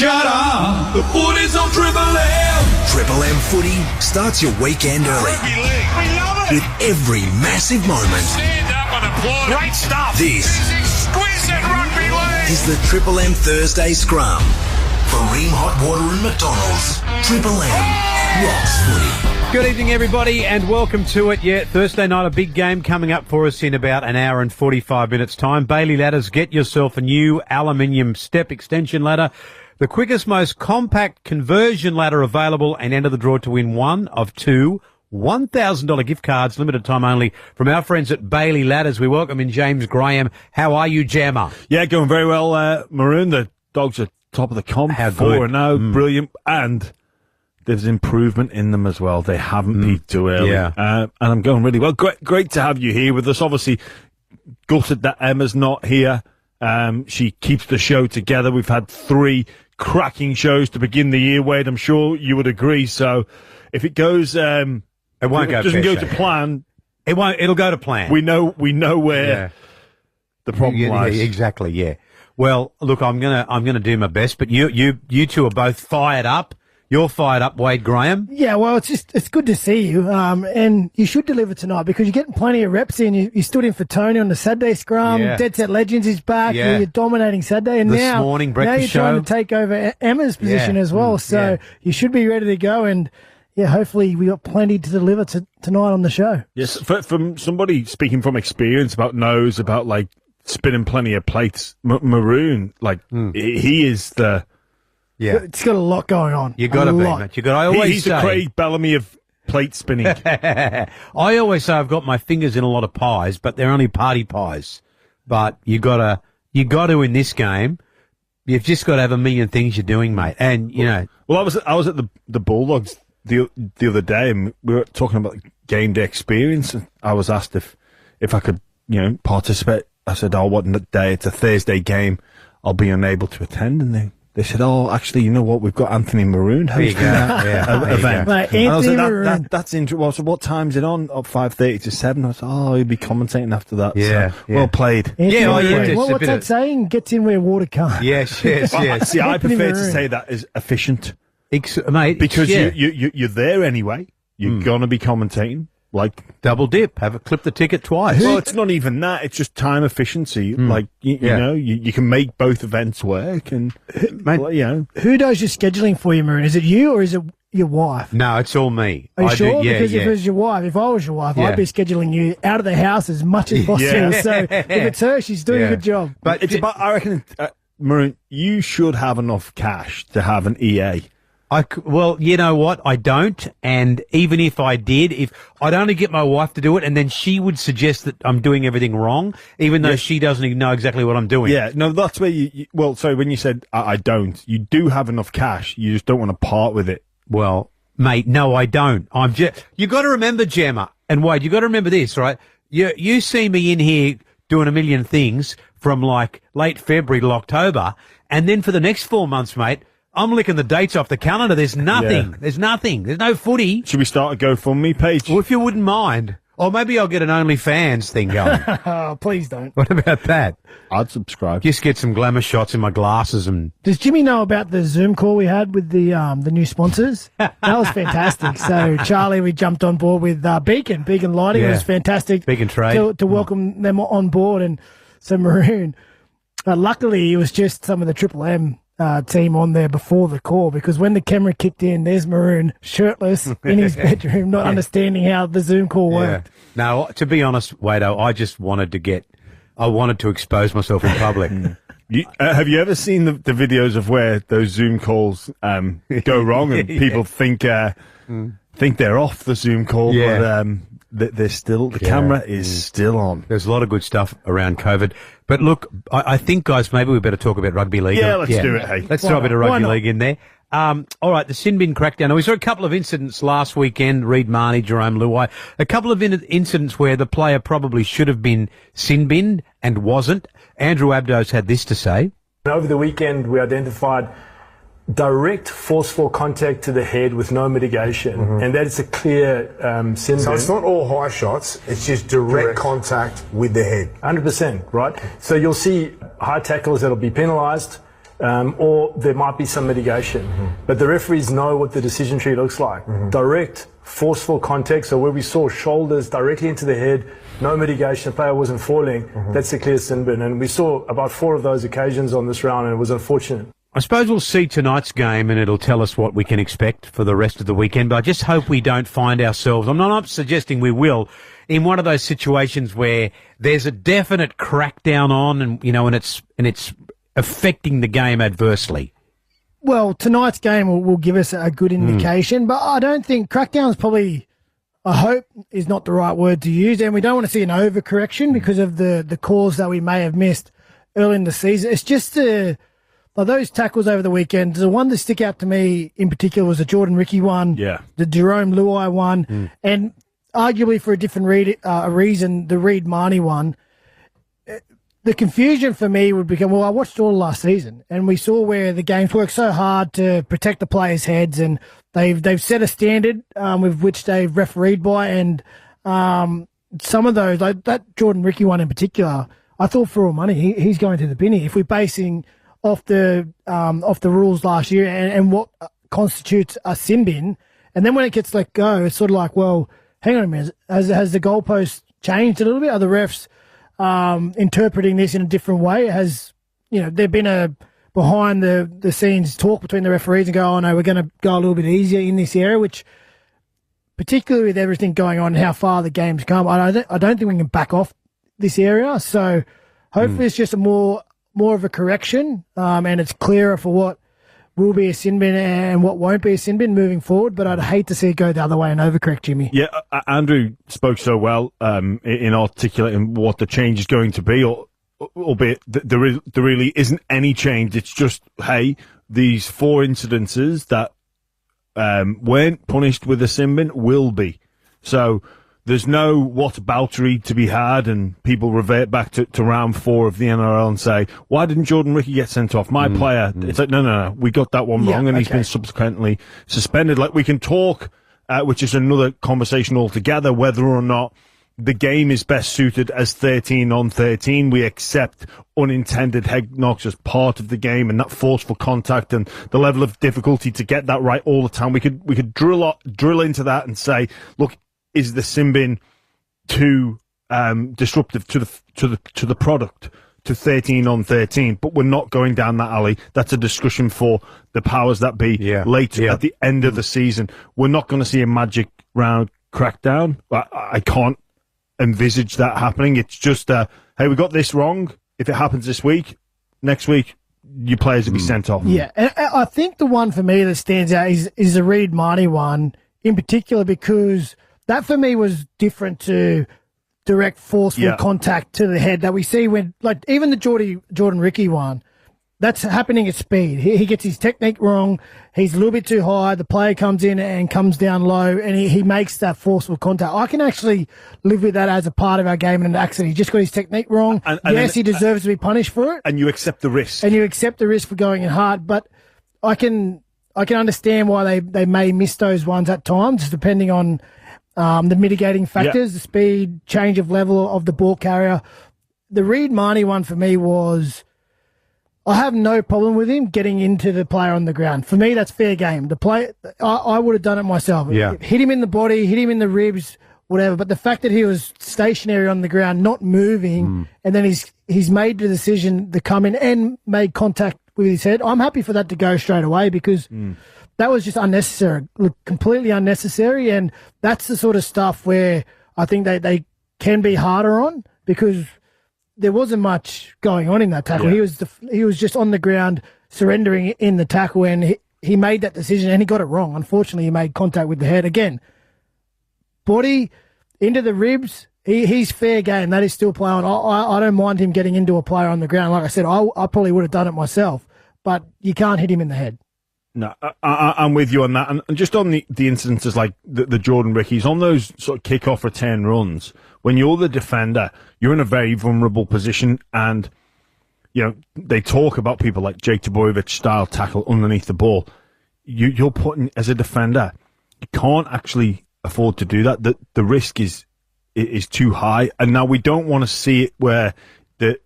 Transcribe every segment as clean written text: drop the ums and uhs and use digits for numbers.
Shut up! The footy's on Triple M! Triple M footy starts your weekend early. Rugby league. We love it! With every massive moment. Stand up and applaud. Great stuff! This is exquisite rugby league! Is the Triple M Thursday Scrum. For Ream Hot Water and McDonald's. Triple M rocks footy. Good evening, everybody, and welcome to it. Yeah, Thursday night, a big game coming up for us in about an hour and 45 minutes' time. Bailey Ladders, get yourself a new aluminium step extension ladder. The quickest, most compact conversion ladder available, and enter the draw to win one of two $1,000 gift cards, limited time only, from our friends at Bailey Ladders. We welcome in James Graham. How are you, Jammer? Yeah, going very well, Maroon. The Dogs are top of the comp. How good. 4-0, brilliant. And there's improvement in them as well. They haven't peaked too early. Yeah. And I'm going really well. Great to have you here with us. Obviously, gutted that Emma's not here. She keeps the show together. We've had 3 cracking shows to begin the year, Wade. I'm sure you would agree. So if it goes, It won't go. doesn't go to plan. It won't. It'll go to plan. We know where the problem lies. Yeah, exactly. Yeah. Well, look, I'm gonna do my best, but you two are both fired up. You're fired up, Wade Graham. Yeah, well, it's good to see you, and you should deliver tonight because you're getting plenty of reps in. You stood in for Tony on the Saturday scrum. Yeah. Dead Set Legends is back. Yeah. You're dominating Saturday, and This morning, breakfast now you're trying show. to take over Emma's position as well. So Yeah. you should be ready to go, and yeah, hopefully we got plenty to deliver tonight on the show. Yes, from somebody speaking from experience about like spinning plenty of plates, Maroon, like he is the. Yeah. It's got a lot going on. You got to be, mate. You got. I always He's say, the Craig Bellamy of plate spinning. I always say I've got my fingers in a lot of pies, but they're only party pies. But you got to in this game. You've just got to have a million things you're doing, mate. And you know. Well, I was at the Bulldogs the other day, and we were talking about game day experience. And I was asked if I could participate. I said, "Oh, what day? It's a Thursday game. I'll be unable to attend." And they said, "Oh, actually, you know what? We've got Anthony Maroon hosting that event." Mate, And I was Anthony like, Maroon. that's interesting. Well, so what time's it on? 5:30 to 7. I was like, "Oh, he'll be commentating after that." Yeah, So, yeah. well played. Anthony Yeah, well, Maroon. yeah, What's it's a that bit saying? Gets in where water can't. Yes. See, I Anthony prefer to Maroon. say that is efficient Mate, because yeah. you're there anyway. You're gonna be commentating. Like double dip, clip the ticket twice. well, it's not even that. It's just time efficiency. Like you know, you can make both events work, and well, Who does your scheduling for you, Maroon? Is it you or is it your wife? No, it's all me. Are you I sure? do, yeah, Because yeah. if it was your wife, if I was your wife, Yeah. I'd be scheduling you out of the house as much as possible. Yeah. So if it's her, she's doing Yeah. a good job. But it's about. I reckon, Maroon, you should have enough cash to have an EA. Well, you know what? I don't, and even if I did, if I'd only get my wife to do it, and then she would suggest that I'm doing everything wrong, even though she doesn't even know exactly what I'm doing. Yeah, no, that's where well, sorry, when you said I don't, you do have enough cash. You just don't want to part with it. Well, mate, no, I don't. You got to remember, Gemma and Wade. You got to remember this, right? You see me in here doing a million things from like late February to October, and then for the next 4 months, mate, I'm licking the dates off the calendar. There's nothing. Yeah. There's nothing. There's no footy. Should we start a GoFundMe page? Well, if you wouldn't mind. Or maybe I'll get an OnlyFans thing going. Oh, please don't. What about that? I'd subscribe. Just get some glamour shots in my glasses and... Does Jimmy know about the Zoom call we had with the new sponsors? That was fantastic. So, Charlie, we jumped on board with Beacon Lighting. Yeah. It was fantastic. Beacon Trade. To welcome them on board. And so, Maroon, luckily, it was just some of the Triple M team on there before the call, because when the camera kicked in, there's Maroon shirtless in his bedroom, not understanding how the Zoom call worked. No, to be honest, Wado, I just wanted to expose myself in public. Have you ever seen the videos of where those Zoom calls go wrong and people think they're off the Zoom call, but they're still, the camera is still on. There's a lot of good stuff around COVID. But look, I think, guys, maybe we better talk about rugby league. Yeah, let's do it, hey. Let's throw a bit of rugby league in there. All right, the sin bin crackdown. Now, we saw a couple of incidents last weekend, Reid Marnie, Jerome Luai. A couple of incidents where the player probably should have been sin binned and wasn't. Andrew Abdos had this to say. Over the weekend, we identified direct forceful contact to the head with no mitigation, and that is a clear sin bin. So it's not all high shots, it's just direct contact with the head. 100%, right? So you'll see high tackles that'll be penalised, or there might be some mitigation. But the referees know what the decision tree looks like. Direct, forceful contact, so where we saw shoulders directly into the head, no mitigation, the player wasn't falling, that's a clear sin bin. And we saw about 4 of those occasions on this round, and it was unfortunate. I suppose we'll see tonight's game and it'll tell us what we can expect for the rest of the weekend, but I just hope we don't find ourselves, I'm not suggesting we will, in one of those situations where there's a definite crackdown on and, and it's affecting the game adversely. Well, tonight's game will give us a good indication, but I don't think crackdown is probably, I hope, is not the right word to use, and we don't want to see an overcorrection because of the calls that we may have missed early in the season. It's just those tackles over the weekend, the one that stick out to me in particular was the Jordan Ricky one, the Jerome Luai one, and arguably for a different reason, the Reid Marnie one. The confusion for me would become, I watched all last season, and we saw where the games work so hard to protect the players' heads, and they've set a standard with which they've refereed by, and some of those, like that Jordan Ricky one in particular, I thought for all money he's going to the binny. If we're basing off the rules last year and what constitutes a sin bin, and then when it gets let go, it's sort of like, well, hang on a minute, has the goalpost changed a little bit? Are the refs interpreting this in a different way? Has there been a behind the scenes talk between the referees and go, oh no, we're going to go a little bit easier in this area, which particularly with everything going on and how far the game's come, I don't think we can back off this area. So hopefully it's just a more of a correction, and it's clearer for what will be a sin bin and what won't be a sin bin moving forward. But I'd hate to see it go the other way and overcorrect, Jimmy. Yeah, Andrew spoke so well in articulating what the change is going to be, albeit there really isn't any change. It's just, hey, these 4 incidences that weren't punished with a sin bin will be. So there's no whataboutery to be had, and people revert back to round 4 of the NRL and say, why didn't Jordan Ricky get sent off? My player. It's like, no, we got that one wrong, and he's been subsequently suspended. Like, we can talk, which is another conversation altogether, whether or not the game is best suited as 13 on 13. We accept unintended head knocks as part of the game, and that forceful contact and the level of difficulty to get that right all the time. We could drill into that and say, look, is the sin bin too disruptive to the product, to 13 on 13? But we're not going down that alley. That's a discussion for the powers that be later at the end of the season. We're not going to see a magic round crackdown. I can't envisage that happening. It's just, hey, we got this wrong. If it happens this week, next week, your players will be sent off. Yeah, and I think the one for me that stands out is the Reid Marnie one in particular, because that for me was different to direct forceful contact to the head that we see when, like, even the Jordan Ricky one, that's happening at speed. He gets his technique wrong. He's a little bit too high. The player comes in and comes down low, and he makes that forceful contact. I can actually live with that as a part of our game and an accident. He just got his technique wrong. And yes, he deserves to be punished for it. And you accept the risk. And you accept the risk for going in hard. But I can understand why they may miss those ones at times, depending on the mitigating factors, the speed, change of level of the ball carrier. The Reid Marnie one for me was, I have no problem with him getting into the player on the ground. For me, that's fair game. The play, I would have done it myself. Yeah. Hit him in the body, hit him in the ribs, whatever. But the fact that he was stationary on the ground, not moving, and then he's made the decision to come in and made contact with his head, I'm happy for that to go straight away, because that was just unnecessary, completely unnecessary. And that's the sort of stuff where I think they can be harder on, because there wasn't much going on in that tackle. Yeah. He was just on the ground surrendering in the tackle, and he made that decision, and he got it wrong. Unfortunately, he made contact with the head again. Body into the ribs. He's fair game. That is still play on. I don't mind him getting into a player on the ground. Like I said, I probably would have done it myself, but you can't hit him in the head. No, I'm with you on that. And just on the incidences like the Jordan Rickies, on those sort of kick-off return runs, when you're the defender, you're in a very vulnerable position. And, they talk about people like Jake Teboyevich style tackle underneath the ball. You're putting, as a defender, you can't actually afford to do that. The risk is too high. And now we don't want to see it where the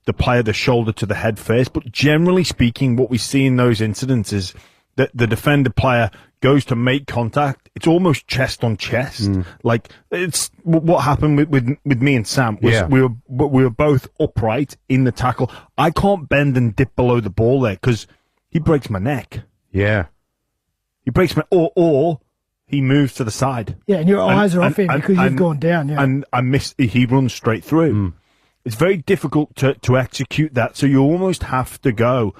the player the shoulder to the head first. But generally speaking, what we see in those incidents is that the defender player goes to make contact. It's almost chest on chest. Like, it's what happened with me and Sam. Was we were both upright in the tackle. I can't bend and dip below the ball there because he breaks my neck. Yeah. He breaks my, or he moves to the side. Yeah, and your eyes are off him because you've gone down. Yeah. And he runs straight through. It's very difficult to execute that. So you almost have to go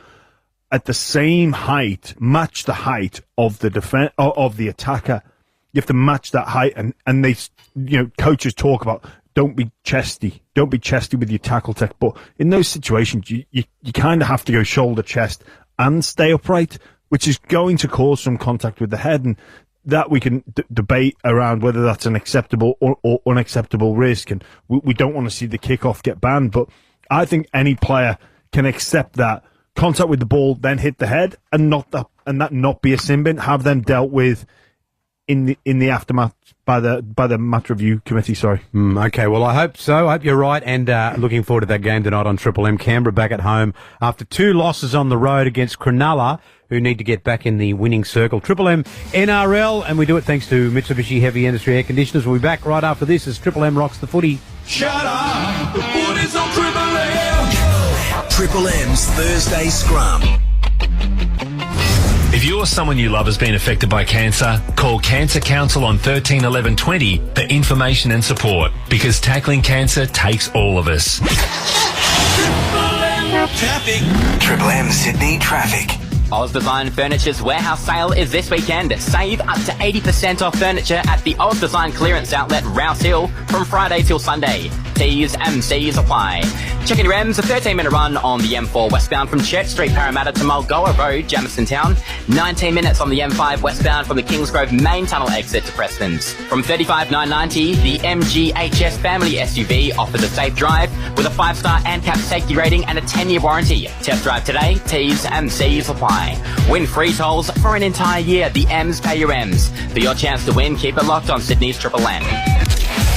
at the same height, match the height of the of the attacker. You have to match that height, and they, coaches talk about don't be chesty with your tackle tech. But in those situations, you kind of have to go shoulder chest and stay upright, which is going to cause some contact with the head, and that we can debate around whether that's an acceptable or unacceptable risk, and we don't want to see the kickoff get banned. But I think any player can accept that contact with the ball, then hit the head, and that not be a sin bin. Have them dealt with in the aftermath by the match review committee. Sorry. Okay, well, I hope so. I hope you're right, and looking forward to that game tonight on Triple M. Canberra back at home after 2 losses on the road against Cronulla, who need to get back in the winning circle. Triple M NRL, and we do it thanks to Mitsubishi Heavy Industry Air Conditioners. We'll be back right after this as Triple M rocks the footy. Shut up! The foot is on Triple M! Triple M's Thursday Scrum. If you or someone you love has been affected by cancer, call Cancer Council on 13 11 20 for information and support, because tackling cancer takes all of us. Traffic. Triple M Sydney traffic. Oz Design Furniture's warehouse sale is this weekend. Save up to 80% off furniture at the Oz Design clearance outlet Rouse Hill from Friday till Sunday. T's and C's apply. Checking your M's, a 13-minute run on the M4 westbound from Church Street, Parramatta to Mulgoa Road, Jamison Town. 19 minutes on the M5 westbound from the Kingsgrove main tunnel exit to Prestons. From $35,990, the MGHS family SUV offers a safe drive with a 5-star ANCAP safety rating and a 10-year warranty. Test drive today. T's and C's apply. Win free tolls for an entire year. The M's pay your M's. For your chance to win, keep it locked on Sydney's Triple M.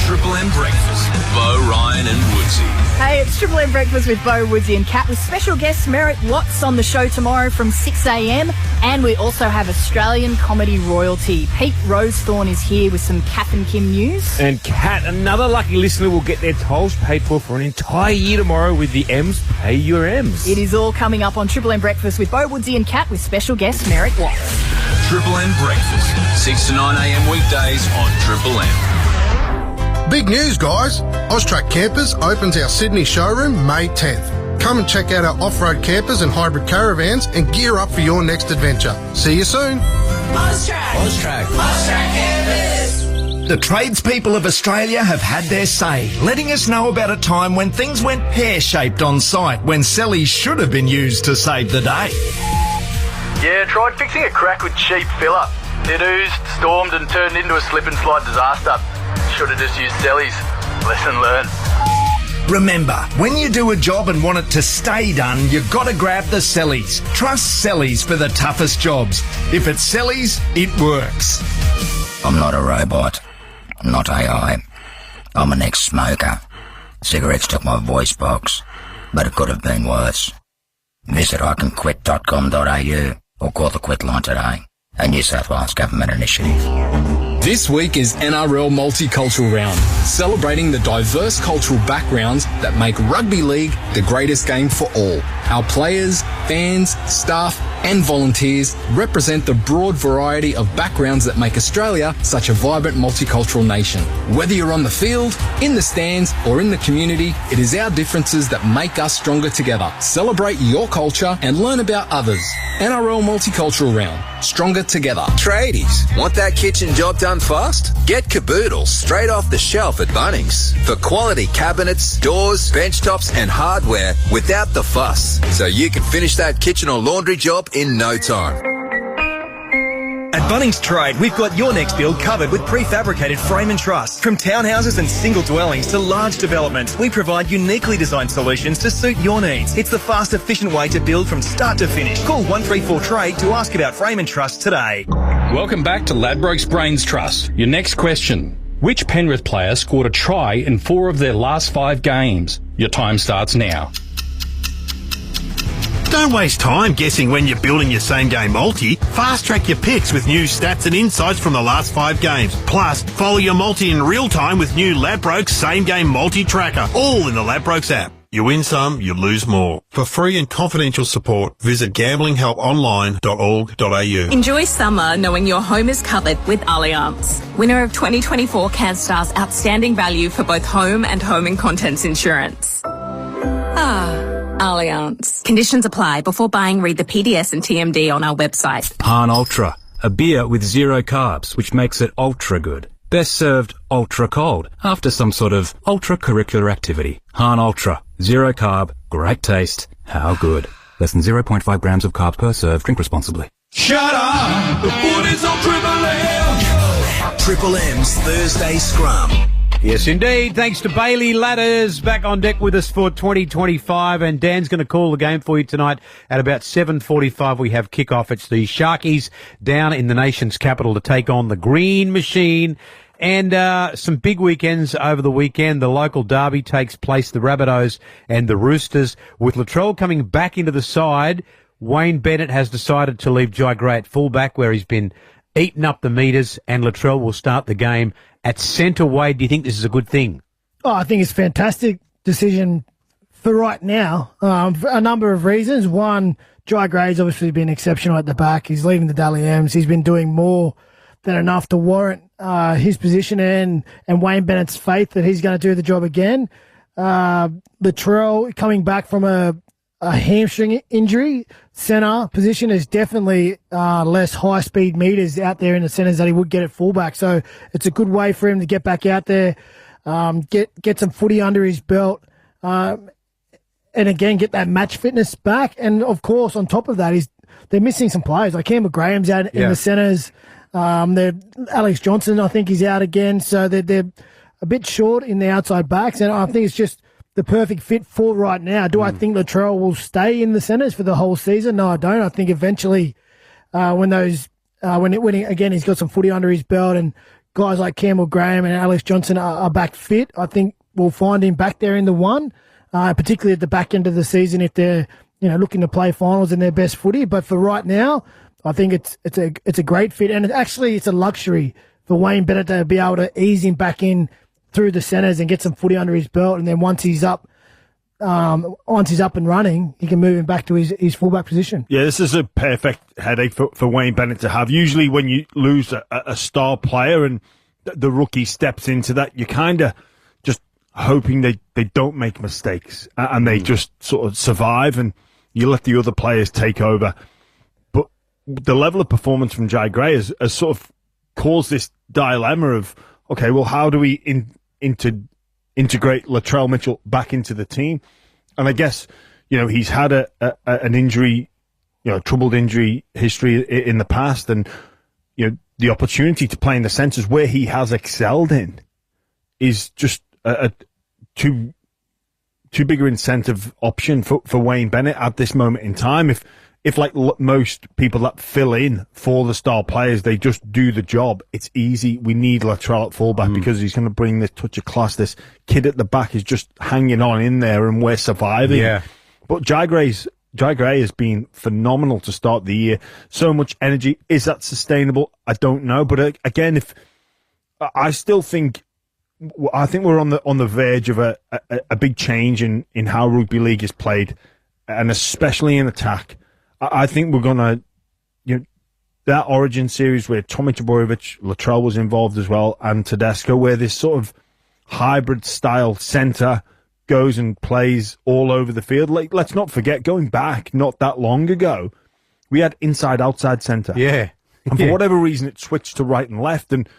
Triple M Breakfast. Bo, Ryan and Woodsy. Hey, it's Triple M Breakfast with Bo, Woodsy and Kat, with special guest Merrick Watts on the show tomorrow from 6 a.m. And we also have Australian comedy royalty. Pete Rosethorn is here with some Kath and Kim news. And Kat, another lucky listener, will get their tolls paid for an entire year tomorrow with the M's Pay Your M's. It is all coming up on Triple M Breakfast with Bo, Woodsy and Kat, with special guest Merrick Watts. Triple M Breakfast. 6 to 9 a.m. weekdays on Triple M. Big news, guys. Austrac Campers opens our Sydney showroom May 10th. Come and check out our off-road campers and hybrid caravans and gear up for your next adventure. See you soon. Austrac Campers. The tradespeople of Australia have had their say, letting us know about a time when things went pear-shaped on site, when cellies should have been used to save the day. Yeah, tried fixing a crack with cheap filler. It oozed, stormed and turned into a slip and slide disaster. Should have just used cellies. Lesson learned. Remember, when you do a job and want it to stay done, you've got to grab the cellies. Trust cellies for the toughest jobs. If it's cellies, it works. I'm not a robot. I'm not AI. I'm an ex-smoker. Cigarettes took my voice box, but it could have been worse. Visit icanquit.com.au or call the Quit line today. A New South Wales Government initiative. This week is NRL Multicultural Round, celebrating the diverse cultural backgrounds that make rugby league the greatest game for all. Our players, fans, staff and volunteers represent the broad variety of backgrounds that make Australia such a vibrant multicultural nation. Whether you're on the field, in the stands or in the community, it is our differences that make us stronger together. Celebrate your culture and learn about others. NRL Multicultural Round. Stronger together. Tradies, want that kitchen job done fast? Get Caboodle straight off the shelf at Bunnings for quality cabinets, doors, bench tops and hardware without the fuss, so you can finish that kitchen or laundry job in no time. At Bunnings Trade, we've got your next build covered with prefabricated frame and truss. From townhouses and single dwellings to large developments, we provide uniquely designed solutions to suit your needs. It's the fast, efficient way to build from start to finish. Call 134 Trade to ask about frame and truss today. Welcome back to Ladbrokes Brains Trust. Your next question. Which Penrith player scored a try in 4 of their last 5 games? Your time starts now. Don't waste time guessing when you're building your same-game multi. Fast-track your picks with new stats and insights from the last 5 games. Plus, follow your multi in real time with new Ladbrokes same-game multi-tracker, all in the Ladbrokes app. You win some, you lose more. For free and confidential support, visit gamblinghelponline.org.au. Enjoy summer knowing your home is covered with Allianz. Winner of 2024 CanStar's Outstanding Value for both home and home and contents insurance. Allianz. Conditions apply. Before buying, read the PDS and TMD on our website. Han Ultra, a beer with 0 carbs, which makes it ultra good. Best served ultra cold, after some sort of ultra-curricular activity. Han Ultra, 0 carb, great taste, how good. Less than 0.5 grams of carbs per serve. Drink responsibly. Shut up! The foot is on Triple M! Triple M's Thursday Scrum. Yes, indeed. Thanks to Bailey Ladders back on deck with us for 2025, and Dan's going to call the game for you tonight at about 7:45. We have kickoff. It's the Sharkies down in the nation's capital to take on the Green Machine, and some big weekends over the weekend. The local derby takes place, the Rabbitohs and the Roosters. With Latrell coming back into the side, Wayne Bennett has decided to leave Jai Gray at fullback, where he's been eating up the metres, and Latrell will start the game at centre. Wade, do you think this is a good thing? Oh, I think it's a fantastic decision for right now, for a number of reasons. One, Jai Gray's obviously been exceptional at the back. He's leaving the Dally M's. He's been doing more than enough to warrant his position and Wayne Bennett's faith that he's going to do the job again. Latrell coming back from a hamstring injury, centre position is definitely less high-speed metres out there in the centres that he would get at fullback. So it's a good way for him to get back out there, get some footy under his belt, and again get that match fitness back. And of course, on top of that, they're missing some players. Like Campbell Graham's out in the centres. Alex Johnson, I think, is out again. So they're a bit short in the outside backs, and I think it's just the perfect fit for right now. Do I think Latrell will stay in the centres for the whole season? No, I don't. I think eventually, when he's got some footy under his belt and guys like Campbell Graham and Alex Johnson are back fit, I think we'll find him back there in the one, particularly at the back end of the season if they're looking to play finals in their best footy. But for right now, I think it's a great fit, and it's a luxury for Wayne Bennett to be able to ease him back in through the centres and get some footy under his belt, and then once he's up and running, he can move him back to his fullback position. Yeah, this is a perfect headache for Wayne Bennett to have. Usually when you lose a star player and the rookie steps into that, you're kind of just hoping they don't make mistakes and they just sort of survive and you let the other players take over. But the level of performance from Jai Gray has sort of caused this dilemma of, okay, well, how do we integrate Latrell Mitchell back into the team? And I guess, he's had an injury, troubled injury history in the past, and, the opportunity to play in the centres where he has excelled in is just a too bigger incentive option for Wayne Bennett at this moment in time. If like most people that fill in for the star players, they just do the job, it's easy. We need Latrell at fullback because he's going to bring this touch of class. This kid at the back is just hanging on in there and we're surviving. Yeah. But Jai Gray has been phenomenal to start the year. So much energy. Is that sustainable? I don't know. But again, I think we're on the verge of a big change in how rugby league is played, and especially in attack. I think we're going to, that Origin series where Tommy Trbojevich, Latrell was involved as well, and Tedesco, where this sort of hybrid style centre goes and plays all over the field. Like, let's not forget, going back not that long ago, we had inside-outside centre. Yeah. And for whatever reason, it switched to right and left, and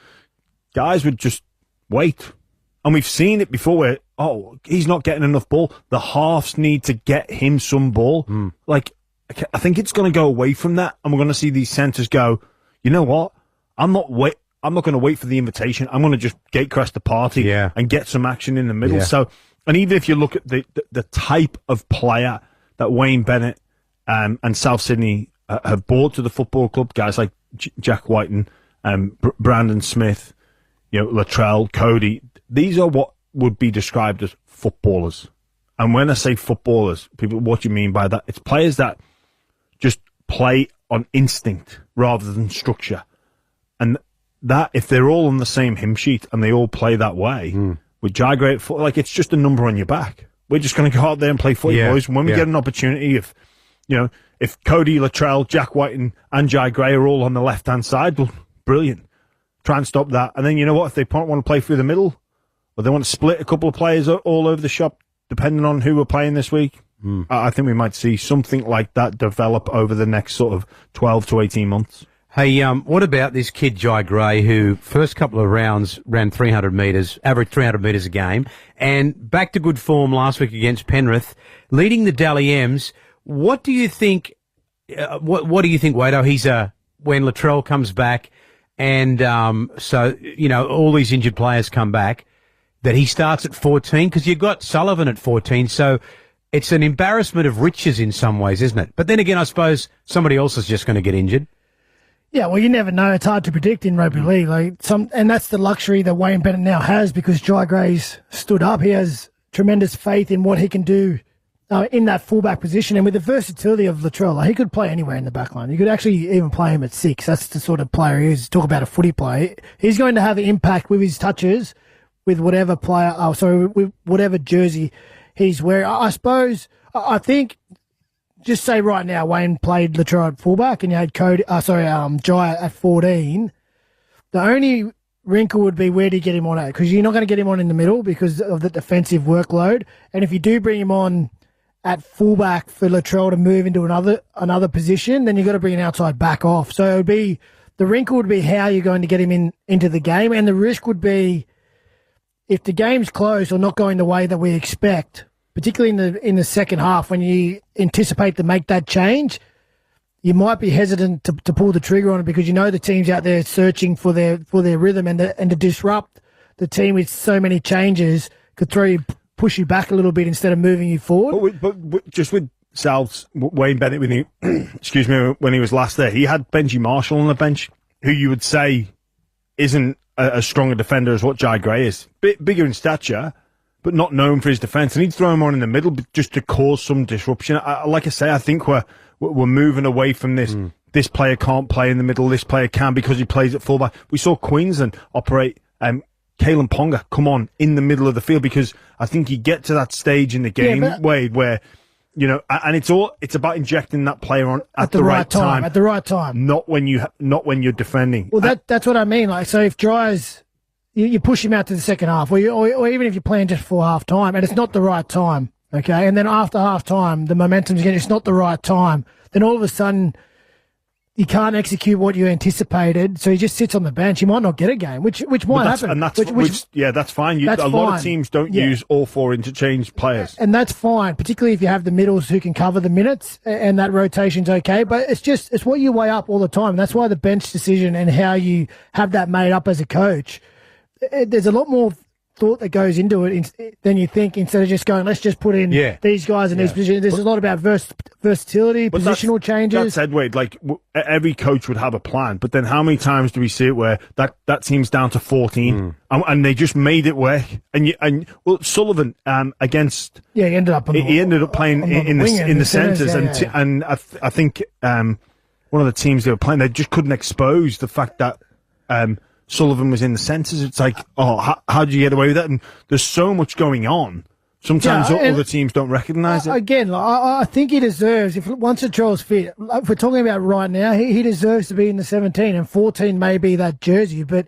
guys would just wait. And we've seen it before where, he's not getting enough ball. The halves need to get him some ball. I think it's going to go away from that, and we're going to see these centres go, you know what? I'm not going to wait for the invitation. I'm going to just gatecrest the party and get some action in the middle. Yeah. So, and even if you look at the type of player that Wayne Bennett and South Sydney have brought to the football club, guys like Jack Whiten, Brandon Smith, Latrell, Cody, these are what would be described as footballers. And when I say footballers, people, what do you mean by that? It's players that just play on instinct rather than structure. And that, if they're all on the same hymn sheet and they all play that way, with Jai Gray, like, it's just a number on your back. We're just going to go out there and play footy, boys. When we get an opportunity, if Cody Latrell, Jack Whiting, and Jai Gray are all on the left-hand side, well, brilliant. Try and stop that. And then, you know what, if they want to play through the middle, or they want to split a couple of players all over the shop, depending on who we're playing this week, I think we might see something like that develop over the next sort of 12 to 18 months. Hey, what about this kid, Jai Gray, who first couple of rounds ran 300 metres, averaged 300 metres a game, and back to good form last week against Penrith, leading the Dally M's. What do you think, what do you think, Wado? He's when Latrell comes back and, all these injured players come back, that he starts at 14? Because you've got Sullivan at 14, so it's an embarrassment of riches in some ways, isn't it? But then again, I suppose somebody else is just going to get injured. Yeah, well, you never know. It's hard to predict in rugby league. And that's the luxury that Wayne Bennett now has, because Jai Gray's stood up. He has tremendous faith in what he can do in that fullback position. And with the versatility of Latrell, he could play anywhere in the back line. You could actually even play him at 6. That's the sort of player he is. Talk about a footy player. He's going to have an impact with his touches with whatever with whatever jersey he's wearing. I think... Just say right now, Wayne played Latrell at fullback and you had Jai at 14. The only wrinkle would be, where do you get him on at? Because you're not going to get him on in the middle because of the defensive workload. And if you do bring him on at fullback for Latrell to move into another position, then you've got to bring an outside back off. So the wrinkle would be how you're going to get him into the game. And the risk would be, if the game's close or not going the way that we expect, particularly in the second half, when you anticipate to make that change, you might be hesitant to pull the trigger on it, because you know the team's out there searching for their rhythm, and to disrupt the team with so many changes could push you back a little bit instead of moving you forward. But just with Sal's, Wayne Bennett, when he was last there, he had Benji Marshall on the bench, who you would say isn't as strong a defender as what Jai Gray is. Bigger in stature, but not known for his defence. And he'd throw him on in the middle just to cause some disruption. Like I say, I think we're moving away from this. This player can't play in the middle, this player can because he plays at fullback. We saw Queensland operate Kalen Ponga come on in the middle of the field, because I think you get to that stage in the game, Wade, where, and it's about injecting that player on at the right time. At the right time. Not when you're defending. Well, that's what I mean. Like, so if Jai's, you push him out to the second half, or even if you're playing just for half time, and it's not the right time, okay? And then after half time, the momentum's again, it's not the right time. Then all of a sudden, you can't execute what you anticipated, so he just sits on the bench. He might not get a game, which might happen. And that's fine. A lot of teams don't use all 4 interchange players, and that's fine, particularly if you have the middles who can cover the minutes, and that rotation's okay. But it's what you weigh up all the time. And that's why the bench decision and how you have that made up as a coach. There's a lot more thought that goes into it than you think, instead of just going, let's just put in these guys in these positions. There's a lot about versatility, positional changes. That said, Wade, like every coach would have a plan, but then how many times do we see it where that team's down to 14 and they just made it work? And Sullivan against he ended up playing in the centres, and I think one of the teams they were playing, they just couldn't expose the fact that Sullivan was in the centres. It's like, how do you get away with that? And there's so much going on. Sometimes other teams don't recognise it. Again, I think he deserves, once Latrell's fit, if we're talking about right now, he deserves to be in the 17, and 14 may be that jersey. But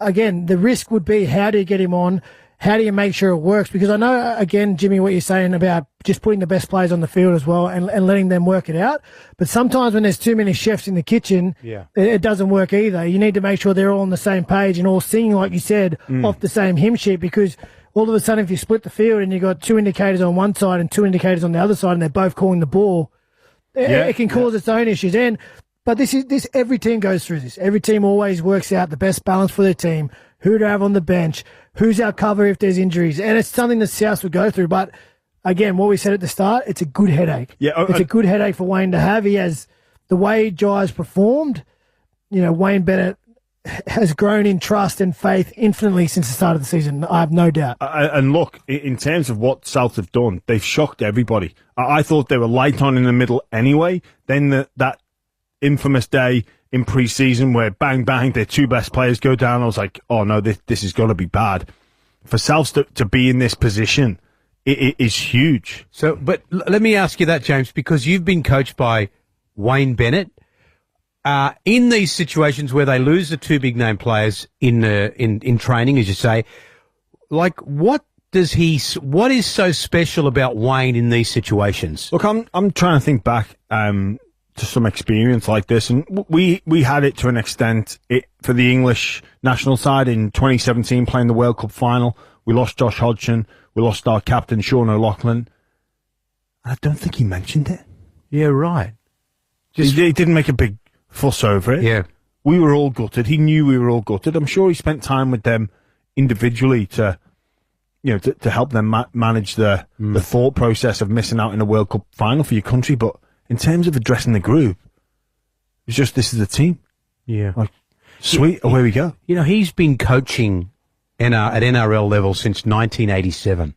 again, the risk would be, how do you get him on? How do you make sure it works? Because I know, again, Jimmy, what you're saying about just putting the best players on the field as well and letting them work it out. But sometimes when there's too many chefs in the kitchen, it doesn't work either. You need to make sure they're all on the same page and all singing, like you said, off the same hymn sheet, because all of a sudden if you split the field and you've got 2 indicators on one side and 2 indicators on the other side and they're both calling the ball, it can cause its own issues. But this every team goes through this. Every team always works out the best balance for their team, who to have on the bench, who's our cover if there's injuries. And it's something that South would go through. But again, what we said at the start, it's a good headache. It's a good headache for Wayne to have. He has, the way Jai's performed, Wayne Bennett has grown in trust and faith infinitely since the start of the season. I have no doubt. And look, in terms of what South have done, they've shocked everybody. I thought they were light on in the middle anyway. Then that infamous day in pre-season where bang, bang, their two best players go down. I was like, oh no, this is going to be bad. For South to be in this position, it is huge. So, but let me ask you that, James, because you've been coached by Wayne Bennett. In these situations where they lose the two big name players in training, as you say, like what is so special about Wayne in these situations? Look, I'm trying to think back to some experience like this, and we had it to an extent for the English national side in 2017 playing the World Cup final. We lost Josh Hodgson, we lost our captain Sean O'Loughlin. I don't think he mentioned it. Yeah, right. He didn't make a big fuss over it. Yeah. We were all gutted. He knew we were all gutted. I'm sure he spent time with them individually to help them manage the thought process of missing out in a World Cup final for your country. But in terms of addressing the group, it's just, this is the team. Yeah. Like, sweet, away we go. You know, he's been coaching at NRL level since 1987.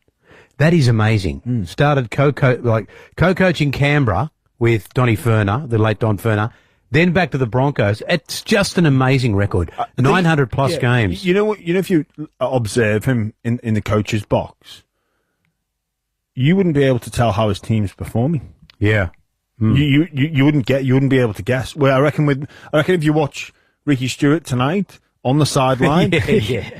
That is amazing. Started co-coaching Canberra with Donny Ferner, the late Don Ferner, then back to the Broncos. It's just an amazing record. 900 plus games. You know if you observe him in the coach's box, you wouldn't be able to tell how his team's performing. Yeah. You wouldn't be able to guess. Well, I reckon if you watch Ricky Stewart tonight on the sideline,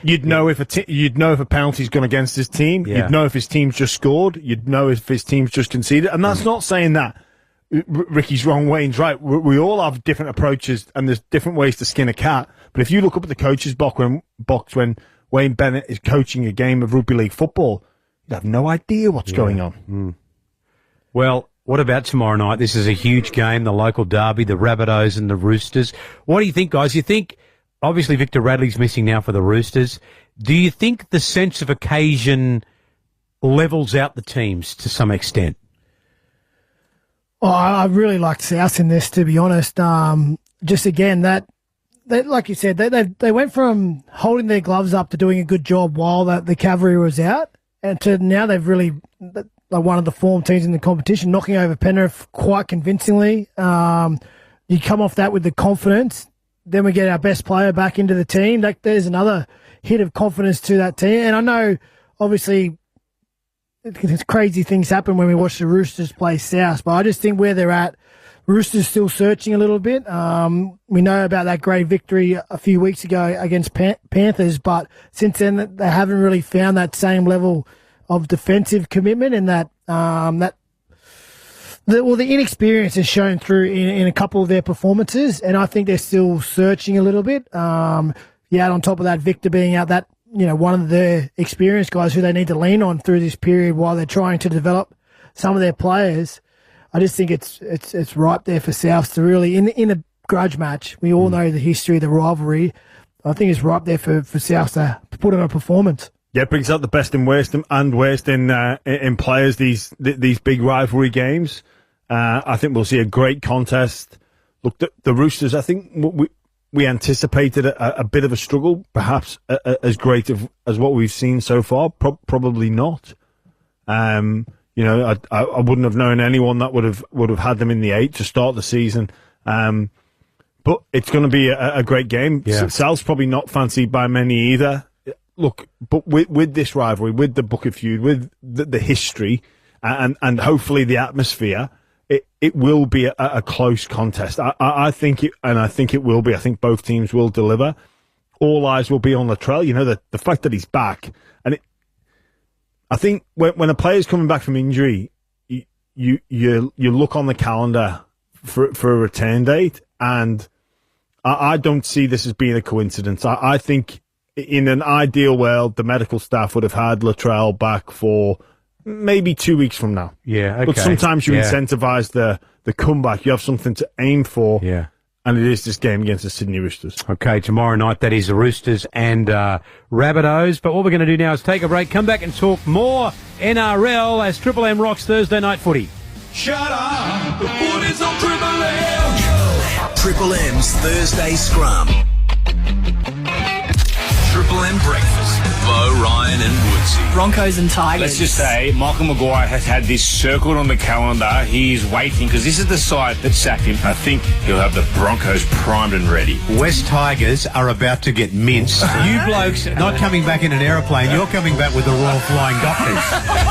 you'd know if a penalty's gone against his team. Yeah. You'd know if his team's just scored. You'd know if his team's just conceded. And that's not saying that Ricky's wrong, Wayne's right. We all have different approaches, and there's different ways to skin a cat. But if you look up at the coach's box when Wayne Bennett is coaching a game of rugby league football, you have no idea what's going on. Well, what about tomorrow night? This is a huge game, the local derby, the Rabbitohs and the Roosters. What do you think, guys? You think, obviously, Victor Radley's missing now for the Roosters. Do you think the sense of occasion levels out the teams to some extent? Oh, I really like South in this, to be honest. Just again, that like you said, they went from holding their gloves up to doing a good job while the cavalry was out, and to now they've really one of the form teams in the competition, knocking over Penrith quite convincingly. You come off that with the confidence. Then we get our best player back into the team. There's another hit of confidence to that team. And I know, obviously, crazy things happen when we watch the Roosters play South, but I just think where they're at, Roosters still searching a little bit. We know about that great victory a few weeks ago against Panthers, but since then they haven't really found that same level of defensive commitment, and the inexperience is shown through in a couple of their performances, and I think they're still searching a little bit. On top of that, Victor being out, that one of the experienced guys who they need to lean on through this period while they're trying to develop some of their players. I just think it's ripe there for South to really, in a grudge match, we all know the history, the rivalry. I think it's ripe there for South to put on a performance. Yeah, it brings out the best and worst in players, these big rivalry games. I think we'll see a great contest. Look, the Roosters, I think we anticipated a bit of a struggle, perhaps as great as what we've seen so far. Probably not. I wouldn't have known anyone that would have had them in the 8 to start the season. But it's going to be a great game. Yeah. South's probably not fancied by many either. Look, but with this rivalry, with the Booker feud, with the history, and hopefully the atmosphere, it will be a close contest. I think it will be. I think both teams will deliver. All eyes will be on Latrell. The fact that he's back, and I think when a player's coming back from injury, you look on the calendar for a return date, and I don't see this as being a coincidence. I think in an ideal world, the medical staff would have had Latrell back for maybe 2 weeks from now. Yeah, okay. But sometimes you incentivize the comeback. You have something to aim for. Yeah. And it is this game against the Sydney Roosters. Okay, tomorrow night, that is the Roosters and Rabbitohs. But what we're going to do now is take a break, come back and talk more NRL as Triple M rocks Thursday night footy. Shut up! The footy's on Triple M! Triple M's Thursday Scrum. Triple M Breakfast. Bo, Ryan and Woodsy. Broncos and Tigers. Let's just say Michael Maguire has had this circled on the calendar. He's waiting because this is the side that sacked him. I think he'll have the Broncos primed and ready. West Tigers are about to get minced. You blokes not coming back in an aeroplane. You're coming back with the Royal Flying Doctors.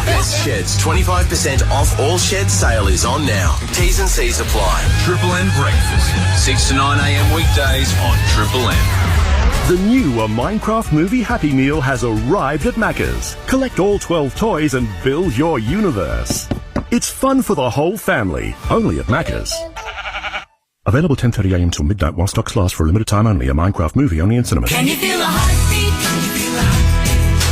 Best Sheds 25% off all shed sale is on now. T's and C's apply. Triple M Breakfast. 6 to 9 a.m. weekdays on Triple M. The new Minecraft movie Happy Meal has arrived at Macca's. Collect all 12 toys and build your universe. It's fun for the whole family, only at Macca's. Available 10:30am till midnight while stocks last for a limited time only. A Minecraft movie only in cinemas. Can you feel a heartbeat? Can you feel a heartbeat?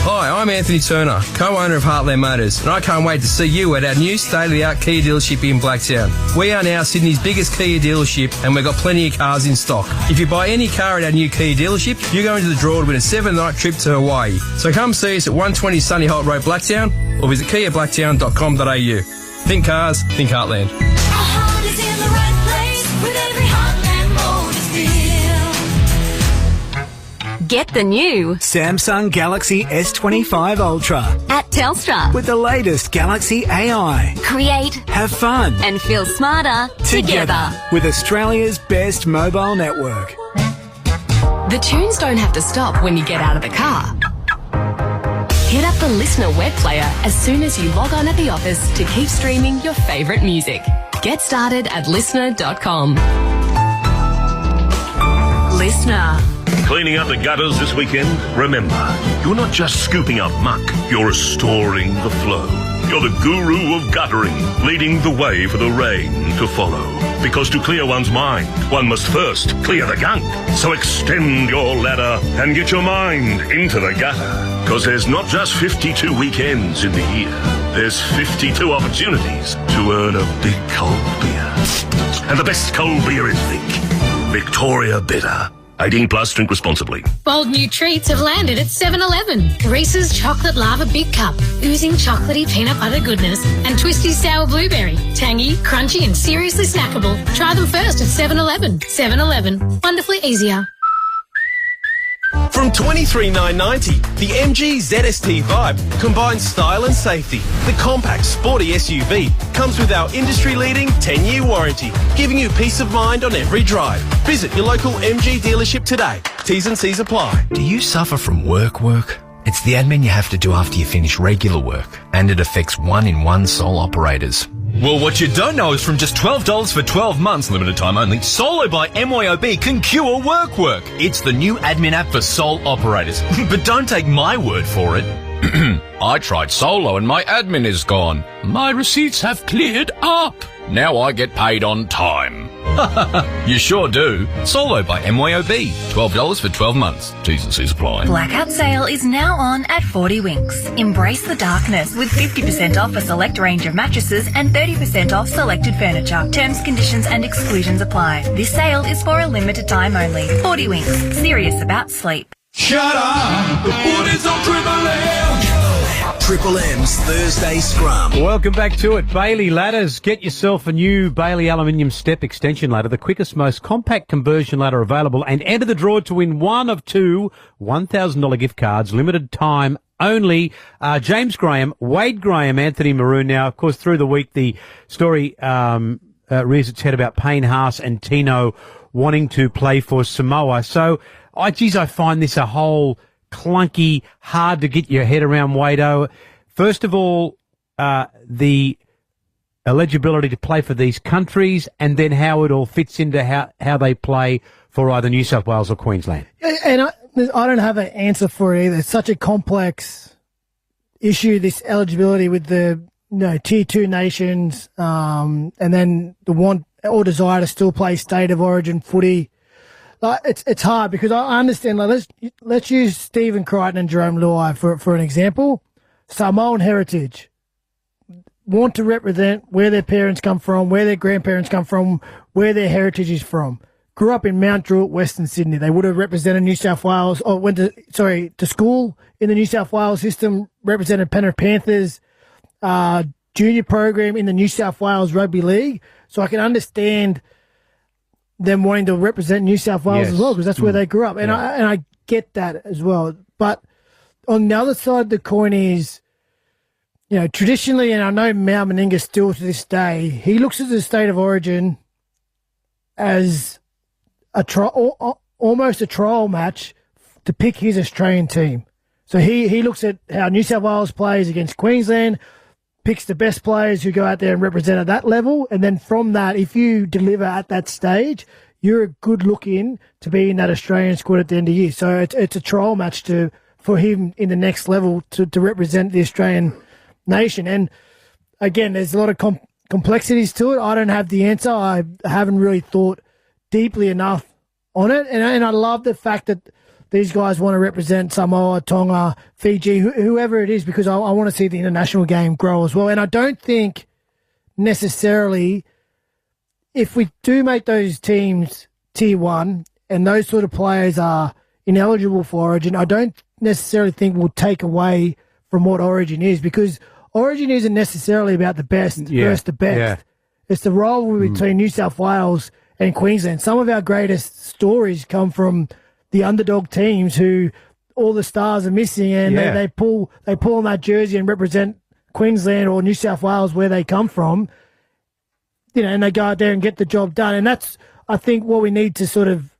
Hi, I'm Anthony Turner, co-owner of Heartland Motors, and I can't wait to see you at our new state-of-the-art Kia dealership in Blacktown. We are now Sydney's biggest Kia dealership, and we've got plenty of cars in stock. If you buy any car at our new Kia dealership, you're going to the draw to win a 7-night trip to Hawaii. So come see us at 120 Sunny Holt Road, Blacktown, or visit kiablacktown.com.au. Think cars, think Heartland. Our heart is in the right place with every Heartland Motors deal. Get the new Samsung Galaxy S25 Ultra at Telstra with the latest Galaxy AI. Create, have fun, and feel smarter together with Australia's best mobile network. The tunes don't have to stop when you get out of the car. Hit up the Listener web player as soon as you log on at the office to keep streaming your favourite music. Get started at listener.com. Listener. Cleaning up the gutters this weekend? Remember, you're not just scooping up muck, you're restoring the flow. You're the guru of guttering, leading the way for the rain to follow. Because to clear one's mind, one must first clear the gunk. So extend your ladder and get your mind into the gutter. Because there's not just 52 weekends in the year. There's 52 opportunities to earn a big cold beer. And the best cold beer is Vic. Victoria Bitter. 18 plus, drink responsibly. Bold new treats have landed at 7-Eleven. Reese's Chocolate Lava Big Cup, oozing chocolatey peanut butter goodness, and Twisty Sour Blueberry, tangy, crunchy and seriously snackable. Try them first at 7-Eleven. 7-Eleven, wonderfully easier. From $23,990, the MG ZST Vibe combines style and safety. The compact, sporty SUV comes with our industry-leading 10-year warranty, giving you peace of mind on every drive. Visit your local MG dealership today. T's and C's apply. Do you suffer from work? It's the admin you have to do after you finish regular work, and it affects 1-in-1 sole operators. Well, what you don't know is from just $12 for 12 months, limited time only, Solo by MYOB can cure work. It's the new admin app for sole operators. But don't take my word for it. I tried Solo and my admin is gone. My receipts have cleared up. Now I get paid on time. You sure do. Solo by MYOB. $12 for 12 months. T's and C's apply. Blackout sale is now on at 40 Winks. Embrace the darkness with 50% off a select range of mattresses and 30% off selected furniture. Terms, conditions and exclusions apply. This sale is for a limited time only. 40 Winks. Serious about sleep. Shut up! The boot is on Triple M! Triple M's Thursday Scrum. Welcome back to it. Bailey Ladders. Get yourself a new Bailey aluminium step extension ladder, the quickest, most compact conversion ladder available, and enter the draw to win one of two $1,000 gift cards, limited time only. James Graham, Wade Graham, Anthony Maroon. Now, of course, through the week, the story rears its head about Payne Haas and Tino wanting to play for Samoa. So, I find this a whole clunky, hard to get your head around, Wado. First of all, the eligibility to play for these countries, and then how it all fits into how they play for either New South Wales or Queensland. And I don't have an answer for it either. It's such a complex issue, this eligibility with the Tier 2 nations, and then the want or desire to still play state of origin footy. It's hard because I understand. Let's use Stephen Crichton and Jerome Luai for an example. Samoan heritage, want to represent where their parents come from, where their grandparents come from, where their heritage is from. Grew up in Mount Druitt, Western Sydney. They would have represented New South Wales, or went to school in the New South Wales system. Represented Penrith Panthers junior program in the New South Wales Rugby League. So I can understand them wanting to represent New South Wales as well, because that's where they grew up. And I get that as well. But on the other side of the coin is, traditionally, and I know Mal Meninga still to this day, he looks at the state of origin as almost a trial match to pick his Australian team. So he looks at how New South Wales plays against Queensland, picks the best players who go out there and represent at that level, and then from that, if you deliver at that stage, you're a good look in to be in that Australian squad at the end of the year. So it's a trial match for him in the next level to represent the Australian nation. And again, there's a lot of complexities to it. I don't have the answer. I haven't really thought deeply enough on it. And I love the fact that these guys want to represent Samoa, Tonga, Fiji, whoever it is, because I want to see the international game grow as well. And I don't think necessarily if we do make those teams tier one and those sort of players are ineligible for Origin, I don't necessarily think we'll take away from what Origin is, because Origin isn't necessarily about the best versus the best. Yeah. It's the rivalry between New South Wales and Queensland. Some of our greatest stories come from the underdog teams who all the stars are missing, and they pull on that jersey and represent Queensland or New South Wales where they come from, and they go out there and get the job done. And that's, I think, what we need to sort of,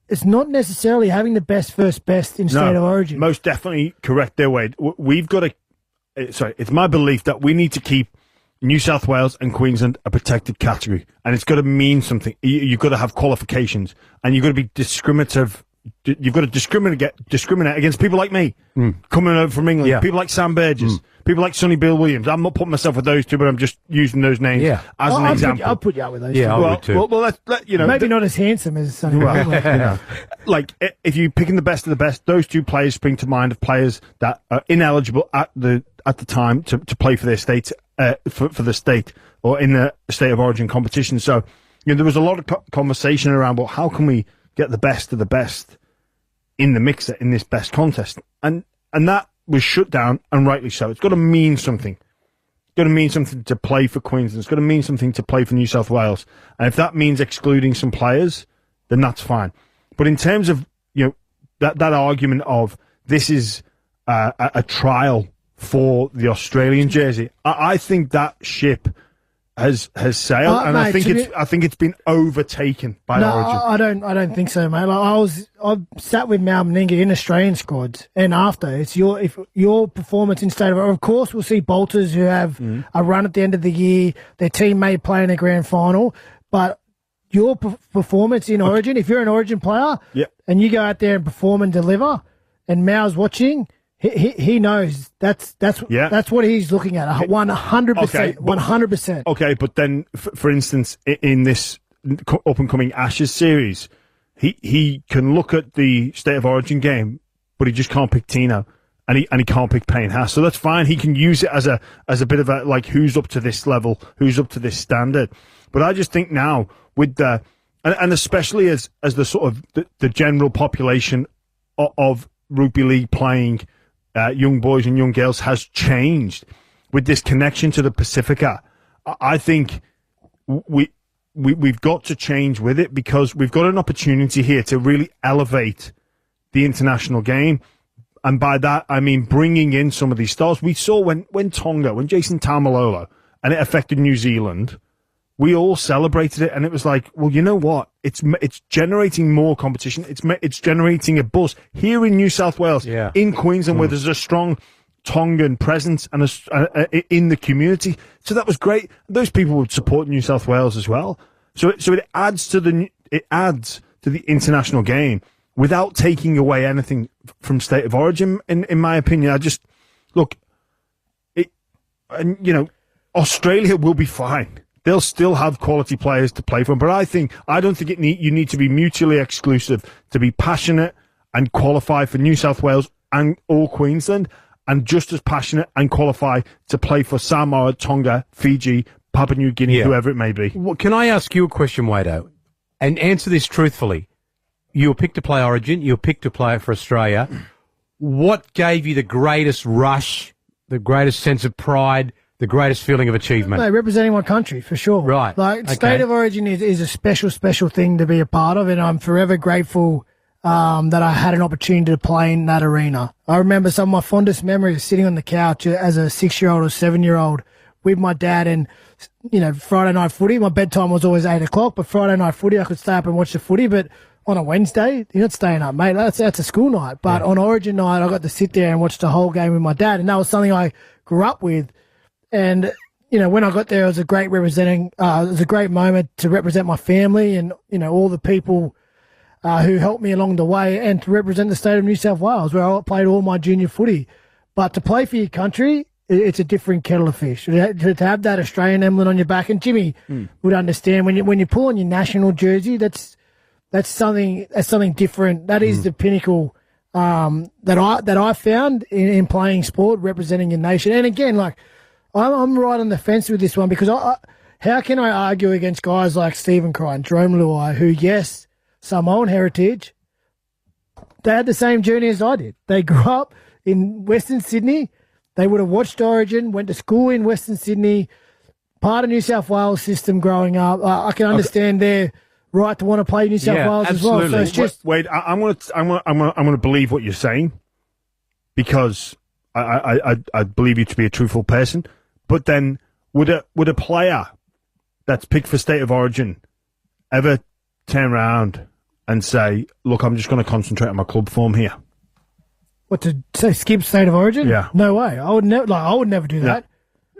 it's not necessarily having the best first best in state of origin. Most definitely correct there, Wade. We've got to, it's my belief that we need to keep New South Wales and Queensland a protected category, and it's got to mean something. You've got to have qualifications, and you've got to be discriminative. You've got to discriminate against people like me coming over from England, people like Sam Burgess, people like Sonny Bill Williams. I'm not putting myself with those two, but I'm just using those names as an example. I'll put you out with those two. I would too. Well, maybe not as handsome as Sonny Bill. Like, if you're picking the best of the best, those two players spring to mind of players that are ineligible at the time to play for their state, for the state or in the state of origin competition. So, there was a lot of conversation around, well, how can we get the best of the best in the mixer in this best contest, and that was shut down, and rightly so. It's got to mean something. It's got to mean something to play for Queensland. It's got to mean something to play for New South Wales, and if that means excluding some players, then that's fine. But in terms of that argument of this is a trial for the Australian jersey, I think that ship has sailed, and mate, I think it's been overtaken by Origin. I don't think so, mate. I sat with Mal Meninga in Australian squads, and after it's your performance in state of course we'll see bolters who have a run at the end of the year. Their team may play in a grand final, but your performance in Origin, if you're an Origin player, and you go out there and perform and deliver, and Mal's watching. He knows that's what he's looking at. 100%. 100%. Okay, but then, for instance, in this up and coming Ashes series, he can look at the state of origin game, but he just can't pick Tino, and he can't pick Payne Haas. So that's fine. He can use it as a bit of a, like, who's up to this level, who's up to this standard. But I just think now with the and especially as the sort of the general population of rugby league playing. Young boys and young girls has changed with this connection to the Pacifica. I think we've got to change with it, because we've got an opportunity here to really elevate the international game. And by that, I mean bringing in some of these stars. We saw when Tonga, when Jason Taumalolo, and it affected New Zealand, we all celebrated it, and it was like, well, you know what? It's generating more competition. It's generating a buzz here in New South Wales, in Queensland, where there's a strong Tongan presence and in the community. So that was great. Those people would support New South Wales as well. So it adds to the international game without taking away anything from state of origin. In my opinion, I just look. Australia will be fine. They'll still have quality players to play for, but I don't think you need to be mutually exclusive to be passionate and qualify for New South Wales or Queensland, and just as passionate and qualify to play for Samoa, Tonga, Fiji, Papua New Guinea, whoever it may be. Well, can I ask you a question, Wado, and answer this truthfully? You were picked to play Origin. You were picked to play for Australia. What gave you the greatest rush, the greatest sense of pride, the greatest feeling of achievement? No, representing my country, for sure. Right. Like, state of origin is a special, special thing to be a part of, and I'm forever grateful that I had an opportunity to play in that arena. I remember some of my fondest memories sitting on the couch as a 6-year-old or 7-year-old with my dad, and Friday night footy. My bedtime was always 8 o'clock, but Friday night footy I could stay up and watch the footy. But on a Wednesday, you're not staying up, mate. That's a school night. But on Origin night, I got to sit there and watch the whole game with my dad, and that was something I grew up with. And when I got there, it was a great it was a great moment to represent my family and all the people who helped me along the way, and to represent the state of New South Wales, where I played all my junior footy. But to play for your country, it's a different kettle of fish. To have that Australian emblem on your back, and Jimmy would understand when you pull on your national jersey, that's something different. That is the pinnacle that I found in playing sport, representing your nation. And again, I'm right on the fence with this one, because how can I argue against guys like Stephen Cry and Jerome Luai, who, yes, Samoan heritage, they had the same journey as I did. They grew up in Western Sydney. They would have watched Origin, went to school in Western Sydney, part of New South Wales system growing up. I can understand their right to want to play New South Wales absolutely. as well. So it's just Wade, I'm going to believe what you're saying, because I believe you to be a truthful person. But then, would a player that's picked for State of Origin ever turn around and say, "Look, I'm just going to concentrate on my club form here"? What, to say skip State of Origin? Yeah. No way. I would never do that.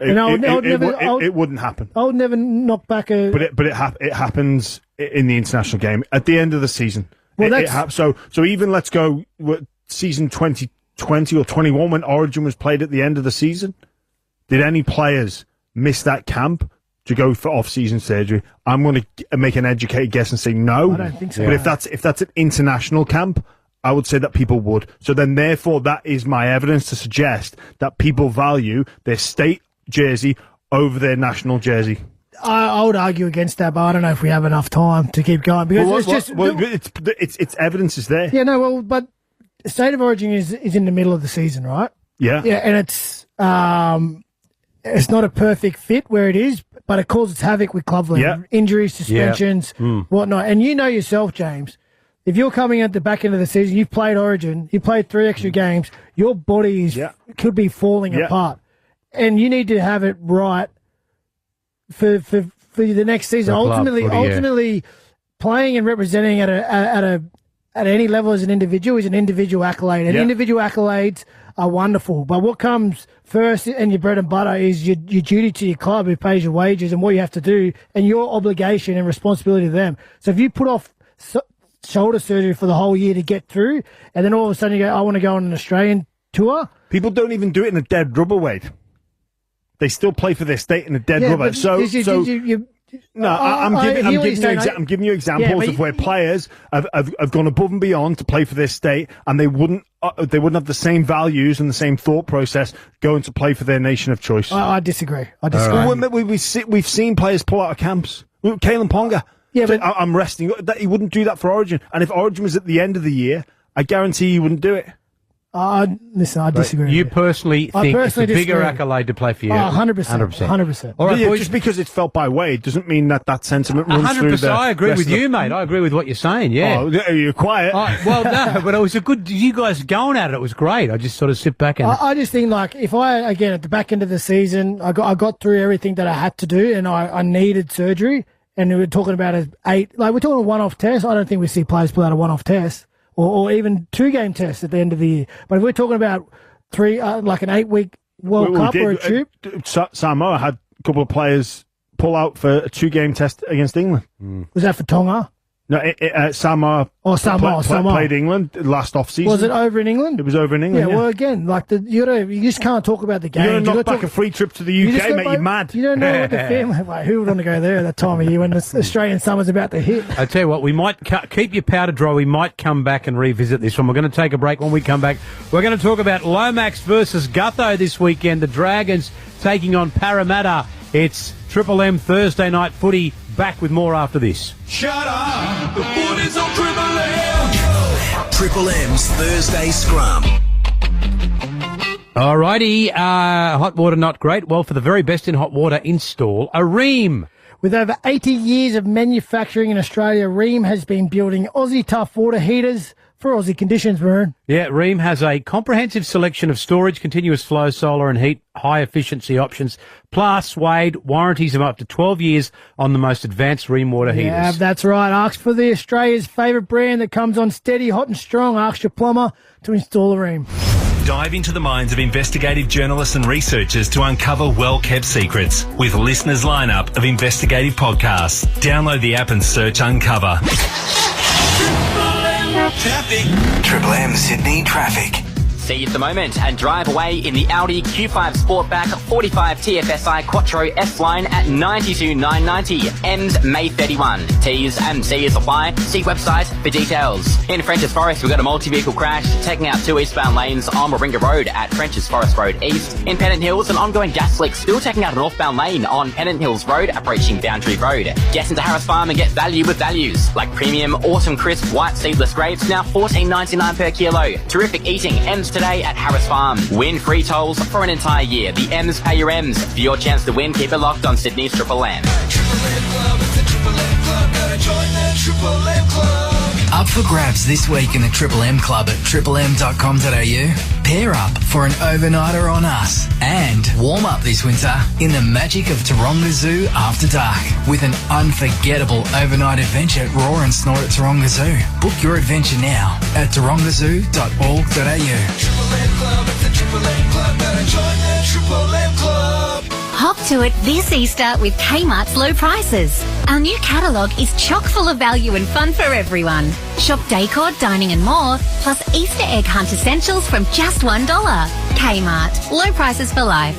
It wouldn't happen. I would never knock back a. But it happens in the international game at the end of the season. Well, so even let's go season 2020 or 21 when Origin was played at the end of the season. Did any players miss that camp to go for off-season surgery? I'm going to make an educated guess and say no. I don't think so. But if that's an international camp, I would say that people would. So then, therefore, that is my evidence to suggest that people value their state jersey over their national jersey. I would argue against that, but I don't know if we have enough time to keep going, because it's evidence is there. Yeah, no, but State of Origin is in the middle of the season, right? Yeah, yeah, and it's not a perfect fit where it is, but it causes havoc with Clubland. Yeah. Injuries, suspensions, whatnot. And you know yourself, James, if you're coming at the back end of the season, you've played Origin, you played 3 extra games, your body could be falling apart. And you need to have it right for the next season. Ultimately, playing and representing at any level as an individual is an individual accolade. And individual accolades are wonderful. But what comes first and your bread and butter is your duty to your club who pays your wages and what you have to do and your obligation and responsibility to them. So if you put off shoulder surgery for the whole year to get through, and then all of a sudden you go, I want to go on an Australian tour. People don't even do it in a dead rubber, Wade. They still play for their state in a dead rubber. I'm giving you examples of where players have gone above and beyond to play for their state, and they wouldn't have the same values and the same thought process going to play for their nation of choice. I disagree. Right. We've seen players pull out of camps. Kalen Ponga. Yeah, but I'm resting. He wouldn't do that for Origin, and if Origin was at the end of the year, I guarantee he wouldn't do it. Listen, I disagree. You personally think it's a bigger accolade to play for you? 100%. 100%. All right, boys. Just because it's felt by Wade doesn't mean that sentiment runs through 100%. I agree with you, mate. I agree with what you're saying, yeah. Oh, you're quiet. Well, no, but it was you guys going at it. It was great. I just sort of sit back and... I just think, if again, at the back end of the season, I got through everything that I had to do, and I needed surgery, and we're talking about we're talking a one-off test. I don't think we see players pull out a one-off test. Or even 2-game tests at the end of the year. But if we're talking about 3, an 8-week World Cup or a trip... Samoa had a couple of players pull out for a 2-game test against England. Was that for Tonga? No, Samoa. Samoa. Played England last off-season. Was it over in England? It was over in England, yeah. Well, again, you just can't talk about the game. You're going to knock back a free trip to the UK, mate. You're mad. You don't know what the family... who would want to go there at that time of year when the Australian summer's about to hit? I tell you what, we might keep your powder dry. We might come back and revisit this one. We're going to take a break. When we come back, we're going to talk about Lomax versus Gutho this weekend. The Dragons taking on Parramatta. It's Triple M Thursday night footy. Back with more after this. Shut up! The foot is on Triple M! Triple M's Thursday Scrum. Alrighty, hot water not great. Well, for the very best in hot water, install a Ream. With over 80 years of manufacturing in Australia, Rheem has been building Aussie tough water heaters for Aussie conditions, Maroon. Yeah, Rheem has a comprehensive selection of storage, continuous flow, solar and heat, high-efficiency options, plus, Wade, warranties of up to 12 years on the most advanced Rheem water heaters. Yeah, that's right. Ask for the Australia's favourite brand that comes on steady, hot and strong. Ask your plumber to install a Rheem. Dive into the minds of investigative journalists and researchers to uncover well-kept secrets with Listener's lineup of investigative podcasts. Download the app and search Uncover. Triple M Sydney traffic. See at the moment and drive away in the Audi Q5 Sportback 45 TFSI Quattro S-Line at 92,990. M's May 31. T's and C's apply. See website for details. In French's Forest, we've got a multi-vehicle crash taking out two eastbound lanes on Warringah Road at French's Forest Road East. In Pennant Hills, an ongoing gas leak still taking out a northbound lane on Pennant Hills Road approaching Boundary Road. Get into Harris Farm and get value with values like premium autumn crisp white seedless grapes now $14.99 per kilo. Terrific eating ends today at Harris Farm. Win free tolls for an entire year. The M's pay your M's. For your chance to win, keep it locked on Sydney's Triple M. Up for grabs this week in the Triple M Club at triplem.com.au. Pair up for an overnighter on us and warm up this winter in the magic of Taronga Zoo after dark with an unforgettable overnight adventure at Roar and Snore at Taronga Zoo. Book your adventure now at tarongazoo.org.au. Hop to it this Easter with Kmart's low prices. Our new catalogue is chock full of value and fun for everyone. Shop decor, dining and more, plus Easter egg hunt essentials from just $1. Kmart. Low prices for life.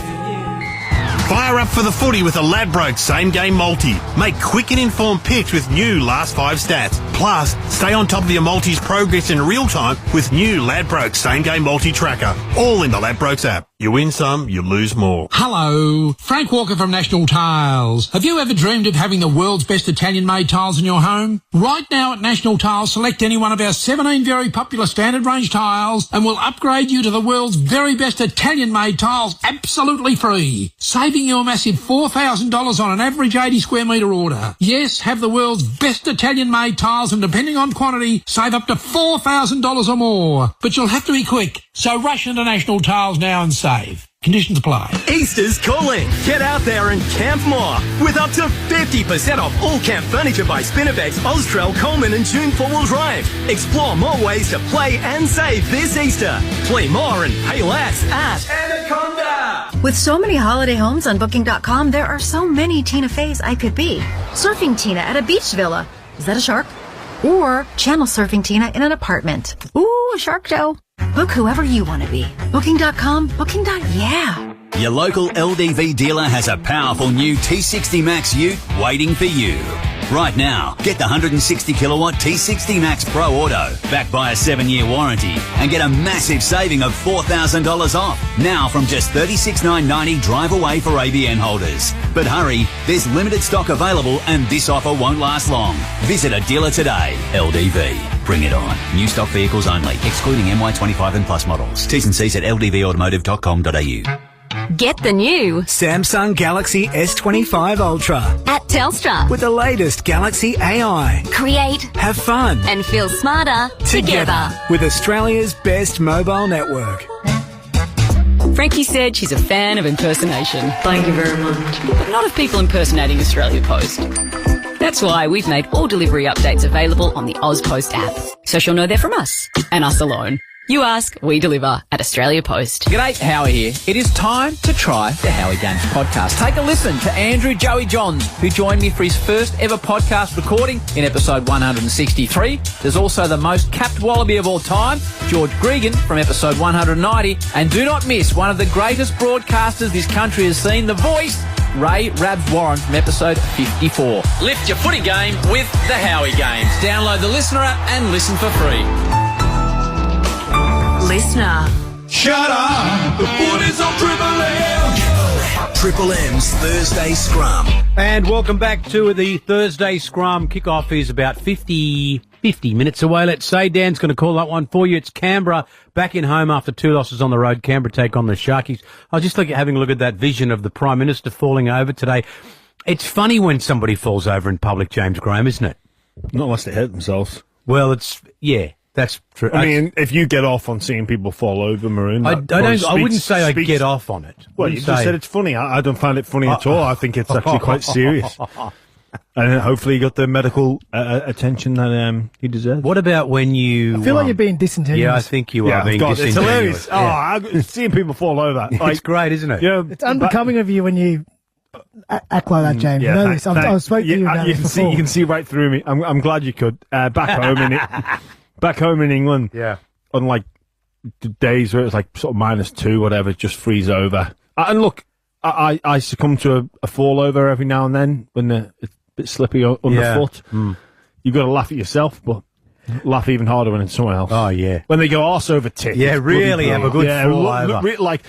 Fire up for the footy with a Ladbrokes same-game multi. Make quick and informed picks with new last five stats. Plus, stay on top of your multi's progress in real time with new Ladbrokes same-game multi-tracker. All in the Ladbrokes app. You win some, you lose more. Hello, Frank Walker from National Tiles. Have you ever dreamed of having the world's best Italian-made tiles in your home? Right now at National Tiles, select any one of our 17 very popular standard range tiles and we'll upgrade you to the world's very best Italian-made tiles absolutely free, saving you a massive $4,000 on an average 80 square metre order. Yes, have the world's best Italian-made tiles and depending on quantity, save up to $4,000 or more. But you'll have to be quick, so rush into National Tiles now and save. Conditions apply. Easter's calling. Get out there and camp more. With up to 50% off all camp furniture by Spinnerbecks, Austrel, Coleman and June 4-wheel drive. Explore more ways to play and save this Easter. Play more and pay less at Anaconda. With so many holiday homes on Booking.com, there are so many Tina Feys I could be. Surfing Tina at a beach villa. Is that a shark? Or channel surfing Tina in an apartment. Ooh, a shark show. Book whoever you want to be. Booking.com, Booking.yeah. Your local LDV dealer has a powerful new T60 Max ute waiting for you. Right now, get the 160 kilowatt T60 Max Pro Auto, backed by a 7-year warranty, and get a massive saving of $4,000 off. Now from just $36,990 drive away for ABN holders. But hurry, there's limited stock available and this offer won't last long. Visit a dealer today. LDV. Bring it on. New stock vehicles only, excluding MY25 and plus models. T's and C's at ldvautomotive.com.au. Get the new Samsung Galaxy S25 Ultra at Telstra with the latest Galaxy AI. Create, have fun and feel smarter together with Australia's best mobile network. Frankie said she's a fan of impersonation. Thank you very much. But not of people impersonating Australia Post. That's why we've made all delivery updates available on the AusPost app. So she'll know they're from us, and us alone. You ask, we deliver at Australia Post. G'day, Howie here. It is time to try the Howie Games podcast. Take a listen to Andrew Joey Johns, who joined me for his first ever podcast recording in episode 163. There's also the most capped wallaby of all time, George Gregan, from episode 190. And do not miss one of the greatest broadcasters this country has seen, the voice, Ray Rabs Warren, from episode 54. Lift your footy game with the Howie Games. Download the Listener app and listen for free. Listener. Shut up! The footy's on Triple M! Triple M's Thursday Scrum. And welcome back to the Thursday Scrum. Kickoff is about 50 minutes away, let's say. Dan's going to call that one for you. It's Canberra back in home after 2 losses on the road. Canberra take on the Sharkies. I was just having a look at that vision of the Prime Minister falling over today. It's funny when somebody falls over in public, James Graham, isn't it? Not unless they hurt themselves. Well, that's true. I mean, if you get off on seeing people fall over, Maroon, I wouldn't say I get off on it. Well, you just said it's funny. I don't find it funny at all. I think it's actually quite serious. And hopefully you got the medical attention that he deserves. What about when you... I feel like you're being disingenuous. Yeah, I think you are being disingenuous. It's hilarious. Yeah. Seeing people fall over. It's great, isn't it? Yeah, it's unbecoming of you when you act like that, James. Yeah, you know this. I've spoken to you about you this can before. you can see right through me. I'm glad you could. Back home in England, on like the days where it's like sort of -2, whatever, just freeze over. And look, I succumb to a fall over every now and then when it's a bit slippy underfoot. You've got to laugh at yourself, but laugh even harder when it's someone else. Oh, yeah. When they go arse over tit. Yeah, really have a good fall over. Like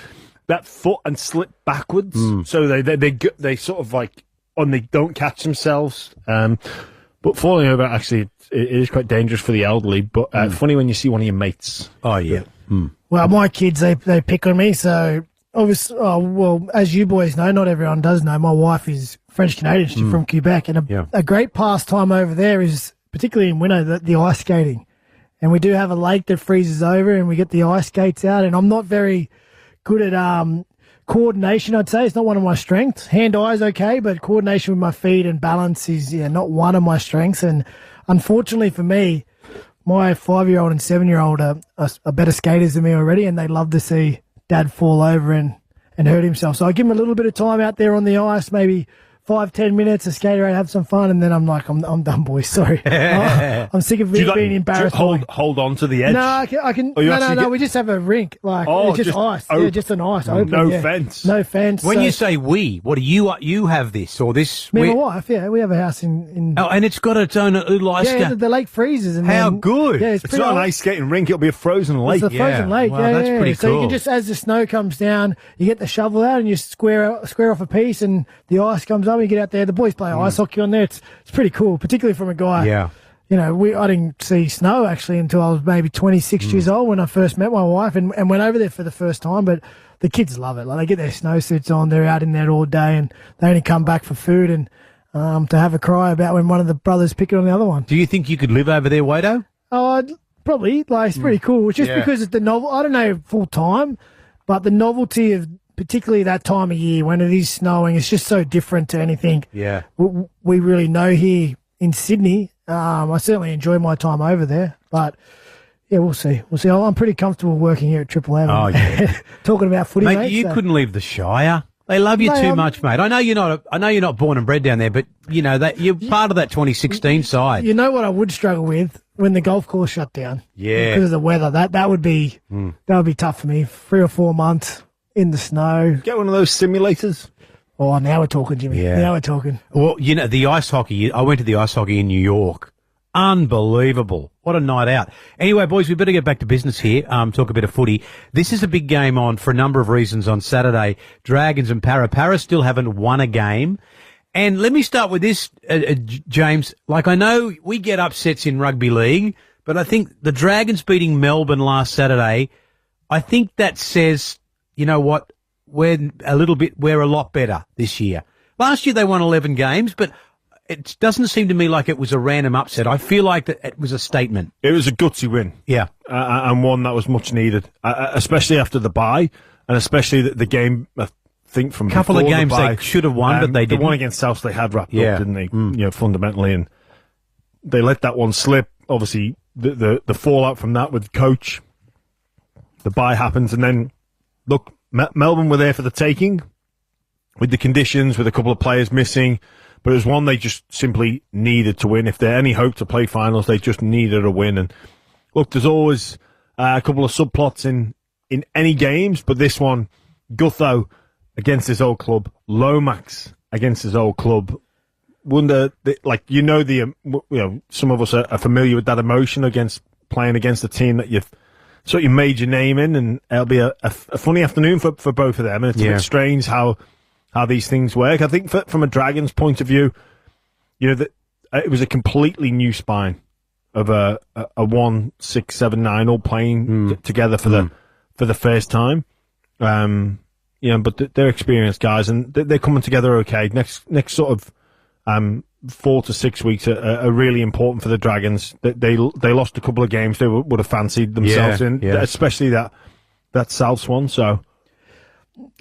that foot and slip backwards. So they sort of like, and they don't catch themselves. But falling over, actually, it is quite dangerous for the elderly. But funny when you see one of your mates. Oh, yeah. Well, my kids, they pick on me, so obviously, well, as you boys know, not everyone does know, my wife is French-Canadian, she's from Quebec, and a great pastime over there is, particularly in winter, the ice skating. And we do have a lake that freezes over, and we get the ice skates out, and I'm not very good at coordination, I'd say. It's not one of my strengths. Hand-eye's okay, but coordination with my feet and balance is not one of my strengths. And unfortunately for me, my 5-year-old and 7-year-old are better skaters than me already, and they love to see Dad fall over and hurt himself. So I give him a little bit of time out there on the ice, maybe 5-10 minutes, a skate around, have some fun, and then I'm like, I'm done, boys. Sorry, I'm sick of being embarrassed. Hold on to the edge. No, I can. No. We just have a rink, like it's just ice. Yeah, just an ice. Open, fence. No fence. When you say we, what do you have this or this? Me and my wife. Yeah, we have a house in. Oh, and it's got its own little ice skate. Yeah, the lake freezes. And how then, good! Yeah, it's not an ice skating rink. It'll be a frozen lake. It's a frozen lake. Wow, yeah, that's pretty So cool. you can just, as the snow comes down, you get the shovel out and you square off a piece, and the ice comes up. And you get out there. The boys play ice hockey on there. It's pretty cool, particularly from a guy. Yeah. I didn't see snow actually until I was maybe 26 years old when I first met my wife and went over there for the first time. But the kids love it. Like, they get their snowsuits on. They're out in there all day, and they only come back for food and to have a cry about when one of the brothers pick it on the other one. Do you think you could live over there, Wado? Oh, probably. Like, it's pretty cool. It's just because it's the novel. I don't know full time, but the novelty of particularly that time of year when it is snowing, it's just so different to anything we really know here in Sydney. I certainly enjoy my time over there, but yeah, we'll see. I'm pretty comfortable working here at Triple M. Oh, yeah. Talking about footy, mate. You couldn't leave the Shire. They love you too much, mate. I know you're not born and bred down there, but you know that you're part of that 2016 side. You know what I would struggle with when the golf course shut down? Yeah, because of the weather. That would be tough for me. 3 or 4 months in the snow. Get one of those simulators. Oh, now we're talking, Jimmy. Yeah. Now we're talking. Well, the ice hockey. I went to the ice hockey in New York. Unbelievable. What a night out. Anyway, boys, we better get back to business here. Talk a bit of footy. This is a big game on for a number of reasons on Saturday. Dragons and Para. Para still haven't won a game. And let me start with this, James. Like, I know we get upsets in rugby league, but I think the Dragons beating Melbourne last Saturday, I think that says, you know what, we're a lot better this year. Last year they won 11 games, but it doesn't seem to me like it was a random upset. I feel like that it was a statement. It was a gutsy win. Yeah. And one that was much needed, especially after the bye, and especially the game, I think, from a couple of games the bye, they should have won, but they didn't. The one against South they had wrapped up, didn't they? Fundamentally, and they let that one slip. Obviously, the fallout from that with the coach, the bye happens, and then, look, Melbourne were there for the taking, with the conditions, with a couple of players missing, but it was one they just simply needed to win. If there any hope to play finals, they just needed a win. And look, there's always a couple of subplots in any games, but this one, Gutho against his old club, Lomax against his old club. Wonder, some of us are familiar with that emotion against playing against a team that you've sort of made your name in, and it'll be a funny afternoon for both of them. And it's a bit strange how these things work. I think from a Dragons point of view, that it was a completely new spine of a 1, 6, 7, 9 all playing together for the first time. but they're experienced guys, and they're coming together okay. Next sort of 4 to 6 weeks are really important for the Dragons. They lost a couple of games they would have fancied themselves in, especially that Souths one. So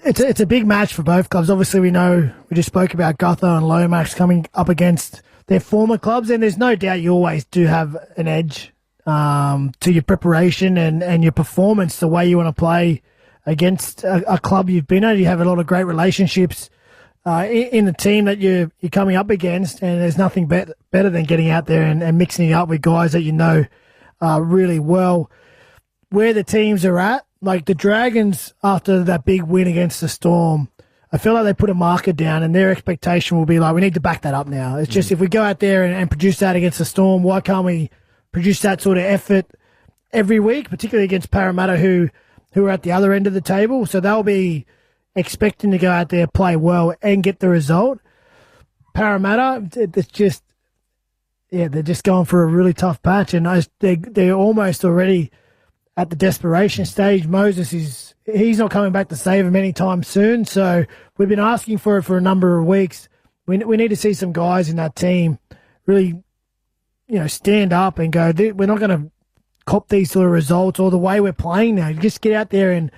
it's a big match for both clubs. Obviously, we just spoke about Gutho and Lomax coming up against their former clubs, and there's no doubt you always do have an edge to your preparation and your performance, the way you want to play against a club you've been at. You have a lot of great relationships in the team that you're coming up against, and there's nothing better than getting out there and mixing it up with guys that you know really well. Where the teams are at, like the Dragons, after that big win against the Storm, I feel like they put a marker down, and their expectation will be like, we need to back that up now. It's just if we go out there and produce that against the Storm, why can't we produce that sort of effort every week, particularly against Parramatta, who are at the other end of the table? So they'll be expecting to go out there, play well, and get the result. Parramatta, it's just, they're just going for a really tough patch, and they're almost already at the desperation stage. Moses he's not coming back to save him anytime soon, so we've been asking for it for a number of weeks. We need to see some guys in that team really, stand up and go, we're not going to cop these sort of results or the way we're playing now. You just get out there and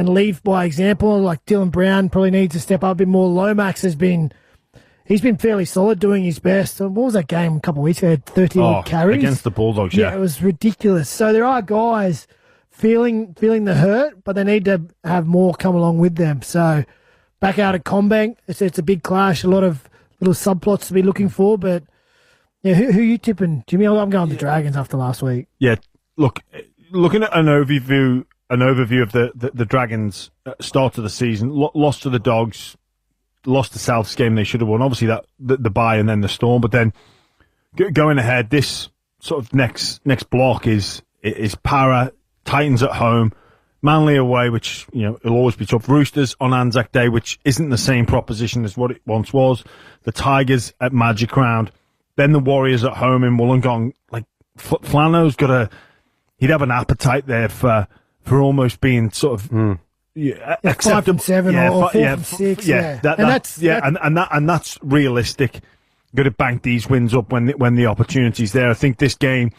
lead by example. Like Dylan Brown probably needs to step up a bit more. Lomax he's been fairly solid, doing his best. What was that game a couple of weeks ago? 30 carries against the Bulldogs. Yeah, it was ridiculous. So there are guys feeling the hurt, but they need to have more come along with them. So back out at Combank, it's a big clash. A lot of little subplots to be looking for. But yeah, who are you tipping, Jimmy? I'm going the Dragons after last week. Yeah, looking at an overview of the Dragons start of the season, lost to the Dogs, lost the Souths game they should have won. Obviously that the bye and then the Storm, but then going ahead, this sort of next block is Para, Titans at home, Manly away, which it'll always be tough. Roosters on Anzac Day, which isn't the same proposition as what it once was. The Tigers at Magic Round, then the Warriors at home in Wollongong. Like Flano's he'd have an appetite there for almost being sort of acceptable. 5 from 7 or 4 from 6. And that's realistic. Got to bank these wins up when the opportunity's there. I think this game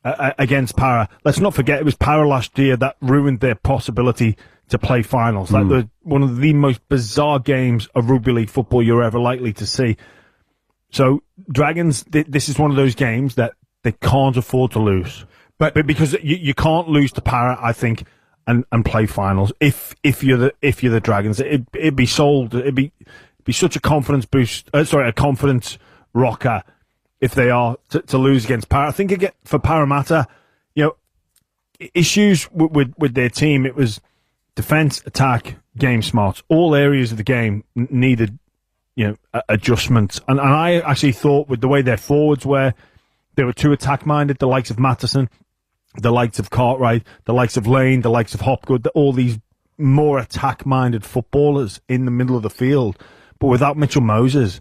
against Para, let's not forget it was Para last year that ruined their possibility to play finals. Like one of the most bizarre games of rugby league football you're ever likely to see. So Dragons, this is one of those games that they can't afford to lose. But because you can't lose to Para, I think, and play finals. If you're the Dragons, it'd be sold. It'd be such a confidence boost. A confidence rocker if they are to lose against Para. I think for Parramatta, issues with their team. It was defense, attack, game smarts. All areas of the game needed adjustments. And I actually thought with the way their forwards were, they were too attack minded. The likes of Matheson, the likes of Cartwright, the likes of Lane, the likes of Hopgood, all these more attack-minded footballers in the middle of the field. But without Mitchell Moses,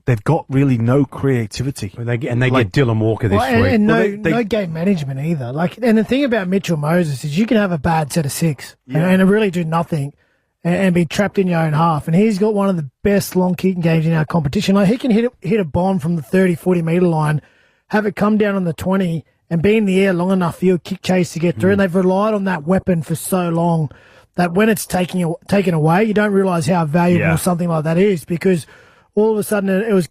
they've got really no creativity. They get Dylan Walker this week. And no game management either. And the thing about Mitchell Moses is you can have a bad set of 6 and really do nothing and be trapped in your own half. And he's got one of the best long-kicking games in our competition. Like he can hit a bomb from the 30, 40-metre line, have it come down on the 20, and be in the air long enough for your kick chase to get through. And they've relied on that weapon for so long that when it's taken away, you don't realise how valuable something like that is, because all of a sudden it was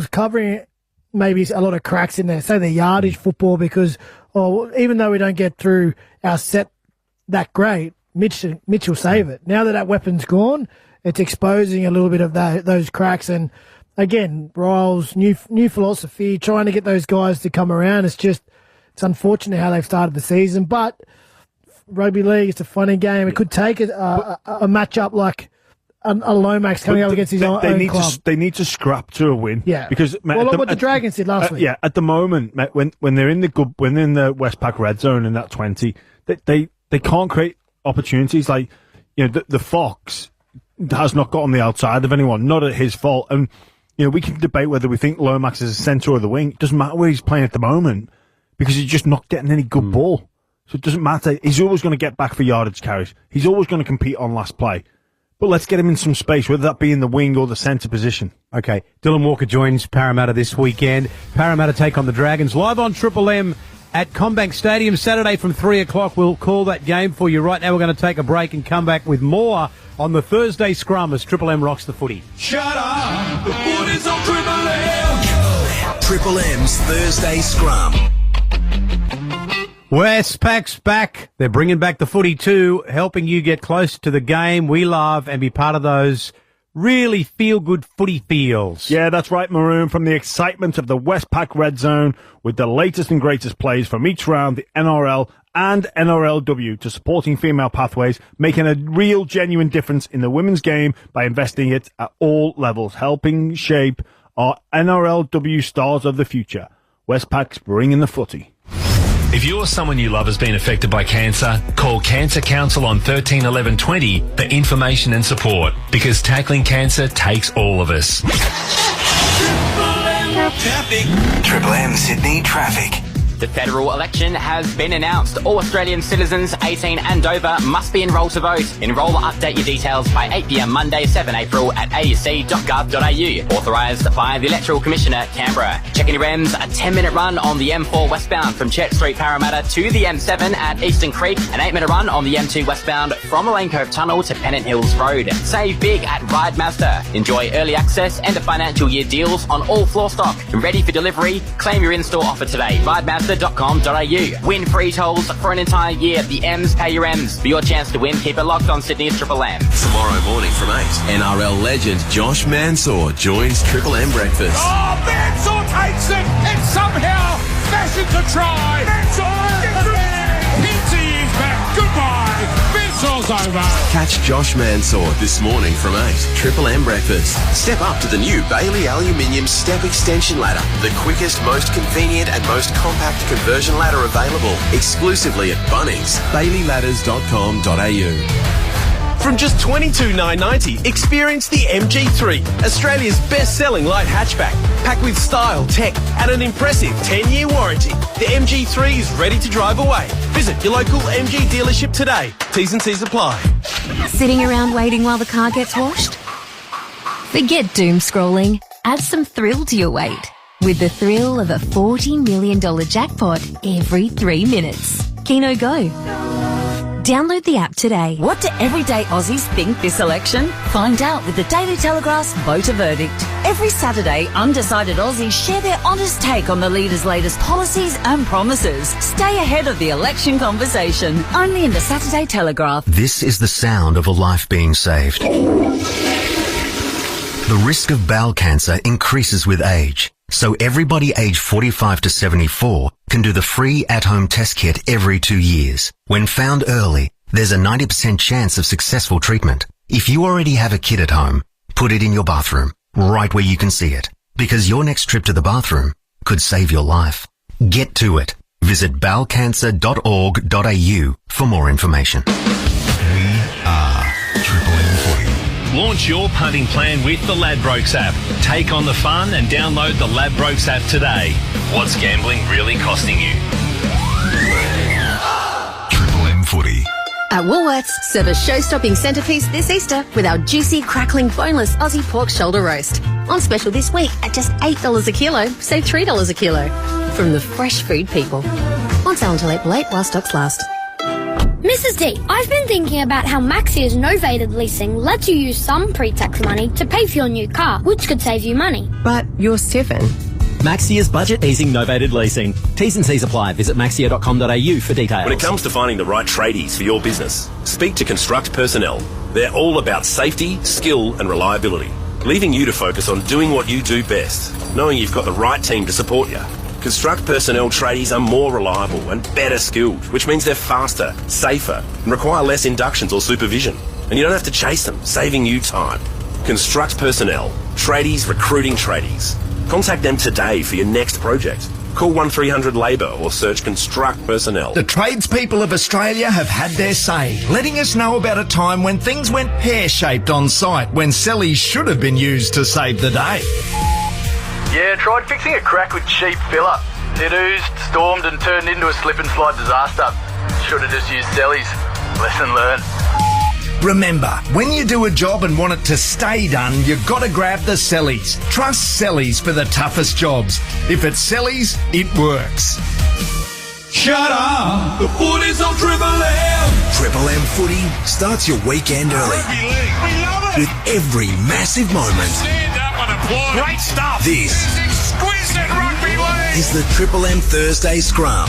covering maybe a lot of cracks in there. Say the yardage football, because even though we don't get through our set that great, Mitch will save it. Now that weapon's gone, it's exposing a little bit of those cracks. And again, Riles, new philosophy, trying to get those guys to come around. It's unfortunate how they've started the season, but rugby league, it's a funny game. It could take a match-up like a Lomax coming up against his own club. They need to scrap to a win. Yeah, because what the Dragons did last week. Yeah, at the moment, when they're in the Westpac red zone in that 20, they can't create opportunities. Like the Fox has not got on the outside of anyone, not at his fault. And we can debate whether we think Lomax is a centre or the wing. It doesn't matter where he's playing at the moment, because he's just not getting any good ball. So it doesn't matter. He's always going to get back for yardage carries. He's always going to compete on last play. But let's get him in some space, whether that be in the wing or the centre position. Okay, Dylan Walker joins Parramatta this weekend. Parramatta take on the Dragons live on Triple M at Combank Stadium Saturday from 3 o'clock. We'll call that game for you. Right now we're going to take a break and come back with more on the Thursday scrum as Triple M rocks the footy. Shut up, the footy's on Triple M. Triple M's Thursday scrum. Westpac's back. They're bringing back the footy too, helping you get closer to the game we love and be part of those really feel-good footy feels. Yeah, that's right, Maroon. From the excitement of the Westpac Red Zone with the latest and greatest plays from each round, the NRL and NRLW, to supporting female pathways, making a real, genuine difference in the women's game by investing it at all levels, helping shape our NRLW stars of the future. Westpac's bringing the footy. If you're someone you love has been affected by cancer, call Cancer Council on 13 11 20 for information and support, because tackling cancer takes all of us. Triple M Sydney traffic. The federal election has been announced. All Australian citizens 18 and over must be enrolled to vote. Enrol or update your details by 8 p.m. Monday, 7 April at auc.gov.au. Authorised by the Electoral Commissioner, Canberra. Checking your M's, a 10-minute run on the M4 westbound from Chet Street, Parramatta to the M7 at Eastern Creek. An 8-minute run on the M2 westbound from Elaine Cove Tunnel to Pennant Hills Road. Save big at Ride Mazda. Enjoy early access and financial year deals on all floor stock. Ready for delivery? Claim your in-store offer today. RideMazda.com.au. Win free tolls for an entire year. The M's pay your M's. For your chance to win, keep it locked on Sydney's Triple M. Tomorrow morning from 8, NRL legend Josh Mansour joins Triple M Breakfast. Oh, Mansour takes it and somehow fashions a try. Mansour! Into years back. Goodbye. Mansour's over. Catch Josh Mansour this morning from 8, Triple M Breakfast. Step up to the new Bailey Aluminium Step Extension Ladder, the quickest, most convenient and most compact conversion ladder available, exclusively at Bunnings. BaileyLadders.com.au. From just $22,990, experience the MG3, Australia's best-selling light hatchback, packed with style, tech, and an impressive 10-year warranty. The MG3 is ready to drive away. Visit your local MG dealership today. T's and C's apply. Sitting around waiting while the car gets washed? Forget doom scrolling. Add some thrill to your wait with the thrill of a $40 million jackpot every 3 minutes. Keno Go. Download the app today. What do everyday Aussies think this election? Find out with the Daily Telegraph's Voter Verdict. Every Saturday, undecided Aussies share their honest take on the leaders' latest policies and promises. Stay ahead of the election conversation. Only in the Saturday Telegraph. This is the sound of a life being saved. The risk of bowel cancer increases with age, so everybody aged 45 to 74 can do the free at-home test kit every 2 years. When found early, there's a 90% chance of successful treatment. If you already have a kit at home, put it in your bathroom, right where you can see it, because your next trip to the bathroom could save your life. Get to it. Visit bowelcancer.org.au for more information. We are Triple M Footy. Launch your punting plan with the Ladbrokes app. Take on the fun and download the Ladbrokes app today. What's gambling really costing you? Triple M Footy. At Woolworths, serve a show-stopping centrepiece this Easter with our juicy, crackling, boneless Aussie pork shoulder roast. On special this week at just $8 a kilo, save $3 a kilo. From the fresh food people. On sale until April 8 while stocks last. Mrs. D, I've been thinking about how Maxia's novated leasing lets you use some pre-tax money to pay for your new car, which could save you money. But you're 7. Maxia's budget easing novated leasing. T's and C's apply. Visit maxia.com.au for details. When it comes to finding the right tradies for your business, speak to Construct Personnel. They're all about safety, skill and reliability, leaving you to focus on doing what you do best, knowing you've got the right team to support you. Construct Personnel tradies are more reliable and better skilled, which means they're faster, safer, and require less inductions or supervision. And you don't have to chase them, saving you time. Construct Personnel. Tradies recruiting tradies. Contact them today for your next project. Call 1300 Labour or search Construct Personnel. The tradespeople of Australia have had their say, letting us know about a time when things went pear-shaped on site, when cellies should have been used to save the day. Yeah, tried fixing a crack with cheap filler. It oozed, stormed and turned into a slip and slide disaster. Should have just used cellies. Lesson learned. Remember, when you do a job and want it to stay done, you've got to grab the Sellies. Trust Sellies for the toughest jobs. If it's Sellies, it works. Shut up! The footy's on Triple M! Triple M footy starts your weekend early. Rugby league, we love it! With every massive moment. Stand up and applaud! Great stuff! This is exquisite rugby league! Is the Triple M Thursday Scrum.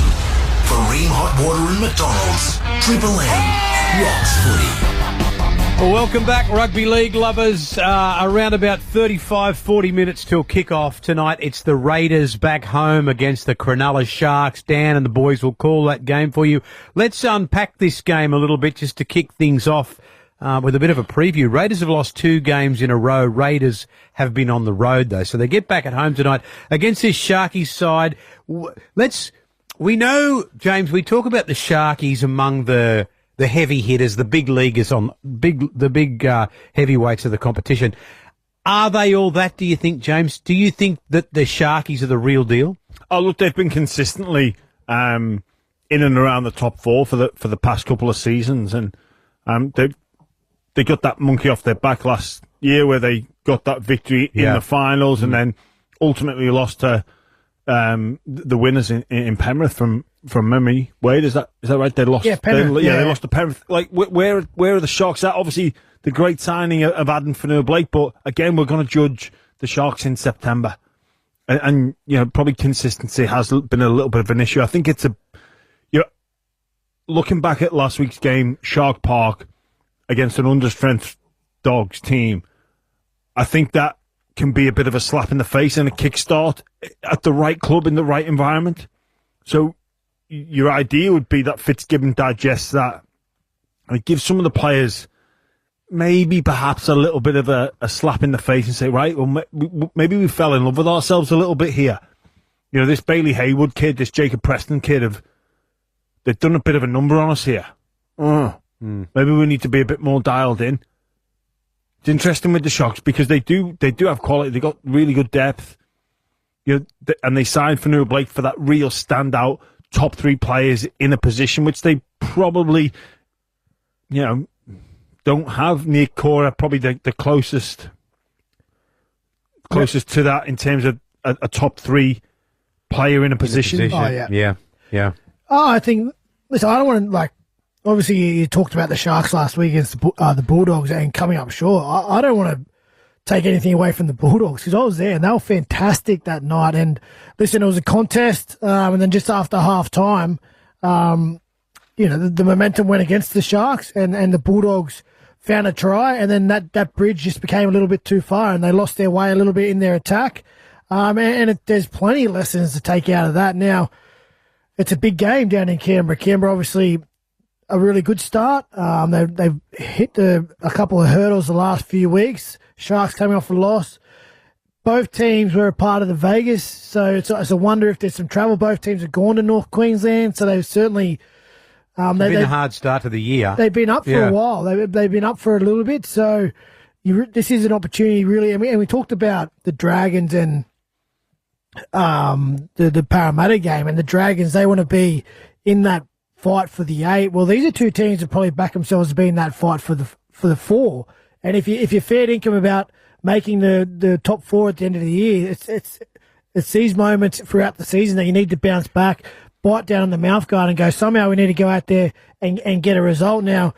For Ream Hot Water and McDonald's, Triple M rocks footy. Well, welcome back, rugby league lovers. Around about 40 minutes till kick-off tonight. It's the Raiders back home against the Cronulla Sharks. Dan and the boys will call that game for you. Let's unpack this game a little bit just to kick things off with a bit of a preview. Raiders have lost 2 games in a row. Raiders have been on the road, though, so they get back at home tonight against this Sharkies side. We know, James, we talk about the Sharkies among the heavy hitters, the big leaguers the big heavyweights of the competition. Are they all that, do you think, James? Do you think that the Sharkies are the real deal? Oh, look, they've been consistently in and around the top 4 for the past couple of seasons, and they got that monkey off their back last year where they got that victory in the finals, and then ultimately lost to the winners in Penrith from memory. Wade, is that right? They lost. Yeah, Penrith. They lost to Penrith. Like, where are the Sharks at? Obviously, the great signing of Adam Fanua-Blake, but again, we're going to judge the Sharks in September, and probably consistency has been a little bit of an issue. I think it's looking back at last week's game, Shark Park against an understrength Dogs team. I think that can be a bit of a slap in the face and a kickstart at the right club in the right environment. So your idea would be that Fitzgibbon digests that and gives some of the players maybe perhaps a little bit of a slap in the face and say, right, well, maybe we fell in love with ourselves a little bit here. This Bailey Haywood kid, this Jacob Preston kid, they've done a bit of a number on us here. Maybe we need to be a bit more dialed in. It's interesting with the Sharks because they do have quality. They got really good depth. And they signed Fanua-Blake for that real standout top 3 players in a position which they probably, don't have. Nick Cora, probably the closest to that in terms of a top 3 player in a position. Oh, yeah. Oh, I think. Listen, I don't want to obviously, you talked about the Sharks last week against the Bulldogs and coming up short. I don't want to take anything away from the Bulldogs because I was there and they were fantastic that night. And listen, it was a contest, and then just after half time, the momentum went against the Sharks and the Bulldogs found a try, and then that bridge just became a little bit too far and they lost their way a little bit in their attack. There's plenty of lessons to take out of that. Now, it's a big game down in Canberra. Canberra, obviously, a really good start. They've hit a couple of hurdles the last few weeks. Sharks coming off a loss. Both teams were a part of the Vegas, so it's a wonder if there's some travel. Both teams have gone to North Queensland, so they've certainly... It's been a hard start to the year. They've been up for a while. They've been up for a little bit, so this is an opportunity, really. And we talked about the Dragons and the Parramatta game, and the Dragons, they want to be in that fight for the 8. Well, these are 2 teams that probably back themselves as being that fight for the 4. And if you're fair income about making the top 4 at the end of the year, it's these moments throughout the season that you need to bounce back, bite down on the mouth guard and go, somehow we need to go out there and get a result. Now,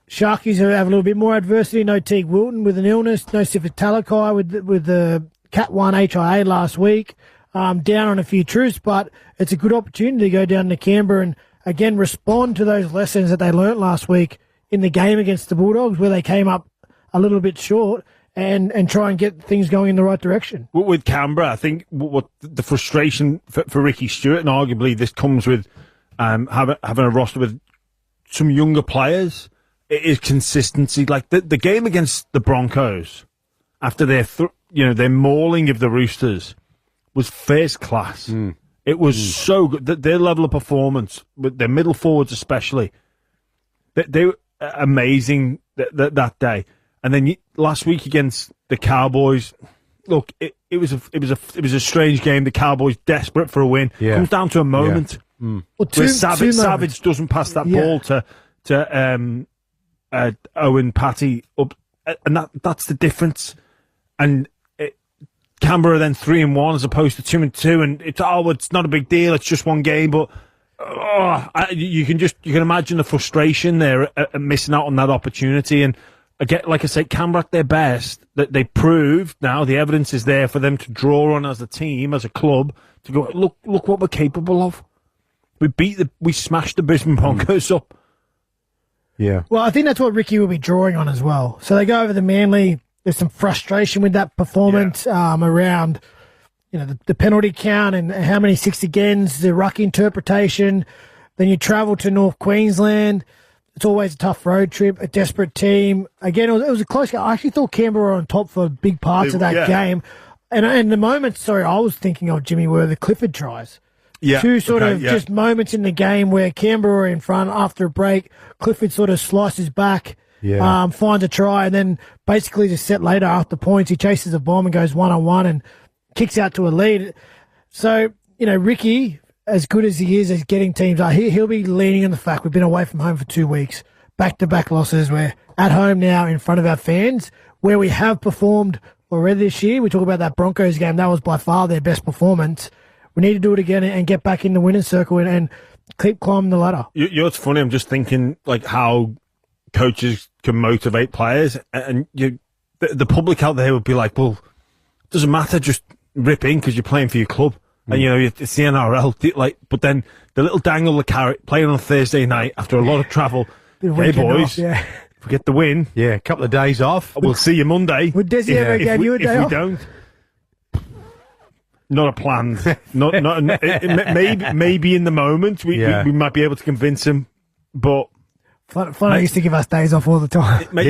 Sharkies have a little bit more adversity. No Teague Wilton with an illness. No Sifa Talakai with the Cat 1 HIA last week. Down on a few truths, but it's a good opportunity to go down to Canberra and, again, respond to those lessons that they learnt last week in the game against the Bulldogs where they came up a little bit short and try and get things going in the right direction. With Canberra, I think what the frustration for Ricky Stewart, and arguably this comes with having a roster with some younger players, it is consistency. Like the game against the Broncos, after their mauling of the Roosters, was first class. It was so good. Their level of performance, with their middle forwards especially, they were amazing that day. And then last week against the Cowboys, look, it was a strange game. The Cowboys desperate for a win. It comes down to a moment Well, where Savage doesn't pass that ball to Owen, Patty up, and that's the difference. And Canberra then 3-1 as opposed to 2-2, and it's not a big deal. It's just one game, but you can imagine the frustration there at missing out on that opportunity. And again, like I say, Canberra at their best, that they proved now the evidence is there for them to draw on as a team, as a club, to go look what we're capable of. We smashed the Brisbane Broncos up. Yeah. Well, I think that's what Ricky will be drawing on as well. So they go over the Manly. There's some frustration with that performance around, the penalty count and how many 6 agains, the ruck interpretation. Then you travel to North Queensland. It's always a tough road trip, a desperate team. Again, it was a close game. I actually thought Canberra were on top for big parts of that game. And the moments, I was thinking of, Jimmy, were the Clifford tries. Yeah. Two just moments in the game where Canberra were in front after a break. Clifford sort of slices back, finds a try, and then basically just set later after points. He chases a bomb and goes 1-on-1 and kicks out to a lead. So, Ricky, as good as he is as getting teams, he'll be leaning on the fact we've been away from home for 2 weeks, back-to-back losses. We're at home now in front of our fans, where we have performed already this year. We talk about that Broncos game. That was by far their best performance. We need to do it again and get back in the winning circle and keep climbing the ladder. It's funny. I'm just thinking like how coaches can motivate players, and the public out there would be like, well, it doesn't matter, just rip in because you're playing for your club. And, it's the NRL. But then the little dangle the carrot, playing on a Thursday night after a lot of travel. Hey, boys, if we get the win. Yeah, a couple of days off. We'll see you Monday. Would Desi ever give you a day off? If we don't. Not a plan. Maybe in the moment we might be able to convince him, but Fun used to give us days off all the time. Do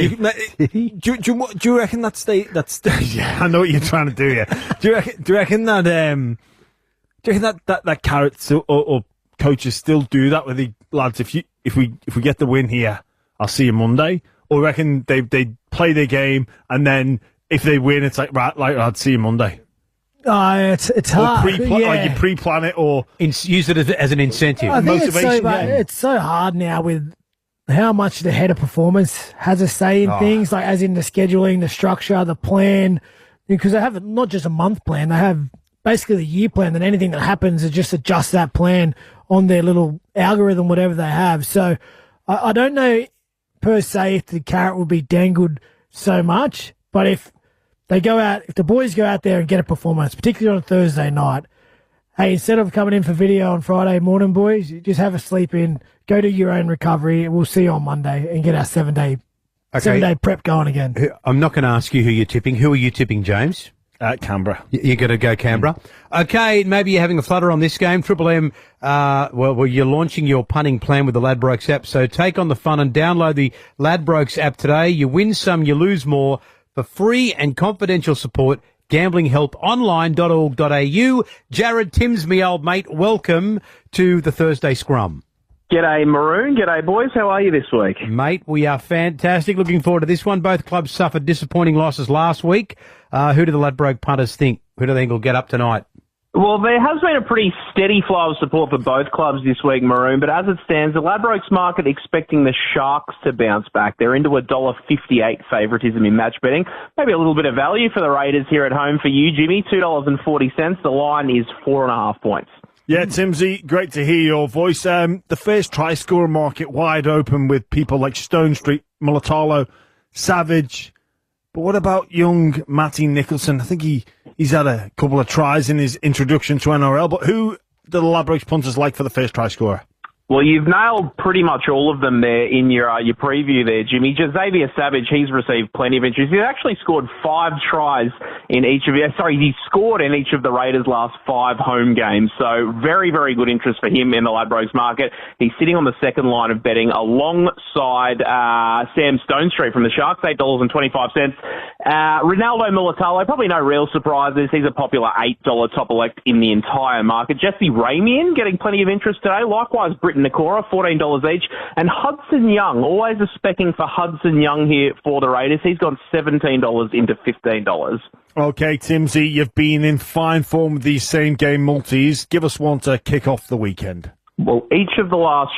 you reckon that's yeah, I know what you're trying to do. Yeah, do you reckon that carrots or coaches still do that with the lads? If we get the win here, I'll see you Monday. Or reckon they play their game and then if they win, it's like I'd see you Monday. It's hard. Like you pre-plan it or use it as an incentive. I think motivation. It's so hard now with how much the head of performance has a say in things, like as in the scheduling, the structure, the plan, because they have not just a month plan, they have basically the year plan, and anything that happens is just adjust that plan on their little algorithm, whatever they have. So I don't know per se if the carrot will be dangled so much, but if the boys go out there and get a performance, particularly on a Thursday night, hey, instead of coming in for video on Friday morning, boys, you just have a sleep in, go to your own recovery, and we'll see you on Monday and get our 7-day prep going again. I'm not going to ask you who you're tipping. Who are you tipping, James? Canberra. You're going to go Canberra. Okay, maybe you're having a flutter on this game. Triple M, you're launching your punting plan with the Ladbrokes app, so take on the fun and download the Ladbrokes app today. You win some, you lose more. For free and confidential support, gamblinghelponline.org.au. Jared Timms, me old mate, welcome to the Thursday Scrum. G'day, Maroon. G'day, boys. How are you this week? Mate, we are fantastic. Looking forward to this one. Both clubs suffered disappointing losses last week. Who do the Ladbroke punters think? Who do they think will get up tonight? Well, there has been a pretty steady flow of support for both clubs this week, Maroon, but as it stands, the Ladbrokes market expecting the Sharks to bounce back. They're into $1.58 favouritism in match betting. Maybe a little bit of value for the Raiders here at home for you, Jimmy, $2.40. The line is 4.5 points. Yeah, Timsy, great to hear your voice. The first try scorer market wide open with people like Stone Street, Mulatalo, Savage. But what about young Matty Nicholson? I think he's had a couple of tries in his introduction to NRL. But who do the Ladbrokes punters like for the first try scorer? Well, you've nailed pretty much all of them there in your preview there, Jimmy. Xavier Savage, he's received plenty of interest. He's actually scored 5 tries in each of he scored in each of the Raiders' last 5 home games. So very, very good interest for him in the Ladbrokes market. He's sitting on the second line of betting alongside Sam Stonestreet from the Sharks, $8.25. Ronaldo Mulatalo, probably no real surprises. He's a popular $8 top elect in the entire market. Jesse Ramian getting plenty of interest today. Likewise, Britton Nakora, $14 each. And Hudson Young, always a specking for Hudson Young here for the Raiders. He's gone $17 into $15. Okay, Timsy, you've been in fine form with these same game multis. Give us one to kick off the weekend. Well, each of the last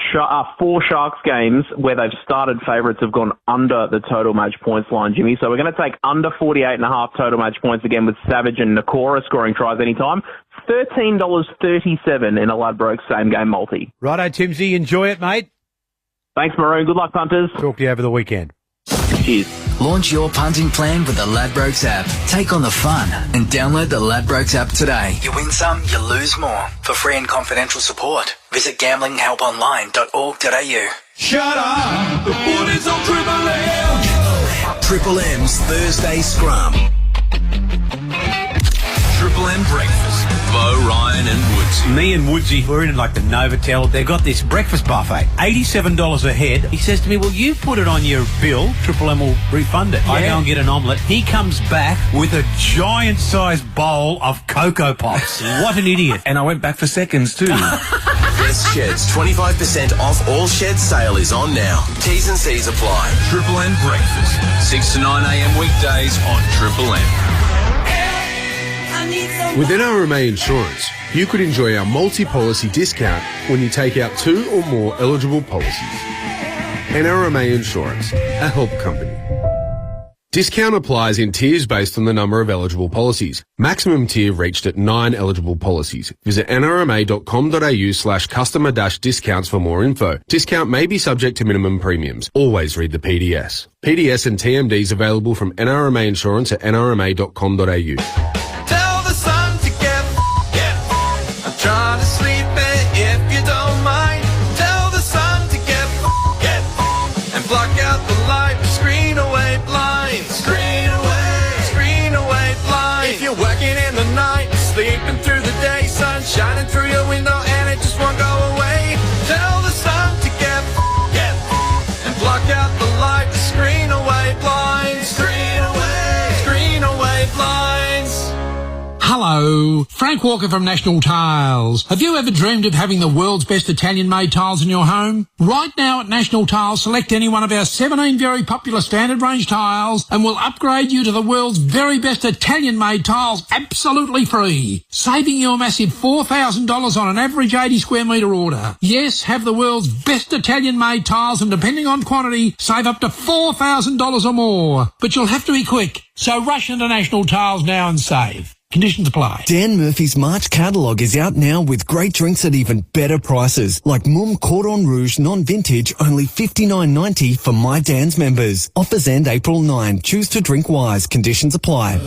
4 Sharks games where they've started favourites have gone under the total match points line, Jimmy. So we're going to take under 48.5 total match points again with Savage and Nakora scoring tries anytime. $13.37 in a Ladbrokes same-game multi. Righto, Timsy. Enjoy it, mate. Thanks, Maroon. Good luck, punters. Talk to you over the weekend. Cheers. Launch your punting plan with the Ladbrokes app. Take on the fun and download the Ladbrokes app today. You win some, you lose more. For free and confidential support, visit gamblinghelponline.org.au. Shut up! The foot is on Triple M! Triple M's Thursday Scrum. Triple M Breakfast. Bo, Ryan and Woodsy. Me and Woodsy were in like the Novotel. They've got this breakfast buffet, $87 a head. He says to me, well, you put it on your bill. Triple M will refund it. Yeah. I go and get an omelette. He comes back with a giant-sized bowl of Cocoa Pops. What an idiot. And I went back for seconds too. Best Sheds 25% off all shed sale is on now. T's and C's apply. Triple M Breakfast. 6 to 9 a.m. weekdays on Triple M. With NRMA Insurance, you could enjoy our multi-policy discount when you take out 2 or more eligible policies. NRMA Insurance, a help company. Discount applies in tiers based on the number of eligible policies. Maximum tier reached at 9 eligible policies. Visit nrma.com.au/customer-discounts for more info. Discount may be subject to minimum premiums. Always read the PDS. PDS and TMDs available from NRMA Insurance at nrma.com.au. Trying to sleep if you don't mind. Tell the sun to get and block out the light. Screen away blinds. Screen away blinds. If you're working in the night, sleeping through the day, sun shining through your window and it just won't go away. Tell the sun to get and block out the light. Screen away blinds. Screen away blinds. Hello, Frank Walker from National Tiles. Have you ever dreamed of having the world's best Italian-made tiles in your home? Right now at National Tiles, select any one of our 17 very popular standard range tiles and we'll upgrade you to the world's very best Italian-made tiles absolutely free, saving you a massive $4,000 on an average 80 square metre order. Yes, have the world's best Italian-made tiles and depending on quantity, save up to $4,000 or more. But you'll have to be quick, so rush into National Tiles now and save. Conditions apply. Dan Murphy's March catalogue is out now with great drinks at even better prices, like Mumm Cordon Rouge non-vintage, only $59.90 for My Dan's members. Offers end April 9. Choose to drink wise. Conditions apply.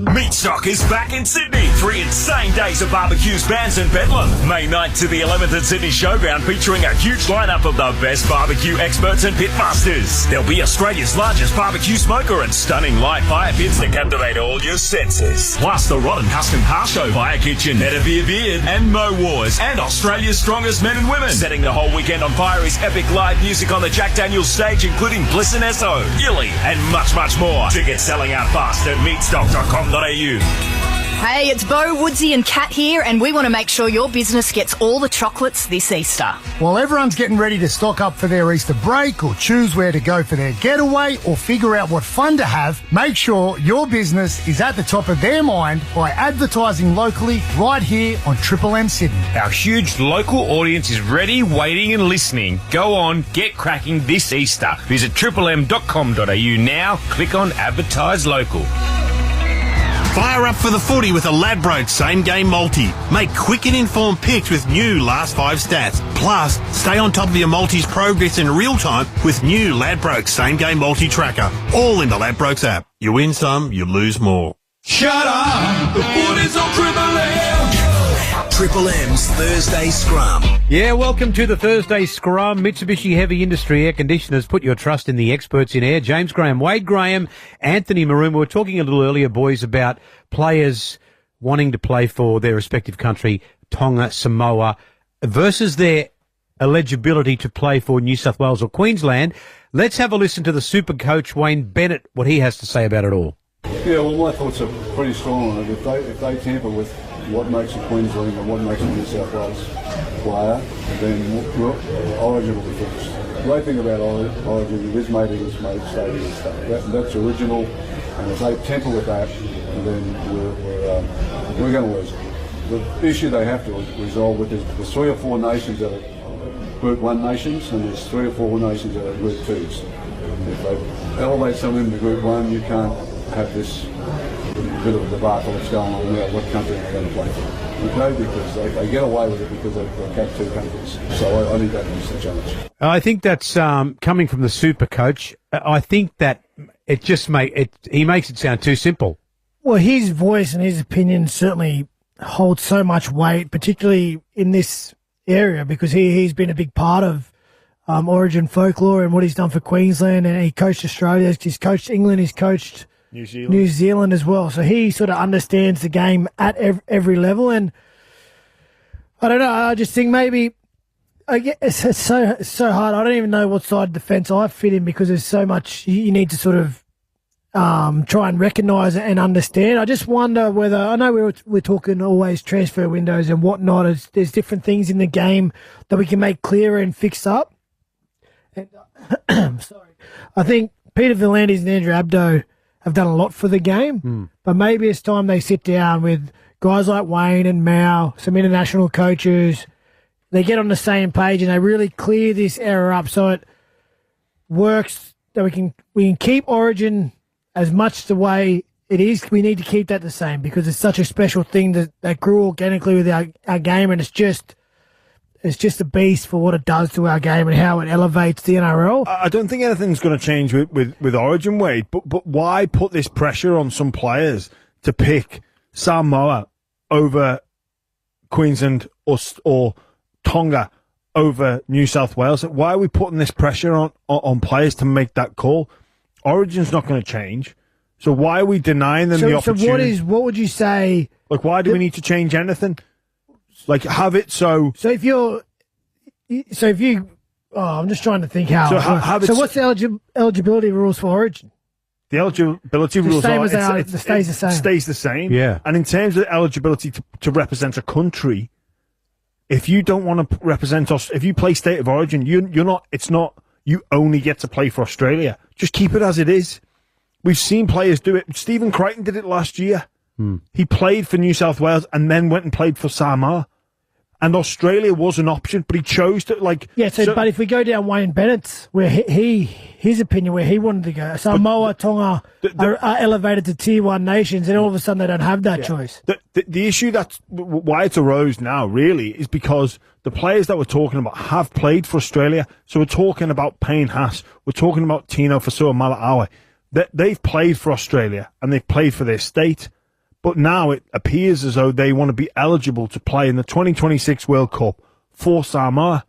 Meatstock is back in Sydney. 3 insane days of barbecues, bands and bedlam. May 9th to the 11th at Sydney Showground, featuring a huge lineup of the best barbecue experts and pitmasters. There'll be Australia's largest barbecue smoker and stunning live fire pits to captivate all your senses. Plus the Rod and Custom Car Show, Fire Kitchen, Better Beer Beard and Mo Wars, and Australia's strongest men and women. Setting the whole weekend on fire is epic live music on the Jack Daniels stage, including Bliss and Esso, Gilly, and much, much more. Tickets selling out fast at meatstock.com.au. Hey, it's Bo, Woodsy and Kat here, and we want to make sure your business gets all the chocolates this Easter. While everyone's getting ready to stock up for their Easter break or choose where to go for their getaway or figure out what fun to have, make sure your business is at the top of their mind by advertising locally right here on Triple M Sydney. Our huge local audience is ready, waiting and listening. Go on, get cracking this Easter. Visit triplem.com.au now. Click on Advertise Local. Fire up for the footy with a Ladbrokes same-game multi. Make quick and informed picks with new last 5 stats. Plus, stay on top of your multi's progress in real time with new Ladbrokes same-game multi-tracker. All in the Ladbrokes app. You win some, you lose more. Shut up! The foot is on Triple M! Triple M's Thursday Scrum. Yeah, welcome to the Thursday Scrum. Mitsubishi Heavy Industry Air Conditioners. Put your trust in the experts in air. James Graham, Wade Graham, Anthony Maroon. We were talking a little earlier, boys, about players wanting to play for their respective country, Tonga, Samoa, versus their eligibility to play for New South Wales or Queensland. Let's have a listen to the super coach, Wayne Bennett, what he has to say about it all. Yeah, well, my thoughts are pretty strong on it. If they tamper with what makes a Queensland and what makes a New South Wales player, then Origin will be finished. The great thing about Origin, it is made English, made stadium and stuff. That's original, and if they tamper with that, then we're going to lose it. the issue they have to resolve with is there's 3 or 4 nations that are Group 1 nations, and there's 3 or 4 nations that are Group 2s. If they elevate some into Group 1, you can't have this bit of a debacle that's going on about what country they're going to play for. Okay, because they get away with it because they have 2 countries. So I think that is the challenge. I think that's coming from the super coach. I think that it just he makes it sound too simple. Well, his voice and his opinion certainly holds so much weight, particularly in this area, because he's been a big part of Origin folklore and what he's done for Queensland, and he coached Australia, he's coached England, he's coached New Zealand as well. So he sort of understands the game at every level. And I don't know, I just think maybe it's so hard. I don't even know what side of the fence I fit in, because there's so much you need to sort of try and recognise and understand. I just wonder whether, I know we're talking always transfer windows and whatnot. There's different things in the game that we can make clearer and fix up. And sorry, I think Peter V'landys and Andrew Abdo have done a lot for the game, but maybe it's time they sit down with guys like Wayne and Mao, some international coaches. They get on the same page and they really clear this error up so it works, that we can keep Origin as much the way it is. We need to keep that the same, because it's such a special thing that grew organically with our game, and it's just a beast for what it does to our game and how it elevates the NRL. I don't think anything's going to change with Origin, Wade, but why put this pressure on some players to pick Samoa over Queensland or Tonga over New South Wales? Why are we putting this pressure on players to make that call? Origin's not going to change, so why are we denying them the opportunity? So what would you say? Like, why do we need to change anything? Like, have it so. So if you, I'm just trying to think how. So what's the eligibility rules for Origin? The eligibility rules stays the same. Stays the same. Yeah. And in terms of eligibility to represent a country, if you don't want to represent us, if you play state of origin, you're not. It's not. You only get to play for Australia. Just keep it as it is. We've seen players do it. Stephen Crichton did it last year. He played for New South Wales and then went and played for Samoa. And Australia was an option, but he chose to, like... Yeah, but if we go down Wayne Bennett's, where his opinion, where he wanted to go, Samoa, Tonga are elevated to Tier 1 nations, and all of a sudden they don't have that choice. The issue why it's arose now, really, is because the players that we're talking about have played for Australia. So we're talking about Payne Haas, we're talking about Tino Fasua Mala'awa. They've played for Australia, and they've played for their state. But now it appears as though they want to be eligible to play in the 2026 World Cup for Samoa.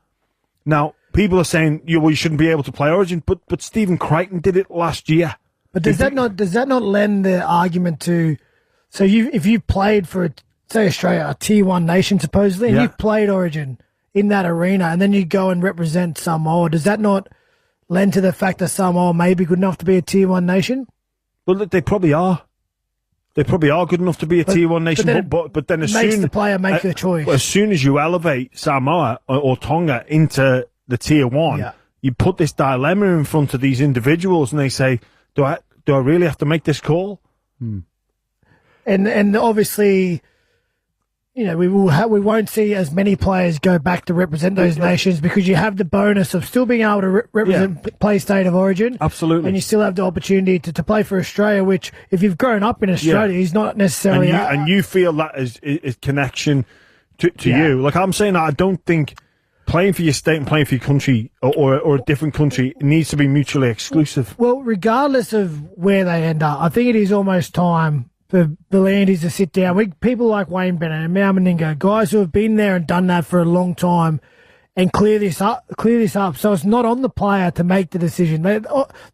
Now, people are saying you shouldn't be able to play Origin, but Stephen Crichton did it last year. But does that not lend the argument to? So if you played for, say, Australia, a Tier 1 nation supposedly, and you've played Origin in that arena, and then you go and represent Samoa, does that not lend to the fact that Samoa may be good enough to be a Tier 1 nation? Well, they probably are. They probably are good enough to be a Tier 1 nation, but then as soon the player make the choice. As soon as you elevate Samoa or Tonga into the Tier 1, you put this dilemma in front of these individuals, and they say, "Do I really have to make this call?" And obviously, we won't see as many players go back to represent those nations, because you have the bonus of still being able to represent play state of origin. Absolutely. And you still have the opportunity to play for Australia, which if you've grown up in Australia is not necessarily... And you feel that is connection to you. Like I'm saying, I don't think playing for your state and playing for your country or a different country needs to be mutually exclusive. Well, regardless of where they end up, I think it is almost time for V'landys to sit down. People like Wayne Bennett and Mal Meningo, guys who have been there and done that for a long time, and clear this up. So it's not on the player to make the decision.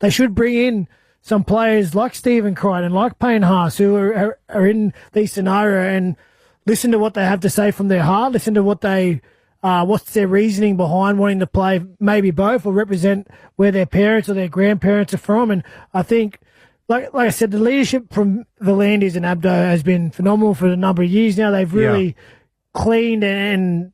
They should bring in some players like Stephen Crichton, like Payne Haas, who are in these scenarios, and listen to what they have to say from their heart. Listen to what's their reasoning behind wanting to play maybe both or represent where their parents or their grandparents are from. And I think, like I said, the leadership from V'landys and Abdo has been phenomenal for a number of years now. They've really cleaned and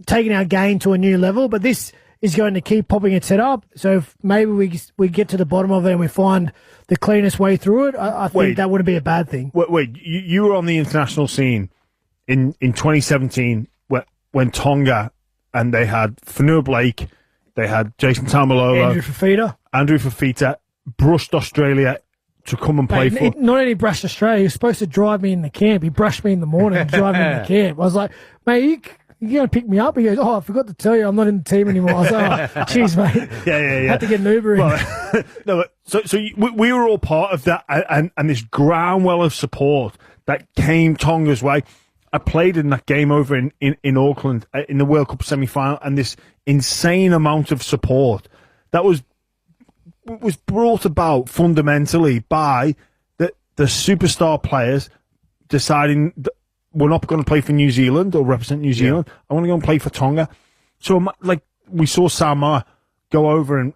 taken our game to a new level, but this is going to keep popping its head up. So if maybe we get to the bottom of it and we find the cleanest way through it, I think that wouldn't be a bad thing. Wait, you were on the international scene in 2017 when Tonga and they had Fanua Blake, they had Jason Taumalolo, Andrew Fafita brushed Australia to come and play for. Not only brushed Australia, he was supposed to drive me in the camp. He brushed me in the morning and drive me in the camp. I was like, mate, you going to pick me up? He goes, I forgot to tell you, I'm not in the team anymore. I was like, cheers, mate. Yeah. Had to get an Uber in. Well, no, so we were all part of that, and this groundwell of support that came Tonga's way. I played in that game over in Auckland in the World Cup semi-final, and this insane amount of support that was brought about fundamentally by the superstar players deciding that we're not going to play for New Zealand or represent New Zealand. I want to go and play for Tonga. So, like, we saw Samoa go over and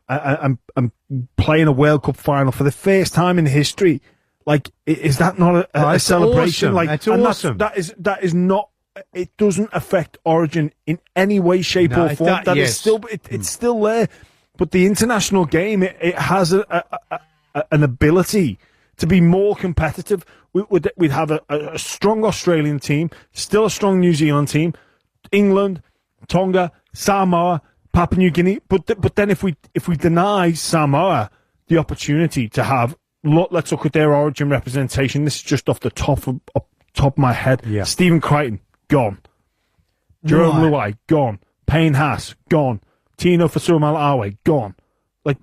play in a World Cup final for the first time in history. Like, is that not a celebration? Awesome. Like, that's awesome. That is not. It doesn't affect Origin in any way, shape, or form. Is still. It's still there. But the international game, it has an ability to be more competitive. We'd have a strong Australian team, still a strong New Zealand team, England, Tonga, Samoa, Papua New Guinea. But then if we deny Samoa the opportunity to have, let's look at their Origin representation. This is just off the top of my head. Yeah. Stephen Crichton, gone. Jerome Luai, gone. Payne Haas, gone. Tino Fasuamalawe, gone. Like,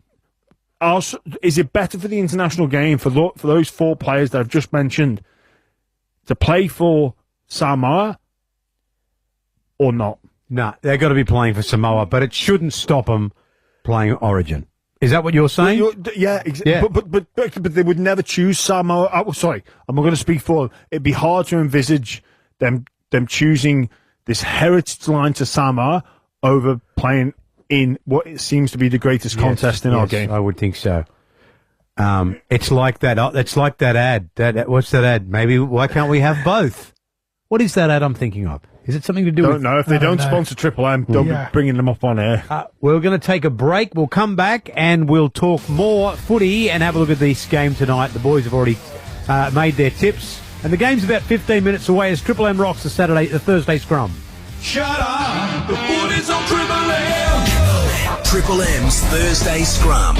is it better for the international game for those four players that I've just mentioned to play for Samoa or not? No, they've got to be playing for Samoa, but it shouldn't stop them playing Origin. Is that what you're saying? But they would never choose Samoa. I'm not going to speak for them. It'd be hard to envisage them choosing this heritage line to Samoa over playing in what it seems to be the greatest contest in our game. I would think so. It's like that. It's like that ad. What's that ad? Maybe why can't we have both? What is that ad I'm thinking of? Is it something to do with... Don't know. If they don't sponsor Triple M, don't be bringing them up on air. We're going to take a break. We'll come back and we'll talk more footy and have a look at this game tonight. The boys have already made their tips. And the game's about 15 minutes away as Triple M rocks the Thursday scrum. Shut up! The foot is on Triple M! Triple M's Thursday Scrum.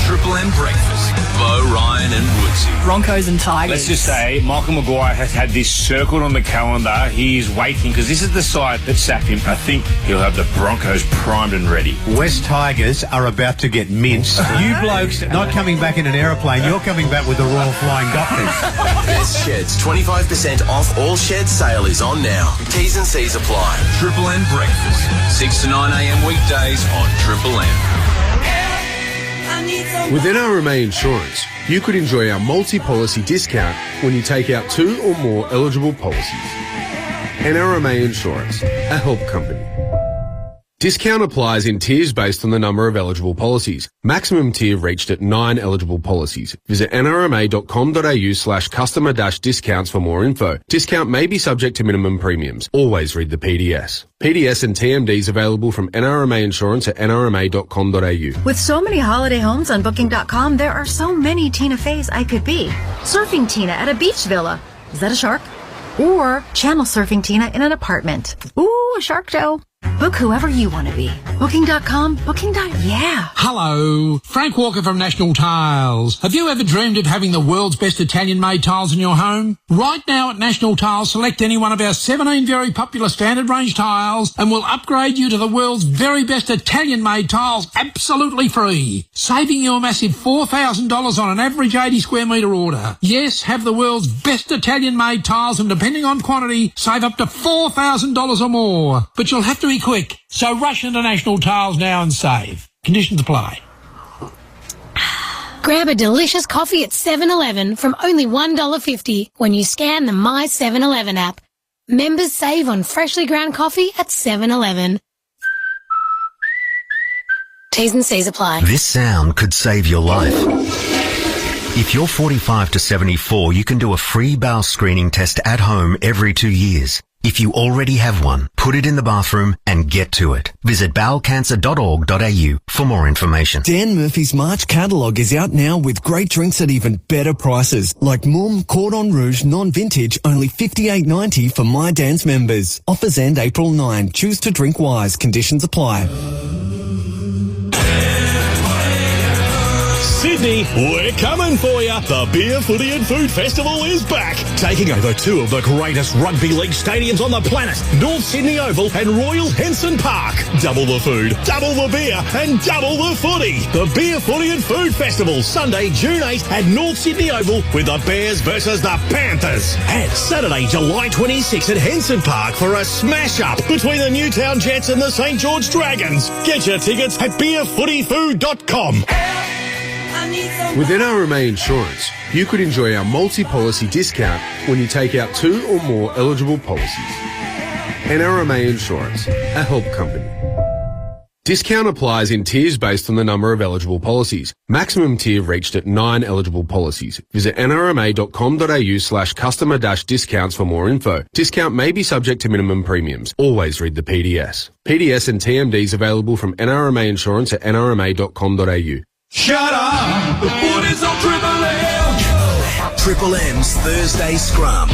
Triple M Breakfast. Bo, Ryan and Woodsy. Broncos and Tigers. Let's just say Michael Maguire has had this circled on the calendar. He is waiting because this is the side that sacked him. I think he'll have the Broncos primed and ready. West Tigers are about to get minced. You blokes not coming back in an aeroplane. You're coming back with the Royal Flying Doctors. Best Sheds 25% off all shed sale is on now. T's and C's apply. Triple M Breakfast. 6 to 9 a.m. weekdays on Triple M. With NRMA Insurance, you could enjoy our multi-policy discount when you take out 2 or more eligible policies. NRMA Insurance, a help company. Discount applies in tiers based on the number of eligible policies. Maximum tier reached at 9 eligible policies. Visit nrma.com.au/customer-discounts for more info. Discount may be subject to minimum premiums. Always read the PDS. PDS and TMDs available from NRMA Insurance at nrma.com.au. With so many holiday homes on Booking.com, there are so many Tina Feys I could be. Surfing Tina at a beach villa. Is that a shark? Or channel surfing Tina in an apartment. Ooh, a shark show. Book whoever you want to be. Booking.com, Booking.yeah. Hello, Frank Walker from National Tiles. Have you ever dreamed of having the world's best Italian-made tiles in your home? Right now at National Tiles, select any one of our 17 very popular standard range tiles and we'll upgrade you to the world's very best Italian-made tiles absolutely free, saving you a massive $4,000 on an average 80 square metre order. Yes, have the world's best Italian-made tiles and depending on quantity, save up to $4,000 or more. But you'll have to be quick, so rush into National Tiles now and save. Conditions apply. Grab a delicious coffee at 7-Eleven from only $1.50 when you scan the My 7-Eleven app. Members save on freshly ground coffee at 7-Eleven. T's and C's apply. This sound could save your life. If you're 45 to 74, you can do a free bowel screening test at home every 2 years. If you already have one, put it in the bathroom and get to it. Visit bowelcancer.org.au for more information. Dan Murphy's March catalogue is out now with great drinks at even better prices, like Mumm Cordon Rouge non-vintage, only $58.90 for My Dan's members. Offers end April 9. Choose to drink wise. Conditions apply. Sydney, we're coming for you. The Beer, Footy and Food Festival is back, taking over two of the greatest rugby league stadiums on the planet, North Sydney Oval and Royal Henson Park. Double the food, double the beer and double the footy. The Beer, Footy and Food Festival, Sunday, June 8th at North Sydney Oval with the Bears versus the Panthers. And Saturday, July 26th at Henson Park for a smash-up between the Newtown Jets and the St George Dragons. Get your tickets at beerfootyfood.com. With NRMA Insurance, you could enjoy our multi-policy discount when you take out two or more eligible policies. NRMA Insurance, a help company. Discount applies in tiers based on the number of eligible policies. Maximum tier reached at 9 eligible policies. Visit nrma.com.au/customer-discounts for more info. Discount may be subject to minimum premiums. Always read the PDS. PDS and TMDs available from NRMA Insurance at nrma.com.au. Shut up! The board is on Triple M! Triple M's Thursday Scrum.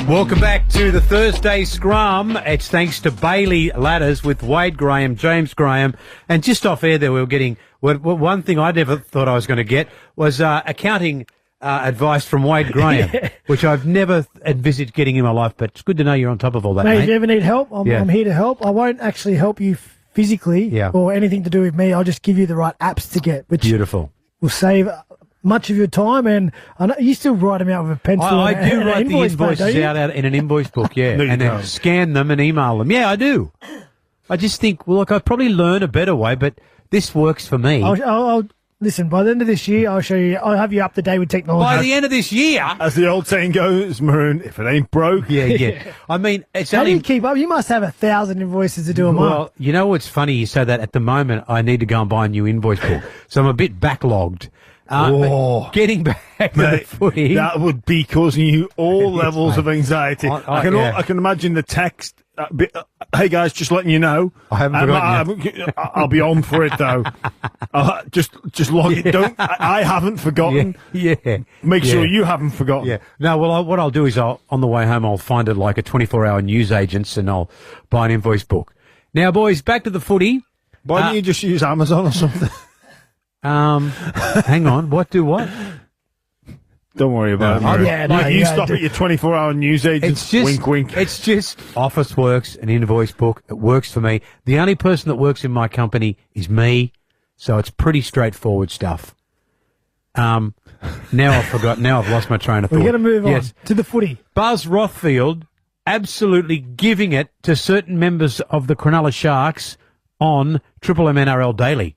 Welcome back to the Thursday Scrum. It's thanks to Bailey Ladders with Wade Graham, James Graham, and just off air there we were getting one thing I never thought I was going to get was accounting advice from Wade Graham, which I've never envisaged getting in my life, but it's good to know you're on top of all that, mate. If you ever need help, I'm here to help. I won't actually help you physically or anything to do with me. I'll just give you the right apps to get, which beautiful will save much of your time. And I know you still write them out with a pencil. I do write the invoices out in an invoice book, and then scan them and email them. Yeah, I do. I just think, well, look, I'd probably learn a better way, but this works for me. I'll listen, by the end of this year, I'll have you up to date with technology. By the end of this year? As the old saying goes, Maroon, if it ain't broke. Yeah. I mean, it's How only... do you keep up? You must have 1,000 invoices to do a month. Well, you know what's funny? You say that at the moment, I need to go and buy a new invoice book. So I'm a bit backlogged. But getting back to the footy... That would be causing you all levels of anxiety. I can imagine the text... hey guys, just letting you know. I haven't forgotten you. I'll be on for it though. Just log it. I haven't forgotten. Make sure you haven't forgotten. Yeah. No. Well, what I'll do is on the way home I'll find it like a 24-hour news agents and I'll buy an invoice book. Now, boys, back to the footy. Why don't you just use Amazon or something? Hang on. What? Don't worry about it. You stop at your 24-hour news agents. Wink, wink. It's just Office Works, an invoice book. It works for me. The only person that works in my company is me, so it's pretty straightforward stuff. Now I've forgotten. Now I've lost my train of thought. We're going to move on to the footy. Buzz Rothfield absolutely giving it to certain members of the Cronulla Sharks on Triple M NRL Daily.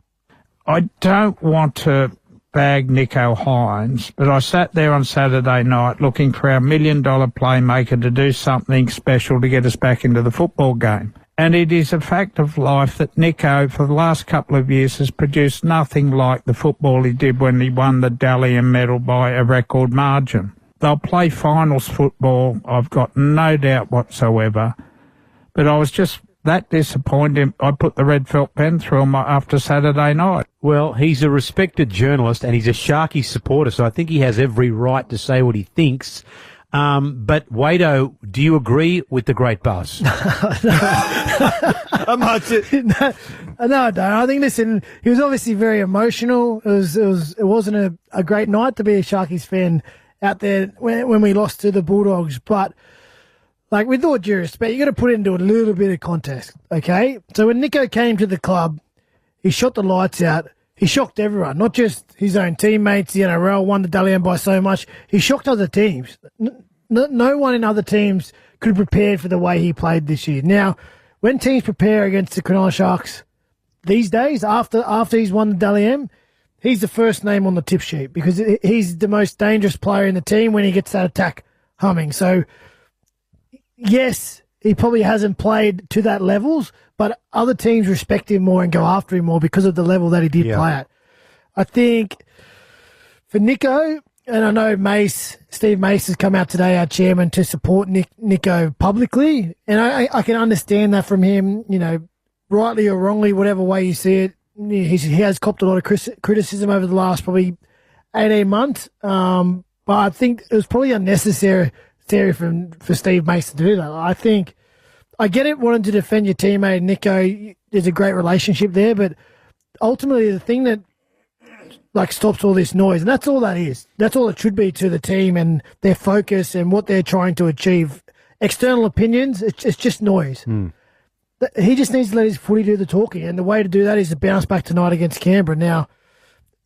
I don't want to bag Nico Hines, but I sat there on Saturday night looking for our $1 million playmaker to do something special to get us back into the football game. And it is a fact of life that Nico, for the last couple of years, has produced nothing like the football he did when he won the Dalian medal by a record margin. They'll play finals football, I've got no doubt whatsoever. But I was just that disappointed. I put the red felt pen through him after Saturday night. Well, he's a respected journalist and he's a Sharky supporter, so I think he has every right to say what he thinks. But Wado, do you agree with the great Buzz? No, I don't. I think, listen, he was obviously very emotional. It wasn't a great night to be a Sharkies fan out there when we lost to the Bulldogs, but like, with all due respect, you got to put it into a little bit of context, okay? So when Nico came to the club, he shot the lights out. He shocked everyone, not just his own teammates. The NRL won the Dalian by so much. He shocked other teams. No one in other teams could have prepared for the way he played this year. Now, when teams prepare against the Cronulla Sharks these days, after he's won the Dalian, he's the first name on the tip sheet because he's the most dangerous player in the team when he gets that attack humming. So, yes, he probably hasn't played to that levels, but other teams respect him more and go after him more because of the level that he did play at. I think for Nico, and I know Steve Mace has come out today, our chairman, to support Nico publicly, and I can understand that from him, rightly or wrongly, whatever way you see it. He has copped a lot of criticism over the last probably 18 months, but I think it was probably unnecessary for Steve Mace to do that. I think I get it, wanting to defend your teammate Nico. There's a great relationship there, but ultimately the thing that stops all this noise, and that's all that is. That's all it should be to the team and their focus and what they're trying to achieve. External opinions, it's just noise. He just needs to let his footy do the talking, and the way to do that is to bounce back tonight against Canberra. Now,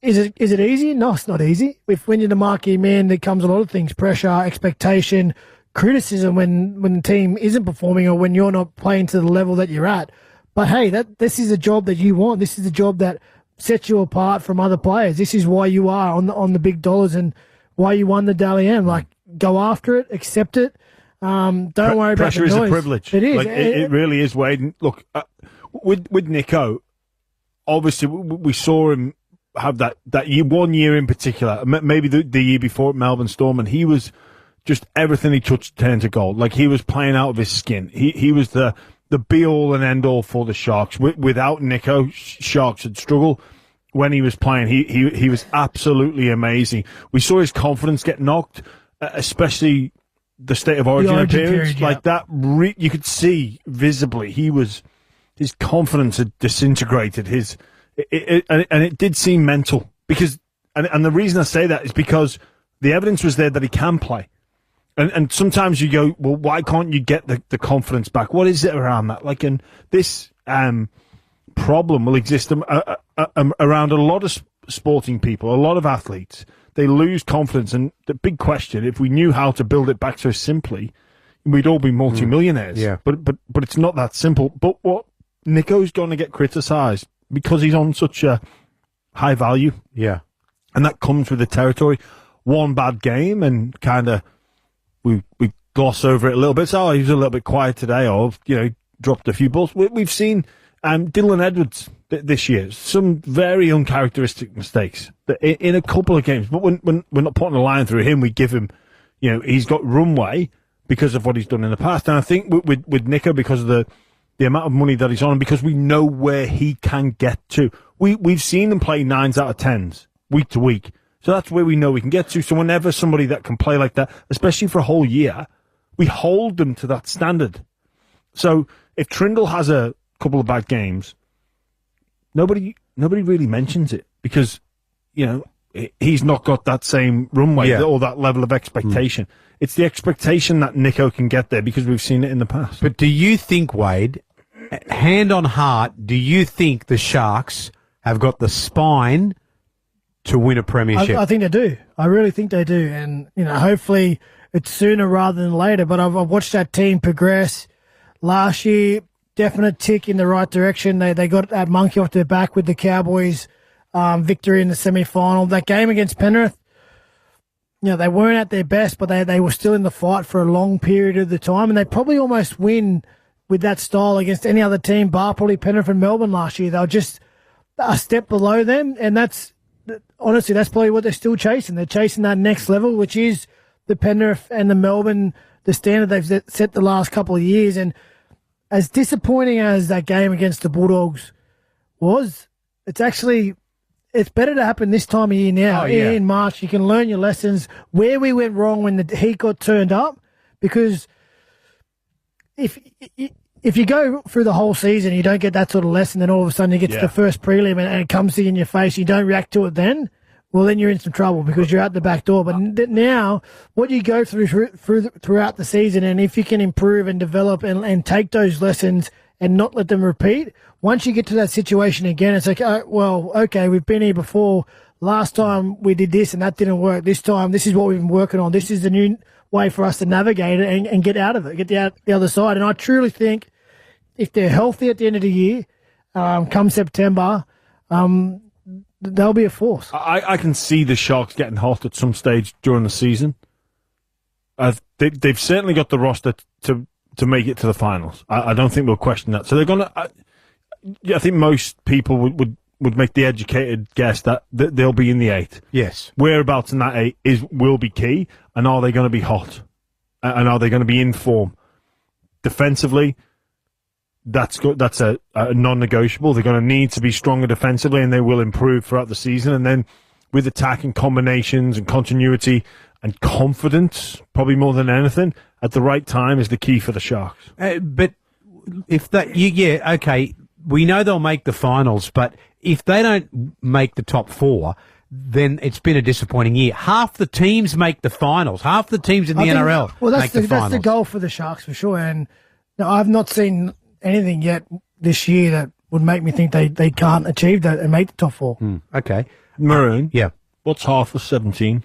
is it easy? No, it's not easy. When you're the marquee man, there comes a lot of things: pressure, expectation, criticism when the team isn't performing or when you're not playing to the level that you're at. But hey, this is a job that you want. This is a job that sets you apart from other players. This is why you are on the big dollars and why you won the Dally M. Go after it, accept it. Don't worry about the noise. Pressure is a privilege. It is. It really is, Wade. Look, with Nico, obviously we saw him have that 1 year in particular, maybe the year before at Melbourne Storm, and he was just everything he touched turned to gold. He was playing out of his skin. He was the be-all and end-all for the Sharks. Without Nico, Sharks would struggle. When he was playing, he was absolutely amazing. We saw his confidence get knocked, especially the State of Origin appearance. You could see visibly his confidence had disintegrated. And it did seem mental. And the reason I say that is because the evidence was there that he can play. And sometimes you go, well, why can't you get the confidence back? What is it around that? And this problem will exist around a lot of sporting people, a lot of athletes. They lose confidence. And the big question, if we knew how to build it back so simply, we'd all be multimillionaires. Yeah. But it's not that simple. But what Nico's going to get criticised because he's on such a high value. Yeah. And that comes with the territory. One bad game and kind of we gloss over it a little bit. So he was a little bit quiet today, or dropped a few balls. We've seen Dylan Edwards this year, some very uncharacteristic mistakes in a couple of games. But when we're not putting a line through him, we give him, he's got runway because of what he's done in the past. And I think with Nico, because of the amount of money that he's on, and because we know where he can get to. We've seen him play 9s out of 10s week to week. So that's where we know we can get to. So whenever somebody that can play like that, especially for a whole year, we hold them to that standard. So if Trindle has a couple of bad games, nobody really mentions it because, he's not got that same runway or that level of expectation. It's the expectation that Nico can get there because we've seen it in the past. But do you think, Wade, hand on heart, do you think the Sharks have got the spine to win a premiership? I think they do. I really think they do. And, hopefully it's sooner rather than later. But I've watched that team progress. Last year, definite tick in the right direction. They got that monkey off their back with the Cowboys victory in the semi-final. That game against Penrith, they weren't at their best, but they were still in the fight for a long period of the time. And they probably almost win with that style against any other team, bar probably Penrith and Melbourne last year. They were just a step below them. And honestly, that's probably what they're still chasing. They're chasing that next level, which is the Penrith and the Melbourne, the standard they've set the last couple of years. And as disappointing as that game against the Bulldogs was, it's better to happen this time of year now. In March, you can learn your lessons, where we went wrong when the heat got turned up, because if you go through the whole season, you don't get that sort of lesson, then all of a sudden you get to the first prelim and it comes to you in your face, you don't react to it then, well, then you're in some trouble because you're out the back door. But now, what you go throughout the season, and if you can improve and develop and take those lessons and not let them repeat, once you get to that situation again, it's like, okay, we've been here before. Last time we did this and that didn't work. This time, this is what we've been working on. This is the new way for us to navigate it and get out of it, get out the other side. And I truly think if they're healthy at the end of the year, come September, they'll be a force. I can see the Sharks getting hot at some stage during the season. They've certainly got the roster to make it to the finals. I don't think we'll question that. So they're going to... I think most people would would make the educated guess that they'll be in the 8. Yes. Whereabouts in that 8 will be key, and are they going to be hot? And are they going to be in form? Defensively, that's good. That's a non-negotiable. They're going to need to be stronger defensively, and they will improve throughout the season. And then with attacking combinations and continuity and confidence, probably more than anything, at the right time is the key for the Sharks. But if that, okay, we know they'll make the finals, but if they don't make the top 4, then it's been a disappointing year. Half the teams make the finals. Half the teams in the NRL make the finals. That's the goal for the Sharks for sure. And I've not seen anything yet this year that would make me think they can't achieve that and make the top 4. Okay. Maroon. Yeah. What's half of 17?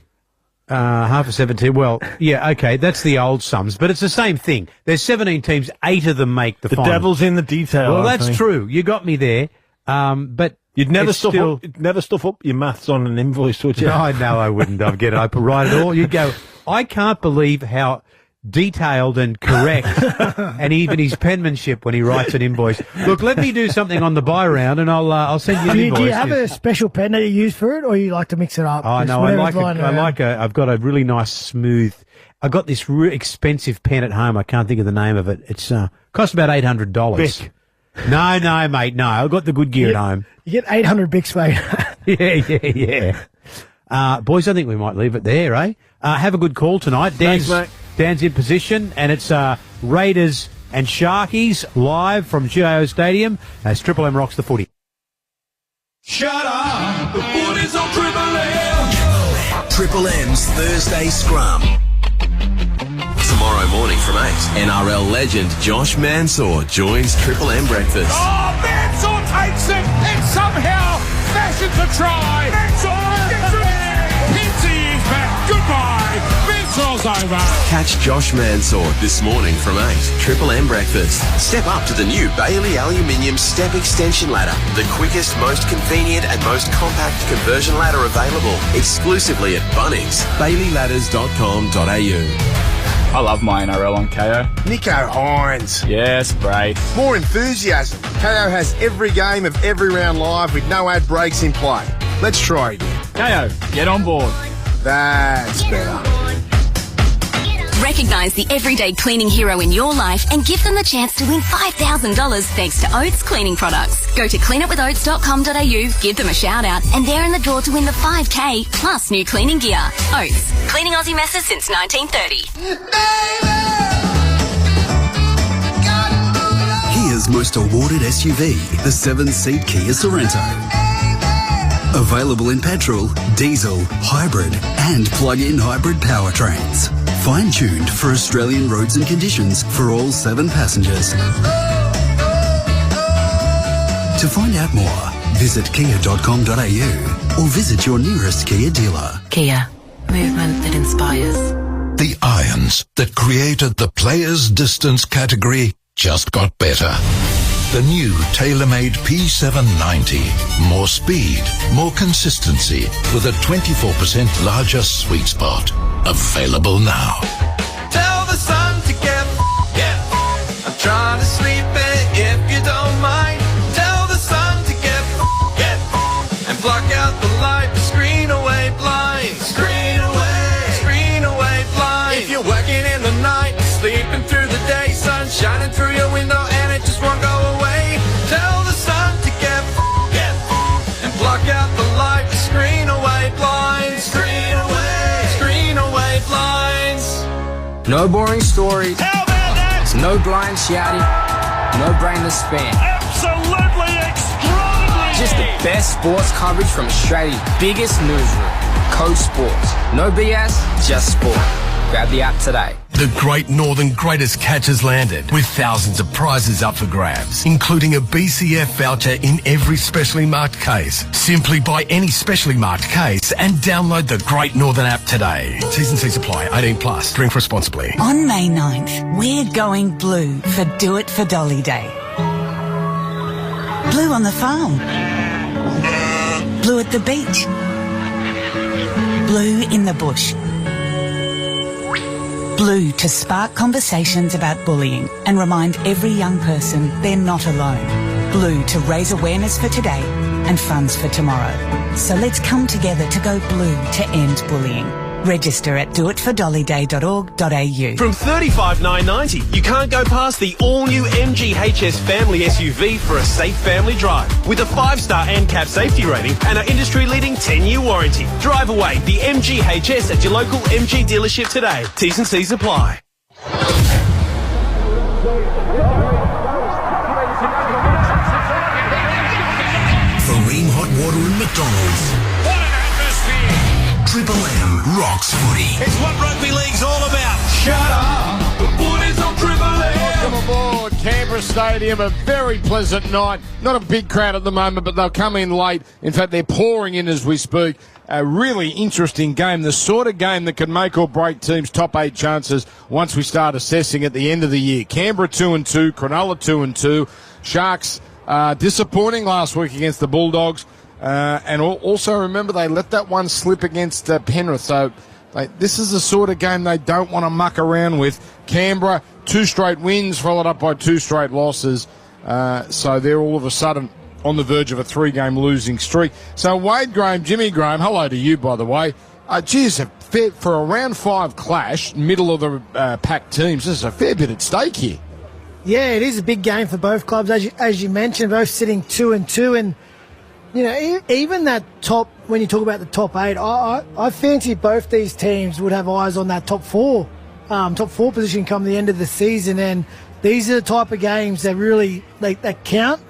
Half of 17. Well, yeah, okay, that's the old sums, but it's the same thing. There's 17 teams, 8 of them make the finals. The devil's in the detail. Well, that's true. You got me there. But you'd never stuff up your maths on an invoice, would you? No, I wouldn't. I'd get it. I'd write it all. You'd go, I can't believe how detailed and correct, and even his penmanship when he writes an invoice. Look, let me do something on the buy round, and I'll send you an invoice. Do you have a special pen that you use for it, or you like to mix it up? Oh no, I've got a really nice smooth. I got this expensive pen at home. I can't think of the name of it. It's cost about $800. Bic. No, mate, no. I've got the good gear at home. You get 800 Bics, mate. Yeah. Boys, I think we might leave it there, eh? Have a good call tonight. Thanks, mate. Dan's in position, and it's Raiders and Sharkies live from GIO Stadium as Triple M rocks the footy. Shut up! The footy's on Triple M! Triple M's Thursday Scrum. Tomorrow morning from 8, NRL legend Josh Mansour joins Triple M Breakfast. Oh, Mansour takes it and somehow fashions a try. Mansour gets it! Pinsy is back. Goodbye. Mansour's over. Catch Josh Mansour this morning from 8, Triple M Breakfast. Step up to the new Bailey Aluminium Step Extension Ladder, the quickest, most convenient and most compact conversion ladder available, exclusively at Bunnings, baileyladders.com.au. I love my NRL on KO. Nico Hines. Yes, brave. More enthusiasm. KO has every game of every round live with no ad breaks in play. Let's try again. KO, get on board. That's better. Recognise the everyday cleaning hero in your life and give them the chance to win $5,000 thanks to Oates cleaning products. Go to cleanupwithoates.com.au, give them a shout out, and they're in the draw to win the 5K plus new cleaning gear. Oates, cleaning Aussie messes since 1930. Kia's most awarded SUV, the 7-seat Kia Sorento. Available in petrol, diesel, hybrid and plug-in hybrid powertrains. Fine-tuned for Australian roads and conditions for all 7 passengers. To find out more, visit kia.com.au or visit your nearest Kia dealer. Kia, movement that inspires. The irons that created the players' distance category just got better. The new tailor-made P790. More speed, more consistency, with a 24% larger sweet spot. Available now. Tell the sun to get. I'm trying to sleep in if you don't mind. Tell the sun to get. And block out the light, screen away blinds. Screen away blinds. If you're working in the night, sleeping through the day, sun shining through your window and it just won't go away. Tell the sun to get. And block out the light, screen away blinds. Screen away blinds. No boring stories. How about that? No blind shouting. No brainless spam. Absolutely extraordinary. Just the best sports coverage from Australia's biggest newsroom. Coast Sports. No BS, just sport. Grab the app today. The Great Northern Greatest Catch has landed with thousands of prizes up for grabs, including a BCF voucher in every specially marked case. Simply buy any specially marked case and download the Great Northern app today. T's and C's apply. 18 plus. Drink responsibly. On May 9th, we're going blue for Do It for Dolly Day. Blue on the farm. Blue at the beach. Blue in the bush. Blue to spark conversations about bullying and remind every young person they're not alone. Blue to raise awareness for today and funds for tomorrow. So let's come together to go blue to end bullying. Register at doitfordollyday.org.au. From $35,990, you can't go past the all-new MGHS family SUV for a safe family drive. With a 5-star NCAP safety rating and our industry-leading 10-year warranty. Drive away the MGHS at your local MG dealership today. T's and C's apply. Marine Hot Water and McDonald's. What an atmosphere! Triple M rocks footy. It's what rugby league's all about. Shut up! The footy's on Triple M! Welcome aboard Canberra Stadium. A very pleasant night. Not a big crowd at the moment, but they'll come in late. In fact, they're pouring in as we speak. A really interesting game, the sort of game that can make or break teams' top 8 chances once we start assessing at the end of the year. Canberra 2-2, Cronulla 2-2. Sharks disappointing last week against the Bulldogs. And also remember they let that one slip against Penrith. So this is the sort of game they don't want to muck around with. Canberra, 2 straight wins followed up by 2 straight losses. So they're all of a sudden on the verge of a 3-game losing streak. So Wade Graham, Jimmy Graham, hello to you, by the way. For a round 5 clash, middle of the pack teams, there's a fair bit at stake here. Yeah, it is a big game for both clubs, as you mentioned, both sitting 2-2, and you know, even that top. When you talk about the top 8, I fancy both these teams would have eyes on that top 4 position come the end of the season, and these are the type of games that really that count,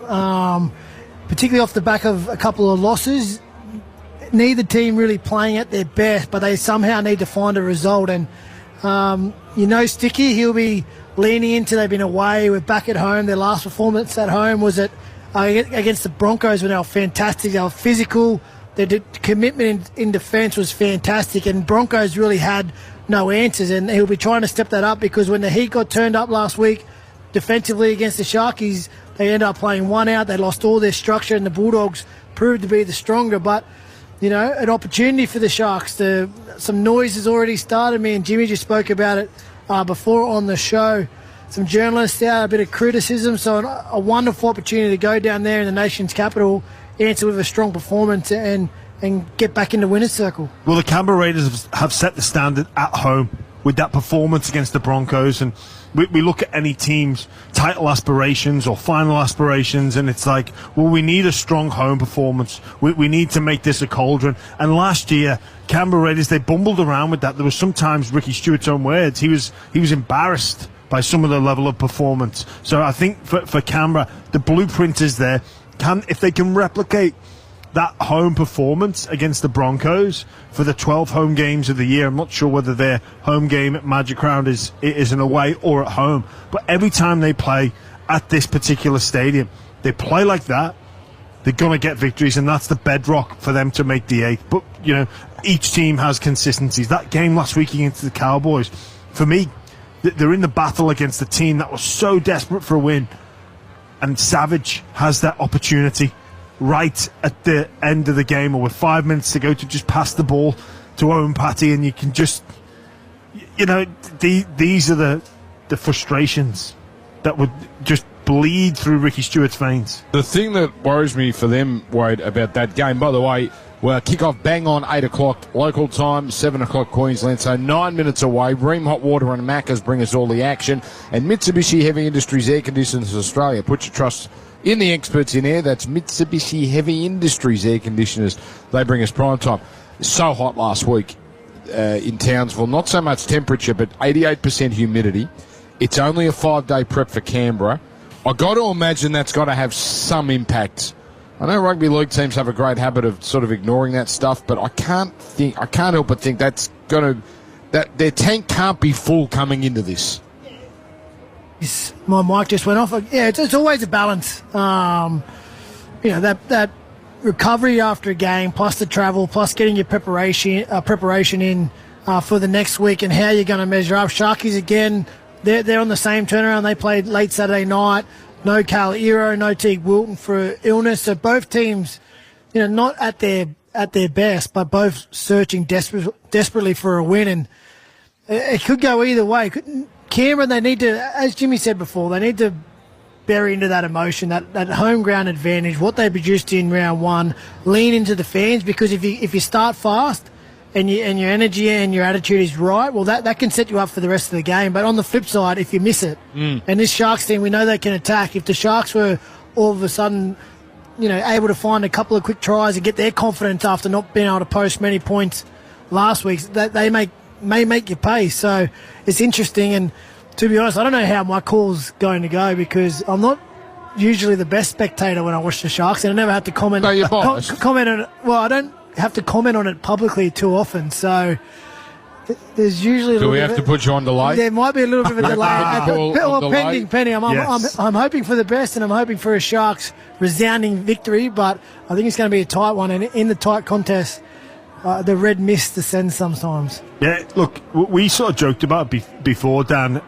particularly off the back of a couple of losses. Neither team really playing at their best, but they somehow need to find a result, and Sticky, he'll be leaning into. They've been away. We're back at home. Their last performance at home was against the Broncos when they were fantastic. They were physical. Their commitment in defence was fantastic. And Broncos really had no answers. And he'll be trying to step that up because when the Heat got turned up last week defensively against the Sharkies, they ended up playing one out. They lost all their structure and the Bulldogs proved to be the stronger. But, an opportunity for the Sharks. Some noise has already started. Me and Jimmy just spoke about it before on the show. Some journalists out, a bit of criticism, so a wonderful opportunity to go down there in the nation's capital, answer with a strong performance and get back in the winner's circle. Well, the Canberra Raiders have set the standard at home with that performance against the Broncos, and we look at any team's title aspirations or final aspirations, and it's like, well, we need a strong home performance. We need to make this a cauldron. And last year, Canberra Raiders, they bumbled around with that. There was sometimes Ricky Stewart's own words. He was embarrassed by some of the level of performance. So I think for Canberra, the blueprint is there. If they can replicate that home performance against the Broncos for the 12 home games of the year, I'm not sure whether their home game at Magic Round is an away or at home, but every time they play at this particular stadium, they play like that, they're going to get victories, and that's the bedrock for them to make the 8th. But, each team has consistencies. That game last week against the Cowboys, for me, they're in the battle against a team that was so desperate for a win, and Savage has that opportunity right at the end of the game, or with 5 minutes to go, to just pass the ball to Owen Patty, and you can just, these are the frustrations that would just bleed through Ricky Stewart's veins. The thing that worries me for them, Wade, about that game, by the way, well, kick-off bang on 8 o'clock local time, 7 o'clock Queensland, so 9 minutes away. Ream Hot Water and Macca's bring us all the action. And Mitsubishi Heavy Industries Air Conditioners Australia. Put your trust in the experts in air. That's Mitsubishi Heavy Industries Air Conditioners. They bring us prime time. So hot last week in Townsville. Not so much temperature, but 88% humidity. It's only a 5-day prep for Canberra. I got to imagine that's got to have some impact. I know rugby league teams have a great habit of sort of ignoring that stuff, but I can't help but think that their tank can't be full coming into this. Yes, my mic just went off. Yeah, it's always a balance. That recovery after a game, plus the travel, plus getting your preparation in for the next week, and how you're going to measure up. Sharkies again, they're on the same turnaround. They played late Saturday night. No Carl Ero, no Teague Wilton for illness. So both teams, not at their best, but both searching desperately for a win. And it could go either way. Canberra, they need to, as Jimmy said before, they need to bury into that emotion, that home ground advantage, what they produced in round one, lean into the fans, because if you start fast and your energy and your attitude is right, well, that can set you up for the rest of the game. But on the flip side, if you miss it, and this Sharks team, we know they can attack. If the Sharks were all of a sudden, able to find a couple of quick tries and get their confidence after not being able to post many points last week, they may make you pay. So it's interesting, and to be honest, I don't know how my call's going to go, because I'm not usually the best spectator when I watch the Sharks, and I never have to comment. No, you're biased. Comment on it. Well, I don't have to comment on it publicly too often, so there's usually a Do little we bit have to put you on delay? There might be a little bit of a delay. Delay? Pending, Penny. Yes. I'm hoping for the best, and I'm hoping for a Sharks resounding victory, but I think it's going to be a tight one, and in the tight contest, the red mist descends sometimes. Yeah, look, we sort of joked about it before, Dan,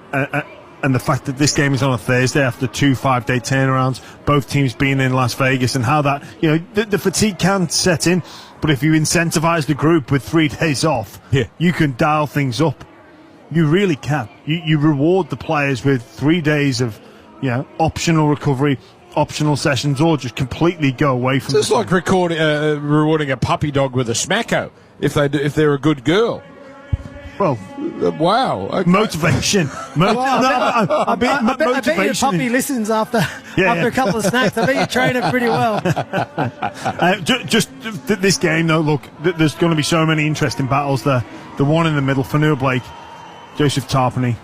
and the fact that this game is on a Thursday after 2 5-day turnarounds, both teams being in Las Vegas, and how that, the fatigue can set in, but if you incentivise the group with 3 days off, you can dial things up. You really can. You reward the players with 3 days of, optional recovery, optional sessions, or just completely go away from. It's just like rewarding a puppy dog with a smacko if they're a good girl. Well, wow, okay. Motivation. I bet your puppy listens after a couple of snacks. I bet you train it pretty well. Just this game, though. Look, there's going to be so many interesting battles there. The one in the middle, Fanua Blake, Joseph Tarpany.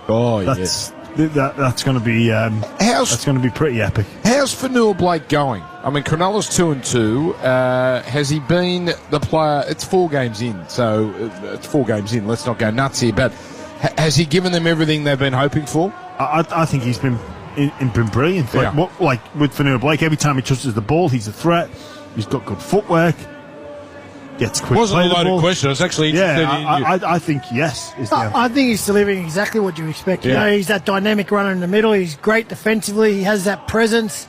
Oh, that's that's going to be that's going to be pretty epic. How's Fanua Blake going? I mean, Cronulla's 2-2. Has he been the player? It's 4 games in, so it's 4 games in. Let's not go nuts here, but has he given them everything they've been hoping for? I think he's been brilliant. Like with Fanua Blake, every time he touches the ball, he's a threat. He's got good footwork. Gets quick. Wasn't a loaded question. I was actually interested in you. I think yes. I think he's delivering exactly what you expect. Yeah. He's that dynamic runner in the middle. He's great defensively. He has that presence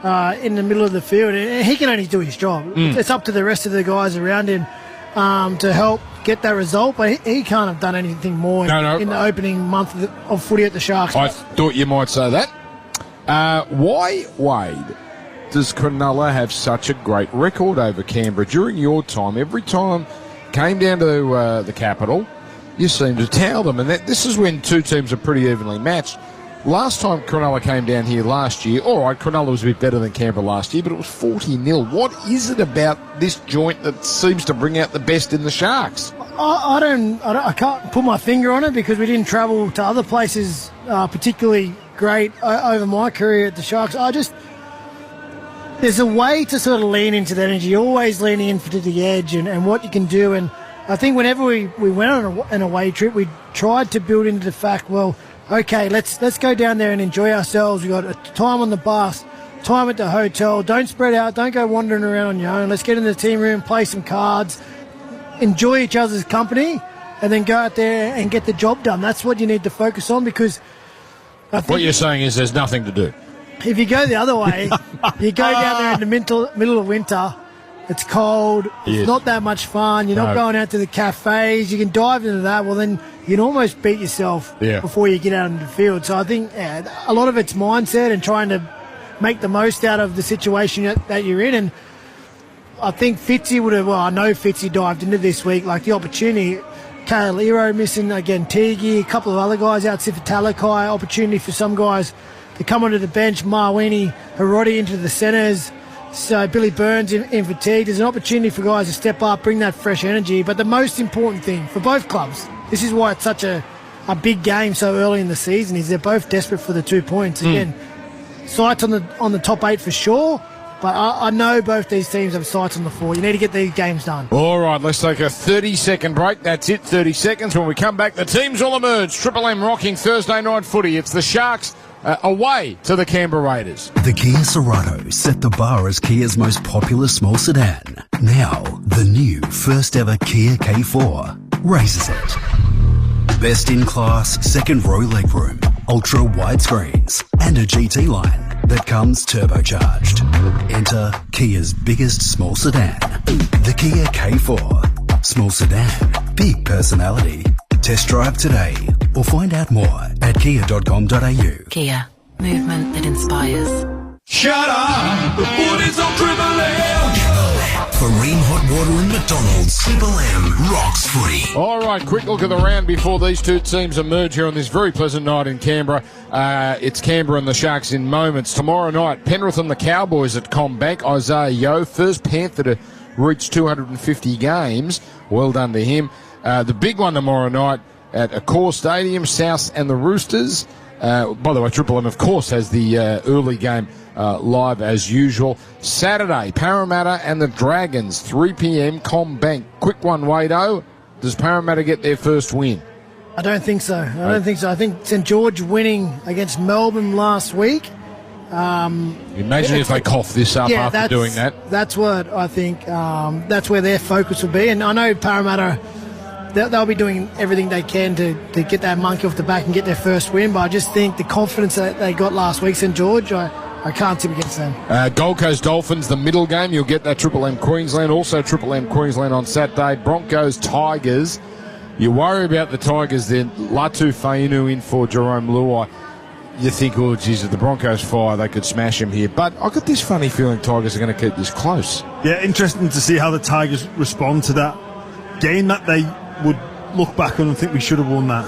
in the middle of the field, and he can only do his job. It's up to the rest of the guys around him to help get that result, but he can't have done anything more in the opening month of footy at the Sharks. I thought you might say that. Why, Wade, does Cronulla have such a great record over Canberra? During your time, every time came down to the capital, you seemed to towel them, and this is when 2 teams are pretty evenly matched. Last time Cronulla came down here last year, all right, Cronulla was a bit better than Canberra last year, but it was 40-0. What is it about this joint that seems to bring out the best in the Sharks? I can't put my finger on it, because we didn't travel to other places particularly great over my career at the Sharks. There's a way to sort of lean into that energy. You're always leaning into the edge and what you can do. And I think whenever we went on an away trip, we tried to build into the fact, well, okay, let's go down there and enjoy ourselves. We got a time on the bus, time at the hotel. Don't spread out. Don't go wandering around on your own. Let's get in the team room, play some cards, enjoy each other's company, and then go out there and get the job done. That's what you need to focus on, because I think what you're saying is there's nothing to do. If you go the other way, you go down there in the middle of winter, it's cold, it's not that much fun, you're not going out to the cafes, you can dive into that, well then you can almost beat yourself before you get out into the field. So I think a lot of it's mindset and trying to make the most out of the situation that you're in. And I think Fitzy I know Fitzy dived into this week, like the opportunity. Kale Ero missing, again, Teague, a couple of other guys out, Sifa Talakai, opportunity for some guys to come onto the bench, Marwini, Harodi into the centres, so Billy Burns in fatigue. There's an opportunity for guys to step up, bring that fresh energy. But the most important thing for both clubs, this is why it's such a big game so early in the season, is they're both desperate for the 2 points. Again, sights on the top 8 for sure, but I know both these teams have sights on the 4. You need to get these games done. All right, let's take a 30-second break. That's it, 30 seconds. When we come back, the teams will emerge. Triple M rocking Thursday night footy. It's the Sharks away to the Canberra Raiders. The Kia Cerato set the bar as Kia's most popular small sedan. Now, the new first ever Kia K4 raises it. Best in class second row legroom, ultra wide screens, and a GT line that comes turbocharged. Enter Kia's biggest small sedan, the Kia K4. Small sedan, big personality. Test drive today or find out more at kia.com.au. Kia, Movement that inspires. Shut up! The footy's on Triple M! Marine Hot Water and McDonald's. Triple M rocks footy. All right, quick look at the round before these two teams emerge here on this very pleasant night in Canberra. It's Canberra and the Sharks in moments. Tomorrow night, Penrith and the Cowboys at CommBank. Isaiah Yeo, first Panther to reach 250 games. Well done to him. The big one tomorrow night at Accor Stadium, South and the Roosters. By the way, Triple M, of course, has the early game live as usual. Saturday, Parramatta and the Dragons, 3 p.m, CommBank. Quick one, Wado. Does Parramatta get their first win? I don't think so. I think St George winning against Melbourne last week. Imagine if they cough this up after doing that. That's what I think. That's where their focus will be. And I know Parramatta, they'll be doing everything they can to get that monkey off the back and get their first win. But I just think the confidence that they got last week, St George, I can't tip against them. Gold Coast Dolphins, the middle game. You'll get that Triple M Queensland. Also Triple M Queensland on Saturday. Broncos Tigers. You worry about the Tigers then. Latu Fainu in for Jerome Luai. You think, oh, geez, if the Broncos fire, they could smash him here. But I've got this funny feeling Tigers are going to keep this close. Yeah, interesting to see how the Tigers respond to that game that they would look back on and think we should have won that.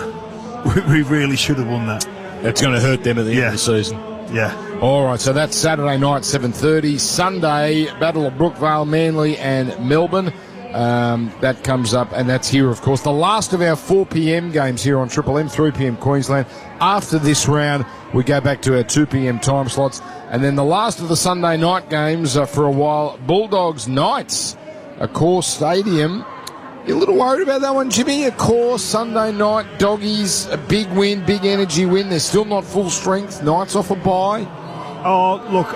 We really should have won that. That's going to hurt them at the end of the season. Yeah. All right, so that's Saturday night, 7:30. Sunday, Battle of Brookvale, Manly and Melbourne. That comes up, and that's here, of course. The last of our 4 p.m. games here on Triple M, 3 p.m. Queensland. After this round, we go back to our 2 p.m. time slots. And then the last of the Sunday night games for a while, Bulldogs Knights, Accor Stadium. You a little worried about that one, Jimmy? Accor, Sunday night, Doggies, a big win, big energy win. They're still not full strength. Knights off a bye. Oh, look,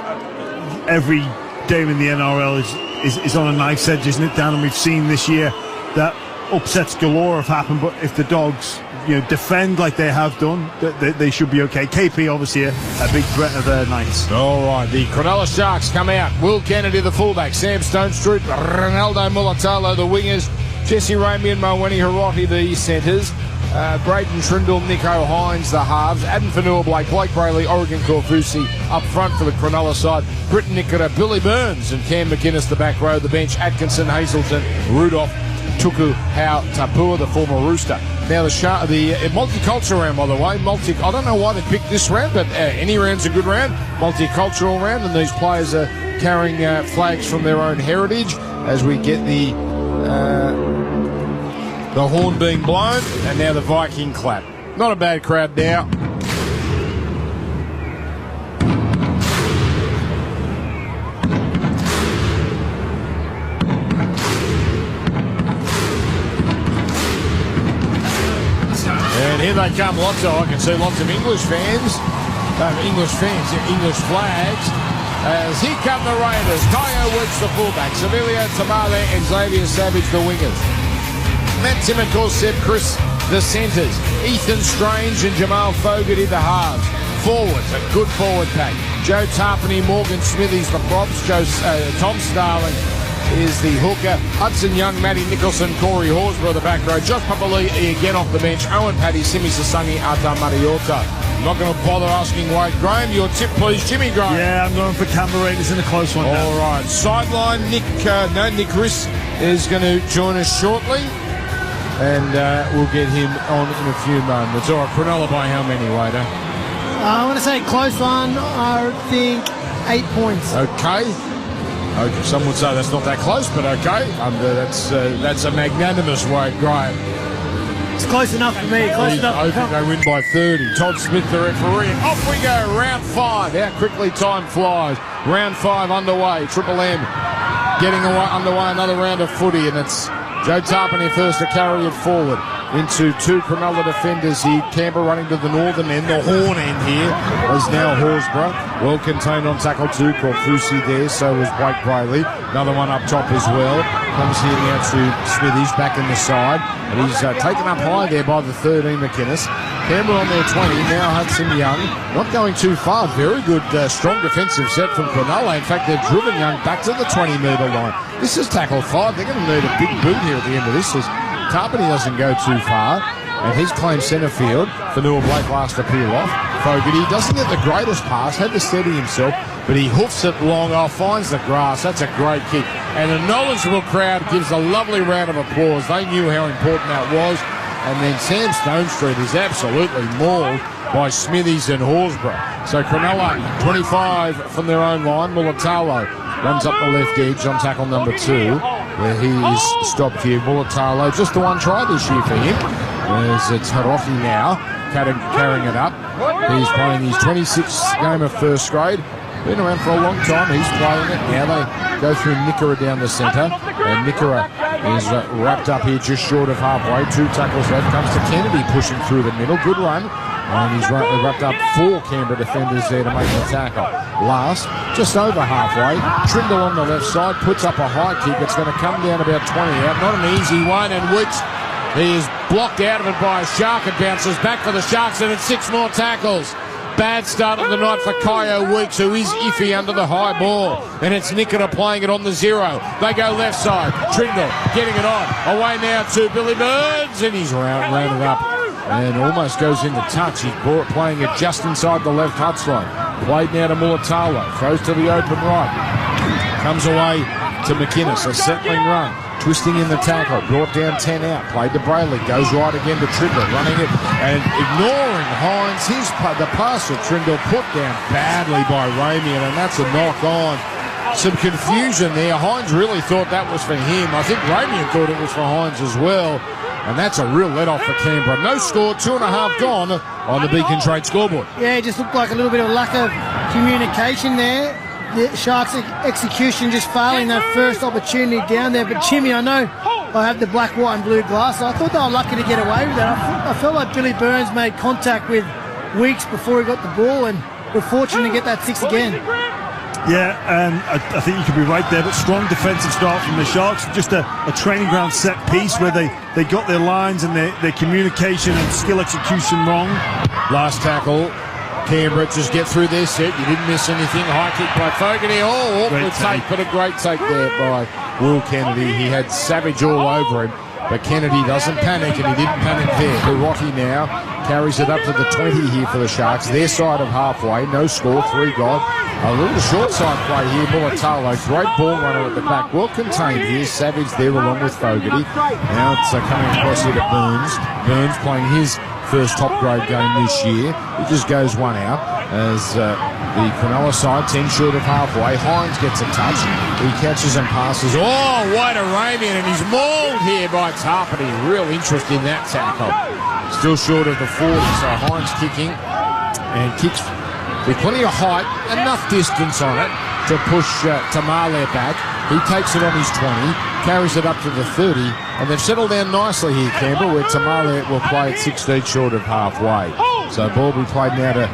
every game in the NRL is on a knife's edge, isn't it, Dan? And we've seen this year that upsets galore have happened, but if the Dogs, defend like they have done, they should be okay. KP, obviously, a big threat of their Knights. All right, the Cronulla Sharks come out. Will Kennedy, the fullback. Sam Stonestreet, Ronaldo Mulatalo, the wingers. Jesse Ramey and Moweni Hiroti, the centres. Braden Trindle, Nico Hines, the halves. Adam Fanua-Blake, Blake Brayley, Oregon Corfusi up front for the Cronulla side. Britton Nicola, Billy Burns and Cam McInnes, the back row. The bench, Atkinson, Hazelton, Rudolph, Tuku, Hau, Tapua, the former Rooster. Now the multicultural round, by the way. I don't know why they picked this round, but any round's a good round. Multicultural round, and these players are carrying flags from their own heritage as we get the horn being blown, and now the Viking clap. Not a bad crowd now. And here they come, I can see lots of English fans. English flags. As here come the Raiders. Kyo Woods, the fullback. Sevilio Tamale and Xavier Savage, the wingers. Matt Timmerkor, Seb Chris, the centres. Ethan Strange and Jamal Fogarty, the halves. Forwards, a good forward pack. Joe Tarpany, Morgan Smithies, the props. Tom Starling is the hooker. Hudson Young, Matty Nicholson, Corey Horsburgh, the back row. Josh Papali again off the bench. Owen Paddy, Simi Sasangi, Ata Mariota. I'm not going to bother asking Wade Graham. Your tip, please, Jimmy Graham. Yeah, I'm going for Canberra Raiders in a close one now. All right. Sideline, Nick Riss is going to join us shortly. And we'll get him on in a few moments. All right, Cronulla by how many, Wader? I want to say close one. I think 8 points. Okay. Some would say that's not that close, but okay. That's a magnanimous Wade Graham. It's close enough for me. Close enough. I think they win by 30. Todd Smith, the referee. And off we go. Round 5. How quickly time flies. Round 5 underway. Triple M getting underway another round of footy, and it's Joe Tarpany first to carry it forward into two Cronulla defenders here. Canberra running to the northern end. The horn end here is now Horsburgh. Well contained on tackle two. Corfusi there. So was Blake Brayley. Another one up top as well. Comes heading out to Smithies back in the side. And he's taken up high there by the 13, McInnes. Canberra on their 20. Now Hudson Young. Not going too far. Very good, strong defensive set from Cronulla. In fact, they've driven Young back to the 20-metre line. This is tackle 5. They're going to need a big boot here at the end of this. Tarpany doesn't go too far, and he's claimed centre field. Fanua Blake last to peel off. Fogarty. Doesn't get the greatest pass, had to steady himself, but he hoofs it long off, finds the grass. That's a great kick. And a knowledgeable crowd gives a lovely round of applause. They knew how important that was. And then Sam Stonestreet is absolutely mauled by Smithies and Horsburgh. So Cronulla, 25 from their own line. Mulatalo runs up the left edge on tackle number 2, where he is stopped here. Mulatalo, just the one try this year for him. As it's Harohi now, carrying it up. He's playing his 26th game of first grade. Been around for a long time. He's playing it. Now they go through Nickera down the centre. And Nickera is wrapped up here just short of halfway. 2 tackles left. Comes to Kennedy pushing through the middle. Good run. And he's wrapped up 4 Canberra defenders there to make the tackle. Last, just over halfway. Trindle on the left side. Puts up a high kick. It's going to come down about 20 out. Not an easy one. And Weeks, he is blocked out of it by a Shark. It bounces back for the Sharks. And it's 6 more tackles. Bad start of the night for Kyo Weeks, who is iffy under the high ball. And it's Nickera playing it on the 0. They go left side. Trindle getting it on. Away now to Billy Burns. And he's rounded up and almost goes into touch. He's playing it just inside the left touchline. Played now to Mulatalo. Throws to the open right. Comes away to McInnes. A settling run. Twisting in the tackle, brought down 10 out, played to Brayley, goes right again to Trindle, running it and ignoring Hines. The pass of Trindle put down badly by Ramian, and that's a knock on. Some confusion there. Hines really thought that was for him. I think Ramian thought it was for Hines as well. And that's a real let-off for Canberra. No score, 2.5 gone on the Beacon Trade scoreboard. Yeah, it just looked like a little bit of lack of communication there. The Sharks' execution just failing that first opportunity down there. But Jimmy, I know I have the black, white and blue glass. So I thought they were lucky to get away with that. I felt like Billy Burns made contact with Weeks before he got the ball, and we're fortunate to get that 6 again. Yeah, and I think you could be right there, but strong defensive start from the Sharks. Just a training ground set piece where they got their lines and their communication and skill execution wrong. Last tackle. Canberra just get through their set. You didn't miss anything. High kick by Fogarty. Oh, awkward take, but a great take there by Will Kennedy. He had Savage all over him, but Kennedy doesn't panic, and he didn't panic there. Harohi now carries it up to the 20 here for the Sharks. Their side of halfway. No score. 3 gone. A little short side play here. Mulatalo, great ball runner at the back. Well contained here. Savage there along with Fogarty. Now it's coming across here to Burns. Burns playing his first top grade game this year. He just goes 1 out as the Cronulla side 10 short of halfway. Hines gets a touch. He catches and passes. Oh, wide to Ramian, and he's mauled here by Tarpany. Real interest in that tackle. Still short of the 40, so Hines kicking and kicks with plenty of height, enough distance on it to push Tamale back. He takes it on his 20, carries it up to the 30, and they've settled down nicely here, Canberra, where Tamale will play at 16 short of halfway. So ball will be played now to the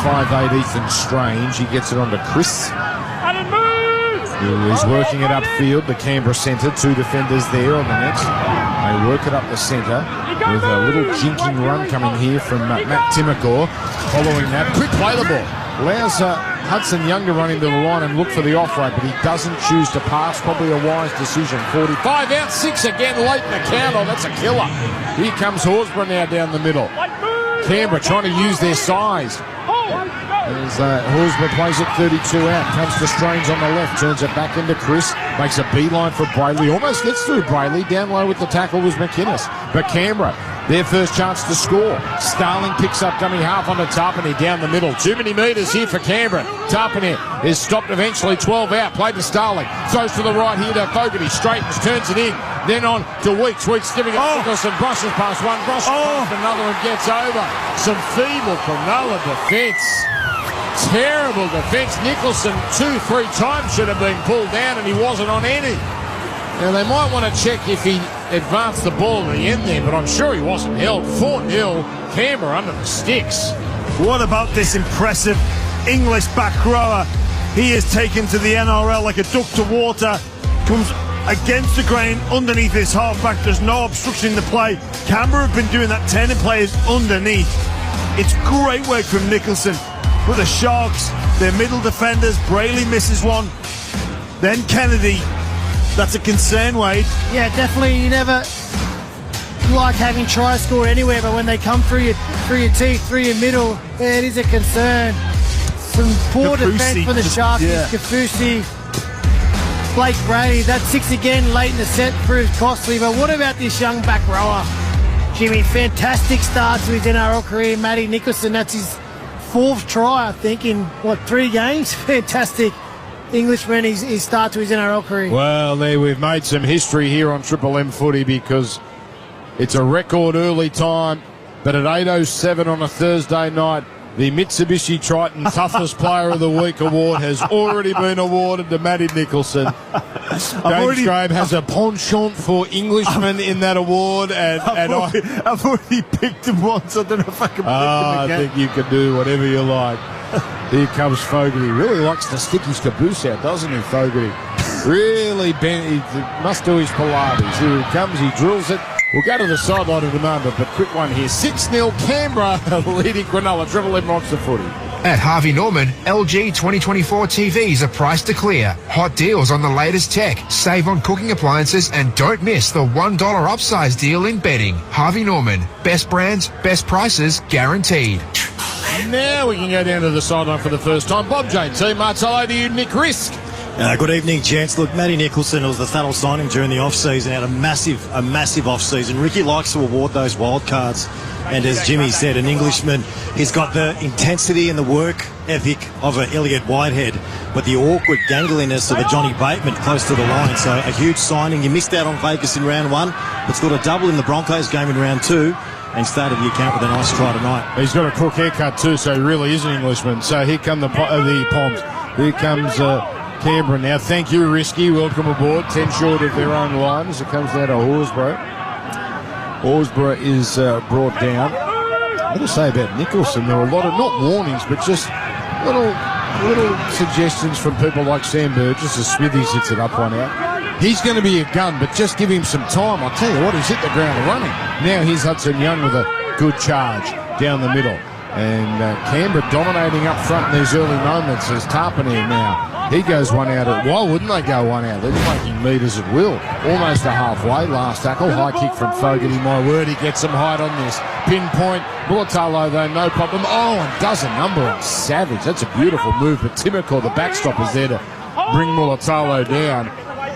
5'8" Ethan Strange. He gets it on to Chris, who is working it upfield. The Canberra centre, 2 defenders there on the next. They work it up the centre with a little jinking run coming here from Matt Timacor. Following that, quick play the ball. Allows Hudson Young to run into the line and look for the off-rate, but he doesn't choose to pass. Probably a wise decision. 45 out, 6 again, late in the count. Oh, that's a killer. Here comes Horsburgh now down the middle. Canberra trying to use their size. As Horsburgh plays it 32 out, comes to Strange on the left, turns it back into Chris, makes a beeline for Brayley, almost gets through Brayley. Down low with the tackle was McInnes. But Canberra, their first chance to score. Starling picks up dummy half onto Tarpany down the middle. Too many metres here for Canberra. Tarpany is stopped eventually, 12 out, played to Starling, throws to the right here to Fogarty, straightens, turns it in, then on to Weeks. Weeks giving it to Nicholson, brushes past one, brushes past another and gets over. Some feeble Cronulla defence. Terrible defence. Nicholson 2-3 times should have been pulled down, and he wasn't on any. Now they might want to check if he advanced the ball at the end there, but I'm sure he wasn't held. 4-0, Canberra under the sticks. What about this impressive English back rower? He is taken to the NRL like a duck to water. Comes against the grain underneath his halfback. There's no obstruction in the play. Canberra have been doing that, turning players underneath. It's great work from Nicholson. But the Sharks, their middle defenders, Brayley misses one. Then Kennedy. That's a concern, Wade. Yeah, definitely. You never like having tries scored anywhere, but when they come through your teeth, through your middle, it is a concern. Some poor defence for the Sharks. Kafusi, Blake Brady, that 6 again late in the set proved costly. But what about this young back rower, Jimmy? Fantastic start to his NRL career. Matty Nicholson, that's his 4th try, I think, in 3 games. Fantastic Englishman, his start to his NRL career. Well, there we've made some history here on Triple M Footy because it's a record early time, but at 8:07 on a Thursday night, the Mitsubishi Triton Toughest Player of the Week award has already been awarded to Matty Nicholson. James Graham has a penchant for Englishmen in that award, and I've already picked him once. I don't know if I can pick him again. I think you can do whatever you like. Here comes Fogarty. Really likes to stick his caboose out, doesn't he, Fogarty? Really, he must do his Pilates. Here he comes, he drills it. We'll go to the sideline in a moment, but quick one here. 6-0 Canberra leading Cronulla. Triple M rocks the footy. At Harvey Norman, LG 2024 TVs are priced to clear. Hot deals on the latest tech. Save on cooking appliances and don't miss the $1 upsize deal in bedding. Harvey Norman. Best brands, best prices, guaranteed. Now we can go down to the sideline for the first time. Bob JT, Martello to you, Nick Risk. Good evening, gents. Look, Matty Nicholson was the Thuddle signing during the off-season, had a massive off-season. Ricky likes to award those wild cards. And as Jimmy said, an Englishman, he's got the intensity and the work ethic of an Elliot Whitehead, but the awkward gangliness of a Johnny Bateman close to the line. So a huge signing. You missed out on Vegas in round 1, but scored a double in the Broncos game in round 2. And started the account with a nice try tonight. He's got a crook haircut too, so he really is an Englishman. So here come the Poms. Here comes Canberra now. Thank you, Risky. Welcome aboard. 10 short of their own line as it comes down to Horsburgh. Horsburgh is brought down. What to say about Nicholson? There were a lot of, not warnings, but just little suggestions from people like Sam Burgess as Smithies hits it up one out. He's going to be a gun, but just give him some time. I'll tell you what, he's hit the ground running. Now here's Hudson Young with a good charge down the middle. And Canberra dominating up front in these early moments as Tarpanir now. He goes one out. Why wouldn't they go one out? They're making meters at will. Almost a halfway. Last tackle. High kick from Fogarty. My word, he gets some height on this. Pinpoint. Mulatalo, though, no problem. Oh, and does a number on Savage. That's a beautiful move. But Timoko, the backstop, is there to bring Mulatalo down.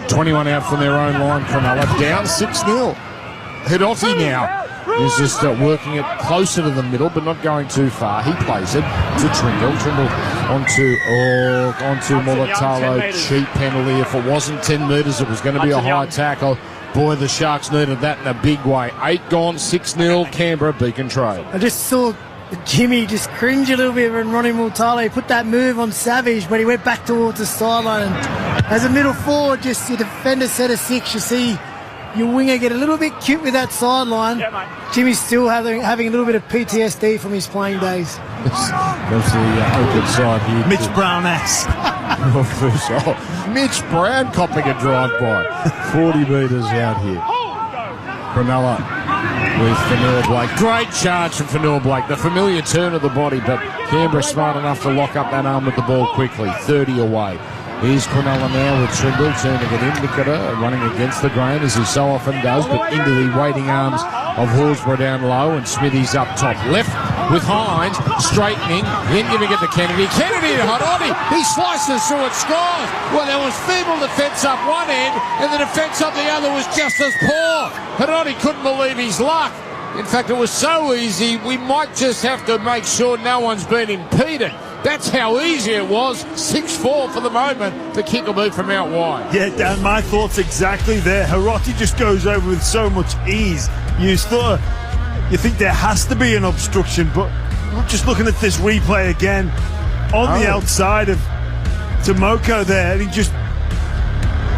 21 out from their own line. Cronulla down 6-0. Hidotti now is just working it closer to the middle, but not going too far. He plays it to Trimble. Trimble onto Mulatalo. Cheap penalty. If it wasn't 10 metres, it was going to be a high tackle. Boy, the Sharks needed that in a big way. 8 gone, 6-0, Canberra, Beacon Trade. I just saw Jimmy just cringe a little bit when Ronnie Mulatalo put that move on Savage, but he went back towards the sideline. And as a middle forward, just your defender set of 6, you see your winger get a little bit cute with that sideline. Jimmy's still having a little bit of PTSD from his playing days. That's the open side here. Mitch Brown ass. Mitch Brown copping a drive-by. 40 metres out here. Cronulla with Fanua Blake. Great charge from Fanua Blake. The familiar turn of the body, but Canberra smart enough to lock up that arm with the ball quickly. 30 away. Here's Cronulla now with Trimble turning it in. Nikita running against the grain as he so often does, but into the waiting arms of Horsburgh down low, and Smithies up top. Left with Hines, straightening, then giving it to Kennedy. Kennedy to Hidotti. He slices through it, scores. Well, there was feeble defence up one end, and the defence up the other was just as poor. Hidotti couldn't believe his luck. In fact, it was so easy, we might just have to make sure no one's been impeded. That's how easy it was. 6-4 for the moment. The kick will move from out wide. Yeah, Dan, my thoughts exactly there. Hidotti just goes over with so much ease. You think there has to be an obstruction, but just looking at this replay again, on the outside of Timoko there, and he just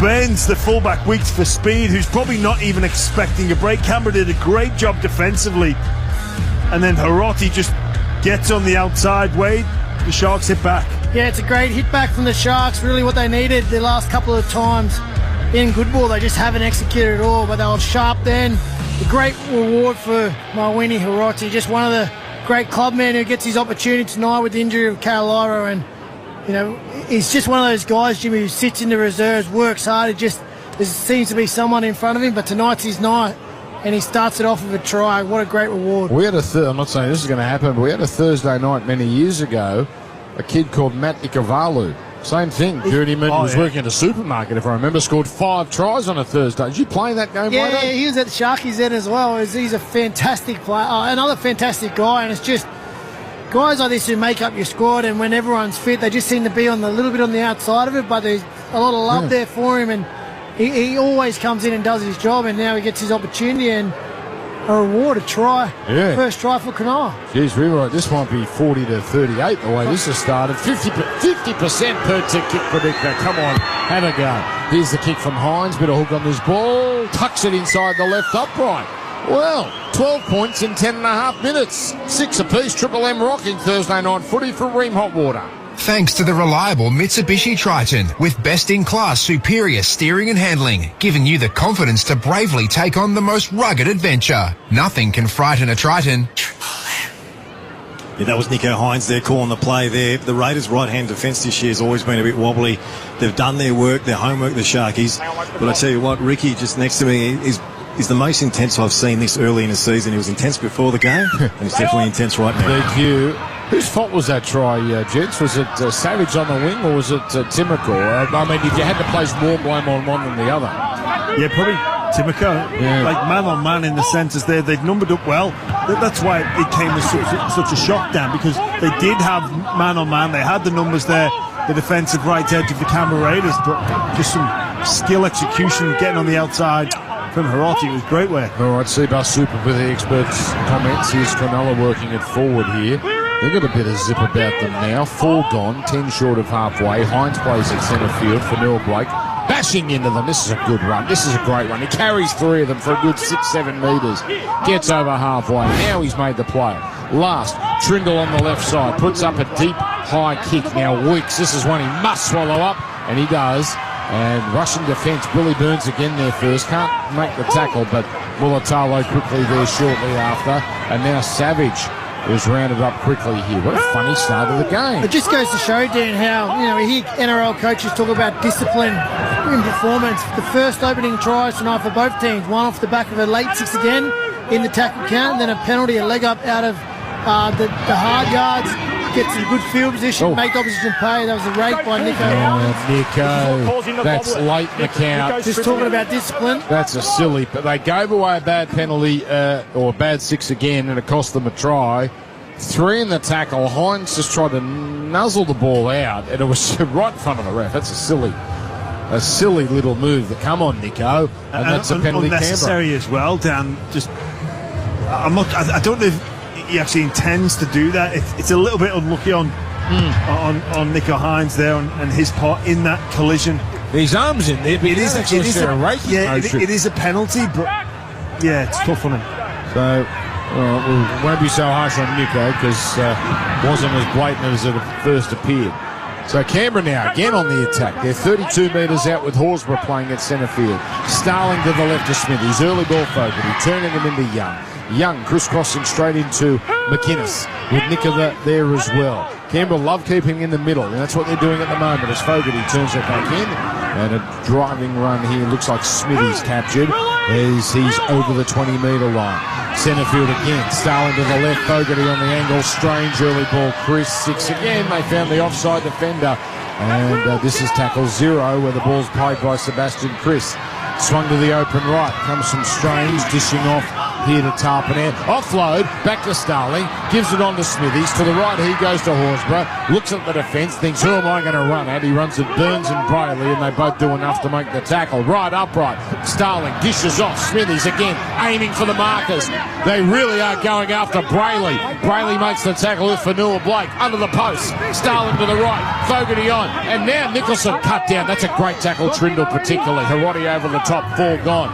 bends the fullback Weeks for speed, who's probably not even expecting a break. Canberra did a great job defensively, and then Hidotti just gets on the outside. Wade, the Sharks hit back. Yeah, it's a great hit back from the Sharks. Really what they needed the last couple of times in good ball. They just haven't executed at all, but they were sharp then. A great reward for Mawini Hidotti, just one of the great clubmen who gets his opportunity tonight with the injury of Carolina. And, you know, he's just one of those guys, Jimmy, who sits in the reserves, works hard. There seems to be someone in front of him, but tonight's his night. and he starts it off with a try. What a great reward. We had I'm not saying this is going to happen, but we had a Thursday night many years ago, a kid called Matt Ikovalu. Same thing. Journeyman was working at a supermarket, if I remember, scored 5 tries on a Thursday. Did you play that game? Yeah, he was at Sharkies then as well. He's a fantastic player, another fantastic guy, and it's just guys like this who make up your squad, and when everyone's fit, they just seem to be a little bit on the outside of it, but there's a lot of love there for him, and he always comes in and does his job, and now he gets his opportunity and a reward, a try. Yeah. First try for Cronulla. Jeez, we were right. This might be 40-38 the way this has started. 50% per tick kick predictor. Come on, have a go. Here's the kick from Hines. Bit of hook on this ball. Tucks it inside the left upright. Well, 12 points in 10.5 minutes. 6 apiece. Triple M rocking Thursday night footy for Ream Hot Water. Thanks to the reliable Mitsubishi Triton with best-in-class superior steering and handling, giving you the confidence to bravely take on the most rugged adventure. Nothing can frighten a Triton. Yeah, that was Nico Hines there calling the play there. The Raiders' right-hand defence this year has always been a bit wobbly. They've done their work, their homework, the Sharkies. But I tell you what, Ricky just next to me is the most intense I've seen this early in the season. He was intense before the game, and he's definitely intense right now. Thank you. Whose fault was that try, gents? Was it Savage on the wing, or was it Timoko? I mean, if you had to place more blame on one than the other. Yeah, probably Timoko. Yeah. Like man-on-man in the centres there. They'd numbered up well. That's why it came as such a shock, Dan, because they did have man-on-man. They had the numbers there, the defensive right edge of the Canberra Raiders, but just some skill execution, getting on the outside from Hiroti. It was great work. All right, Seabass Super with the experts' comments. Here's Cronulla working it forward here. They've got a bit of zip about them now. 4 gone, 10 short of halfway. Hines plays at centre field for Neil Blake. Bashing into them. This is a good run. This is a great run. He carries 3 of them for a good 6-7 metres. Gets over halfway. Now he's made the play. Last, Trindle on the left side. Puts up a deep, high kick. Now Weeks. This is one he must swallow up. And he does. And rushing defence. Billy Burns again there first. Can't make the tackle, but Mulatalo quickly there shortly after. And now Savage was rounded up quickly here. What a funny start of the game. It just goes to show, Dan, how, we hear NRL coaches talk about discipline in performance. The first opening tries tonight for both teams, one off the back of a late 6 again in the tackle count, and then a penalty, a leg up out of the hard yards. Gets in good field position, make opposition pay. That was a rake by Nico. Nico, that's late in the count. Just talking about discipline. That's a silly, but they gave away a bad penalty or a bad 6 again, and it cost them a try. 3 in the tackle. Hines just tried to nuzzle the ball out, and it was right in front of the ref. That's a silly little move. Come on, Nico, and that's a penalty. Unnecessary Canberra as well, Dan. Just, I don't know if he actually intends to do that. It's a little bit unlucky on Nico Hines there and his part in that collision. His arm's in there, but it is a rake. Yeah, it is a penalty, but yeah, it's tough on him. So we won't be so harsh on Nico because wasn't as blatant as it first appeared. So Canberra now again on the attack. They're 32 metres out with Horsburgh playing at centre field. Starling to the left of Smithies. Early ball Fogarty, turning him into Young. Young crisscrossing straight into McInnes with Nicola there as well. Canberra love keeping in the middle, and that's what they're doing at the moment as Fogarty turns it back in. And a driving run here. Looks like Smithies captured as he's over the 20-metre line. Centre field again. Starling to the left. Fogarty on the angle. Strange early ball. Chris 6 again. They found the offside defender. And this is tackle 0 where the ball's played by Sebastian Chris. Swung to the open right. Comes from Strange. Dishing off here to Tarpanier. Offload. Back to Starling. Gives it on to Smithies. To the right he goes to Horsburgh. Looks at the defence. Thinks, who am I going to run at? He runs at Burns and Brayley, and they both do enough to make the tackle. Right upright. Starling dishes off. Smithies again aiming for the markers. They really are going after Brayley. Brayley makes the tackle with Fanua Blake. Under the post. Starling to the right. Fogarty on. And now Nicholson cut down. That's a great tackle. Trindle particularly. Hiroti over the top. 4 gone.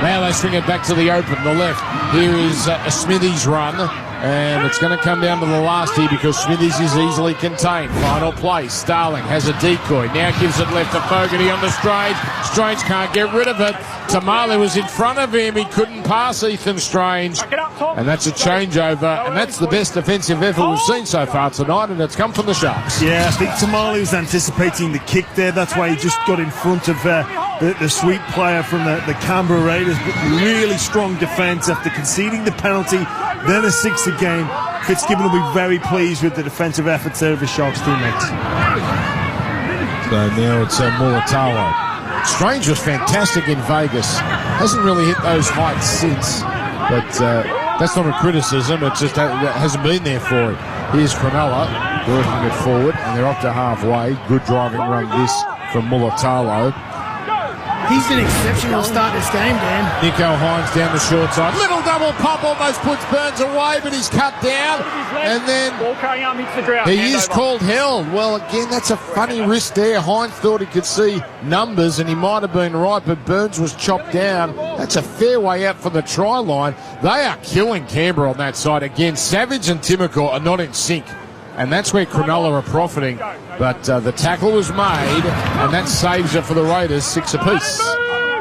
Now they swing it back to the open, the left. Here is a Smithies run, and it's going to come down to the last here because Smithies is easily contained. Final play. Starling has a decoy. Now gives it left to Fogarty on the Strange. Strange can't get rid of it. Tamale was in front of him. He couldn't pass Ethan Strange. And that's a changeover, and that's the best defensive effort we've seen so far tonight, and it's come from the Sharks. Yeah, I think Tamale was anticipating the kick there. That's why he just got in front of the sweet player from the Canberra Raiders, but really strong defence after conceding the penalty, then a 6th a game. Fitzgibbon will be very pleased with the defensive efforts there of his Sharks teammates. So now it's Mulatalo. Strange was fantastic in Vegas. Hasn't really hit those heights since. But that's not a criticism. It just hasn't been there for him. Here's Cronulla working it forward, and they're up to halfway. Good driving run this from Mulatalo. He's been exceptional to start this game, Dan. Nico Hines down the short side. Little double pop almost puts Burns away, but he's cut down. And then he is called held. Well, again, that's a funny risk there. Hines thought he could see numbers, and he might have been right, but Burns was chopped down. That's a fair way out for the try line. They are killing Canberra on that side. Again, Savage and Timoko are not in sync. And that's where Cronulla are profiting. But the tackle was made, and that saves it for the Raiders, 6 apiece.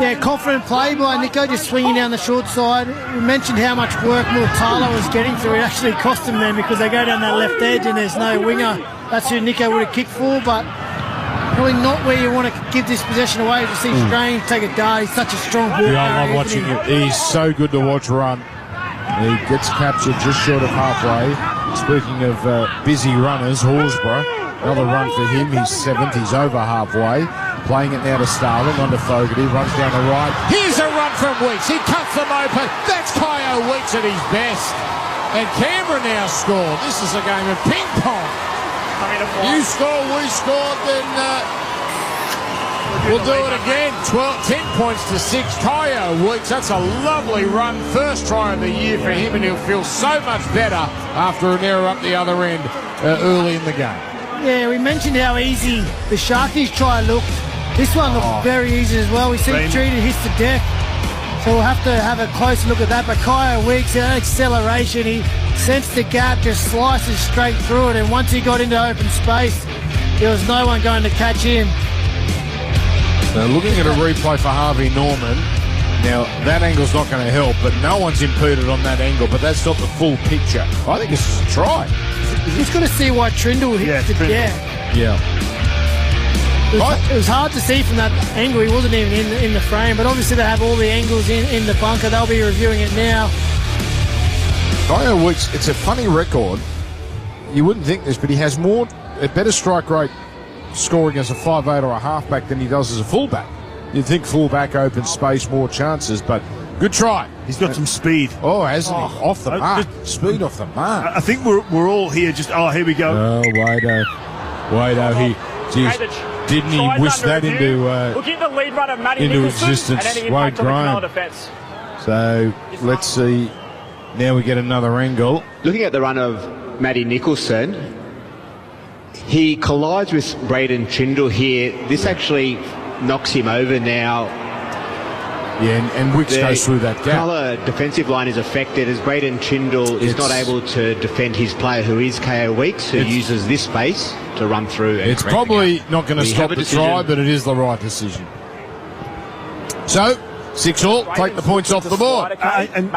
Yeah, confident play by Nico, just swinging down the short side. We mentioned how much work Mulatalo was getting through. It actually cost him then because they go down that left edge and there's no winger. That's who Nico would have kicked for, but probably not where you want to give this possession away. To see Strange take a dart. He's such a strong ball. Yeah, I love watching him. He's so good to watch run. He gets captured just short of halfway. Speaking of busy runners, Horsburgh, another run for him. He's 7th. He's over halfway. Playing it now to Starling, on to Fogarty, runs down the right. Here's a run from Weeks. He cuts them open. That's Kyo Weeks at his best. And Canberra now score. This is a game of ping pong. You score, we scored, then we'll do it again. 10 points to 6. Kyo Weeks, that's a lovely run. First try of the year for him, and he'll feel so much better after an error up the other end early in the game. Yeah, we mentioned how easy the Sharkies try looked. This one looked very easy as well. We see Treated hits the deck, so we'll have to have a closer look at that. But Kyo Weeks, that acceleration, he sensed the gap, just slices straight through it, and once he got into open space, there was no one going to catch him. So looking at a replay for Harvey Norman, now that angle's not going to help, but no one's impeded on that angle, but that's not the full picture. I think this is a try. He's got to see why Trindle hits the deck. Yeah. It was hard to see from that angle. He wasn't even in the frame, but obviously they have all the angles in the bunker. They'll be reviewing it now. Kyo Weeks, it's a funny record. You wouldn't think this, but he has a better strike rate scoring as a 5'8" or a halfback than he does as a fullback. You'd think fullback, open space, more chances, but good try. He's got some speed. Oh, hasn't he? Off the mark. Speed off the mark. I think we're all here just, here we go. Oh, Wado, didn't he wish that into existence? Wade Graham. So let's see. Now we get another angle. Looking at the run of Matty Nicholson, he collides with Braden Trindle here. This actually knocks him over now. Yeah, and Wicks goes through that gap. Cronulla defensive line is affected as Braden Trindle is not able to defend his player, who is Kyo Weeks, who uses this space to run through. And it's probably not going to stop the try, but it is the right decision. So, 6-all, take the points off the board. And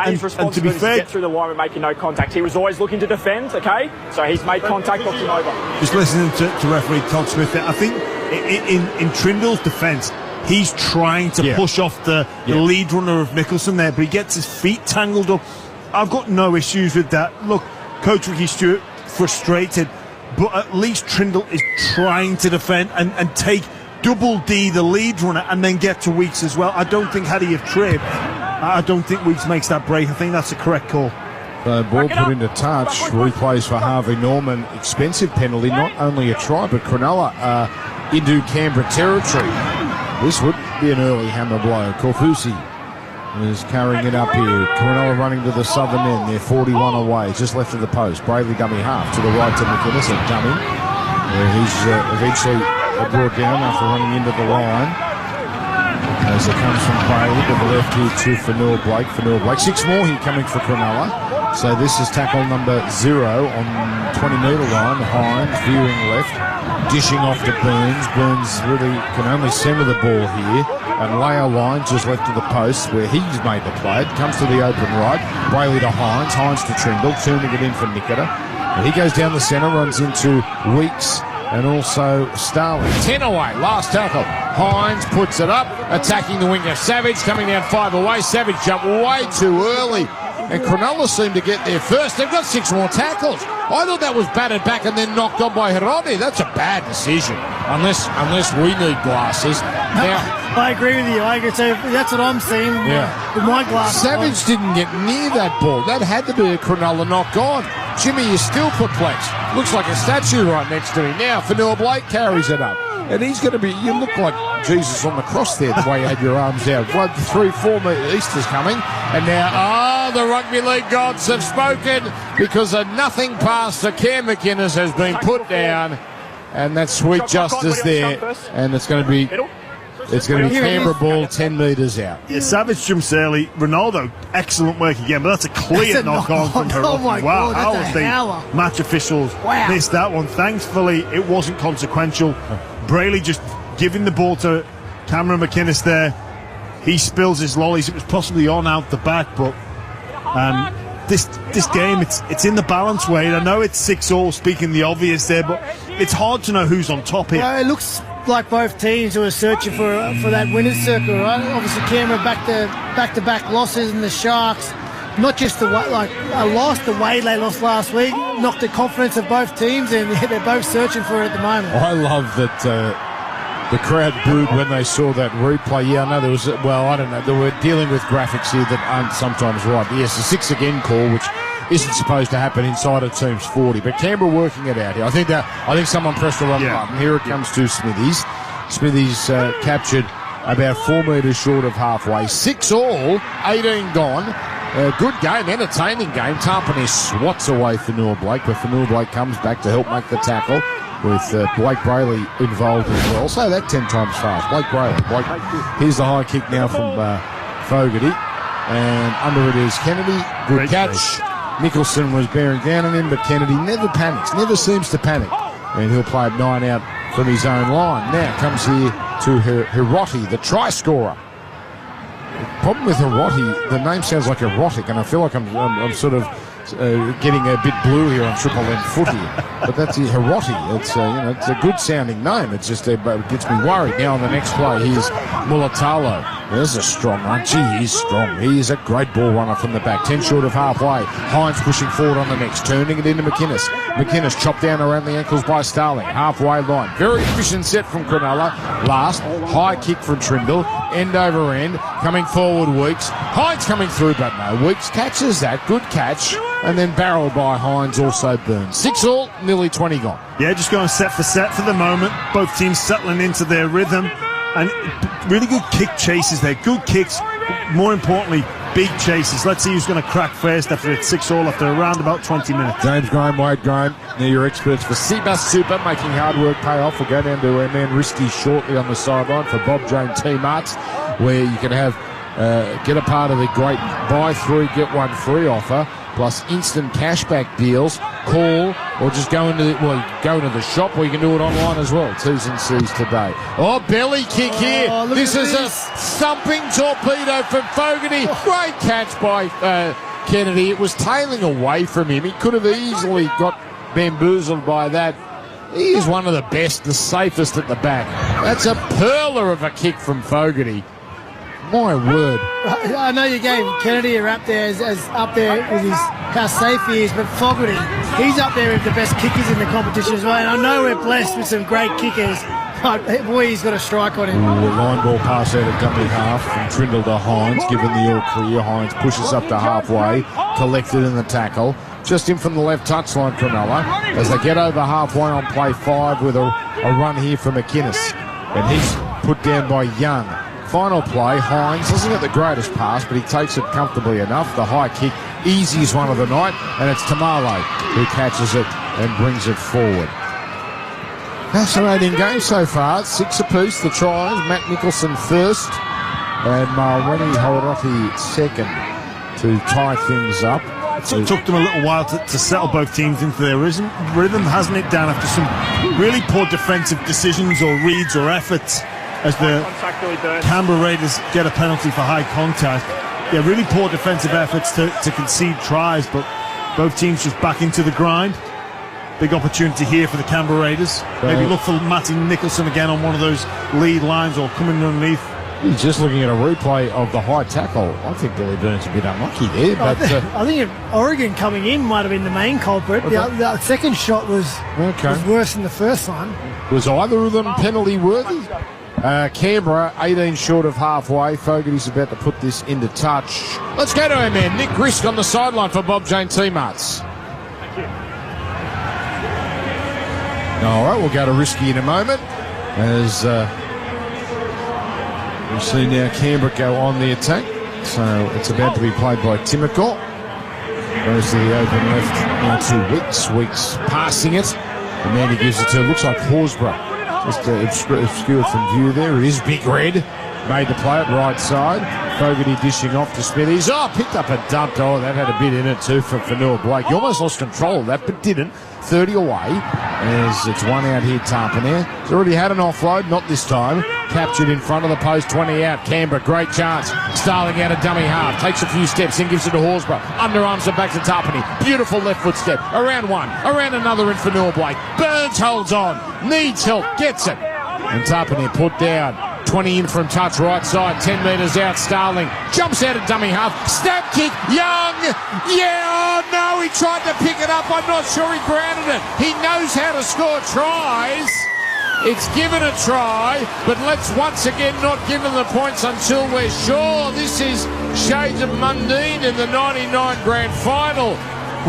to be fair, get through the line and making no contact. He was always looking to defend, okay? So he's made contact, knocked him over. Just listening to referee Todd Smith there, I think in Trindle's defence, he's trying to push off the lead runner of Nicholson there, but he gets his feet tangled up. I've got no issues with that. Look, Coach Ricky Stewart, frustrated, but at least Trindle is trying to defend and take double D, the lead runner, and then get to Weeks as well. I don't think had he have tripped, I don't think Weeks makes that break. I think that's the correct call. The ball put into touch, replays for Harvey Norman. Expensive penalty, not only a try, but Cronulla into Canberra territory. This would be an early hammer blow. Korfusi is carrying it up here. Cronulla running to the southern end. They're 41 away, just left of the post. Bravely dummy half to the right to McInnes, a dummy. He's eventually brought down after running into the line. As it comes from Bailey to the left here to Fanua Blake. 6 more here coming for Cronulla. So this is tackle number 0 on 20-metre line. Hines veering left, dishing off to Burns. Burns really can only centre the ball here. And lay a line just left of the post where he's made the play. It comes to the open right. Brayley to Hines to Trindle, turning it in for Nikita. And he goes down the centre, runs into Weeks and also Starling. 10 away, last tackle. Hines puts it up, attacking the winger. Savage coming down 5 away. Savage jumped way too early, and Cronulla seemed to get there first. They've got 6 more tackles. I thought that was batted back and then knocked on by Hiroti. That's a bad decision, unless we need glasses. Now, I agree with you. I agree. So that's what I'm seeing with my glasses. Savage didn't get near that ball. That had to be a Cronulla knock on. Jimmy is still perplexed. Looks like a statue right next to him. Now, Fanua Blake carries it up. And he's going to be, you look like Jesus on the cross there, the way you had your arms out. 1, 3, 4 Easter's coming. And now, the rugby league gods have spoken because a nothing pass to Cam McInnes has been put down. And that sweet justice there. And it's going to be Canberra ball 10 metres out. Yeah, Savage jumps early. Ronaldo, excellent work again, but that's a clear knock-on from Hiroti. Oh my wow, God, how that's have a howler. the match officials missed that one? Thankfully, it wasn't consequential. Brayley just giving the ball to Cameron McInnes there. He spills his lollies. It was possibly on out the back, but this game, it's in the balance, Wade. I know it's 6-all, speaking the obvious there, but it's hard to know who's on top here. Well, it looks like both teams who are searching for that winner's circle, right? Obviously, Canberra back-to-back losses, and the Sharks, not just the way they lost last week, knocked the confidence of both teams, and they're both searching for it at the moment. I love that the crowd booed when they saw that replay. Yeah, I know there was, I don't know, they were dealing with graphics here that aren't sometimes right. Yes, the 6 again call, which isn't supposed to happen inside a team's 40, but Canberra working it out here. I think someone pressed the wrong button. Here it comes to Smithies. Smithies captured about 4 metres short of halfway. 6-all, 18 gone. Good game, entertaining game. Tarpany swats away Fanua Blake, but Fanua Blake comes back to help make the tackle with Blake Brayley involved as well. Say that 10 times fast. Blake Brayley. Here's the high kick now from Fogarty, and under it is Kennedy. Good catch. Nicholson was bearing down on him, but Kennedy never panics, never seems to panic. And he'll play it 9 out from his own line. Now comes here to Hiroti, the try scorer. The problem with Hiroti, the name sounds like erotic, and I feel like I'm sort of getting a bit blue here on Triple M footy. But that's Hiroti. It's it's a good sounding name. It's just it gets me worried. Now on the next play, here's Mulatalo. There's a strong run. Gee, he's strong. He is a great ball runner from the back. 10 short of halfway. Hines pushing forward on the next, turning it into McInnes. McInnes chopped down around the ankles by Starling. Halfway line. Very efficient set from Cronulla. Last, high kick from Trindle. End over end. Coming forward, Weeks. Hines coming through, but no. Weeks catches that. Good catch. And then barreled by Hines, also Burns. 6-all, nearly 20 gone. Yeah, just going set for the moment. Both teams settling into their rhythm. And really good kick chases there. Good kicks. More importantly, big chases. Let's see who's going to crack first after it's 6-all after around about 20 minutes. James Graham, Wade Graham, they're your experts for Seabus Super, making hard work pay off. We'll go down to our man Risky shortly on the sideline for Bob Jane T-Marts, where you can have get a part of the great buy 3, get 1 free offer, plus instant cashback deals. Call or just go into the shop, or you can do it online as well. T's and C's today. Oh, belly kick here. This is a thumping torpedo from Fogarty. Great catch by Kennedy. It was tailing away from him. He could have easily got bamboozled by that. He is one of the best, the safest at the back. That's a perler of a kick from Fogarty. My word. I know you gave Kennedy a rap there as up there with how safe he is, but Fogarty, he's up there with the best kickers in the competition as well. And I know we're blessed with some great kickers, but boy, he's got a strike on him. Line ball pass out of dummy half from Trindle to Hines, given the all-clear. Hines pushes up to halfway, collected in the tackle. Just in from the left touchline, Cronulla, as they get over halfway on play 5 with a run here from McInnes. And he's put down by Young. Final play, Hines doesn't get the greatest pass, but he takes it comfortably enough. The high kick, easiest one of the night, and it's Tamale who catches it and brings it forward. Fascinating game so far. 6 apiece, the tries. Matt Nicholson first, and Marweni Hiroti second to tie things up. It took them a little while to settle both teams into their rhythm, hasn't it, Dan, after some really poor defensive decisions or reads or efforts. As the Canberra Raiders get a penalty for high contact. Yeah, really poor defensive efforts to concede tries, but both teams just back into the grind. big opportunity here for the Canberra Raiders. Maybe look for Matty Nicholson again on one of those lead lines or coming underneath. He's just looking at a replay of the high tackle. I think Billy Burns a bit unlucky there. But I think Oregon coming in might have been the main culprit. The second shot was worse than the first one. Was either of them penalty worthy? Canberra, 18 short of halfway. Fogarty's about to put this into touch. Let's go to our man, Nick Grisk, on the sideline for Bob Jane T-Marts. All right, we'll go to Risky in a moment as we see now Canberra go on the attack. So it's about to be played by Timokor. Goes to the open left now to Weeks. Weeks passing it. The man he gives it to looks like Horsburgh. Just obscured from view there. It is Big Red. Made the play at right side. Fogarty dishing off to Smithies. Oh, picked up a dump. Oh, that had a bit in it too for Noah Blake. You almost lost control of that, but didn't. 30 away. As it's one out here, Tarpanier. He's already had an offload, not this time. Captured in front of the post, 20 out. Canberra, great chance. Starling out a dummy half. Takes a few steps, then gives it to Horsburgh. Underarms it back to Tarpany. Beautiful left foot step. Around one. Around another in for Noah Blake. Burns holds on. Needs help. Gets it. And Tarpany put down. 20 in from touch, right side, 10 metres out, Starling jumps out of dummy half, snap kick, Young, oh no, he tried to pick it up, I'm not sure he grounded it, he knows how to score tries, it's given a try, but let's once again not give him the points until we're sure. This is shades of Mundine in the 99 grand final,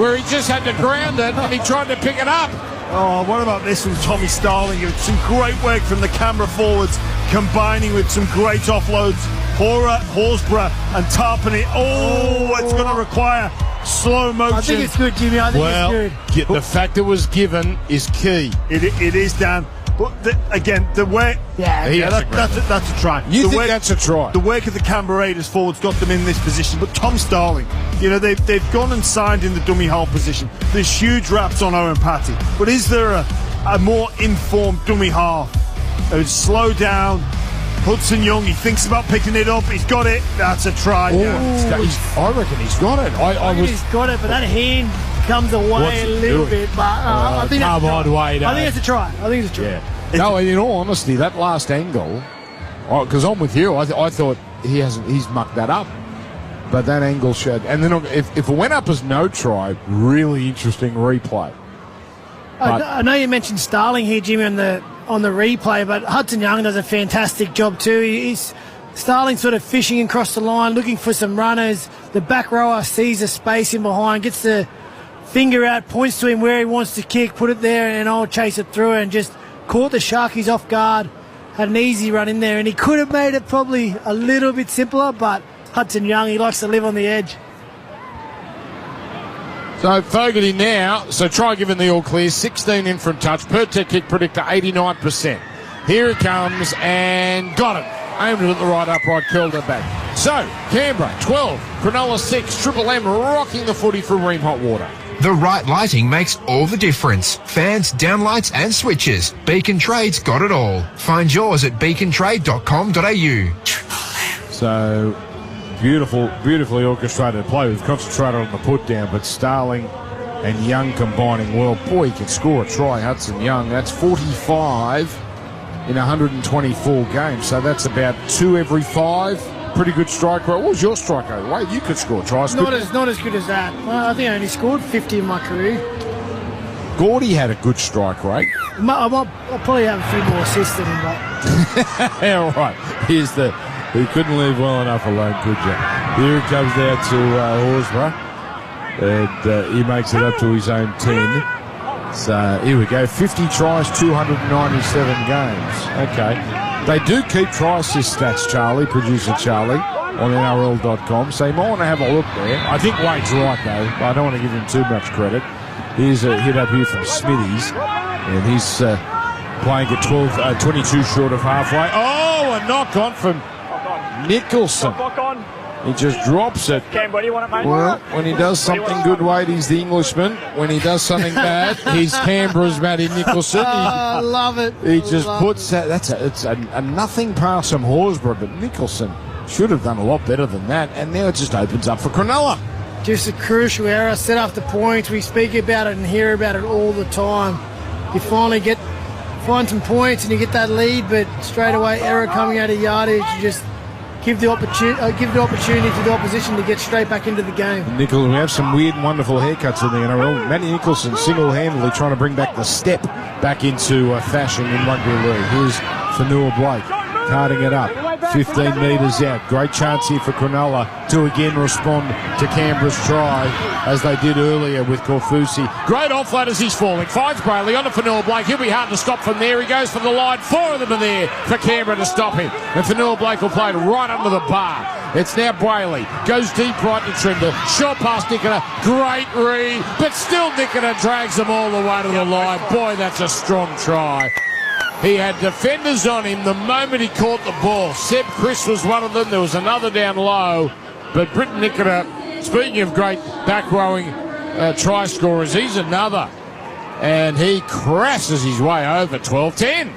where he just had to ground it and he tried to pick it up. Oh, what about this from Tommy Starling? Some great work from the Canberra forwards, combining with some great offloads. Horsburgh and Tarpany. Oh, it's going to require slow motion. I think it's good, Jimmy. I think it's good. The fact it was given is key. It is, Dan. But again, the way... that's a try. That's a try? The work of the Canberra Raiders forwards got them in this position. But Tom Starling, they've gone and signed in the dummy half position. There's huge raps on Owen Patty. But is there a more informed dummy half? Slow down. Hudson Young, he thinks about picking it up. He's got it. That's a try. I reckon he's got it. I he's got it, but that hand comes away a little bit. But I think that's a try. I think it's a try. Yeah. No, in all honesty, that last angle, because I'm with you, I thought he's mucked that up. But that angle showed. And then if it went up as no try, really interesting replay. I know you mentioned Starling here, Jimmy, on the replay, but Hudson Young does a fantastic job too. Starling sort of fishing across the line, looking for some runners. The back rower sees a space in behind, gets the finger out, points to him where he wants to kick, put it there, and I'll chase it through, and just caught the Sharkies off guard. Had an easy run in there, and he could have made it probably a little bit simpler, but Hudson Young, he likes to live on the edge. So Fogarty now, try giving the all clear, 16 in from touch, per kick predictor 89%. Here it comes and got it. Aimed it at the right upright, curled it back. So, Canberra 12, Cronulla 6, Triple M rocking the footy from Ream Hot Water. The right lighting makes all the difference. Fans, downlights and switches. Beacon Trade's got it all. Find yours at beacontrade.com.au. So, beautifully orchestrated play. We've concentrated on the put down, but Starling and Young combining well. Boy, he can score a try, Hudson Young. That's 45 in 124 games, so that's about 2 every 5. Pretty good strike rate. What was your strike rate? Wait, you could score tries. Not as good as that. Well, I think I only scored 50 in my career. Gordy had a good strike rate. I'll probably have a few more assists than him, but... All right. He couldn't leave well enough alone, could you? Here it comes down to Horsburgh. And he makes it up to his own 10. So here we go. 50 tries, 297 games. Okay. They do keep try assist stats, Charlie, producer Charlie, on NRL.com. So you might want to have a look there. I think Wade's right, though. I don't want to give him too much credit. Here's a hit up here from Smithies. And he's playing at 22 short of halfway. Oh, a knock on from Nicholson. He just drops it. Cam, what do you want it, mate? Well, when he does something good, Wade, he's the Englishman. When he does something bad, he's Canberra's Matty Nicholson. I love it. He just puts that. It's a nothing pass from Horsburgh, but Nicholson should have done a lot better than that. And now it just opens up for Cronulla. Just a crucial error, set off the points. We speak about it and hear about it all the time. You finally find some points and you get that lead, but straight away error coming out of yardage. You just give the opportunity to the opposition to get straight back into the game. Nickel, we have some weird and wonderful haircuts in the NRL. Matty Nicholson single-handedly trying to bring back the step back into fashion in rugby league. Here's Fanua Blake carting it up. 15 metres out. Great chance here for Cronulla to again respond to Canberra's try as they did earlier with Kaufusi. Great offload as he's falling. Finds Brayley on to Fanua Blake. He'll be hard to stop from there. He goes for the line. 4 of them are there for Canberra to stop him. And Fanua Blake will play it right under the bar. It's now Brayley. Goes deep right to Trindle. Short past Nickiter. Great read. But still Nickiter drags them all the way to the line. Boy, that's a strong try. He had defenders on him the moment he caught the ball. Seb Chris was one of them. There was another down low. But Britton Nickiter, speaking of great back-rowing try scorers, he's another. And he crashes his way over 12-10.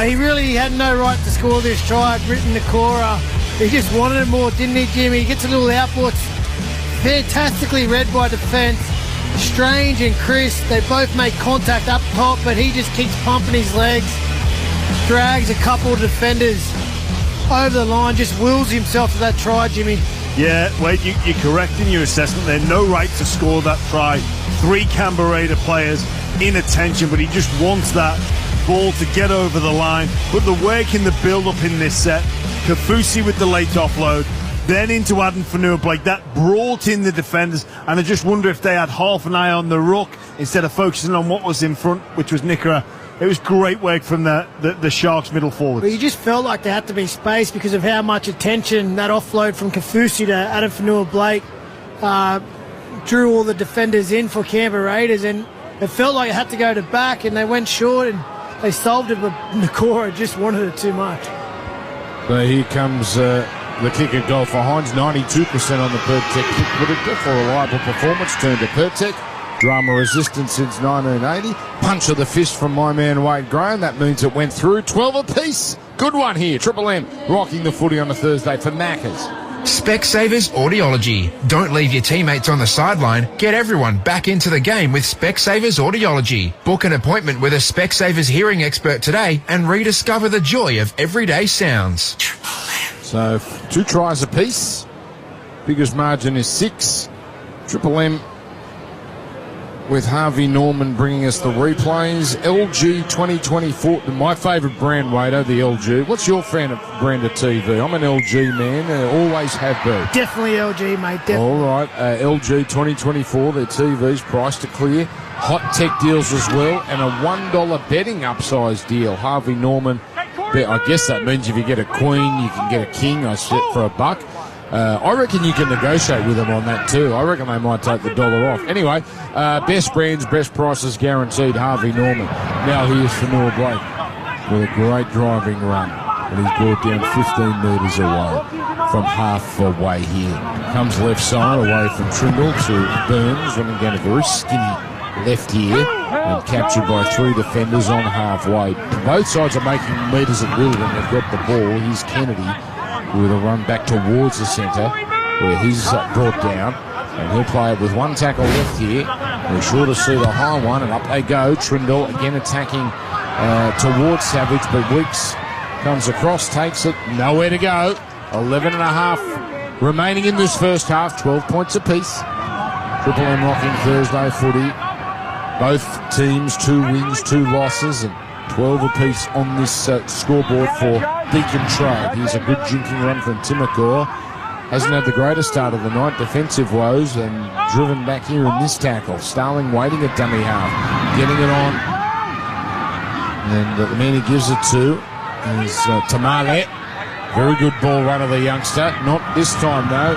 He really had no right to score this try, Britton Nickora. He just wanted it more, didn't he, Jimmy? He gets a little output. Fantastically read by defence. Strange and Chris, they both make contact up top, but he just keeps pumping his legs, drags a couple of defenders over the line, just wills himself to that try, Jimmy. Yeah, Wade, you're correct in your assessment there. No right to score that try. 3 Canberra players in attention, but he just wants that ball to get over the line. But the work in the build-up in this set, Kaufusi with the late offload, then into Adam Fanua Blake, that brought in the defenders, and I just wonder if they had half an eye on the ruck instead of focusing on what was in front, which was Nickera. It was great work from the Sharks middle forwards. But you just felt like there had to be space because of how much attention that offload from Kaufusi to Adam Fanua Blake drew all the defenders in for Canberra Raiders, and it felt like it had to go to back, and they went short and they solved it, but Nickora just wanted it too much. So here comes the kick and goal for Hines, 92% on the Pertek kick, but a for a reliable performance. Turn to Pertek. Drama resistant since 1980. Punch of the fist from my man Wade Graham. That means it went through. 12 apiece. Good one here. Triple M rocking the footy on a Thursday for Maccas. Specsavers Audiology. Don't leave your teammates on the sideline. Get everyone back into the game with Specsavers Audiology. Book an appointment with a Specsavers hearing expert today and rediscover the joy of everyday sounds. So 2 tries apiece. Biggest margin is 6. Triple M with Harvey Norman bringing us the replays. LG 2024, my favourite brand, Wader, the LG. What's your brand of TV? I'm an LG man, always have been. Definitely LG, mate. Definitely. All right, LG 2024, their TV's priced to clear. Hot tech deals as well, and a $1 betting upsize deal. Harvey Norman, I guess that means if you get a queen, you can get a king, I said, for $1. I reckon you can negotiate with them on that too. I reckon they might take the $1 off. Anyway, best brands, best prices guaranteed. Harvey Norman. Now here's Fanua Blake with a great driving run. And he's brought down 15 metres away from halfway here. Comes left side away from Trindle to Burns, running down a very skinny left here. And captured by 3 defenders on halfway. Both sides are making metres at will when they've got the ball. Here's Kennedy with a run back towards the centre where he's brought down, and he'll play it with 1 tackle left here. We're sure to see the high one, and up they go. Trindle again attacking towards Savage, but Weeks comes across, takes it, nowhere to go. 11.5 remaining in this first half, 12 points apiece. Triple M rocking Thursday footy. Both teams 2 wins, 2 losses, and 12 apiece on this scoreboard for Deacon Trade. Here's a good jinking run from Timokor. Hasn't had the greatest start of the night. Defensive woes and driven back here in this tackle. Starling waiting at dummy half. Getting it on. And the man he gives it to is Tamale. Very good ball run of the youngster. Not this time though.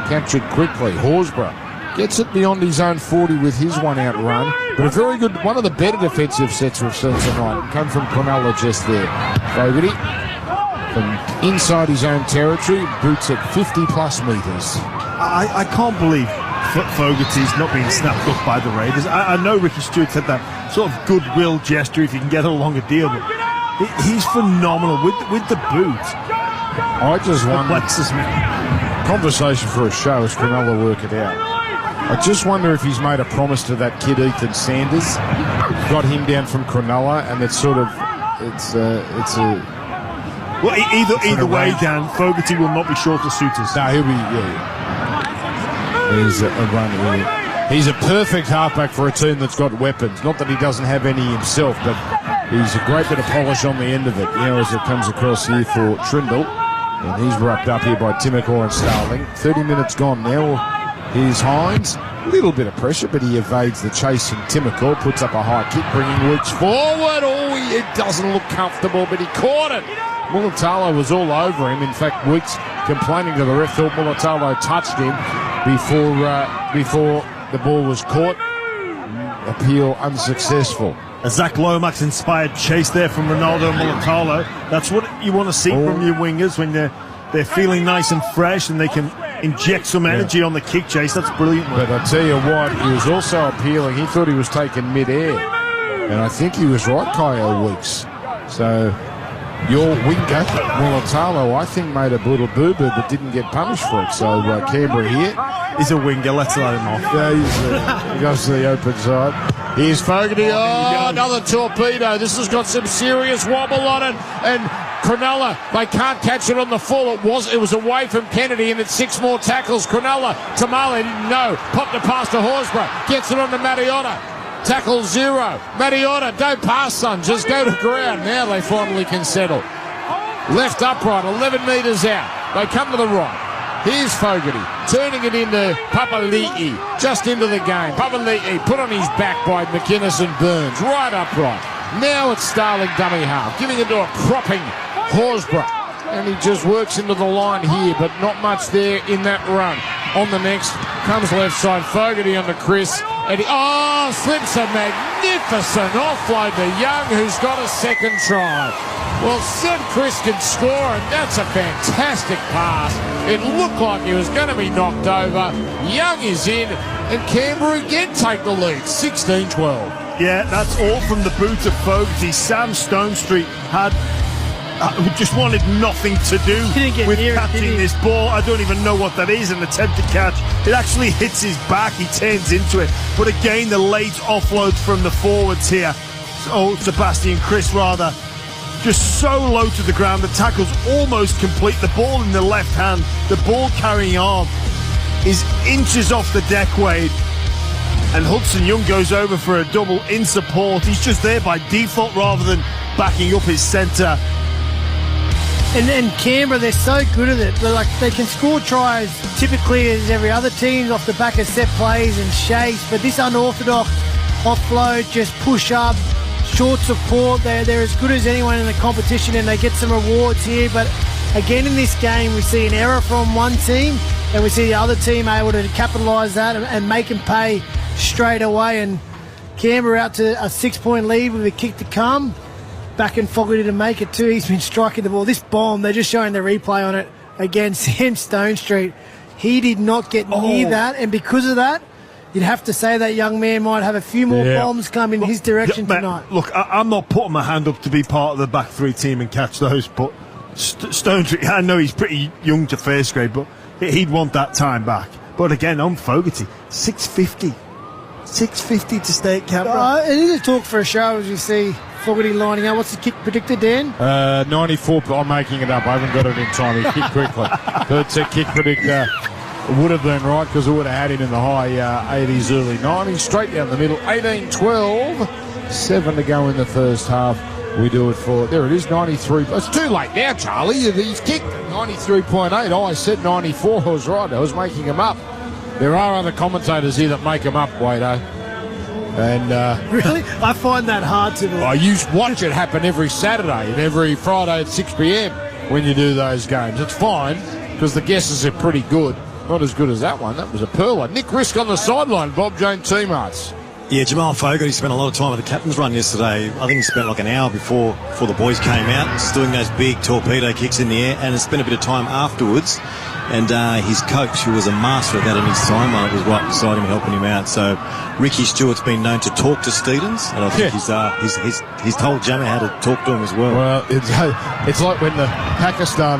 Captured quickly. Horsburgh gets it beyond his own 40 with his one-out run. But a very good, one of the better defensive sets we've seen tonight. Come from Cronulla just there. Fogarty from inside his own territory, boots at 50-plus metres. I can't believe Fogarty's not being snapped up by the Raiders. I know Ricky Stewart said that sort of goodwill gesture if you can get a longer deal, but he's phenomenal with the boot. I just wonder. Conversation for a show as Cronulla work it out. I just wonder if he's made a promise to that kid Ethan Sanders, got him down from Cronulla, and it's sort of Well, either way, Dan, Fogarty will not be short of suitors. No, he'll be. He's a run. He's a perfect halfback for a team that's got weapons. Not that he doesn't have any himself, but he's a great bit of polish on the end of it. As it comes across here for Trindle, and he's wrapped up here by Timokor and Starling. 30 minutes gone now. Here's Hines. A little bit of pressure, but he evades the chasing Timokor, puts up a high kick, bringing Weeks forward. It doesn't look comfortable, but he caught it. Mulatalo was all over him. In fact, Weeks complaining to the ref, thought Mulatalo touched him before the ball was caught. Appeal unsuccessful. A Zach Lomax-inspired chase there from Ronaldo Mulatalo. That's what you want to see from your wingers when they're feeling nice and fresh and they can inject some energy on the kick chase. That's brilliant. But I tell you what, he was also appealing. He thought he was taken mid-air. And I think he was right, Kyle Weeks. So your winger, Mulatalo, I think made a little boo-boo but didn't get punished for it. So Canberra here. He's a winger. Let's let him off. Yeah, he goes to the open side. Here's Fogarty. Oh, another torpedo. This has got some serious wobble on it. And Cronulla, they can't catch it on the full. It was away from Kennedy, and it's 6 more tackles. Cronulla, Tamale didn't know. Popped it past to Horsburgh. Gets it on to Matiotta. Tackle 0. Matiotta, don't pass, son. Just go to ground. Now they finally can settle. Left upright, 11 metres out. They come to the right. Here's Fogarty, turning it into Papali'i, just into the game. Papali'i put on his back by McInnes and Burns, right upright. Now it's Starling dummy half, giving it to a propping Horsburgh. And he just works into the line here, but not much there in that run. On the next, comes left side, Fogarty on to Chris. And he, slips a magnificent offload to Young, who's got a second try. Well, said Chris can score, and that's a fantastic pass. It looked like he was going to be knocked over. Young is in, and Canberra again take the lead, 16-12. Yeah, that's all from the boot of Fogarty. Sam Stonestreet just wanted nothing to do with catching this ball. I don't even know what that is, an attempted catch. It actually hits his back. He turns into it. But again, the late offload from the forwards here. Sebastian Chris, rather. Just so low to the ground. The tackle's almost complete. The ball in the left hand, the ball carrying arm is inches off the deck, Wade. And Hudson Young goes over for a double in support. He's just there by default rather than backing up his centre. And then Canberra, they're so good at it. They can score tries typically as every other team off the back of set plays and shapes, but this unorthodox offload, just push up, short support, they're as good as anyone in the competition, and they get some rewards here. But again, in this game, we see an error from one team, and we see the other team able to capitalise that and make them pay straight away. And Canberra out to a 6-point lead with a kick to come. Back in Fogarty to make it too. He's been striking the ball. This bomb, they're just showing the replay on it again. Sam Stonestreet, he did not get near that, and because of that, you'd have to say that young man might have a few more bombs come in his direction tonight. Look, I'm not putting my hand up to be part of the back three team and catch those, but Stonestreet, I know he's pretty young to first grade, but he'd want that time back. But again, on Fogarty, 650 to stay at Canberra. It is a talk for a show, as you see Fogarty lining up. What's the kick predicted, Dan? 94. I'm making it up. I haven't got it in time. He kicked quickly. But a kick predictor would have been right because it would have had him in the high 80s, early 90s. Straight down the middle. 18-12. 7 to go in the first half. We do it for, there it is, 93. It's too late now, Charlie. He's kicked 93.8. Oh, I said 94. I was right. I was making him up. There are other commentators here that make them up, Wado. And really? I find that hard to believe. You watch it happen every Saturday and every Friday at 6 p.m. when you do those games. It's fine because the guesses are pretty good. Not as good as that one. That was a pearler. Nick Risk on the sideline, Bob Jones teammates. Yeah, Jamal Fogarty spent a lot of time at the captain's run yesterday. I think he spent like an hour before the boys came out, just doing those big torpedo kicks in the air, and spent a bit of time afterwards. And his coach, who was a master of that in his time, was right beside him helping him out. So Ricky Stewart's been known to talk to Stephens, and I think he's told Jammer how to talk to him as well. Well, it's like when the Pakistan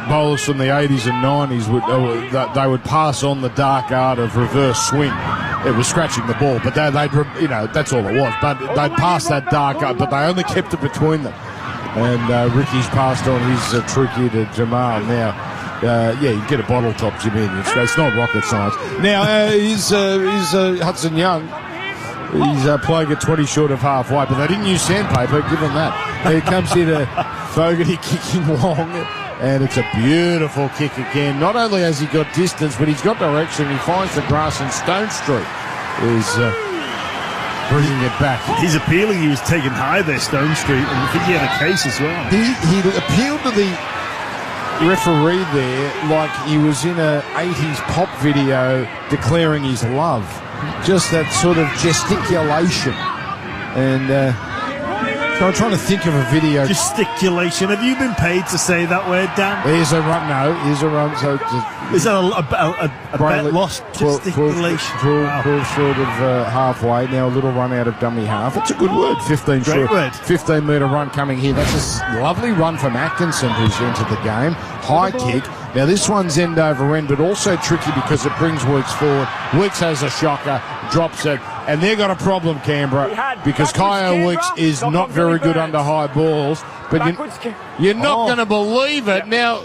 bowlers from the 80s and 90s they would pass on the dark art of reverse swing. It was scratching the ball, but they'd that's all it was. But they'd pass that dark art, but they only kept it between them. And Ricky's passed on his trick here to Jamal now. You get a bottle top, Jimmy. It's not rocket science. Now, he's Hudson Young. He's playing at 20 short of halfway, but they didn't use sandpaper, give him that. Here comes here to Fogarty kicking long, and it's a beautiful kick again. Not only has he got distance, but he's got direction. He finds the grass, and Stone Street is bringing it back. He's appealing. He was taken high there, Stone Street, and I think he had a case as well. He appealed to the referee there like he was in a 80s pop video declaring his love. Just that sort of gesticulation. And so I'm trying to think of a video. Gesticulation. Have you been paid to say that word, Dan? Here's a run. No, here's a run. So is that a bet lost? Gesticulation. 12 short of halfway. Now a little run out of dummy half. It's a good word. 15 Great short. word. 15-metre run coming here. That's a lovely run from Atkinson, who's entered the game. High kick. Now this one's end over end, but also tricky because it brings Weeks forward. Weeks has a shocker, drops it, and they've got a problem, Canberra, because Kyo Weeks is not very good under high balls. But you're not going to believe it. Now,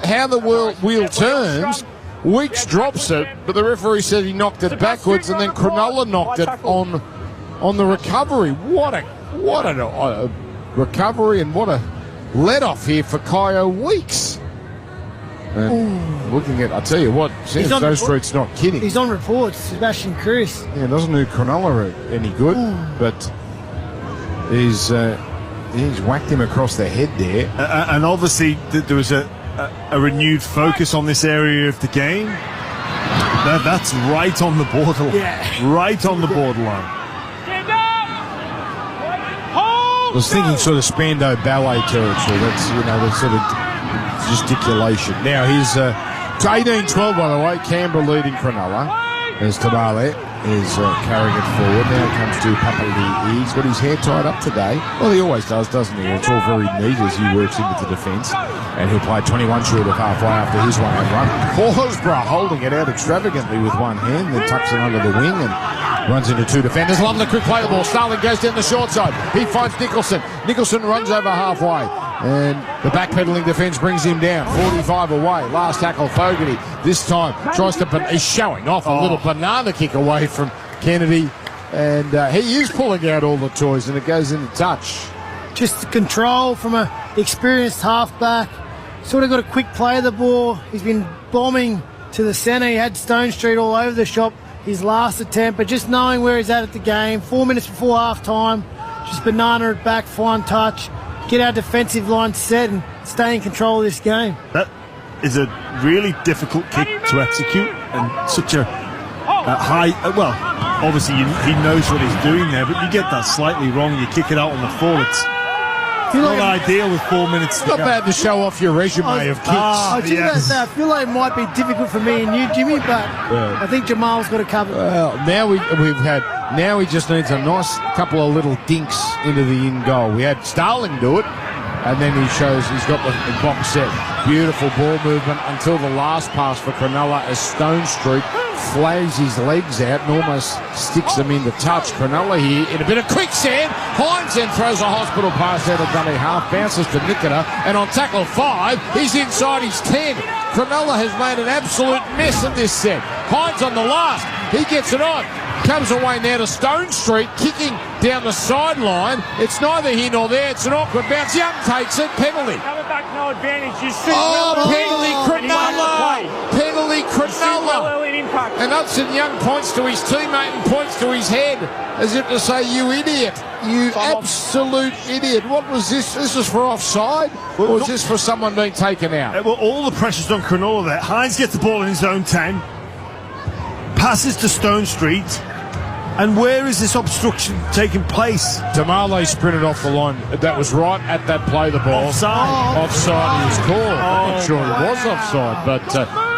how the wheel turns, Weeks drops it, but the referee said he knocked it backwards, and then Cronulla knocked it on the recovery. What a recovery, and what a let-off here for Kyo Weeks. And looking at, I tell you what, Stone Street's not kidding. He's on reports, Sebastian Cruz. Yeah, doesn't do Cronulla any good, but he's whacked him across the head there. And obviously there was a renewed focus on this area of the game. That's right on the borderline. Yeah. Right on the borderline. I was thinking sort of Spando Ballet territory. That's, the sort of gesticulation. Now here's 18-12, by the way. Canberra leading Cronulla as Tamale is carrying it forward. Now it comes to Papali'i. He's got his hair tied up today. Well, he always does, doesn't he? It's all very neat as he works into the defence. And he'll play 21 short of halfway after his one-out run. Horsburgh holding it out extravagantly with one hand, then tucks it under the wing and runs into two defenders. Love the quick play the ball. Starling goes down the short side. He finds Nicholson. Nicholson runs over halfway. And the backpedaling defence brings him down. 45 away. Last tackle, Fogarty. This time tries to... He's showing off a little banana kick away from Kennedy. And he is pulling out all the toys, and it goes into touch. Just the control from an experienced halfback. Sort of got a quick play of the ball. He's been bombing to the centre. He had Stone Street all over the shop his last attempt, but just knowing where he's at the game, 4 minutes before half-time, just banana it back, fine touch, get our defensive line set and stay in control of this game. That is a really difficult kick to execute, and such a high... well, obviously he knows what he's doing there, but you get that slightly wrong, you kick it out on the full, it's not ideal with 4 minutes to go. Not bad to show off your resume of kicks. I feel like it might be difficult for me and you, Jimmy, but I think Jamal's got it covered. Well, now he just needs a nice couple of little dinks into the in goal. We had Starling do it, and then he's got the box set. Beautiful ball movement until the last pass for Cronulla as Stone Street flags his legs out and almost sticks them into touch. Cronulla here in a bit of quicksand. Hines then throws a hospital pass out of dummy half, bounces to Nikita, and on tackle 5, he's inside his 10. Cronulla has made an absolute mess of this set. Hines on the last, he gets it on. Comes away now to Stone Street, kicking down the sideline. It's neither here nor there. It's an awkward bounce. Young takes it. Penalty. Coming back, no advantage. Penalty Cronulla. Penalty Cronulla. And Hudson Young points to his teammate and points to his head as if to say, you idiot. You absolute idiot. What was this? This was for offside? Or was this for someone being taken out? Well, all the pressure's on Cronulla there. Hines gets the ball in his own 10. Passes to Stone Street. And where is this obstruction taking place? Damale sprinted off the line. That was right at that play the ball. Offside. Offside he was called. I'm not sure it was offside, but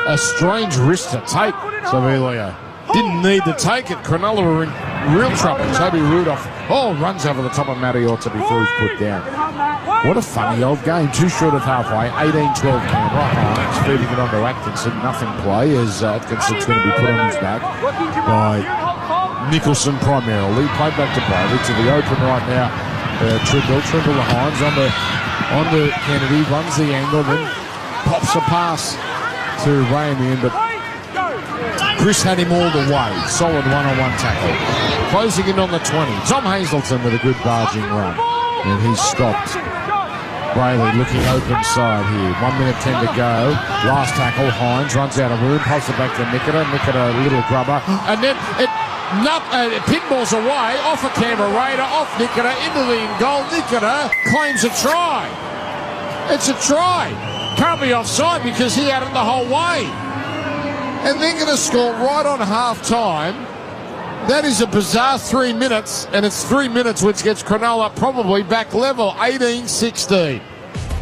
a strange risk to take. Savelia didn't need to take it. Cronulla were in real trouble. Toby Rudolph runs over the top of Mariotta before he's put down. What a funny old game. Too short of halfway. 18-12 Canberra. Hines feeding it onto Atkinson. Nothing play as Atkinson's going to be put on his back by Nicholson primarily. Played back to Bailey to the open right now. Trimble to Hines on the Kennedy. Runs the angle, then pops a pass to Ramian, but Chris had him all the way. Solid one-on-one tackle. Closing in on the 20. Tom Hazelton with a good barging run. And he's stopped. Brayley looking open side here. 1 minute 10 to go. Last tackle. Hines runs out of room. Pulls it back to Nikita. Nikita, a little grubber. And then it pinballs away. Off a Canberra Raider. Off Nikita. Into the goal. Nikita claims a try. It's a try. Can't be offside because he had it the whole way. And they're going to score right on half-time. That is a bizarre 3 minutes, and it's 3 minutes which gets Cronulla probably back level, 18-16.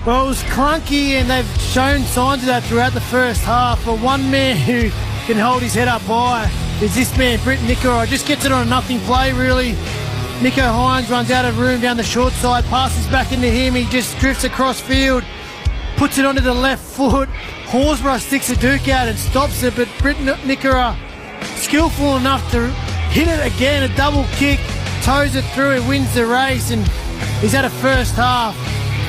Well, it was clunky, and they've shown signs of that throughout the first half. But one man who can hold his head up high is this man, Britt Nico. Just gets it on a nothing play, really. Nico Hines runs out of room down the short side, passes back into him. He just drifts across field, puts it onto the left foot. Horsburgh sticks a Duke out and stops it, but Britt Nico skillful enough to hit it again, a double kick, toes it through, it wins the race, and he's had a first half.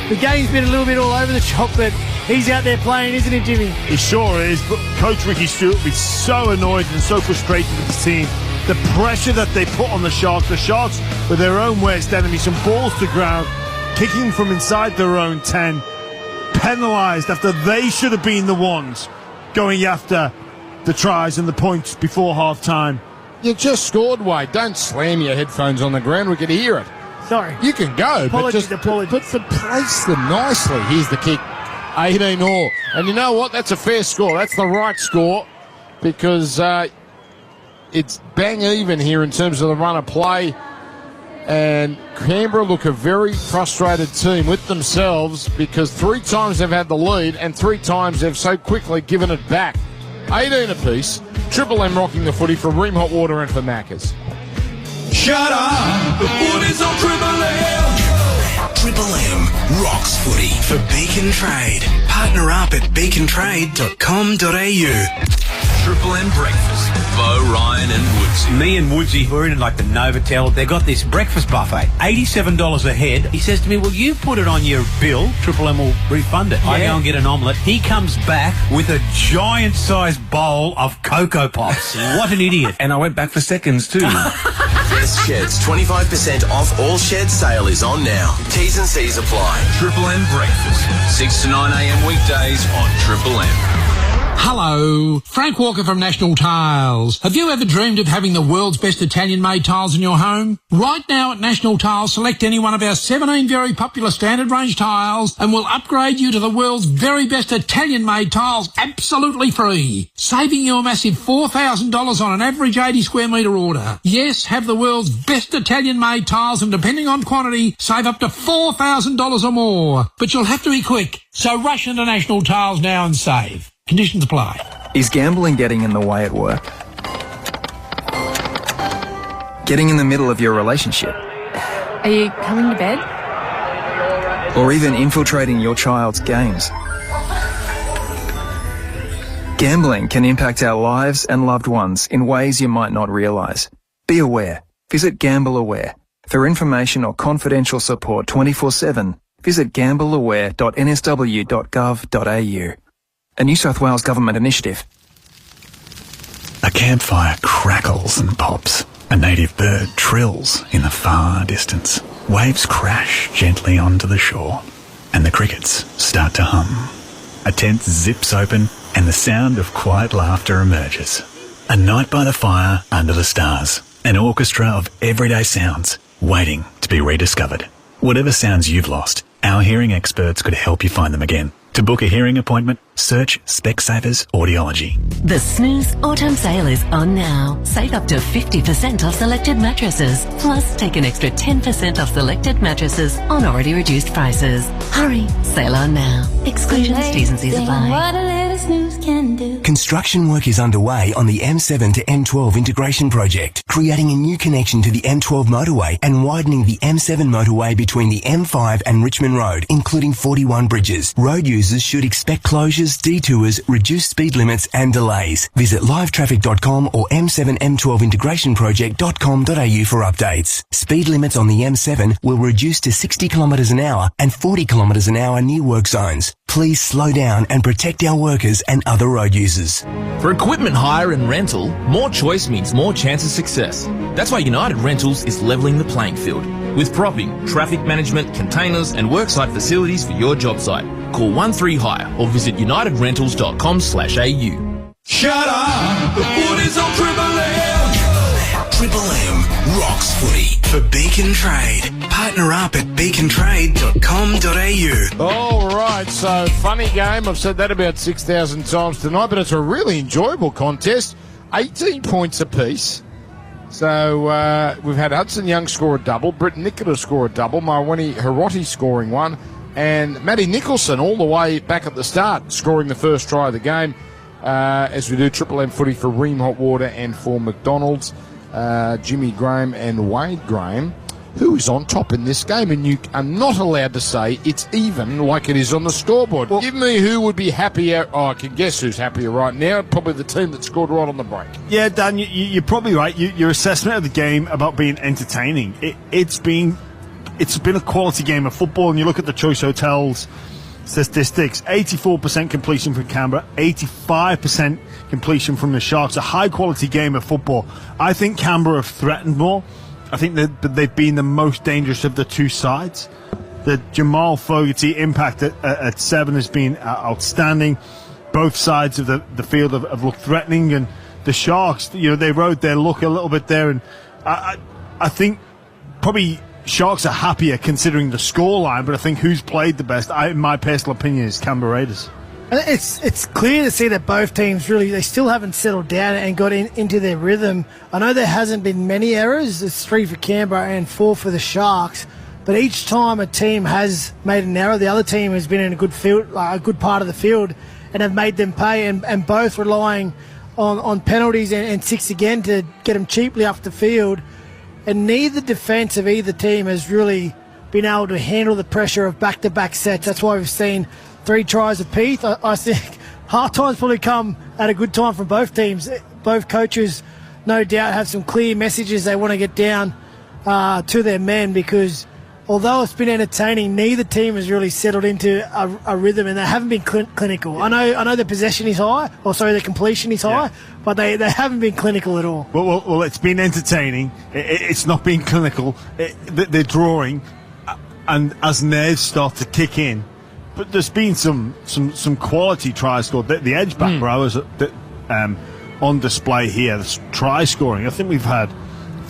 The game's been a little bit all over the shop, but he's out there playing, isn't he, Jimmy? He sure is, but Coach Ricky Stewart will be so annoyed and so frustrated with the team. The pressure that they put on the Sharks with their own worst enemy, some balls to ground, kicking from inside their own 10, penalised after they should have been the ones going after the tries and the points before half-time. You just scored, Wade. Don't slam your headphones on the ground. We can hear it. Sorry. You can go, but place them nicely. Here's the kick. 18-all. And you know what? That's a fair score. That's the right score because it's bang even here in terms of the run of play. And Canberra look a very frustrated team with themselves because 3 times they've had the lead and 3 times they've so quickly given it back. 18 apiece. Triple M rocking the footy for Ream Hot Water and for Macca's. Shut up! The footy's on Triple M! Triple M rocks footy for Beacon Trade. Partner up at beacontrade.com.au. Triple M breakfast. Bo, Ryan and Woodsy. Me and Woodsy were in like the Novotel. They got this breakfast buffet, $87 a head. He says to me, well, you put it on your bill. Triple M will refund it. Yeah. I go and get an omelette. He comes back with a giant-sized bowl of Cocoa Pops. What an idiot. And I went back for seconds too. Best Sheds 25% off all shed sale is on now. T's and C's apply. Triple M breakfast. 6 to 9 a.m. weekdays on Triple M. Hello, Frank Walker from National Tiles. Have you ever dreamed of having the world's best Italian-made tiles in your home? Right now at National Tiles, select any one of our 17 very popular standard range tiles and we'll upgrade you to the world's very best Italian-made tiles absolutely free, saving you a massive $4,000 on an average 80 square metre order. Yes, have the world's best Italian-made tiles and depending on quantity, save up to $4,000 or more. But you'll have to be quick, so rush into National Tiles now and save. Conditions apply. Is gambling getting in the way at work? Getting in the middle of your relationship? Are you coming to bed? Or even infiltrating your child's games? Gambling can impact our lives and loved ones in ways you might not realise. Be aware. Visit Gamble Aware. For information or confidential support 24/7, visit gambleaware.nsw.gov.au. A New South Wales government initiative. A campfire crackles and pops. A native bird trills in the far distance. Waves crash gently onto the shore, and the crickets start to hum. A tent zips open, and the sound of quiet laughter emerges. A night by the fire under the stars. An orchestra of everyday sounds waiting to be rediscovered. Whatever sounds you've lost, our hearing experts could help you find them again. To book a hearing appointment, Search Specsavers Audiology. The Snooze Autumn Sale is on now. Save up to 50% off selected mattresses. Plus, take an extra 10% off selected mattresses on already reduced prices. Hurry, sale on now. Exclusions, T's and C's apply. What a little snooze can do. Construction work is underway on the M7 to M12 integration project, creating a new connection to the M12 motorway and widening the M7 motorway between the M5 and Richmond Road, including 41 bridges. Road users should expect closures, detours, reduced speed limits and delays. Visit livetraffic.com or m7m12integrationproject.com.au for updates. Speed limits on the M7 will reduce to 60 kilometres an hour and 40 kilometres an hour near work zones. Please slow down and protect our workers and other road users. For equipment hire and rental, more choice means more chance of success. That's why United Rentals is levelling the playing field with propping, traffic management, containers and worksite facilities for your job site. Call 13Hire or visit unitedrentals.com/au. Shut up! The footy's on Triple M! Triple M rocks footy for Beacon Trade. Partner up at beacontrade.com.au. All right, so funny game. I've said that about 6,000 times tonight, but it's a really enjoyable contest. 18 points apiece. So we've had Hudson Young score a double, Britt Nicola score a double, Marwini Hiroti scoring one, and Matty Nicholson all the way back at the start scoring the first try of the game as we do Triple M footy for Ream Hot Water and for McDonald's. Jimmy Graham and Wade Graham, who is on top in this game, and you are not allowed to say it's even like it is on the scoreboard. Well, give me who would be happier. Oh, I can guess who's happier right now. Probably the team that scored right on the break. Yeah, Dan, you're probably right. Your assessment of the game about being entertaining, it's been a quality game of football, and you look at the Choice Hotels statistics, 84% completion from Canberra, 85% completion from the Sharks, a high-quality game of football. I think Canberra have threatened more. I think that they've been the most dangerous of the two sides. The Jamal Fogarty impact at 7 has been outstanding. Both sides of the field have looked threatening, and the Sharks, they rode their luck a little bit there, and I think probably Sharks are happier considering the scoreline, but I think who's played the best, in my personal opinion, is Canberra Raiders. It's clear to see that both teams they still haven't settled down and got into their rhythm. I know there hasn't been many errors. It's 3 for Canberra and 4 for the Sharks. But each time a team has made an error, the other team has been in a good part of the field and have made them pay, and both relying on penalties and 6 again to get them cheaply off the field. And neither defence of either team has really been able to handle the pressure of back-to-back sets. That's why we've seen 3 tries apiece. I think half-time's probably come at a good time for both teams. Both coaches, no doubt, have some clear messages they want to get down to their men, because although it's been entertaining, neither team has really settled into a rhythm, and they haven't been clinical. I know the possession is high, the completion is high, but they haven't been clinical at all. Well, it's been entertaining. It's not been clinical. They're drawing, and as nerves start to kick in, but there's been some quality tries scored. The edge back rowers on display here. The try scoring. I think we've had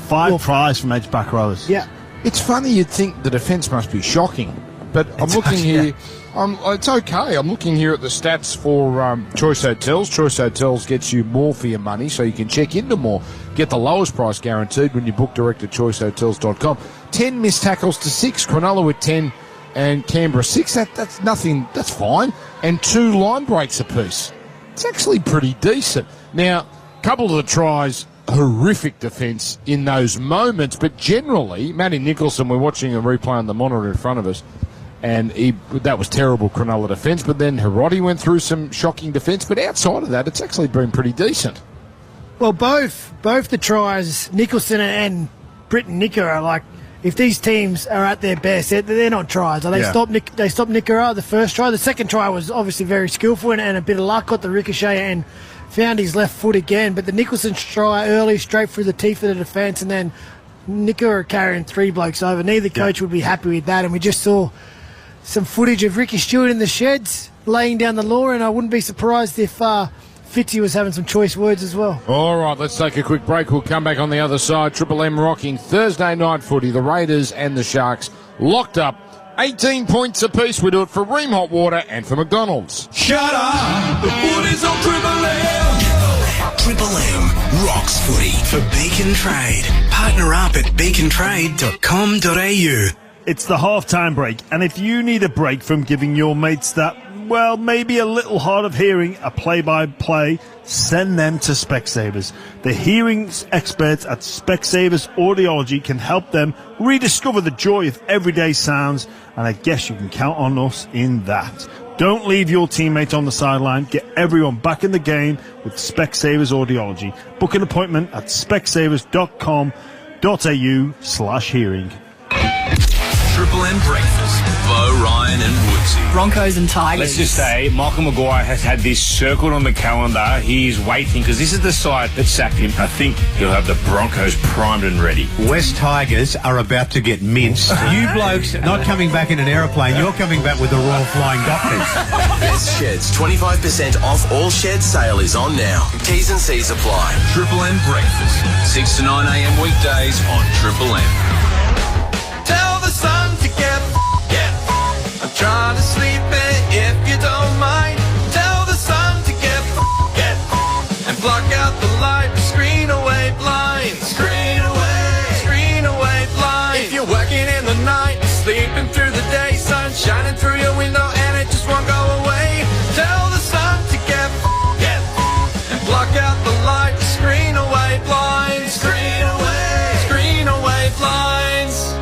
5 tries from edge back rowers. Yeah. It's funny, you'd think the defence must be shocking, but I'm looking here. It's okay. I'm looking here at the stats for Choice Hotels. Choice Hotels gets you more for your money, so you can check into more. Get the lowest price guaranteed when you book direct at choicehotels.com. 10 missed tackles to 6. Cronulla with 10 and Canberra 6. That's nothing. That's fine. And 2 line breaks apiece. It's actually pretty decent. Now, a couple of the tries, horrific defence in those moments, but generally, Matty Nicholson, we're watching a replay on the monitor in front of us, and that was terrible Cronulla defence, but then Hiroti went through some shocking defence, but outside of that, it's actually been pretty decent. Well, both the tries, Nicholson and Britt Nicola, are like, if these teams are at their best, they're not tries. They stopped Nicola the first try. The second try was obviously very skillful and a bit of luck, got the ricochet and found his left foot again. But the Nicholson try early, straight through the teeth of the defence, and then Nicola carrying 3 blokes over. Neither coach would be happy with that, and we just saw some footage of Ricky Stewart in the sheds laying down the law, and I wouldn't be surprised if Fitzy was having some choice words as well. All right, let's take a quick break. We'll come back on the other side. Triple M rocking Thursday night footy. The Raiders and the Sharks locked up 18 points apiece. We do it for Ream Hot Water and for McDonald's. Shut up! The footy's on Triple M! Triple M rocks footy for Beacon Trade. Partner up at beacontrade.com.au. It's the half-time break, and if you need a break from giving your mates that, well, maybe a little hard of hearing, a play-by-play, send them to Specsavers. The hearing experts at Specsavers Audiology can help them rediscover the joy of everyday sounds, and I guess you can count on us in that. Don't leave your teammates on the sideline. Get everyone back in the game with Specsavers Audiology. Book an appointment at specsavers.com.au/hearing. Triple M Breakfast, Bo, Ryan and Woodsy. Broncos and Tigers. Let's just say Michael Maguire has had this circled on the calendar. He's waiting because this is the side that sacked him. I think he'll have the Broncos primed and ready. West Tigers are about to get minced. You blokes not coming back in an aeroplane. You're coming back with the Royal Flying Doctors. Best Sheds 25% off all shed sale is on now. T's and C's apply. Triple M Breakfast, 6 to 9 a.m. weekdays on Triple M. Tell the sun to get. I'm trying to sleep in if you don't mind. Tell the sun to get. And block out the light. Screen away blinds. Screen away blinds. If you're working in the night, sleeping through the day, sun shining through your window and it just won't go away. Tell the sun to get. And block out the light. Screen away blinds. Screen away blinds.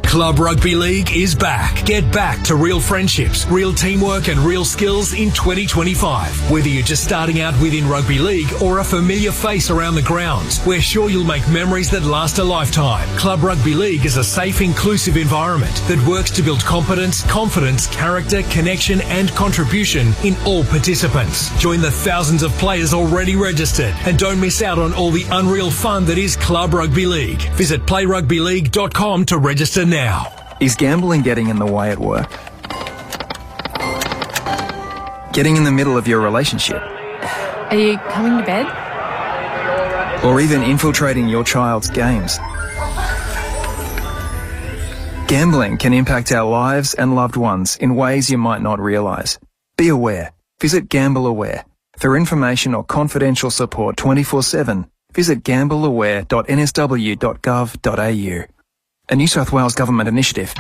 Club Rugby League is back. Get back to real friendships, real teamwork and real skills in 2025. Whether you're just starting out within rugby league or a familiar face around the grounds, we're sure you'll make memories that last a lifetime. Club Rugby League is a safe, inclusive environment that works to build competence, confidence, character, connection and contribution in all participants. Join the thousands of players already registered and don't miss out on all the unreal fun that is Club Rugby League. Visit playrugbyleague.com to register now. Is gambling getting in the way at work? Getting in the middle of your relationship? Are you coming to bed? Or even infiltrating your child's games? Gambling can impact our lives and loved ones in ways you might not realise. Be aware. Visit Gamble Aware. For information or confidential support 24/7, visit gambleaware.nsw.gov.au. A New South Wales government initiative.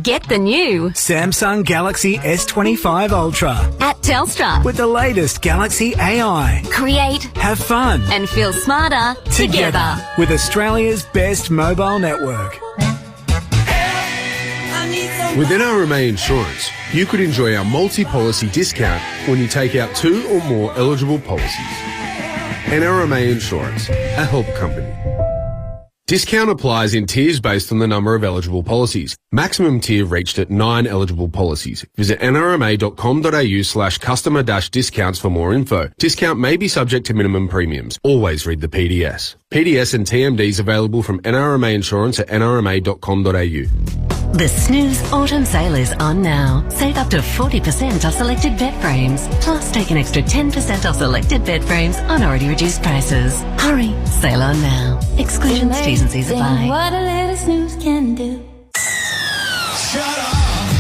Get the new Samsung Galaxy S25 Ultra at Telstra with the latest Galaxy AI. Create, have fun and feel smarter together with Australia's best mobile network. With NRMA Insurance, you could enjoy our multi-policy discount when you take out 2 or more eligible policies. NRMA Insurance, a help company. Discount applies in tiers based on the number of eligible policies. Maximum tier reached at 9 eligible policies. Visit nrma.com.au/customer-discounts for more info. Discount may be subject to minimum premiums. Always read the PDS. PDS and TMDs available from NRMA Insurance at nrma.com.au. The Snooze Autumn Sale is on now. Save up to 40% off selected bed frames. Plus, take an extra 10% off selected bed frames on already reduced prices. Hurry, sale on now. Exclusions, T's and C's apply. What a little snooze can do. Shut up!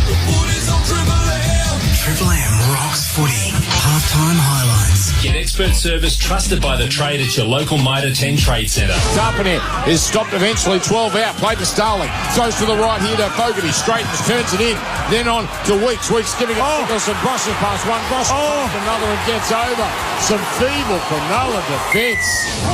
The footy's on Triple M! Triple M rocks footy. Halftime highlights. Get expert service trusted by the trade at your local Mitre 10 Trade Centre. Tarpanet is stopped eventually, 12 out, played to Starling, throws to the right here to Fogarty, straightens, turns it in, then on to Weeks giving it Nicholson, brushes past one, brushes past another and gets over. Some feeble Cronulla defence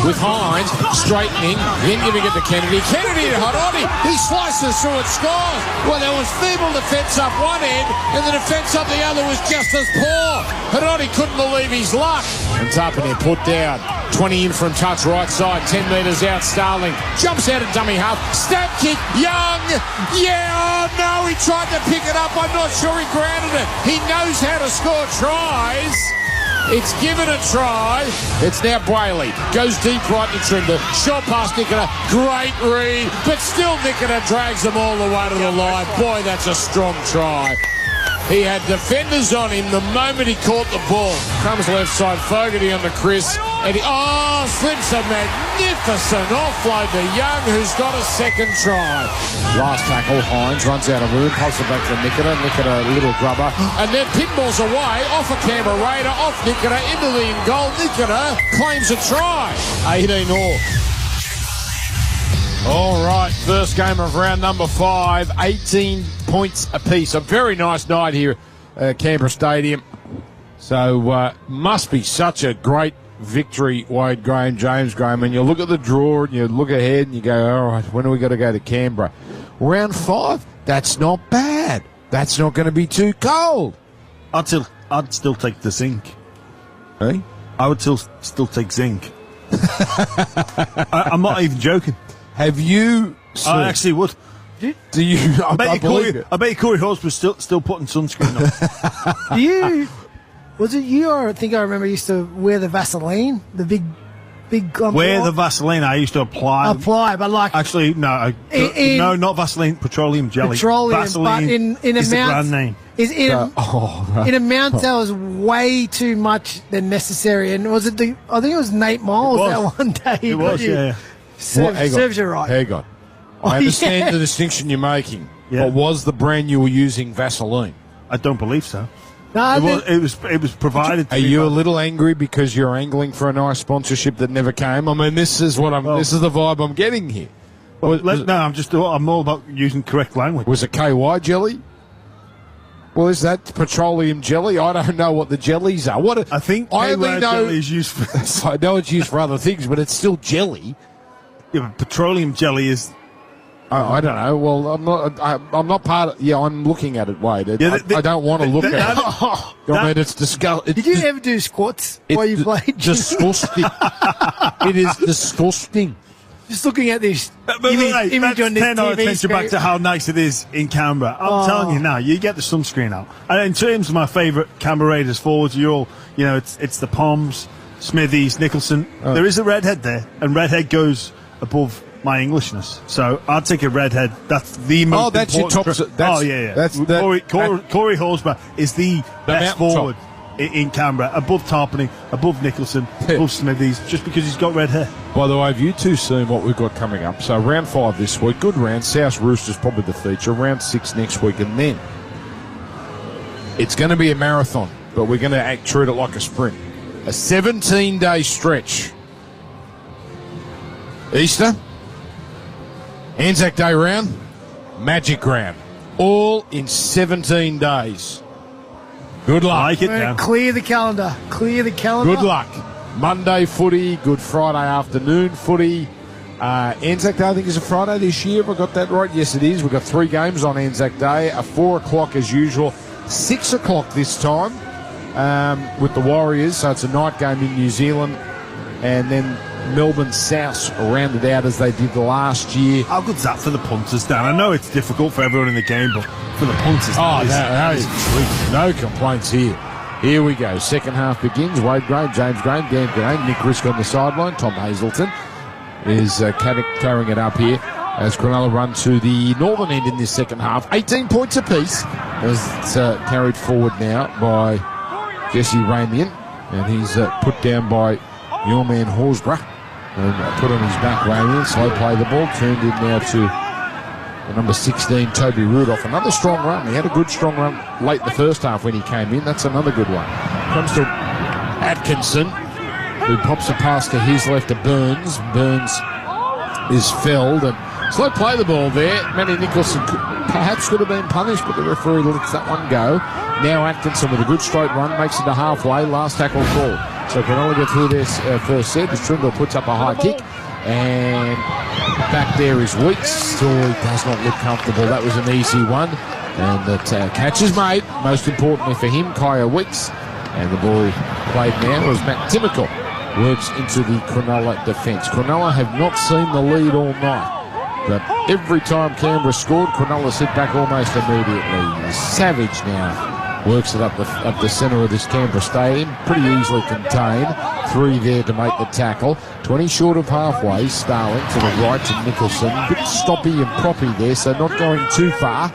with Hines straightening, then giving it to Kennedy to Hiroti, he slices through and scores. Well, there was feeble defence up one end and the defence up the other was just as poor. Hiroti couldn't believe his luck. And Tarpanet put down, 20 in from touch right side, 10 metres out, Starling jumps out of dummy half, stab kick, Young, oh no, he tried to pick it up, I'm not sure he grounded it, he knows how to score tries. It's given a try. It's now Brayley. Goes deep right to Trinder. Shot past Nicola. Great read. But still Nicola drags them all the way to the line. Boy, that's a strong try. He had defenders on him the moment he caught the ball. Comes left side, Fogarty on the Chris. And he, slips a magnificent offload to Young, who's got a second try. Last tackle, Hines runs out of room, passes it back to Nickiter. Nickiter, a little grubber. And then pinballs away, off a Canberra Raider, off Nickiter, into the in goal. Nickiter claims a try. 18 all. All right, first game of round number 5, 18 points apiece. A very nice night here at Canberra Stadium. So must be such a great victory, Wade Graham, James Graham. And you look at the draw and you look ahead and you go, all right, when are we going to go to Canberra? Round 5, that's not bad. That's not going to be too cold. I'd still take the zinc. Hey? I would still take zinc. I'm not even joking. Have you... I actually would. Do you... I bet you Corey Horse was still putting sunscreen on. Do you... Was it you or I think I remember used to wear the Vaseline? The big Wear the Vaseline. I used to apply. But like... Actually, no. No, not Vaseline. Petroleum jelly. Vaseline, but in is amount... the brand name. In amounts that was way too much than necessary. And was it I think it was Nate Miles that one day. It was, yeah. Serves you right. Hang on. I understand the distinction you're making, but was the brand you were using Vaseline? I don't believe so. No, it was provided. Are you a little angry because you're angling for a nice sponsorship that never came? I mean, this is the vibe I'm getting here. I'm all about using correct language. Was it KY jelly? Well, is that petroleum jelly? I don't know what the jellies are. I think jelly is used for... I know it's used for other things, but it's still jelly. Yeah, but petroleum jelly is... I don't know. Well, I'm not part of... Yeah, I'm looking at it, Wade. I don't want to look at it. I mean, it's disgusting. Did you ever do squats while you played? Disgusting. It is disgusting. Just looking at this image on this turn our TV attention screen. back to how nice it is in Canberra. I'm telling you now, you get the sunscreen out. And in terms of my favourite Canberra Raiders forwards, you're all, it's the Poms, Smithies, Nicholson. There is a redhead there, and redhead goes above my Englishness. So I'd take a redhead. That's the most that's important. Your top. Corey Horsburgh is the best forward in Canberra, above Tarpany, above Nicholson, above Smithies, just because he's got red hair. By the way, have you two seen what we've got coming up? So round 5 this week, good round. South Roosters probably the feature. Round 6 next week, and then it's going to be a marathon, but we're going to treat it like a sprint. A 17-day stretch. Easter, Anzac Day round, Magic round, all in 17 days. Good luck. I like it now. Clear the calendar. Good luck. Monday footy, Good Friday afternoon footy. Anzac Day, I think, is a Friday this year. Have I got that right? Yes, it is. We've got 3 games on Anzac Day. 4 o'clock as usual. 6 o'clock this time with the Warriors. So it's a night game in New Zealand. And then Melbourne South rounded out as they did last year. How good's that for the punters, Dan? I know it's difficult for everyone in the game, but for the punters, that is a treat. No complaints here. Here we go. Second half begins. Wade Graham, James Graham, Dan Graham, Nick Risk on the sideline. Tom Hazelton is carrying it up here as Cronulla run to the northern end in this second half. 18 points apiece as it's carried forward now by Jesse Ramian, and he's put down by your man Horsburgh. And put on his back, Ramian. Slow play the ball. Turned in now to the number 16, Toby Rudolph. Another strong run. He had a good strong run late in the first half when he came in. That's another good one. Comes to Atkinson, who pops a pass to his left to Burns. Burns is felled. And slow play the ball there. Manny Nicholson perhaps could have been punished, but the referee lets that one go. Now Atkinson with a good straight run. Makes it to halfway. Last tackle call. So Cronulla get through their first set as Trimble puts up a high kick. And back there is Weeks. Still does not look comfortable. That was an easy one. And that catch is made. Most importantly for him, Kaya Weeks. And the ball played now as Matt Timmickle works into the Cronulla defence. Cronulla have not seen the lead all night. But every time Canberra scored, Cronulla sit back almost immediately. Savage now works it up the centre of this Canberra stadium. Pretty easily contained. 3 there to make the tackle. 20 short of halfway. Starling to the right to Nicholson. A bit stoppy and proppy there, so not going too far.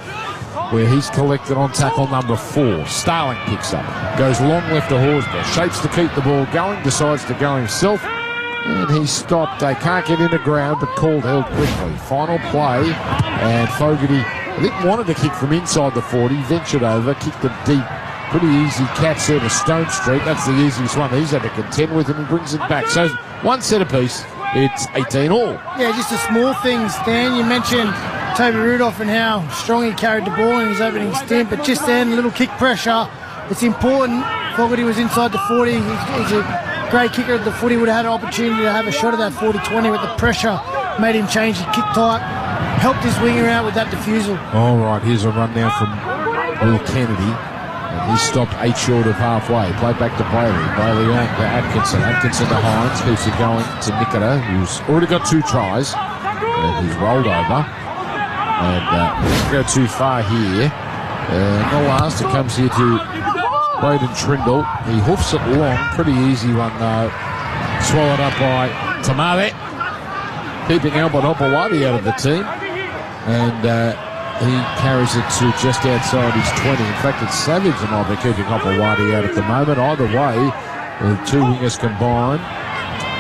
where he's collected on tackle number 4. Starling picks up, goes long left to Horsburgh, shapes to keep the ball going, decides to go himself, and he's stopped. They can't get into ground, but called held quickly. Final play, and Fogarty, I think, wanted to kick from inside the 40, ventured over, kicked it deep. Pretty easy catch there to Stone Street. That's the easiest one he's had to contend with, and he brings it back. So one set apiece, it's 18 all. Yeah, just the small things, Dan. You mentioned Toby Rudolph and how strong he carried the ball in his opening stint, but just then, a little kick pressure. It's important. Fogarty was inside the 40. He's a great kicker at the footy. Would have had an opportunity to have a shot at that 40-20, but the pressure made him change the kick type. Helped his winger out with that defusal. All right, here's a run now from Will Kennedy. And he's stopped 8 short of halfway. Played back to Bailey. Bailey on to Atkinson. Atkinson to Hines. Keeps it going to Nikita, who's already got 2 tries. And he's rolled over. And doesn't go too far here. The last, it comes here to Braden Trindle. He hoofs it long. Pretty easy one, though. Swallowed up by Tamale. Keeping Albert Hopewadi out of the team. And he carries it to just outside his 20. In fact, it's Savage and I'll be keeping Hopewadi out at the moment. Either way, the 2 wingers combined.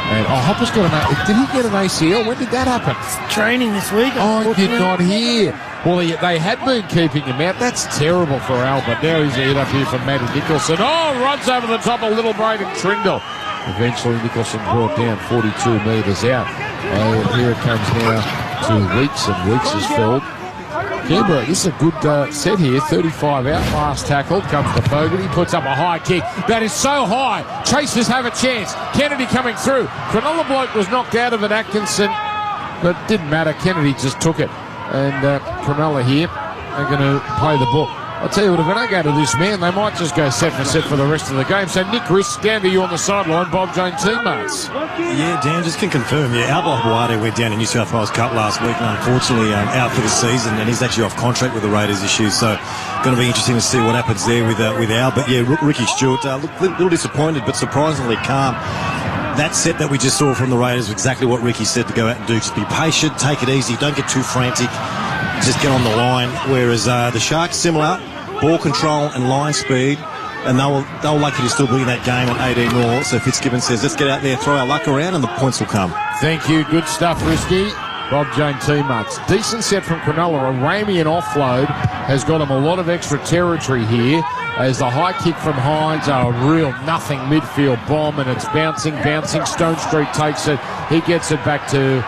And Hopper's got did he get an ACL? When did that happen? Training this week. I did not hear. Well, they had been keeping him out. That's terrible for Albert. Now he's hit up here from Matty Nicholson. Runs over the top of little Braden Trindle. Eventually, Nicholson brought down 42 metres out. And here it comes now to Weeks, and Weeks is filled. Canberra, this is a good set here. 35 out, last tackle. Comes to Fogarty, puts up a high kick. That is so high. Chasers have a chance. Kennedy coming through. Cronulla bloke was knocked out of it, Atkinson, but it didn't matter. Kennedy just took it. And Cronulla here are going to play the ball. I'll tell you what, if they don't go to this man, they might just go set for set for the rest of the game. So, Nick Riss, down to you on the sideline, Bob Jane teammates. Yeah, Dan, just can confirm, Albert Hopewadi went down in New South Wales Cup last week and unfortunately out for the season, and he's actually off contract with the Raiders issue, so going to be interesting to see what happens there with Al. But, yeah, Ricky Stewart, looked a little disappointed, but surprisingly calm. That set that we just saw from the Raiders was exactly what Ricky said to go out and do. Just be patient, take it easy, don't get too frantic, just get on the line. Whereas the Sharks, similar, ball control and line speed, and they'll lucky to still be in that game at 18 more. So Fitzgibbon says, let's get out there, throw our luck around, and the points will come. Thank you. Good stuff, Risky. Bob Jane teammates. Decent set from Cronulla. A Ramian offload has got him a lot of extra territory here. As the high kick from Hines, a real nothing midfield bomb, and it's bouncing. Stone Street takes it. He gets it back to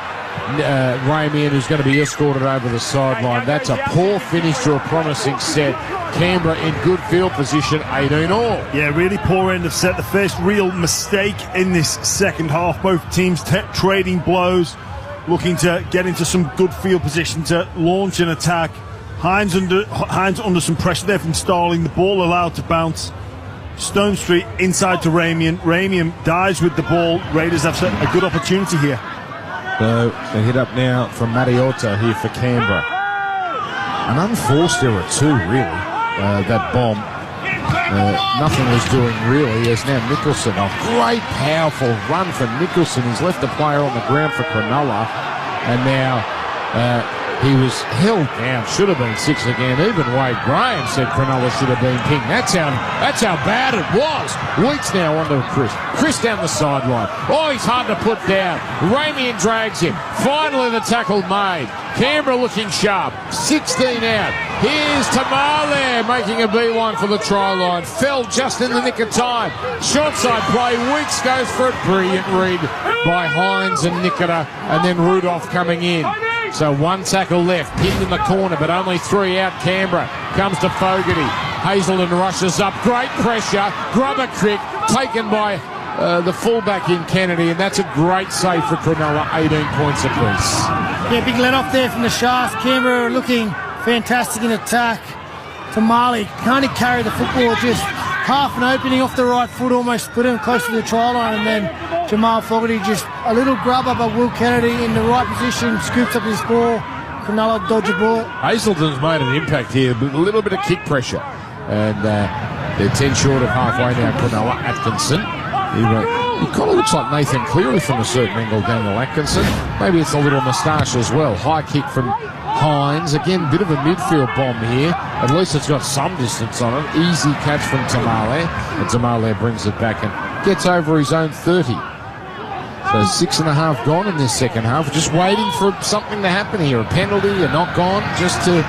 Ramian, who's going to be escorted over the sideline. That's a poor finish to a promising set. Canberra in good field position, 18 all. Yeah, really poor end of set. The first real mistake in this second half. Both teams trading blows, looking to get into some good field position to launch an attack. Hines under some pressure there from Starling. The ball allowed to bounce. Stone Street inside to Ramian. Ramian dives with the ball. Raiders have a good opportunity here. So they hit up now from Mariota here for Canberra. An unforced error too, really. That bomb. Nothing was doing really. As now Nicholson, a great powerful run from Nicholson. He's left the player on the ground for Cronulla. And now he was held down. Should have been 6 again. Even Wade Graham said Cronulla should have been king. That's how bad it was. Weeks now onto Chris. Chris down the sideline. He's hard to put down. Ramian drags him. Finally the tackle made. Canberra looking sharp. 16 out. Here's Tamale making a beeline for the try line. Fell just in the nick of time. Short side play. Weeks goes for it. Brilliant read by Hines and Nikita. And then Rudolph coming in. So one tackle left, pinned in the corner, but only 3 out. Canberra comes to Fogarty. Hazelden rushes up, great pressure, grubber kick, taken by the fullback in Kennedy, and that's a great save for Cronulla, 18 points apiece. Yeah, big let off there from the Sharks. Canberra looking fantastic in attack. Tamale can't carry the football, just half an opening off the right foot, almost put him close to the try line, and then Jamal Fogarty just a little grub up of Will Kennedy in the right position, scoops up his ball. Cronulla dodge a bullet. Hazelden's made an impact here, but a little bit of kick pressure. And they're 10 short of halfway now, Cronulla. Atkinson. He kind of looks like Nathan Cleary from a certain angle, Daniel Atkinson. Maybe it's a little moustache as well. High kick from Hines, again, bit of a midfield bomb here. At least it's got some distance on it. Easy catch from Tamale. And Tamale brings it back and gets over his own 30. So 6.5 gone in this second half. Just waiting for something to happen here. A penalty, a knock on, just to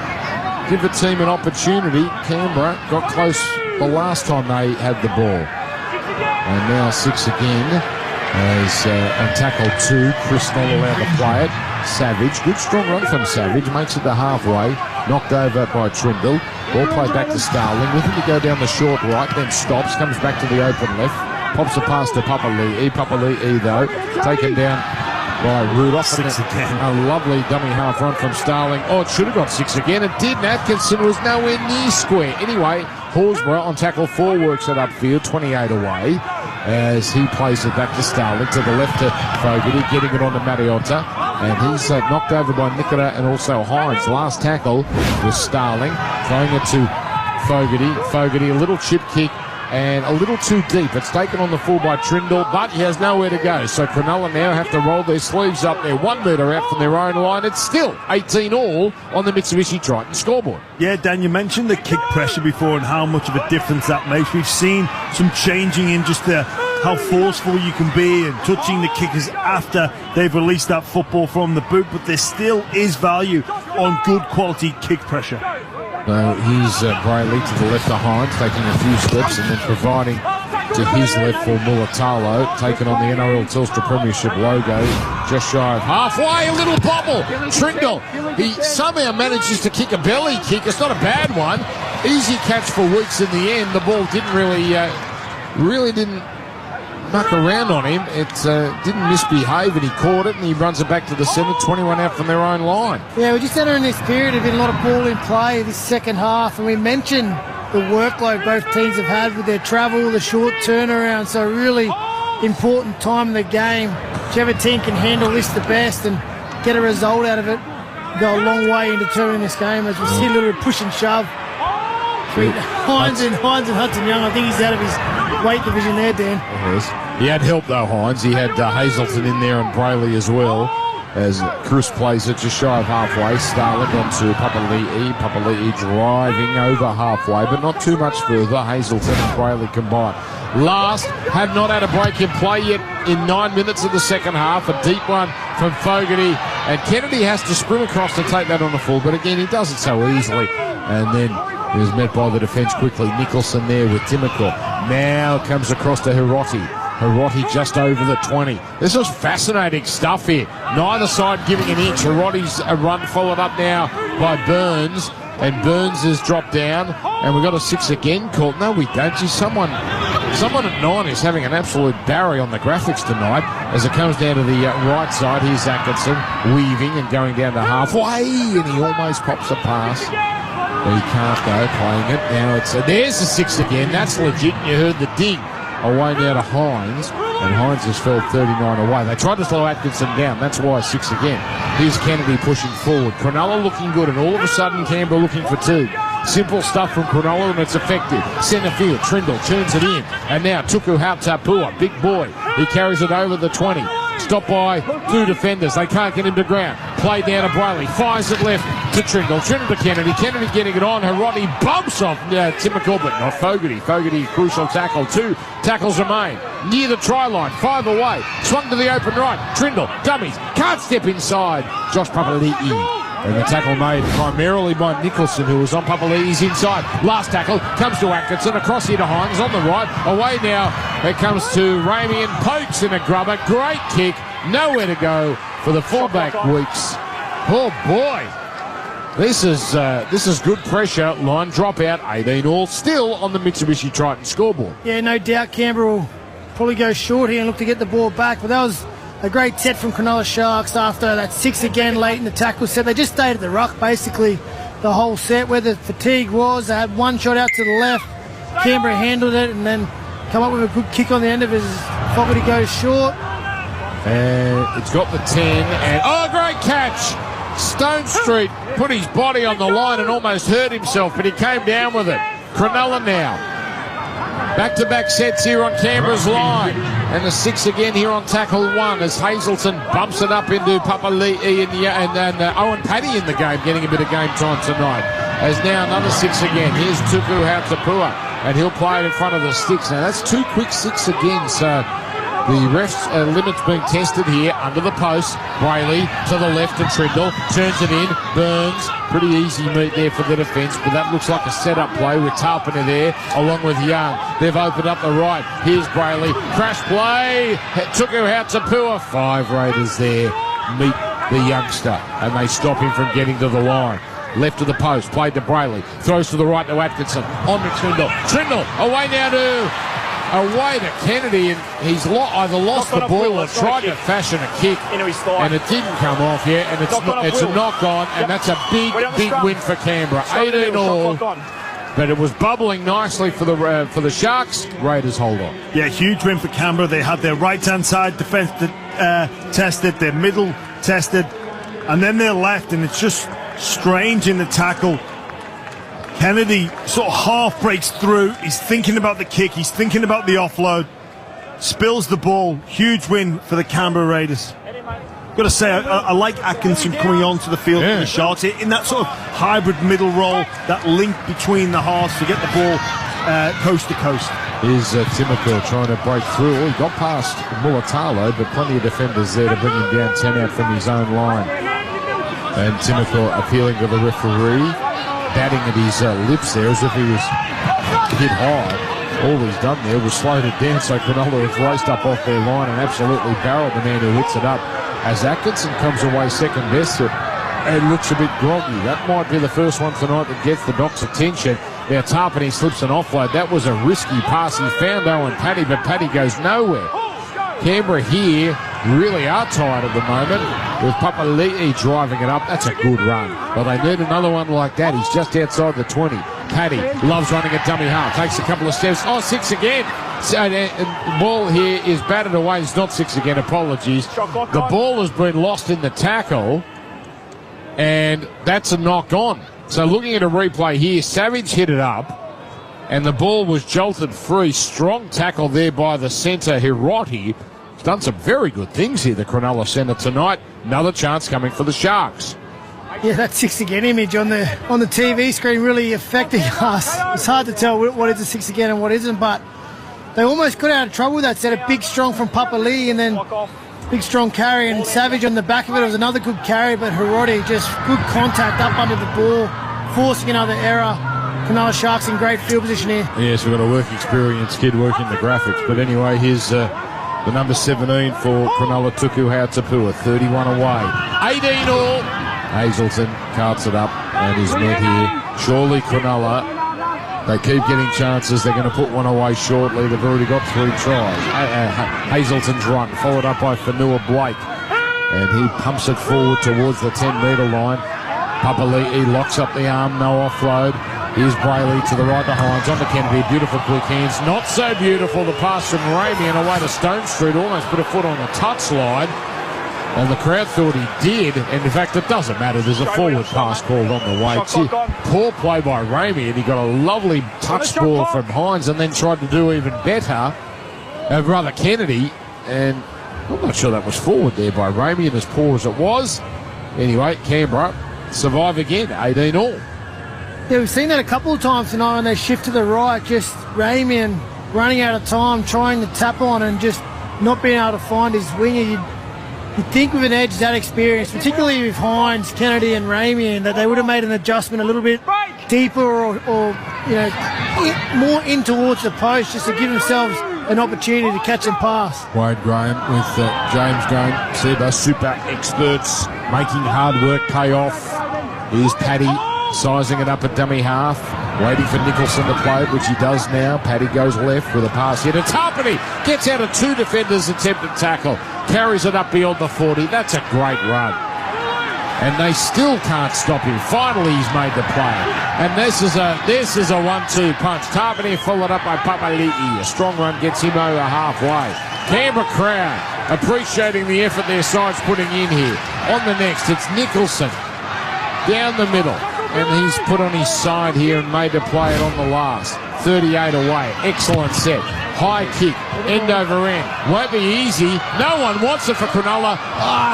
give the team an opportunity. Canberra got close the last time they had the ball. And now 6 again. As on tackle 2, Chris not allowed to play it. Savage, good strong run from Savage, makes it to halfway, knocked over by Trindle. Ball played back to Starling, with him to go down the short right, then stops, comes back to the open left, pops a pass to Papali'i. Papali'i though, taken down by Rudolph. 6 again. A lovely dummy half run from Starling. Oh, it should have got 6 again. It did. Atkinson was nowhere near square. Anyway, Horsburgh on tackle 4 works it upfield, 28 away. As he plays it back to Starling, to the left to Fogarty, getting it on to Mariotta. And he's knocked over by Nicola and also Hines. Last tackle was Starling, throwing it to Fogarty. Fogarty, a little chip kick and a little too deep. It's taken on the full by Trindle, but he has nowhere to go. So Cronulla now have to roll their sleeves up. They're 1 metre out from their own line. It's still 18 all on the Mitsubishi Triton scoreboard. Yeah, Dan, you mentioned the kick pressure before and how much of a difference that makes. We've seen some changing in just how forceful you can be and touching the kickers after they've released that football from the boot, but there still is value on good quality kick pressure. Here's Brayley to the left of Hines, taking a few steps and then providing to his left for Mulatalo, taking on the NRL Telstra Premiership logo, just shy of halfway, a little bobble. Trindle, he somehow manages to kick a belly kick. It's not a bad one. Easy catch for Weeks in the end. The ball didn't really didn't muck around on him. It didn't misbehave, and he caught it, and he runs it back to the centre, 21 out from their own line. Yeah, we're just entering this period. There's been a lot of ball in play this second half, and we mentioned the workload both teams have had with their travel, the short turnaround, so really important time in the game. Whichever team can handle this the best and get a result out of it, go a long way in determining this game, as we see a little bit of push and shove. Hines and Hudson Young, I think he's out of his weight division there, Dan. He had help though, Hines. He had Hazelton in there and Brayley as well. As Chris plays it just shy of halfway. Starling onto Papali'i. Papali'i driving over halfway, but not too much further. Hazelton and Brayley combined. Last, have not had a break in play yet in 9 minutes of the second half. A deep one from Fogarty. And Kennedy has to sprint across to take that on the full, but again, he does it so easily. And then he was met by the defence quickly. Nicholson there with Timoko. Now comes across to Hiroti. Hiroti just over the 20. This is fascinating stuff here. Neither side giving an inch. Hiroti's a run followed up now by Burns. And Burns has dropped down. And we've got a 6 again called. No, we don't. Geez, someone at 9 is having an absolute Barry on the graphics tonight. As it comes down to the right side, here's Atkinson weaving and going down to halfway. And he almost pops a pass. But he can't go, playing it. Now there's the 6 again. That's legit. You heard the ding. Away now to Hines, and Hines has fell 39 away. They tried to slow Atkinson down, that's why 6 again. Here's Kennedy pushing forward. Cronulla looking good, and all of a sudden Canberra looking fatigued. Simple stuff from Cronulla, and it's effective. Centre field, Trindle turns it in, and now Tuku Hautapua, big boy. He carries it over the 20. Stopped by 2 defenders. They can't get him to ground. Play down to Brayley. Fires it left to Trindle. Trindle to Kennedy. Kennedy getting it on. Hiroti bumps off Timoko, but not Fogarty. Fogarty, crucial tackle. 2 tackles remain. Near the try line. 5 away. Swung to the open right. Trindle, dummies. Can't step inside. Josh Papali'i. And the tackle made primarily by Nicholson, who was on Papali'i's inside. Last tackle comes to Atkinson, across here to Hines on the right. Away now, it comes to Ramey and pokes in a grubber. Great kick, nowhere to go for the fullback Weeks. Oh boy, this is good pressure. Line dropout, 18 all, still on the Mitsubishi Triton scoreboard. Yeah, no doubt Canberra will probably go short here and look to get the ball back, but that was a great set from Cronulla Sharks after that 6 again late in the tackle set. They just stayed at the ruck basically the whole set. Where the fatigue was, they had one shot out to the left. Canberra handled it and then come up with a good kick on the end of it as Fogarty goes short. And it's got the 10 and oh, great catch! Stone Street put his body on the line and almost hurt himself, but he came down with it. Cronulla now Back-to-back sets here on Canberra's line. And the 6 again here on tackle 1 as Hazelton bumps it up into Papali'i and Owen Paddy in the game, getting a bit of game time tonight. As now another 6 again. Here's Tuku Hautapua, and he'll play it in front of the sticks. Now that's 2 quick 6 again, so the ref's limit's being tested here under the post. Brayley to the left and Trindle turns it in. Burns, pretty easy meet there for the defence, but that looks like a set-up play with Tarpany there along with Young. They've opened up the right. Here's Brayley. Crash play. Tuku Hautapua. 5 Raiders there meet the youngster, and they stop him from getting to the line. Left of the post, played to Brayley. Throws to the right to Atkinson. On to Trindle. Trindle away now to Kennedy, and he's either lost the ball or tried to fashion a kick, and it didn't come off yet, and it's a knock on, and that's a big win for Canberra. 18 all, but it was bubbling nicely for the Sharks. Raiders hold on. Yeah, huge win for Canberra. They had their right-hand side defence tested, their middle tested, and then their left, and it's just strange in the tackle. Kennedy sort of half breaks through. He's thinking about the kick. He's thinking about the offload. Spills the ball. Huge win for the Canberra Raiders. Got to say, I like Atkinson coming onto the field for the Sharks in that sort of hybrid middle role, that link between the halves to get the ball coast to coast. Here's Timoko trying to break through. He got past Mulatalo, but plenty of defenders there to bring him down 10 out from his own line. And Timoko appealing to the referee, batting at his lips there as if he was hit hard. All he's done there was slowed it down, so Cronulla has raced up off their line and absolutely barreled the man who hits it up. As Atkinson comes away second best, it looks a bit groggy. That might be the first one tonight that gets the Doc's attention. Now Tarpany slips an offload. That was a risky pass. He found Owen Paddy, but Paddy goes nowhere. Canberra here really are tired at the moment with Papali'i driving it up. That's a good run. But they need another one like that. He's just outside the 20. Paddy loves running at dummy half. Takes a couple of steps. Oh, 6 again. So, the ball here is batted away. It's not 6 again. Apologies. The ball has been lost in the tackle, and that's a knock on. So looking at a replay here, Savage hit it up, and the ball was jolted free. Strong tackle there by the centre, Hiroti. He's done some very good things here, the Cronulla centre tonight. Another chance coming for the Sharks. Yeah, that 6 again image on the TV screen really affecting us. It's hard to tell what is a 6 again and what isn't, but they almost got out of trouble with that set. A big strong from Papali'i and then big strong carry, and Savage on the back of it. It was another good carry, but Hiroti just good contact up under the ball, forcing another error. Cronulla Sharks in great field position here. Yes, we've got a work experience kid working the graphics. But anyway, here's the number 17 for Cronulla, Tuku Hautapua, 31 away. 18 all. Hazelton carts it up and is met here. Surely Cronulla, they keep getting chances. They're going to put one away shortly. They've already got 3 tries. Hazelton's run, followed up by Fanua Blake. And he pumps it forward towards the 10-metre line. Papali'i locks up the arm, no offload. Here's Brayley to the right to Hines, on to Kennedy, beautiful quick hands. Not so beautiful, the pass from Ramey and away to Stone Street, almost put a foot on the touchline. And the crowd thought he did, and in fact it doesn't matter, there's a forward pass called on the way. Poor play by Ramey, and he got a lovely touch ball from Hines and then tried to do even better, brother Kennedy, and I'm not sure that was forward there by Ramey, and as poor as it was. Anyway, Canberra survive again, 18 all. Yeah, we've seen that a couple of times tonight when they shift to the right, just Ramey and running out of time, trying to tap on and just not being able to find his winger. You'd think with an edge that experience, particularly with Hines, Kennedy and Ramey, and that they would have made an adjustment a little bit deeper or more in towards the post just to give themselves an opportunity to catch and pass. Wade Graham with James Graham, Seba, super experts, making hard work pay off. Here's Paddy sizing it up at dummy half, waiting for Nicholson to play it, which he does now. Paddy goes left with a pass here to Tarpany. Gets out of 2 defenders' attempted tackle. Carries it up beyond the 40. That's a great run. And they still can't stop him. Finally, he's made the play. And this is a 1-2 punch. Tarpany followed up by Papali'i. A strong run gets him over halfway. Canberra crowd appreciating the effort their side's putting in here. On the next, it's Nicholson down the middle. And he's put on his side here and made to play it on the last. 38 away. Excellent set. High kick, end over end. Won't be easy. No one wants it for Cronulla.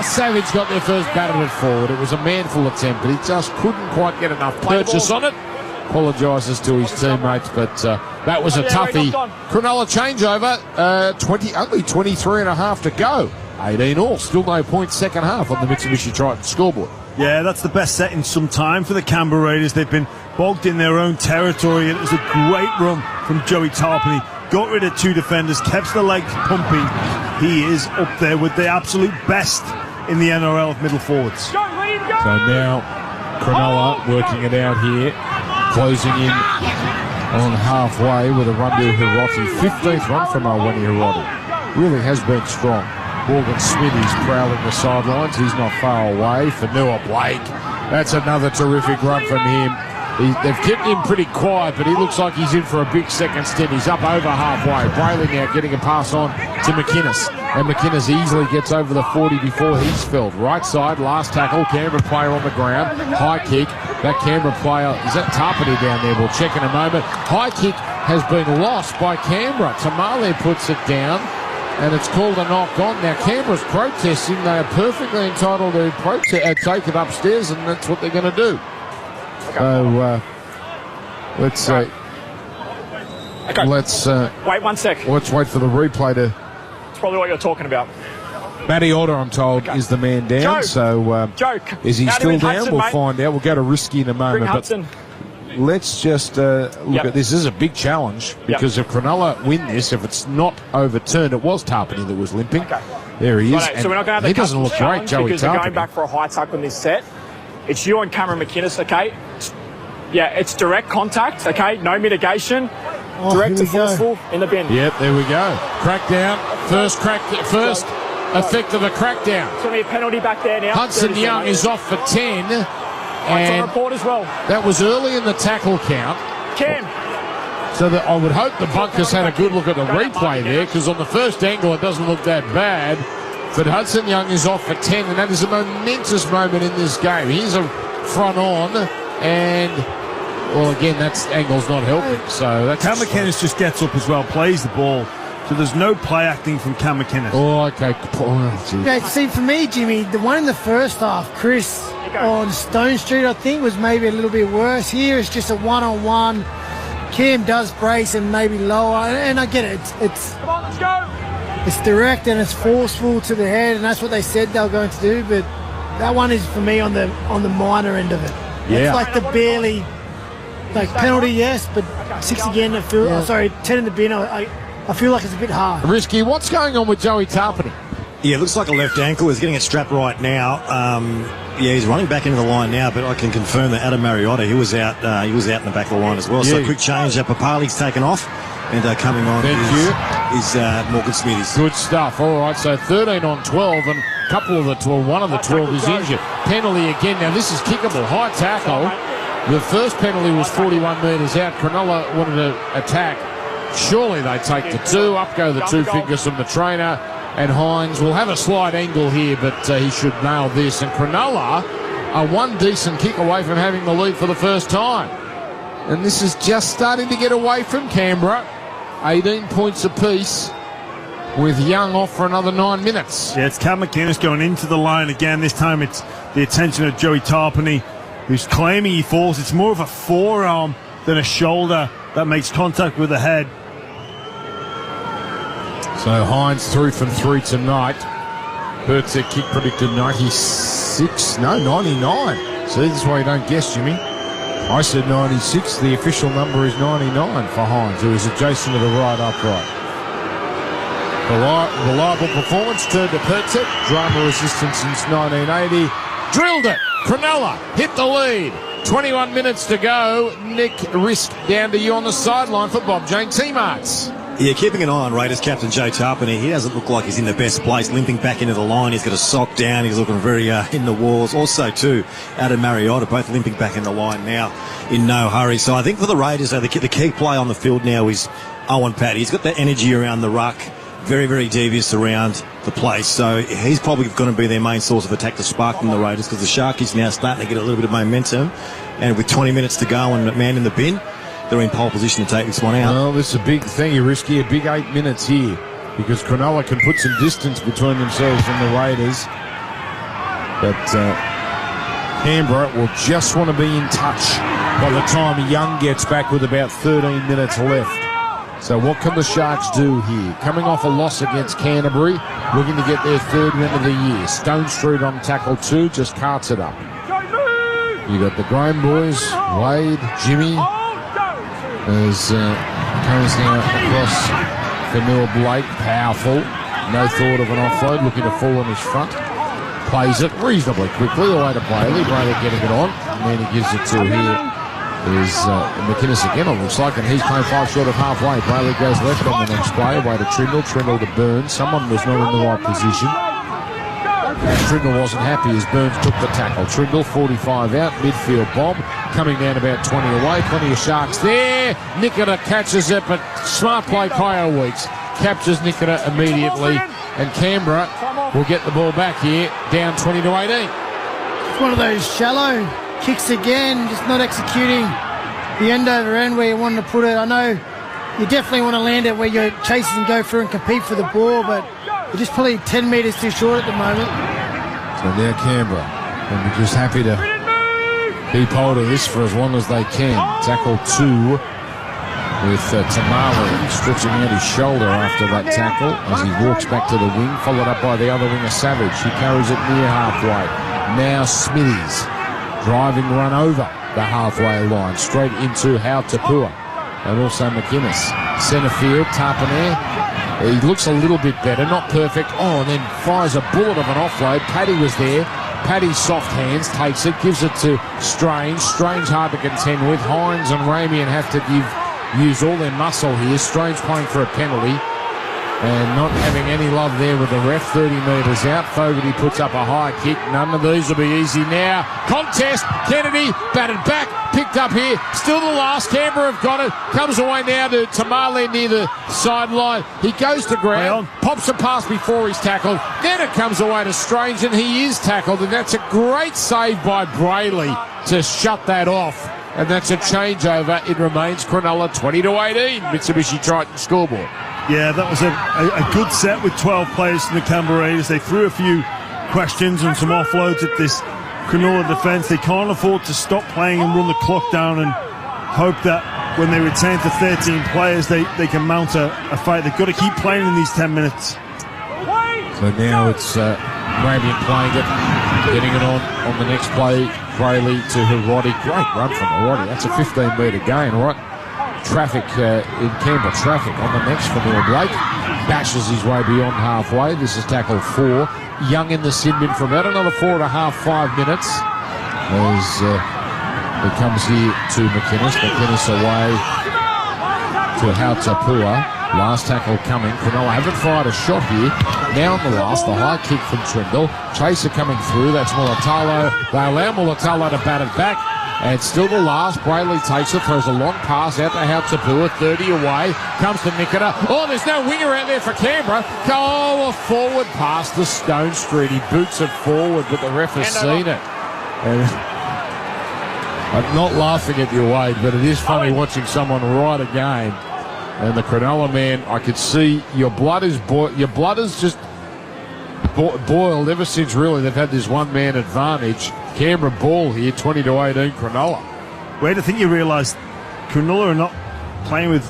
Savage got there first, batted it forward. It was a manful attempt, but he just couldn't quite get enough purchase on it. Apologises to his teammates, but that was a toughie. Cronulla changeover, only 23 and a half to go. 18 all, still no points second half on the Mitsubishi Triton scoreboard. Yeah, that's the best set in some time for the Canberra Raiders. They've been bogged in their own territory, and it was a great run from Joey Tarpany. Got rid of two defenders, kept the legs pumping. He is up there with the absolute best in the NRL of middle forwards. So now Cronulla working it out here, closing in on halfway with a run to Hiroti. 15th run from Alwani Hiroti. Really has been strong. Morgan Smithy's prowling the sidelines. He's not far away. For Noah Blake, that's another terrific run from him. They've kept him pretty quiet, but he looks like he's in for a big second stint. He's up over halfway. Brayley now getting a pass on to McInnes. And McInnes easily gets over the 40 before he's filled. Right side, last tackle. Canberra player on the ground. High kick. That Canberra player, is that Tarpany down there? We'll check in a moment. High kick has been lost by Canberra. Tamale puts it down, and it's called a knock on. Now, Canberra's protesting. They are perfectly entitled to take it upstairs, and that's what they're going to do. So let's say. Okay. Let's wait 1 sec. Let's wait for the replay to. It's probably what you're talking about. Matty Otter, I'm told, is the man down. Joe. So is he still down? Hudson, we'll mate. find out. We'll go to Risky in a moment. Bring Hudson. But let's just look at this. This is a big challenge because if Cronulla win this, if it's not overturned, it was Tarpany that was limping. Okay. There he is. Right, so we're not going to have the he doesn't look great, Joey because we're going Tarpany. back for a high tuck on this set. It's you and Cameron McInnes, okay? Yeah, it's direct contact, okay? No mitigation. Direct to forceful in the bin. Yep, there we go. Crackdown. First effect of a crackdown. It's going to be a penalty back there now. Hudson Young is off for 10. It's on report as well. That was early in the tackle count. Cam. So that I would hope the bunkers had a good look at the replay there, because on the first angle it doesn't look that bad. But Hudson Young is off for 10, and that is a momentous moment in this game. He's a front on, and well, again, that angle's not helping. So that's Cam McInnes just gets up as well, plays the ball. So there's no play acting from Cam McInnes. Oh, okay. Okay, see, for me, Jimmy, the one in the first half, Chris, on Stone Street, I think, was maybe a little bit worse. Here it's just a one-on-one. Cam does brace and maybe lower, and I get it. It's come on, let's go. It's direct and it's forceful to the head, and that's what they said they were going to do. But that one is for me on the minor end of it. Yeah, it's like the barely penalty, yes, but 6 again. I feel 10 in the bin. I feel like it's a bit hard. Risky. What's going on with Joey Tarpany? Yeah, it looks like a left ankle. He's getting it strapped right now. He's running back into the line now, but I can confirm that Adam Mariotta, he was out in the back of the line as well. So quick change. Papali's taken off, and coming on is Morgan Smithies. Good stuff. All right, so 13 on 12, and one of the 12 is injured. Penalty again. Now this is kickable. High tackle. The first penalty was 41 metres out. Cronulla wanted to attack. Surely they take the two. Up go the two fingers from the trainer. And Hines will have a slight angle here, but he should nail this. And Cronulla are one decent kick away from having the lead for the first time. And this is just starting to get away from Canberra. 18 points apiece, with Young off for another 9 minutes. Yeah, it's Cam McInnes going into the line again. This time it's the attention of Joey Tarpany, who's claiming he falls. It's more of a forearm than a shoulder that makes contact with the head. So Hines through from 3 tonight. Hurts their kick predicted 99. See, this is why you don't guess, Jimmy. I said 96. The official number is 99 for Hines, who is adjacent to the right upright. Reliable performance turned to Pertzett. Drama resistant since 1980. Drilled it. Cronulla hit the lead. 21 minutes to go. Nick Risk down to you on the sideline for Bob Jane T-Marts. Yeah, keeping an eye on Raiders captain Joe Tarpany. He doesn't look like he's in the best place, limping back into the line. He's got a sock down. He's looking very in the walls. Also, too, Adam Mariotta, both limping back in the line now in no hurry. So I think for the Raiders, the key play on the field now is Owen Patty. He's got that energy around the ruck, very, very devious around the place. So he's probably going to be their main source of attack to spark from the Raiders, because the Sharkies now starting to get a little bit of momentum. And with 20 minutes to go and man in the bin, they're in pole position to take this one out. Well, this is a big thing. You risk a big 8 minutes here because Cronulla can put some distance between themselves and the Raiders. But Canberra will just want to be in touch by the time Young gets back with about 13 minutes left. So what can the Sharks do here? Coming off a loss against Canterbury, looking to get their 3rd win of the year. Stone Street on tackle 2, just carts it up. You got the Graham boys, Wade, Jimmy, as comes now across for Neil Blake, powerful. No thought of an offload, looking to fall on his front. Plays it reasonably quickly away to Brayley. Brayley getting it on, and then he gives it to here is McInnes again, it looks like, and he's playing 5 short of halfway. Brayley goes left on the next play, away to Trindle to Burns. Someone was not in the right position. Trindle wasn't happy as Burns took the tackle. Trindle 45 out, midfield bomb, coming down about 20 away. Plenty of Sharks there. Nikita catches it, but smart play Kyle Weeks. Captures Nikita immediately, and Canberra will get the ball back here, down 20 to 18. It's one of those shallow kicks again, just not executing the end over end where you want to put it. I know you definitely want to land it where your chasers can go through and compete for the ball, but you're just probably 10 metres too short at the moment. So now Canberra will be just happy to keep hold of this for as long as they can. Tackle 2 with Tamale stretching out his shoulder after that tackle as he walks back to the wing, followed up by the other winger, Savage. He carries it near halfway. Now Smithies. Driving run over the halfway line, straight into Hao Tapua and also McInnes. Centre field, Tarpanair. He looks a little bit better, not perfect. Oh, and then fires a bullet of an offload. Paddy was there. Paddy soft hands, takes it, gives it to Strange. Strange hard to contend with. Hines and Ramian have to use all their muscle here. Strange playing for a penalty. And not having any love there with the ref, 30 metres out. Fogarty puts up a high kick. None of these will be easy now. Contest. Kennedy batted back. Picked up here. Still the last. Canberra have got it. Comes away now to Tamale near the sideline. He goes to ground. Pops a pass before he's tackled. Then it comes away to Strange and he is tackled. And that's a great save by Brayley to shut that off. And that's a changeover. It remains Cronulla 20 to 18. Mitsubishi Triton scoreboard. Yeah, that was a good set with 12 players from the Canberra Raiders. They threw a few questions and some offloads at this Cronulla defence. They can't afford to stop playing and run the clock down and hope that when they return to 13 players, they can mount a fight. They've got to keep playing in these 10 minutes. So now it's Ramian playing it, getting it on the next play. Brayley to Hiroti. Great run from Hiroti. That's a 15-metre gain, right? Traffic in Canberra. Traffic on the next for Neil Blake. Bashes his way beyond halfway. This is tackle 4. Young in the sin bin for about another 4.5, 5 minutes. As it comes here to McInnes. McInnes away to Hao Tapua. Last tackle coming. Cronulla haven't fired a shot here. Now on the last, the high kick from Trindle. Chaser coming through. That's Mulatalo. They allow Mulatalo to bat it back. And still the last. Brayley takes it, throws a long pass out to Hao Tapua, 30 away. Comes to Nikita. Oh, there's no winger out there for Canberra. Oh, a forward pass to Stone Street. He boots it forward, but the ref has seen it. And I'm not laughing at you, Wade, but it is funny watching someone ride a game. And the Cronulla man, I could see your blood is just boiled ever since really they've had this one-man advantage. Canberra ball here, 20 to 18, Cronulla. Where do you think you realise Cronulla are not playing with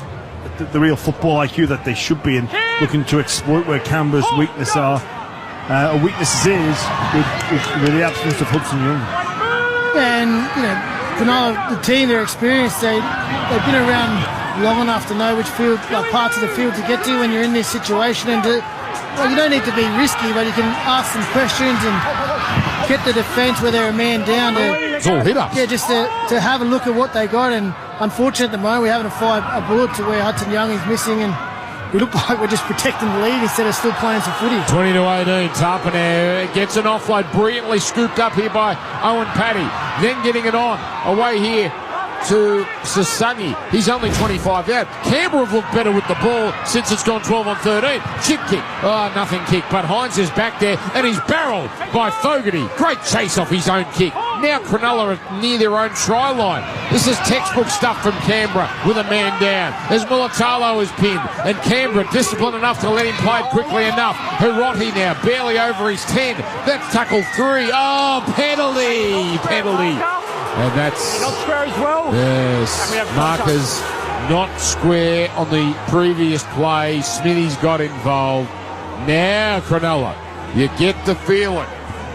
the real football IQ that they should be and looking to exploit where Canberra's weaknesses is with the absence of Hudson Young. And, you know, Cronulla, the team, they're experienced. They've been around long enough to know which parts of the field to get to when you're in this situation, and you don't need to be risky, but you can ask some questions and get the defence where they're a man down to, it's all hit ups. Yeah, just to have a look at what they got. And unfortunately at the moment we haven't fired a bullet to where Hudson Young is missing, and we look like we're just protecting the lead instead of still playing some footy. 20 to 18, Tarpanair gets an offload, brilliantly scooped up here by Owen Paddy, then getting it on, away here to Sasangi. He's only 25 out. Canberra have looked better with the ball since it's gone 12 on 13. Chip kick. Oh, nothing kick. But Hines is back there and he's barreled by Fogarty. Great chase off his own kick. Now Cronulla are near their own try line. This is textbook stuff from Canberra with a man down. As Mulatalo is pinned, and Canberra disciplined enough to let him play it quickly enough. Hiroti now barely over his 10. That's tackle 3. Oh, penalty. And that's... Not square as well. Yes, markers not square on the previous play. Smithy's got involved. Now, Cronulla, you get the feeling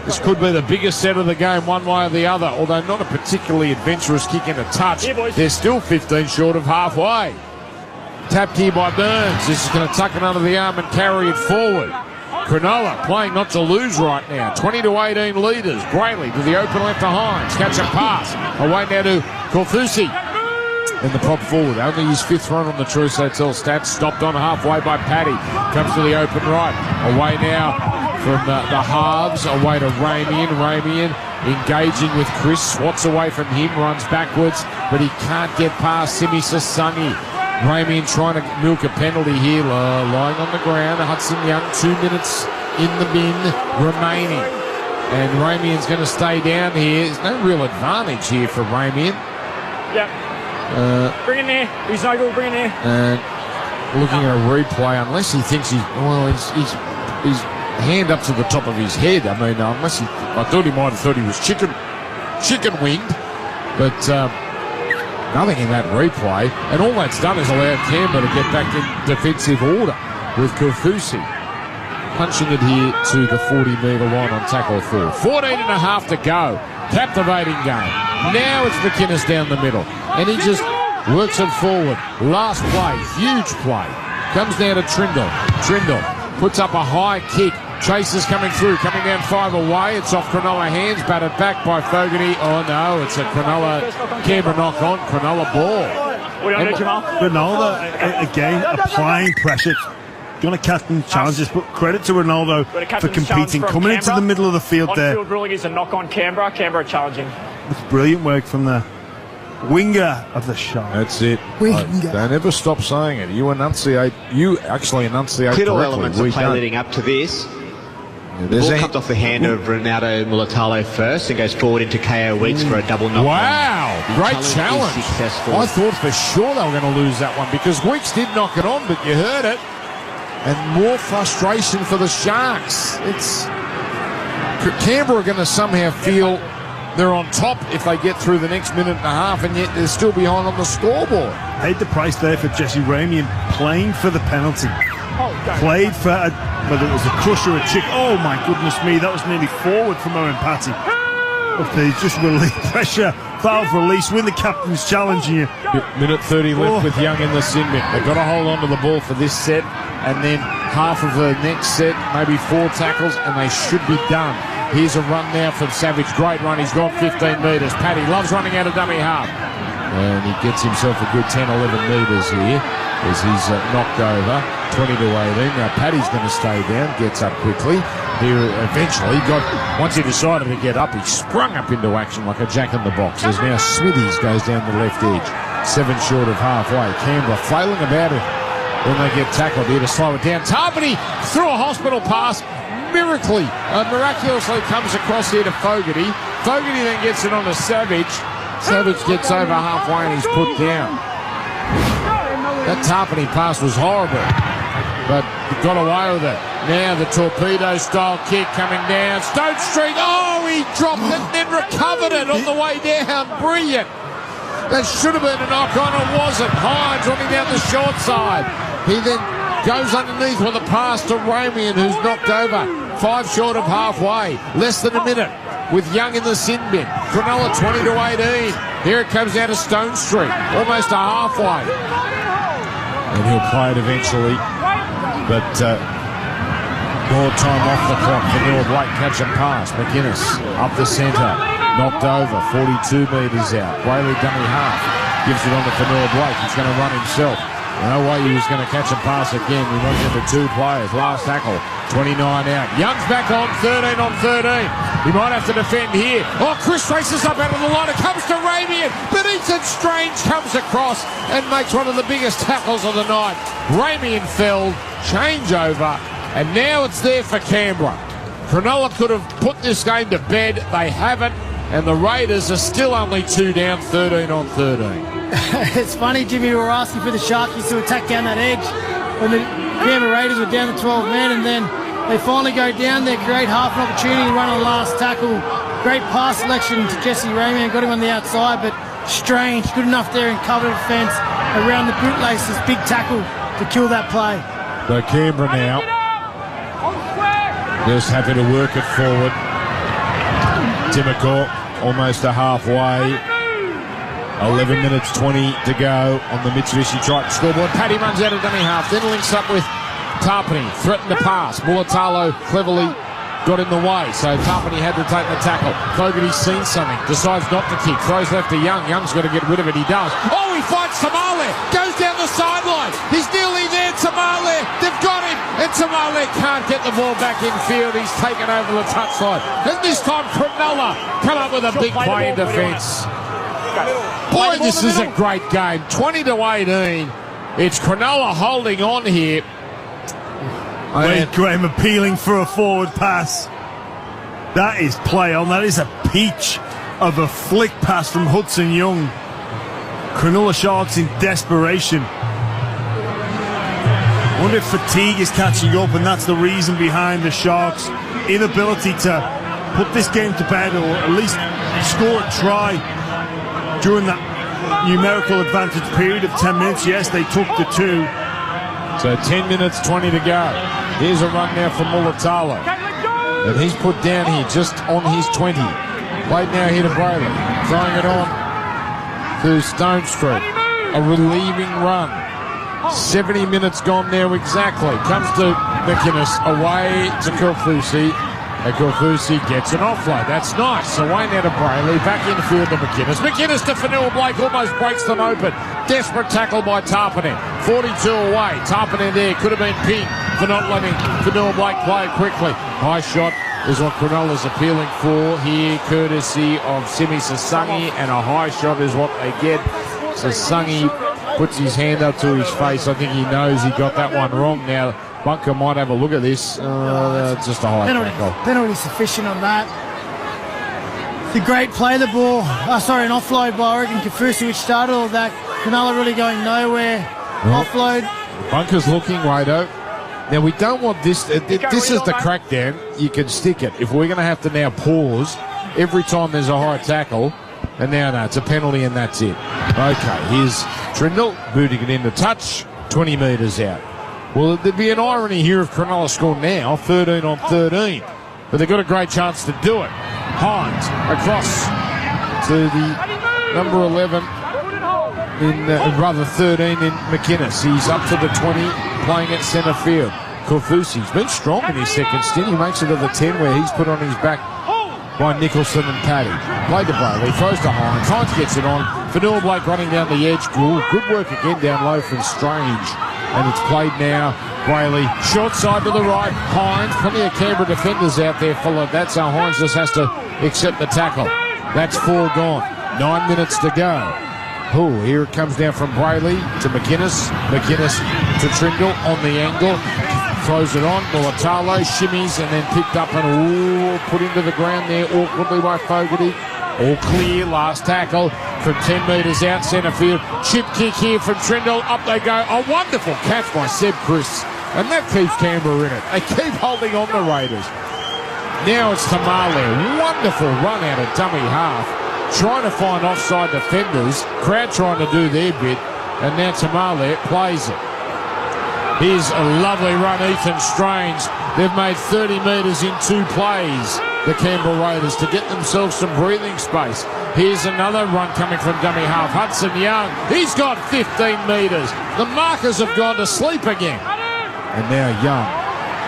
this could be the biggest set of the game one way or the other, although not a particularly adventurous kick in a touch. They're still 15 short of halfway. Tapped here by Burns. This is going to tuck it under the arm and carry it forward. Cronulla playing not to lose right now. 20-18 leaders. Brayley to the open left to Hines. Catch and pass. Away now to Korfusi. And the prop forward. Only his 5th run on the Truce Hotel stats. Stopped on halfway by Paddy. Comes to the open right. Away now from the halves. Away to Ramian. Ramian engaging with Chris. Swats away from him. Runs backwards. But he can't get past Simi Sasangi. Ramian trying to milk a penalty here. Lying on the ground. Hudson Young. 2 minutes in the bin remaining. And Ramian's going to stay down here. There's no real advantage here for Ramian. Yep. Bring in there. He's no good. Bring in there. And looking at a replay, unless he thinks he's hand up to the top of his head. I mean, unless I thought he might have thought he was chicken winged, but nothing in that replay. And all that's done is allowed Canberra to get back in defensive order with Korfusi punching it here to the 40-metre line on tackle 4. 14 and a half to go. Captivating game. Now it's McInnes down the middle. And he just works it forward. Last play. Huge play. Comes down to Trindle. Trindle puts up a high kick. Chase is coming through. Coming down 5 away. It's off Cronulla hands. Batted back by Fogarty. Oh, no. It's a Canberra knock on. Cronulla ball. What do you want to do, Jamal? Ronaldo, again, applying pressure. Going to captain challenges, but credit to Ronaldo for competing, coming into the middle of the field there. On-field ruling is a knock on Canberra. Canberra challenging. It's brilliant work from the winger of the Sharks. That's it. Don't ever stop saying it. You actually enunciate Little correctly. elements of play leading up to this. Yeah, the ball comes off the hand of Ronaldo Mulatalo first and goes forward into KO Weeks for a double knock. Wow, great challenge. I thought for sure they were going to lose that one because Weeks did knock it on, but you heard it. And more frustration for the Sharks. It's Canberra are going to somehow feel they're on top if they get through the next minute and a half, and yet they're still behind on the scoreboard. Paid the price there for Jesse Ramian playing for the penalty. Played for whether it was a crush or a chick. Oh my goodness me, that was nearly forward from Owen Patty. But they just relieve pressure. Foul for release, win the captain's challenge here. Minute 30 left with Young in the sin bin. They've got to hold on to the ball for this set, and then half of the next set, maybe 4 tackles, and they should be done. Here's a run now from Savage. Great run. He's gone 15 metres. Paddy loves running out of dummy half. And he gets himself a good 10, 11 metres here as he's knocked over. 20-18. Now Paddy's going to stay down. Gets up quickly. Here eventually once he decided to get up, he sprung up into action like a jack-in-the-box. As now Smithies goes down the left edge. 7 short of halfway. Canberra flailing about it when they get tackled here to slow it down. Tarpany through a hospital pass. Miraculously comes across here to Fogarty. Fogarty then gets it on to Savage. Savage gets over halfway and he's put down. That Tarpany pass was horrible, but he got away with it. Now the torpedo-style kick coming down. Stone Street, he dropped it and then recovered it on the way down. Brilliant. That should have been a knock-on, it wasn't. Hines running down the short side. He then goes underneath with a pass to Ramian, who's knocked over. 5 short of halfway. Less than a minute with Young in the sin bin. Cronulla 20-18. Here it comes down to Stone Street. Almost a halfway. And he'll play it eventually. But more time off the clock for Noah Blake. Catch and pass. McInnes up the centre. Knocked over. 42 metres out. Brayley dummy half. Gives it on to Noah Blake. He's going to run himself. No way he was going to catch and pass again. We went into 2 players. Last tackle, 29 out. Young's back on, 13 on 13. He might have to defend here. Chris races up out of the line. It comes to Ramian, but Ethan Strange comes across and makes one of the biggest tackles of the night. Ramian felled, changeover, and now it's there for Canberra. Cronulla could have put this game to bed. They haven't. and the Raiders are still only 2 down, 13 on 13. It's funny, Jimmy, we were asking for the Sharkies to attack down that edge when the Canberra Raiders were down to 12 men, and then they finally go down there, create half an opportunity, run on last tackle. Great pass selection to Jesse Rayman, got him on the outside, but Strange, good enough there in cover defence around the bootlaces, big tackle to kill that play. So Canberra now just happy to work it forward. Timoko almost a halfway. 11 minutes 20 to go on the Mitsubishi Triton scoreboard. Paddy runs out of dummy half, then links up with Tarpany, threatened to pass. Mulatalo cleverly got in the way, so Tarpany had to take the tackle. Fogarty's seen something, decides not to kick, throws left to Young. Young's got to get rid of it, he does. Oh, he fights Tamale, goes down the sideline. He's nearly there, Tamale. They've got him, and Tamale can't get the ball back in field. He's taken over the touchline. And this time, Cronulla come up with a big play in defence. Boy, this is a great game. 20-18. It's Cronulla holding on here. Wade Graham appealing for a forward pass. That is play on. That is a peach of a flick pass from Hudson Young. Cronulla Sharks in desperation. I wonder if fatigue is catching up, and that's the reason behind the Sharks' inability to put this game to bed, or at least score a try during that numerical advantage period of 10 minutes. Yes, they took the 2. So 10 minutes 20 to go. Here's a run now from Mulatalo. And he's put down here just on his 20. Played now here to Brayley. Throwing it on to Stone Street. A relieving run. 70 minutes gone now exactly. Comes to McInnes. Away to Kaufusi. And Kaufusi gets an offload. That's nice. Away now to Brayley. Back infield to McInnes. McInnes to Fanua Blake. Almost breaks them open. Desperate tackle by Tarpany. 42 away. Tarpany there. Could have been pinged for not letting Fanua Blake play it quickly. High shot is what Cronulla's appealing for here, courtesy of Simi Sasangi. And a high shot is what they get. Sasangi puts his hand up to his face. I think he knows he got that one wrong. Now, Bunker might have a look at this. Just a high tackle. Penalty sufficient on that. The great play the ball. An offload by Oregon Kaufusi, which started all that. Cronulla really going nowhere. Offload. Bunker's looking, Wado. Now, we don't want this. This is the crackdown. You can stick it. If we're going to have to now pause every time there's a high tackle, and now, no, it's a penalty and that's it. Okay, here's Trindle booting it in the touch, 20 metres out. Well, there'd be an irony here if Cronulla scored now, 13 on 13. But they've got a great chance to do it. Hines across to the number 11, rather 13 in McInnes. He's up to the 20, playing at centre field. Kaufusi's been strong in his second stint. He makes it to the 10 where he's put on his back by Nicholson and Paddy. Played to Brayley, throws to Hines. Hines gets it on. Fanua Blake running down the edge. Good work again down low from Strange. And it's played now. Brayley, short side to the right. Hines, plenty of Canberra defenders out there followed that, so Hines just has to accept the tackle. That's 4 gone. 9 minutes to go. Oh, here it comes down from Brayley to McInnes. McInnes to Trindle on the angle. Throws it on. Mulatalo shimmies and then picked up and put into the ground there awkwardly by Fogarty. All clear, last tackle from 10 metres out centre field. Chip kick here from Trindle. Up they go. A wonderful catch by Seb Chris. And that keeps Canberra in it. They keep holding on the Raiders. Now it's Tamale. Wonderful run out of dummy half. Trying to find offside defenders. Crowd trying to do their bit. And now Tamale plays it. Here's a lovely run, Ethan Strange. They've made 30 metres in 2 plays, the Canberra Raiders, to get themselves some breathing space. Here's another run coming from dummy half. Hudson Young, he's got 15 metres. The markers have gone to sleep again. And now Young,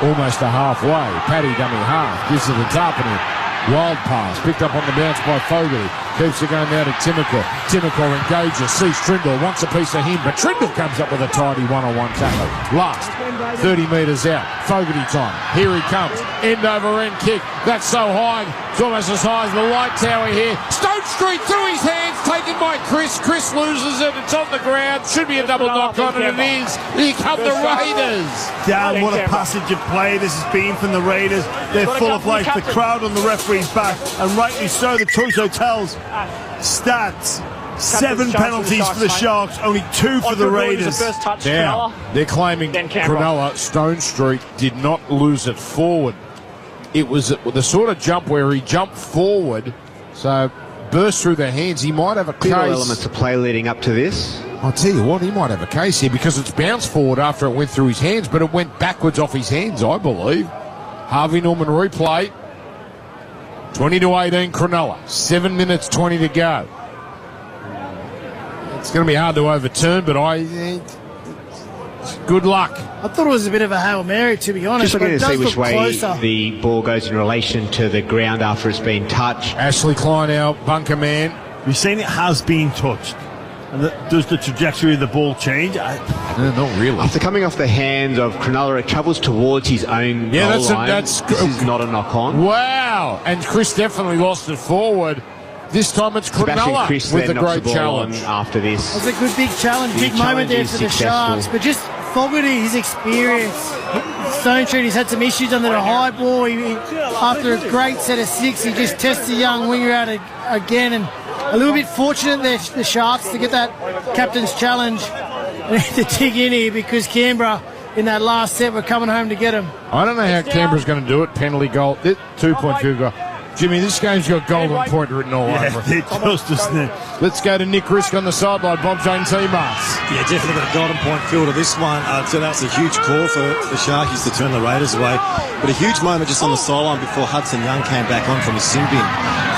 almost a halfway. Paddy dummy half, gives it to Tarpany. Wild pass, picked up on the bounce by Fogarty. Keeps it going now to Timoko. Timoko engages, sees Trindle, wants a piece of him, but Trindle comes up with a tidy one-on-one tackle. Last, 30 metres out. Fogarty time. Here he comes. End over end kick. That's so high. It's almost as high as the light tower here. Stone Stonestreet through his hands, taken by Chris. Chris loses it. It's on the ground. Should be a double knock on, and it is. Here come the Raiders. Damn, what a passage of play this has been from the Raiders. They're full of life. The crowd on the referee's back, and rightly so. The Choice Hotels stats. 7 penalties for the Sharks, only 2 for the Raiders. Now, they're claiming Cronulla, Stonestreet did not lose it forward. It was the sort of jump where he jumped forward, so burst through their hands. He might have a case. Elements of play leading up to this. I'll tell you what, he might have a case here because it's bounced forward after it went through his hands, but it went backwards off his hands, I believe. Harvey Norman replay. 20-18 Cronulla. 7 minutes 20 to go. It's going to be hard to overturn, but good luck. I thought it was a bit of a Hail Mary, to be honest. Just looking to see which way closer. the ball goes in relation to the ground after it's been touched. Ashley Klein, our bunker man. We've seen it has been touched. And does the trajectory of the ball change? Not really. After coming off the hands of Cronulla, it travels towards his own goal line. This is not a knock-on. Wow! And Chris definitely lost it forward. This time it's Cronulla Chris with a great challenge. After this. It was a good big challenge, big moment there for the Sharks. But just Fogarty, his experience. Stonestreet, he's had some issues under the high ball. After a great set of 6, he just tests the young winger out again. And a little bit fortunate there, the Sharks, to get that captain's challenge. They need to dig in here because Canberra, in that last set, were coming home to get him. I don't know how Canberra's going to do it. Penalty goal. 2-point field goal. Jimmy, this game's got golden point written all over it. It does, doesn't it? Let's go to Nick Risk on the sideline. Bob Jane T-Marks. Yeah, definitely got a golden point feel to this one. So that's a huge call for the Sharkies to turn the Raiders away. But a huge moment just on the sideline before Hudson Young came back on from his sin bin.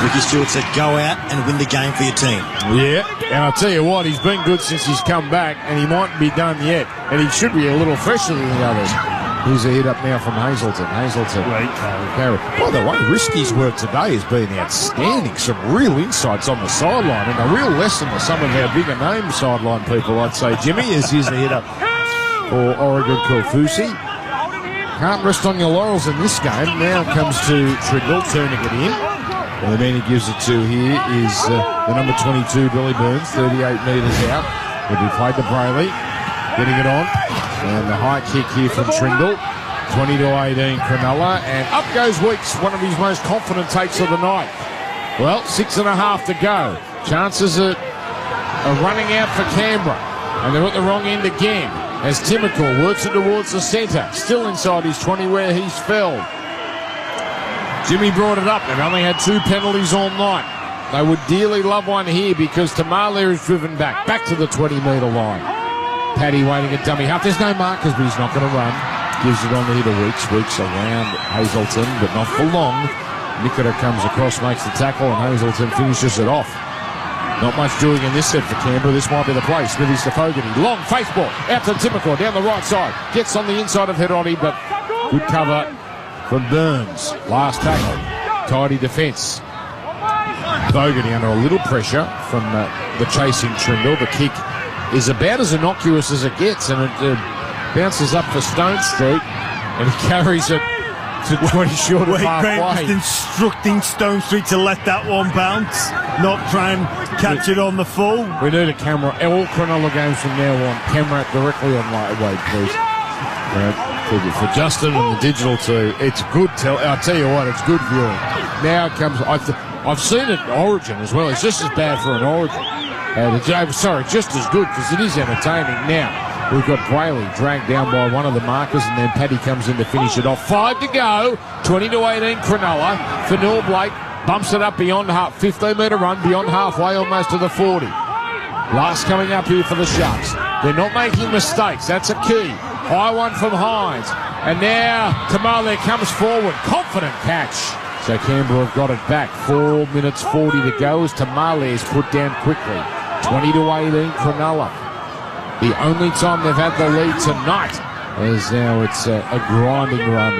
Ricky Stewart said, go out and win the game for your team. Yeah, and I'll tell you what, he's been good since he's come back, and he mightn't be done yet. And he should be a little fresher than the others. Here's a hit up now from Hazelton. Great carry. By the way, Risky's work today has been outstanding. Some real insights on the sideline, and a real lesson to some of our bigger name sideline people, I'd say. Jimmy, here's a hit up for Oregon Kofusi. Can't rest on your laurels in this game. Now comes to Trindle, turning it in. And the man he gives it to here is the number 22, Billy Burns, 38 metres out. Will be played to Brayley, getting it on. And the high kick here from Trindle. 20-18 Cronulla. And up goes Weeks, one of his most confident takes of the night. Well, 6.5 to go. Chances are running out for Canberra. And they're at the wrong end again. As Timokal works it towards the centre. Still inside his 20 where he's felled. Jimmy brought it up. They've only had 2 penalties all night. They would dearly love one here because Tamale is driven back to the 20-metre line. Paddy waiting at dummy half. There's no markers, but he's not going to run. Gives it on the hit of Weeks. Weeks around Hazelton, but not for long. Nikita comes across, makes the tackle, and Hazelton finishes it off. Not much doing in this set for Canberra. This might be the play. Smithies to Fogarty. Long face ball. Out to Timokal down the right side. Gets on the inside of Hiroti, but good cover from Burns. Last tackle. Tidy defence. Fogarty under a little pressure from the chasing Trindle. The kick is about as innocuous as it gets, and it bounces up for Stonestreet, and he carries it to 20 short of halfway. Graham instructing Stonestreet to let that one bounce, not try and catch it on the full. We need a camera. All Cronulla games from now on, camera directly on lightweight, please. For Justin and the digital too, it's good. I'll tell you what, it's good viewing. Now it comes. I've seen it in Origin as well. It's just as bad for an Origin. Just as good because it is entertaining. Now we've got Brayley dragged down by one of the markers, and then Paddy comes in to finish it off. 5 to go. 20-18 Cronulla. Fanil Blake bumps it up beyond 15-metre run, beyond halfway, almost to the 40. Last coming up here for the Sharks. They're not making mistakes. That's a key. High one from Hines. And now Tamale comes forward. Confident catch. So Canberra have got it back. 4 minutes 40 to go as Tamale is put down quickly. 20-18 Cronulla. The only time they've had the lead tonight, as now it's a grinding run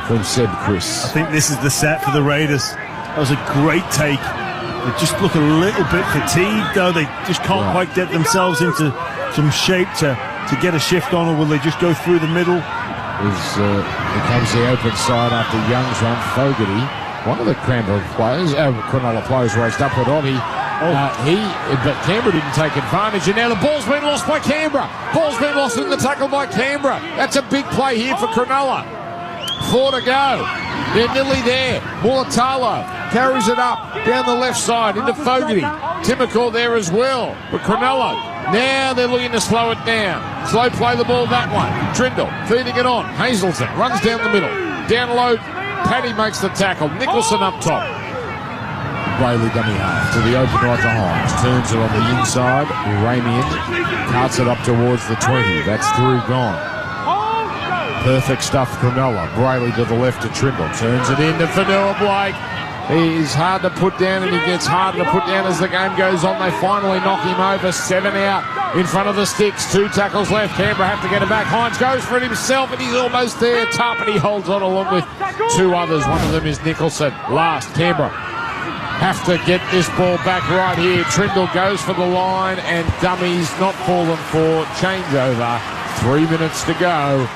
from Seb Chris. I think this is the set for the Raiders. That was a great take. They just look a little bit fatigued, though. They just can't quite get themselves into some shape to get a shift on, or will they just go through the middle? Here comes the open side after Young's run. Fogarty, one of the Cronulla players raced upward on. He But Canberra didn't take advantage, and now the ball's been lost by Canberra. Ball's been lost in the tackle by Canberra. That's a big play here for Cronulla. 4 to go. They're nearly there. Mulatalo carries it up down the left side into Fogarty. Timokor there as well. But Cronulla, now they're looking to slow it down. Slow play the ball that way. Trindle feeding it on. Hazelton runs down the middle. Down low, Paddy makes the tackle. Nicholson up top. Brayley dummy half to the open right to Hines. Turns it on the inside. Ramian carts it up towards the 20. That's through gone. Perfect stuff, Cronulla. Brayley to the left to Trindle. Turns it in to Fanua Blake. He's hard to put down, and he gets harder to put down as the game goes on. They finally knock him over. 7 out in front of the sticks. 2 tackles left. Canberra have to get it back. Hines goes for it himself, and he's almost there. Tarpany holds on along with 2 others. One of them is Nicholson. Last, Canberra have to get this ball back right here. Trindle goes for the line, and dummies not fallen for. Changeover. 3 minutes to go.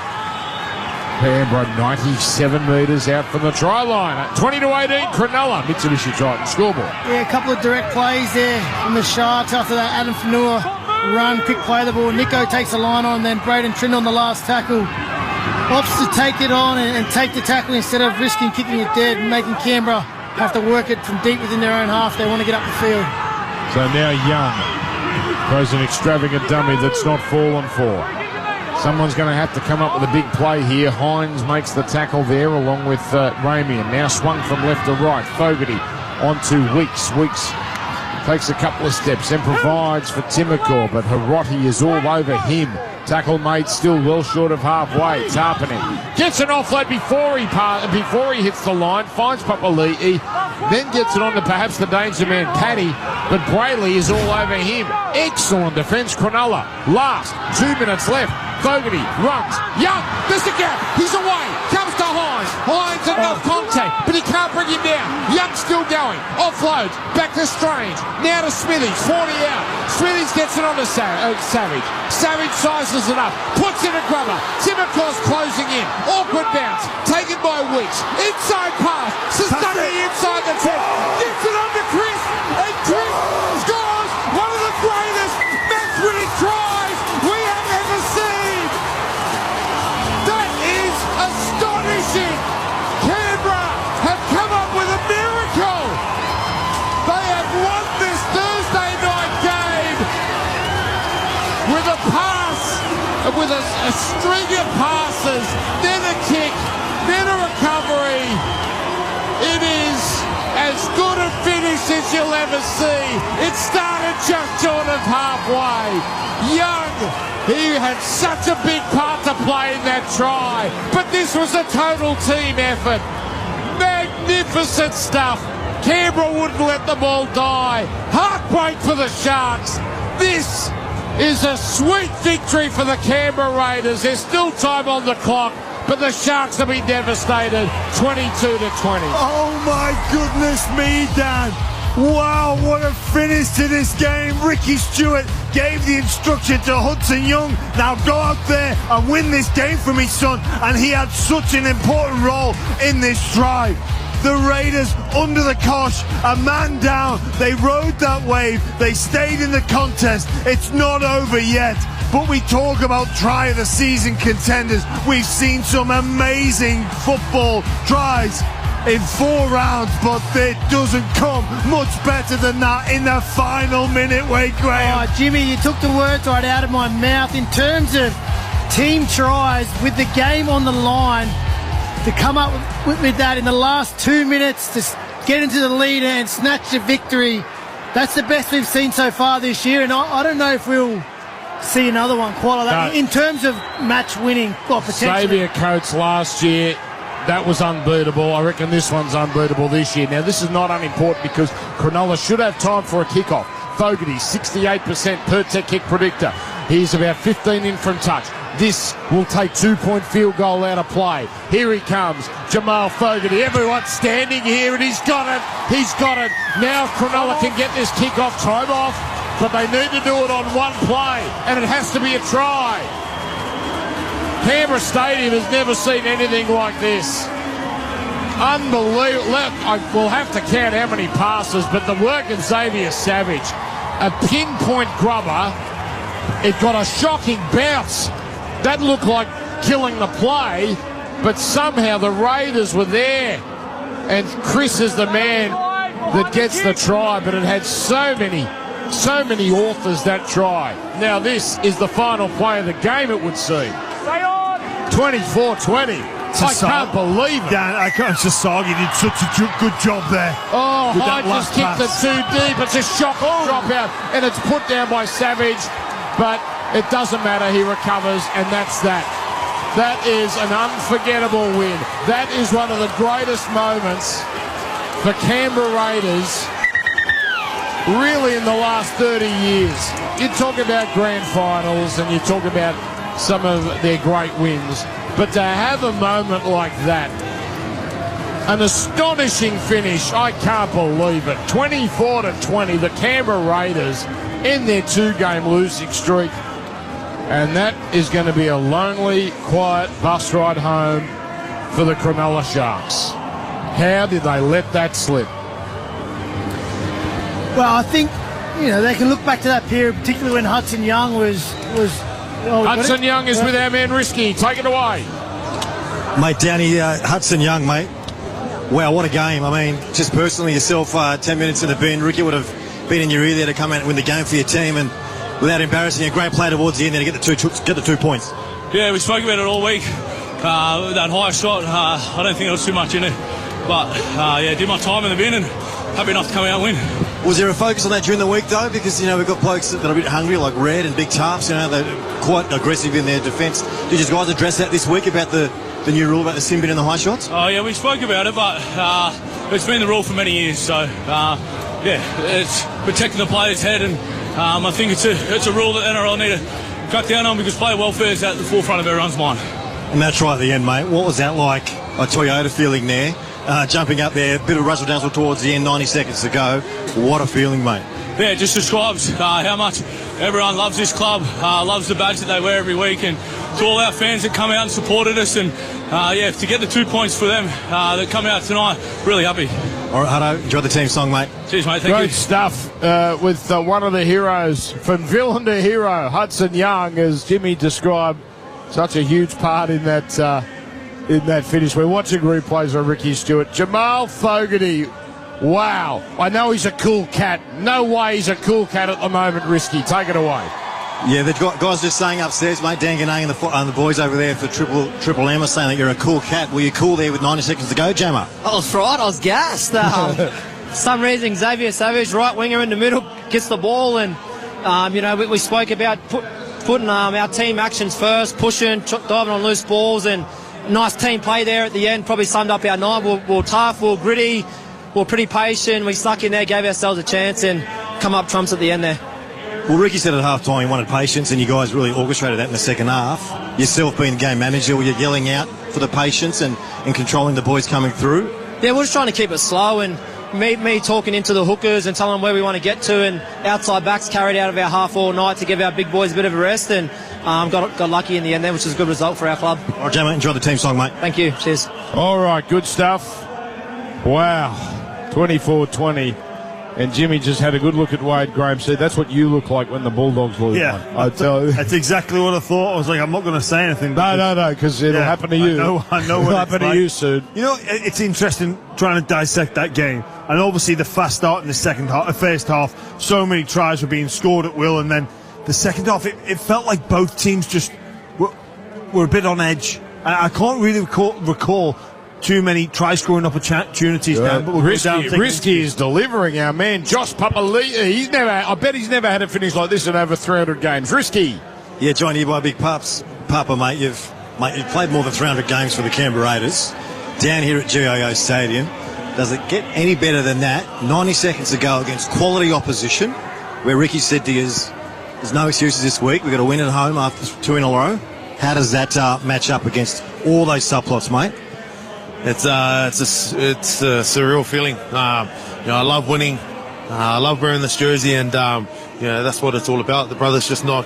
Canberra 97 metres out from the try line. 20 to 18, Cronulla, Mitsubishi Triton scoreboard. Yeah, a couple of direct plays there from the Sharks after that Adam Fanua run, quick play the ball. Nico takes the line on, then Braden Trindle on the last tackle. Opts to take it on and take the tackle instead of risking kicking it dead and making Canberra have to work it from deep within their own half. They want to get up the field. So now Young throws an extravagant dummy that's not fallen for. Someone's going to have to come up with a big play here. Hines makes the tackle there along with Ramian. Now swung from left to right. Fogarty onto Weeks. Weeks takes a couple of steps and provides for Timokor, but Hiroti is all over him. Tackle made still well short of halfway. Tarpany gets an offload before he hits the line. Finds Papali'i, then gets it on to perhaps the danger man Paddy, but Brayley is all over him. Excellent defence, Cronulla. Last 2 minutes left. Fogarty runs. Young, there's a gap. He's away. Comes to Hines. Hines enough contact, but he can't bring him down. Young still going. Offloads. Back to Strange. Now to Smithies. 40 out. Smithies gets it on to Savage. Savage sizes it up. Puts in a grubber. Timokor's closing in. Awkward bounce. Taken by Weeks. Inside pass. Sustaining inside the 10. Gets it on to Chris. And Chris scores one of the greatest match-winning tries we have ever seen. That is astonishing. Canberra have come up with a miracle. They have won this Thursday night game with a pass, with a string of passes, then a kick, then a recovery. It is as good a finish as you'll ever see. It started just short of halfway. Young, he had such a big part to play in that try, but this was a total team effort. Magnificent stuff. Canberra wouldn't let the ball die. Heartbreak for the Sharks. This is a sweet victory for the Canberra Raiders. There's still time on the clock, but the Sharks have been devastated. 22 to 20. Oh my goodness me, Dan. Wow, what a finish to this game. Ricky Stewart gave the instruction to Hudson Young. Now go out there and win this game for me, son. And he had such an important role in this drive. The Raiders under the cosh, a man down. They rode that wave. They stayed in the contest. It's not over yet. But we talk about try of the season contenders. We've seen some amazing football tries in 4 rounds, but it doesn't come much better than that in the final minute, Wade Graham. Oh, Jimmy, you took the words right out of my mouth. In terms of team tries with the game on the line, to come up with that in the last 2 minutes to get into the lead and snatch the victory, that's the best we've seen so far this year, and I don't know if we'll see another one quite like that in terms of match winning or potentially. Xavier Coates last year, that was unbeatable. I reckon this one's unbeatable this year. Now, this is not unimportant because Cronulla should have time for a kickoff. Fogarty, 68% per tech kick predictor. He's about 15 in from touch. This will take 2-point field goal out of play. Here he comes, Jamal Fogarty. Everyone's standing here, and he's got it. He's got it. Now Cronulla can get this kickoff time off, but they need to do it on one play, and it has to be a try. Canberra Stadium has never seen anything like this. Unbelievable. We'll have to count how many passes, but the work of Xavier Savage, a pinpoint grubber, it got a shocking bounce. That looked like killing the play, but somehow the Raiders were there. And Chris is the man that gets the try, but it had so many authors, that try. Now this is the final play of the game, it would seem. 24-20. I can't believe it. Dan, it's just Sagi did such a good job there. Oh, I just kicked it too deep. It's a shocking drop out, and it's put down by Savage, but it doesn't matter. He recovers, and that's that. That is an unforgettable win. That is one of the greatest moments for Canberra Raiders, really, in the last 30 years. You talk about grand finals, and you talk about some of their great wins. But to have a moment like that, an astonishing finish, I can't believe it. 24-20, the Canberra Raiders in their 2-game losing streak. And that is going to be a lonely, quiet bus ride home for the Cronulla Sharks. How did they let that slip? Well, I think, they can look back to that period, particularly when Hudson Young was Hudson Young is with our man Risky. Take it away. Mate, Downey, Hudson Young, mate. Wow, what a game. I mean, just personally yourself, 10 minutes in the bin, Ricky would have been in your ear there to come out and win the game for your team, and without embarrassing, a great play towards the end there to get the 2 points. Yeah, we spoke about it all week. That high shot, I don't think there was too much in it. But, did my time in the bin and happy enough to come out and win. Was there a focus on that during the week, though? Because, we've got blokes that are a bit hungry, like Red and Big Tarps, they're quite aggressive in their defence. Did you guys address that this week about the new rule about the sin bin and the high shots? Oh, yeah, we spoke about it, but it's been the rule for many years. So, it's protecting the player's head, and I think it's a rule that NRL need to cut down on, because player welfare is at the forefront of everyone's mind. And that's right at the end, mate. What was that like, a Toyota feeling there? Jumping up there, a bit of razzle-dazzle towards the end, 90 seconds to go. What a feeling, mate. Yeah, it just describes how much everyone loves this club, loves the badge that they wear every week, and to all our fans that come out and supported us, and to get the 2 points for them that come out tonight, really happy. All right, Hutto, enjoy the team song, mate. Cheers, mate. Thank you. Great stuff with one of the heroes, from villain to hero, Hudson Young, as Jimmy described, such a huge part in that finish. We're watching replays of Ricky Stewart. Jamal Fogarty, wow. I know he's a cool cat. No way he's a cool cat at the moment, Risky. Take it away. Yeah, the guys just saying upstairs, mate, Dan Ganang and the boys over there for Triple M are saying that you're a cool cat. Were you cool there with 90 seconds to go, Jammer? I was fried. I was gassed. Some reason Xavier Savage, right winger in the middle, gets the ball, and we spoke about putting our team actions first, pushing, diving on loose balls, and nice team play there at the end. Probably summed up our night. We're tough, we're gritty, we're pretty patient. We stuck in there, gave ourselves a chance, and come up trumps at the end there. Well, Ricky said at half-time he wanted patience, and you guys really orchestrated that in the second half. Yourself being the game manager, were you yelling out for the patience and controlling the boys coming through? Yeah, we're just trying to keep it slow, and me talking into the hookers and telling them where we want to get to, and outside backs carried out of our half all night to give our big boys a bit of a rest, and got lucky in the end there, which is a good result for our club. All right, Jamie, enjoy the team song, mate. Thank you. Cheers. All right, good stuff. Wow, 24-20. And Jimmy just had a good look at Wade Graham. Said, that's what you look like when the Bulldogs lose. Yeah, one. I tell you. That's exactly what I thought. I was like, I'm not going to say anything. No, because it'll happen to you. I know it'll happen to you soon. You know, it's interesting trying to dissect that game. And obviously the fast start in the first half, so many tries were being scored at will. And then the second half, it felt like both teams just were a bit on edge. I can't really recall too many try-scoring opportunities down, but Risky is delivering. Our man Josh Papali'i. I bet he's never had a finish like this in over 300 games. Risky. Yeah, joined here by Big Pups. Papa, mate, you've played more than 300 games for the Canberra Raiders down here at GIO Stadium. Does it get any better than that? 90 seconds to go against quality opposition, where Ricky said to you, there's no excuses this week. We've got to win at home after 2 in a row. How does that match up against all those subplots, mate? It's a surreal feeling. I love winning. I love wearing this jersey, and that's what it's all about. The brothers just not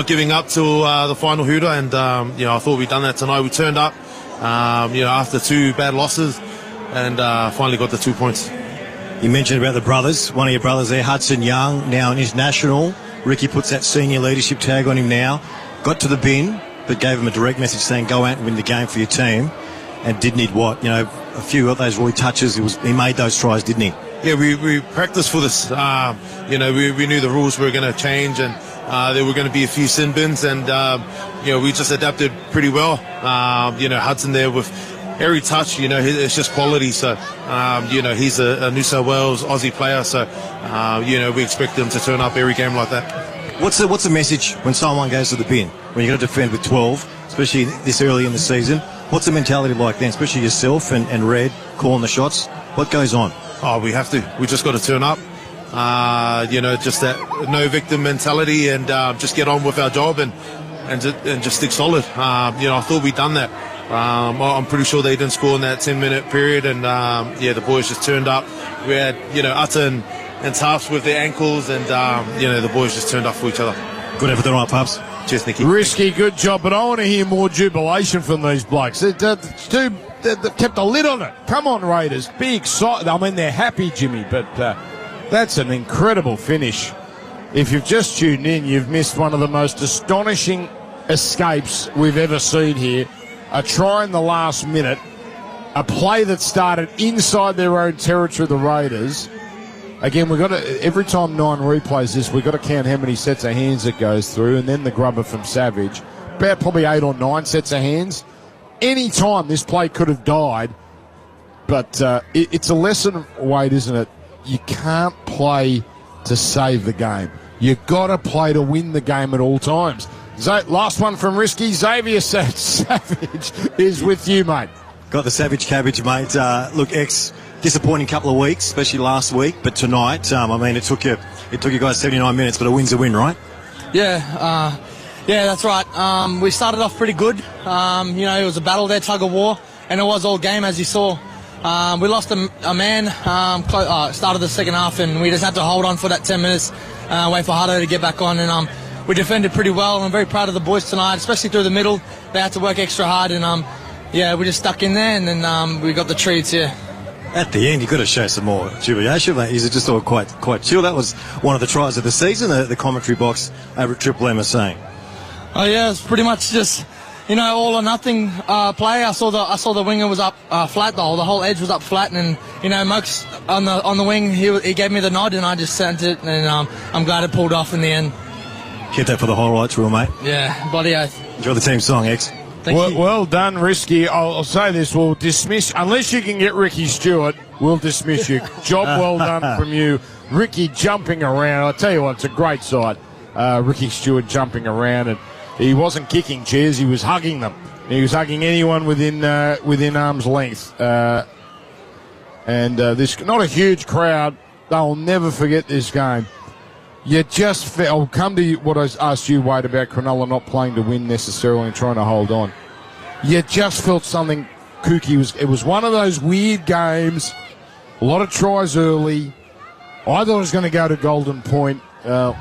giving up till the final hooter, and I thought we'd done that tonight. We turned up, after 2 bad losses, and finally got the 2 points. You mentioned about the brothers. One of your brothers there, Hudson Young, now an international. Ricky puts that senior leadership tag on him now. Got to the bin, but gave him a direct message saying, go out and win the game for your team. And did need what? You know, a few of those Roy touches. He made those tries, didn't he? Yeah, we practiced for this. You know, we knew the rules were going to change, and there were going to be a few sin bins, and you know, we just adapted pretty well. You know, Hudson there with every touch, you know, it's just quality. So, you know, he's a New South Wales Aussie player, so you know, we expect him to turn up every game like that. What's the message when someone goes to the bin? When you're going to defend with 12, especially this early in the season, what's the mentality like then, especially yourself and Red calling the shots? What goes on? Oh, we have to. We just got to turn up. You know, just that no victim mentality, and just get on with our job and just stick solid. You know, I thought we'd done that. I'm pretty sure they didn't score in that 10-minute period, and yeah, the boys just turned up. We had, you know, Utter and Tufts with their ankles, and you know, the boys just turned up for each other. Good effort tonight, Pubs. Cheers, Nicky. Risky, good job, but I want to hear more jubilation from these blokes. They kept a lid on it. Come on, Raiders. Be excited. I mean, they're happy, Jimmy, but that's an incredible finish. If you've just tuned in, you've missed one of the most astonishing escapes we've ever seen here. A try in the last minute, a play that started inside their own territory, the Raiders. Again, we've got to, every time Nine replays this, we've got to count how many sets of hands it goes through, and then the grubber from Savage. About probably 8 or 9 sets of hands. Any time this play could have died, but it's a lesson, Wade, isn't it? You can't play to save the game. You've got to play to win the game at all times. Last one from Risky. Xavier Savage is with you, mate. Got the Savage cabbage, mate. Look, disappointing couple of weeks, especially last week, but tonight, I mean, it took you guys 79 minutes, but a win's a win, right? Yeah, that's right. We started off pretty good. You know, it was a battle there, tug of war, and it was all game, as you saw. We lost a man started the second half, and we just had to hold on for that 10 minutes, wait for Harder to get back on, and we defended pretty well. I'm very proud of the boys tonight, especially through the middle. They had to work extra hard, and yeah, we just stuck in there, and then we got the treats here. At the end, you've got to show some more jubilation, mate. Is it just all quite chill? That was one of the tries of the season, the commentary box over at Triple M are saying. Oh yeah, it's pretty much just, you know, all or nothing play. I saw the winger was up flat though. The whole edge was up flat, and you know, Mokes on the wing, he gave me the nod, and I just sent it, and I'm glad it pulled off in the end. Keep that for the highlights reel, mate. Yeah, bloody oath. Enjoy the team song, X. Well done, Risky. I'll say this, we'll dismiss, unless you can get Ricky Stewart, we'll dismiss you. Job well done from you. Ricky jumping around. I'll tell you what, it's a great sight. Ricky Stewart jumping around, and he wasn't kicking chairs, he was hugging them. He was hugging anyone within arm's length. And this, not a huge crowd. They'll never forget this game. You just I'll come to what I asked you, Wade, about Cronulla not playing to win necessarily and trying to hold on. You just felt something kooky. It was one of those weird games. A lot of tries early. I thought it was going to go to Golden Point. There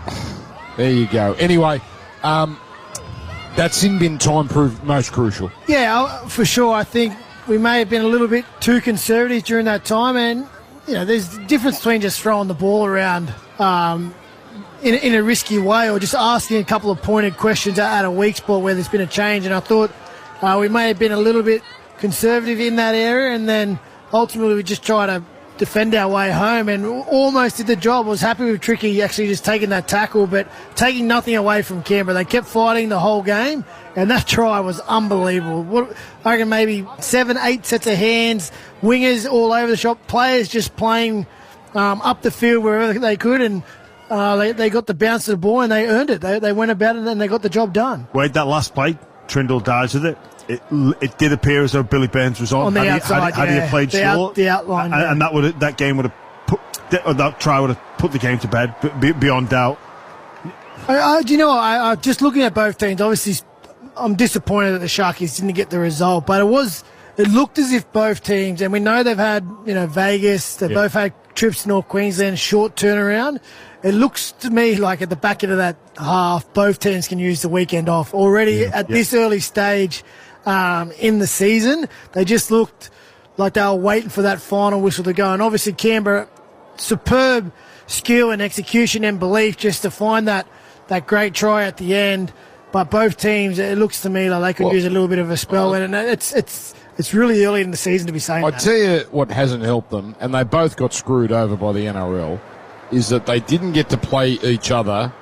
you go. Anyway, that sin bin time proved most crucial. Yeah, for sure. I think we may have been a little bit too conservative during that time, and you know, there's a difference between just throwing the ball around in a risky way, or just asking a couple of pointed questions at a weak spot where there's been a change. And I thought we may have been a little bit conservative in that area, and then ultimately we just try to defend our way home and almost did the job. I was happy with Tricky actually just taking that tackle, but taking nothing away from Canberra. They kept fighting the whole game, and that try was unbelievable. I reckon maybe 7, 8 sets of hands, wingers all over the shop, players just playing up the field wherever they could, and they got the bounce of the ball and they earned it. They went about it and they got the job done. Wade, that last play, Trindle dodged with it. It did appear as though Billy Burns was on the outside. Had he played short, the outline, and that game would have that try would have put the game to bed beyond doubt. Do you know? I just looking at both teams. Obviously, I'm disappointed that the Sharkies didn't get the result, but it looked as if both teams, and we know they've had Vegas, they both had trips to North Queensland, short turnaround. It looks to me like at the back end of that half, both teams can use the weekend off already at this early stage in the season. They just looked like they were waiting for that final whistle to go. And obviously Canberra, superb skill and execution and belief just to find that great try at the end. But both teams, it looks to me like they could use a little bit of a spell. And it's really early in the season to be saying that. I tell you what hasn't helped them, and they both got screwed over by the NRL, is that they didn't get to play each other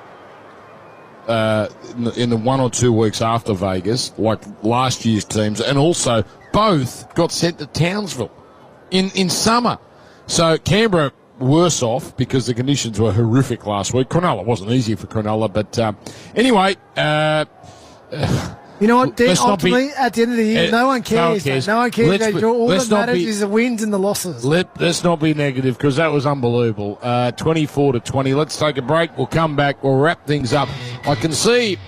in the 1 or 2 weeks after Vegas, like last year's teams, and also both got sent to Townsville in summer. So Canberra worse off because the conditions were horrific last week. Cronulla wasn't easy for Cronulla, but anyway. You know what, Dan, ultimately, at the end of the year, no one cares. No one cares. All that matters is the wins and the losses. Let's not be negative because that was unbelievable. 24-20. Let's take a break. We'll come back. We'll wrap things up. I can see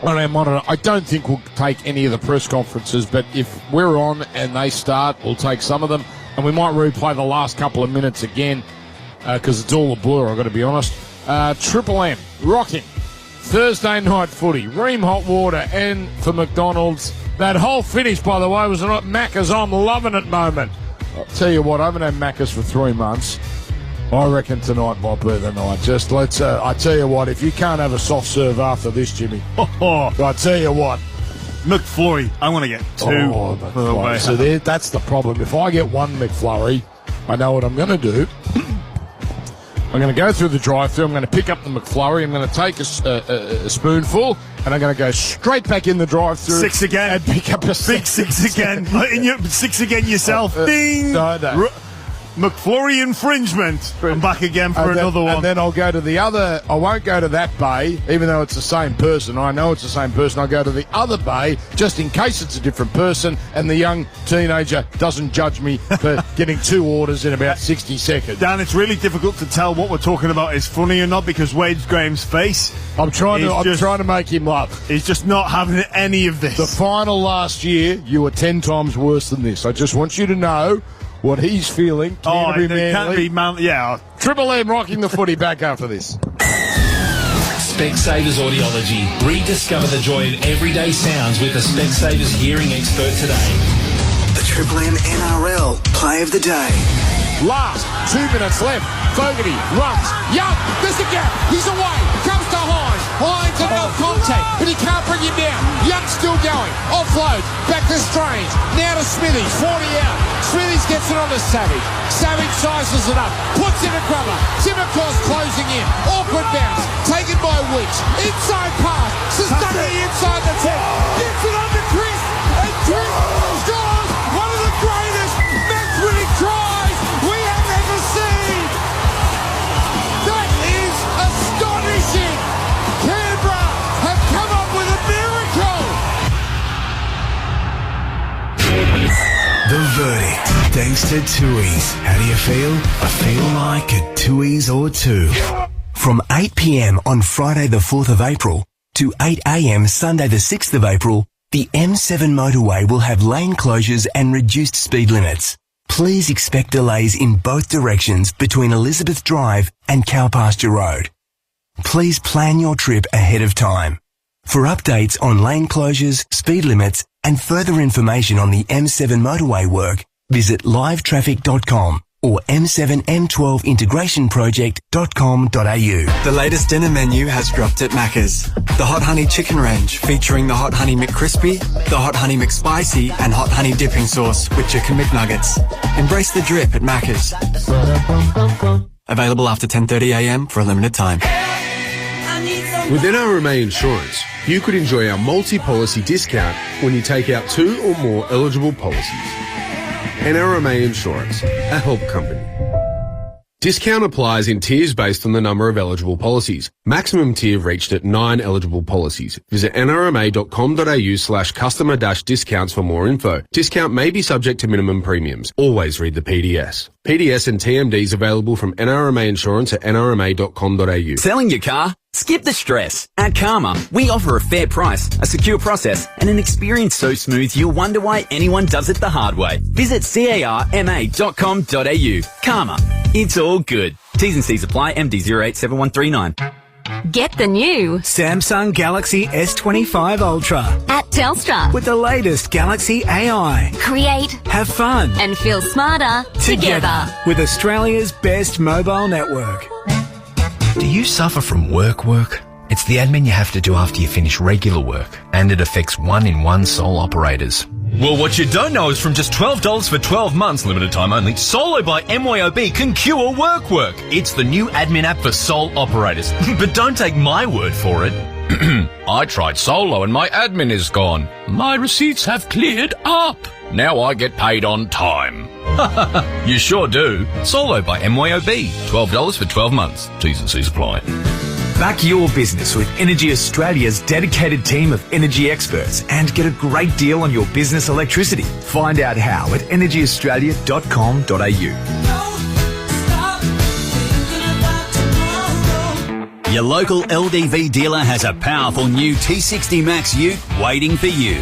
on our monitor, I don't think we'll take any of the press conferences, but if we're on and they start, we'll take some of them. And we might replay the last couple of minutes again because it's all a blur, I've got to be honest. Triple M, rocking. Thursday night footy, Ream Hot Water, and for McDonald's. That whole finish, by the way, was not Macca's. I'm loving it moment. I'll tell you what, I haven't had Macca's for 3 months. I reckon tonight might be the night. Just let's, I tell you what, if you can't have a soft serve after this, Jimmy, I tell you what. McFlurry, I want to get 2. So that's the problem. If I get 1 McFlurry, I know what I'm going to do. I'm going to go through the drive-thru. I'm going to pick up the McFlurry. I'm going to take a spoonful, and I'm going to go straight back in the drive-thru. 6 again. And pick up a big 6 again. 6 again yourself. Ding. No. McFlurry infringement. I'm back again for another one. And then I'll go to the other. I won't go to that bay, even though it's the same person. I know it's the same person. I'll go to the other bay just in case it's a different person and the young teenager doesn't judge me for getting 2 orders in about 60 seconds. Dan, it's really difficult to tell what we're talking about is funny or not because Wade Graham's face. I'm trying to make him laugh. He's just not having any of this. The final last year, you were 10 times worse than this. I just want you to know what he's feeling. Can't be manly. Yeah. Triple M rocking the footy back after this. Specsavers Audiology. Rediscover the joy in everyday sounds with the Specsavers hearing expert today. The Triple M NRL Play of the Day. Last 2 minutes left. Fogarty runs. Young, there's a gap. He's away. Comes to Hines. Hines enough contact, but he can't bring him down. Young's still going. Offload. Back to Strange. Now to Smithies. 40 out. Smithies gets it on to Savage. Savage sizes it up. Puts in a grubber. Simmercross closing in. Awkward bounce. Taken by Weeks. Inside pass. Sustucky inside the 10. Gets it under Chris. And Chris scores one of the greatest match-winning tries we have ever seen. That is astonishing. Canberra have come up with a miracle. The verdict, thanks to Tui's. How do you feel? I feel like a Tui's or 2. From 8 p.m. on Friday the 4th of April to 8 a.m. Sunday the 6th of April, the M7 motorway will have lane closures and reduced speed limits. Please expect delays in both directions between Elizabeth Drive and Cowpasture Road. Please plan your trip ahead of time. For updates on lane closures, speed limits, and further information on the M7 motorway work, visit livetraffic.com or m7m12integrationproject.com.au. The latest dinner menu has dropped at Macca's. The Hot Honey Chicken Range, featuring the Hot Honey McCrispy, the Hot Honey McSpicy, and Hot Honey Dipping Sauce with Chicken McNuggets. Embrace the drip at Macca's. Available after 10:30am for a limited time. With NRMA Insurance, you could enjoy our multi-policy discount when you take out 2 or more eligible policies. NRMA Insurance, a help company. Discount applies in tiers based on the number of eligible policies. Maximum tier reached at 9 eligible policies. Visit nrma.com.au/customer-discounts for more info. Discount may be subject to minimum premiums. Always read the PDS. PDS and TMDs available from NRMA Insurance at nrma.com.au. Selling your car? Skip the stress. At Karma, we offer a fair price, a secure process, and an experience so smooth you'll wonder why anyone does it the hard way. Visit carma.com.au. Karma. It's all good. T's and C's apply. MD 087139. Get the new Samsung Galaxy S25 Ultra at Telstra. with the latest Galaxy AI. Create, Have fun and feel smarter together. with Australia's best mobile network. Do you suffer from work? It's the admin you have to do after you finish regular work, and it affects 1 in 1 sole operators. Well, what you don't know is from just $12 for 12 months, limited time only, Solo by MYOB can cure work. It's the new admin app for sole operators. But don't take my word for it. I tried Solo and my admin is gone. My receipts have cleared up. Now I get paid on time. You sure do. Solo by MYOB. $12 for 12 months. T's and C's apply. Back your business with Energy Australia's dedicated team of energy experts and get a great deal on your business electricity. Find out how at energyaustralia.com.au. Your local LDV dealer has a powerful new T60 Max ute waiting for you.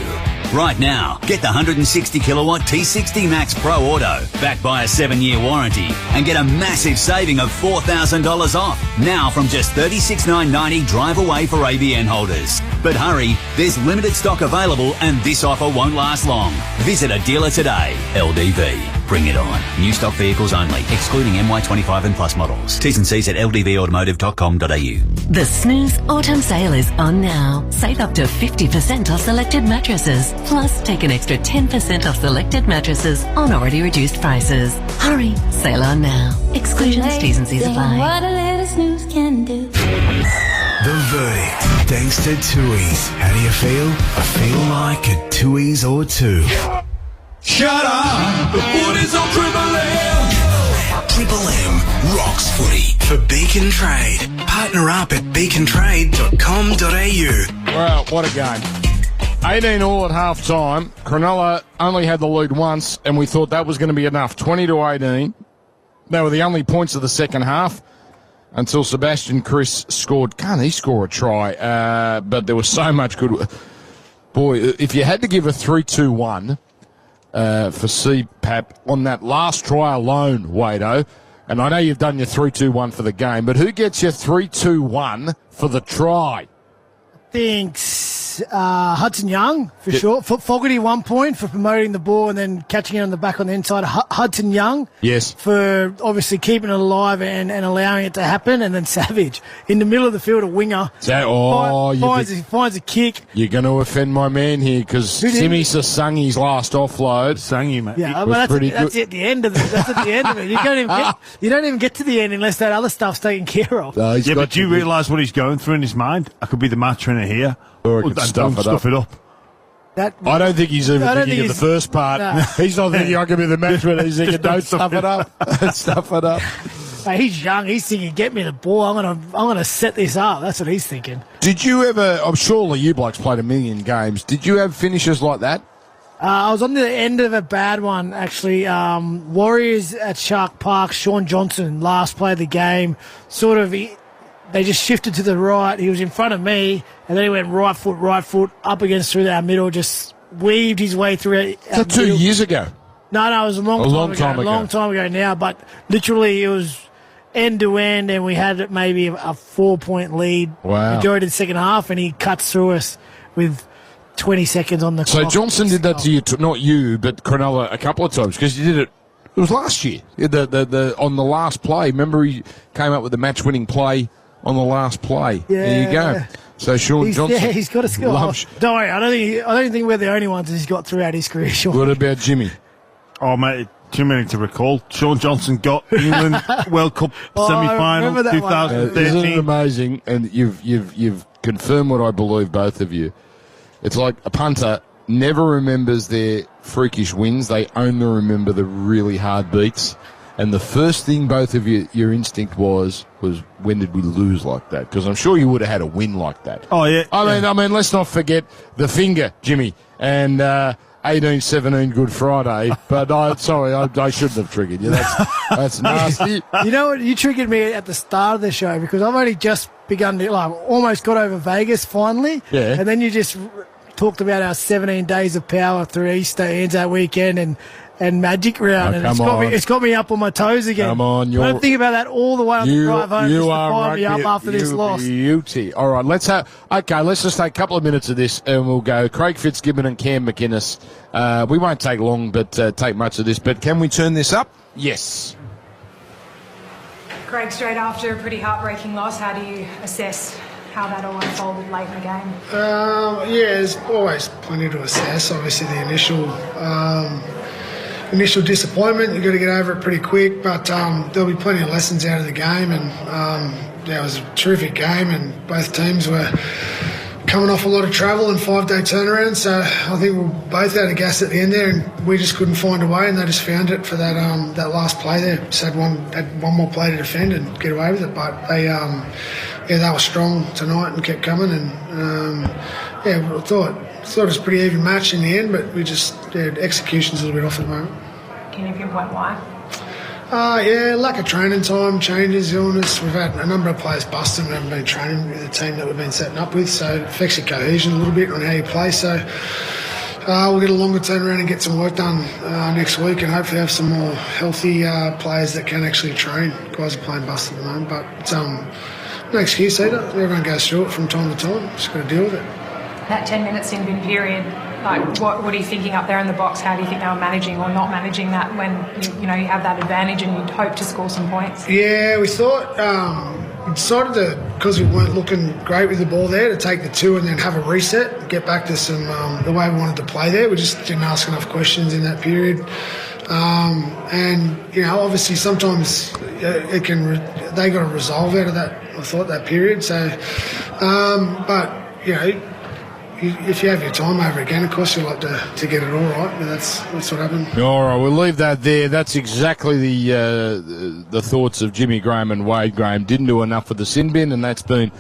Right now, get the 160 kilowatt T60 Max Pro Auto, backed by a 7-year warranty, and get a massive saving of $4,000 off. Now from just $36,990 drive away for ABN holders. But hurry, there's limited stock available and this offer won't last long. Visit a dealer today. LDV. Bring it on. New stock vehicles only, excluding MY25 and plus models. T's and C's at ldvautomotive.com.au. The Snooze Autumn Sale is on now. Save up to 50% off selected mattresses. Plus, take an extra 10% off selected mattresses on already reduced prices. Hurry, sale on now. Exclusions, T's and C's apply. What a little snooze can do. The verdict, thanks to Tui's. How do you feel? I feel like a Tui's or two. Shut up! The foot is on Triple M! Triple M rocks footy for Beacon Trade. Partner up at beacontrade.com.au. Well, what a game. 18 all at half time. Cronulla only had the lead once, and we thought that was going to be enough. 20-18. They were the only points of the second half until Sebastian Chris scored. Can't he score a try? But there was so much good. Boy, if you had to give a 3-2-1 for CPAP on that last try alone, Wado, and I know you've done your 3-2-1 for the game, but who gets your 3-2-1 for the try? Thinks Hudson Young, for sure. Fogarty 1 point for promoting the ball and then catching it on the back on the inside. Hudson Young. Yes. For obviously keeping it alive and allowing it to happen. And then Savage in the middle of the field, a winger. Finds a kick. You're going to offend my man here because Simi Sasangi's last offload. Sangi, mate. Yeah, that's at the end of it. That's at the end of it. You don't even get to the end unless that other stuff's taken care of. No, but do you realise what he's going through in his mind? I could be the match winner here. Or I could stuff it up. I don't think he's even thinking of the first part. No. He's not thinking I can be the match winner. He's thinking, don't stuff it up. Stuff it up. Hey, he's young. He's thinking, get me the ball. I'm gonna set this up. That's what he's thinking. Did you ever? I'm sure you blokes played a million games. Did you have finishes like that? I was on the end of a bad one, actually. Warriors at Shark Park. Sean Johnson, last play of the game. Sort of. They just shifted to the right. He was in front of me, and then he went right foot, up against through our middle, just weaved his way through it. Is that 2 years ago? No, it was a long time ago now, but literally it was end to end, and we had maybe a 4-point lead. Wow. Majority of the second half, and he cuts through us with 20 seconds on the clock. So Johnson did that to you, not you, but Cronulla a couple of times, because you did it. It was last year, on the last play. Remember, he came up with the match-winning play on the last play. Yeah. There you go. So Sean Johnson. Yeah, he's got a skill. Don't worry, I don't think we're the only ones he's got throughout his career, Sean. What about Jimmy? Oh, mate, too many to recall. Sean Johnson got England World Cup semi-final 2013. Isn't it amazing? And you've confirmed what I believe, both of you. It's like a punter never remembers their freakish wins. They only remember the really hard beats. And the first thing both of you, your instinct was when did we lose like that? Because I'm sure you would have had a win like that. Oh, yeah. I mean, let's not forget the finger, Jimmy, and 18-17 Good Friday. But I shouldn't have triggered you. That's nasty. You know what? You triggered me at the start of the show because I've only just begun to, almost got over Vegas finally. Yeah. And then you just talked about our 17 days of power through Easter, Anzac weekend, and and Magic round, and it's got me up on my toes again. Come on, I don't think about that all the way on the drive home. You just to are fire me up after this loss. Beauty. All right, let's just take a couple of minutes of this, and we'll go. Craig Fitzgibbon and Cam McInnes. We won't take long, but take much of this. But can we turn this up? Yes. Craig, straight after a pretty heartbreaking loss, how do you assess how that all unfolded late in the game? There's always plenty to assess. Obviously, the initial disappointment, you've got to get over it pretty quick, but there'll be plenty of lessons out of the game, and it was a terrific game, and both teams were coming off a lot of travel and 5-day turnaround, so I think we were both out of gas at the end there, and we just couldn't find a way, and they just found it for that last play there. Just had one more play to defend and get away with it, but they were strong tonight and kept coming, and I thought it was a pretty even match in the end, but we just execution's a little bit off at the moment. Can you pinpoint why? Lack of training time, changes, illness. We've had a number of players busted and haven't been training with the team that we've been setting up with, so it affects your cohesion a little bit on how you play. So we'll get a longer turnaround and get some work done next week, and hopefully have some more healthy players that can actually train. Guys are playing busted at the moment, but no excuse either. Everyone goes through it from time to time. Just got to deal with it. That 10-minute sin bin period, what are you thinking up there in the box? How do you think they were managing or not managing that when you have that advantage and you'd hope to score some points? Yeah, we thought we decided to, because we weren't looking great with the ball there, to take the 2 and then have a reset, get back to some the way we wanted to play there. We just didn't ask enough questions in that period. Obviously sometimes they got a resolve out of that. I thought that period. So, if you have your time over again, of course you'll like to get it all right, but that's what happened. All right, we'll leave that there. That's exactly the thoughts of Jimmy Graham and Wade Graham. Didn't do enough for the sin bin, and that's been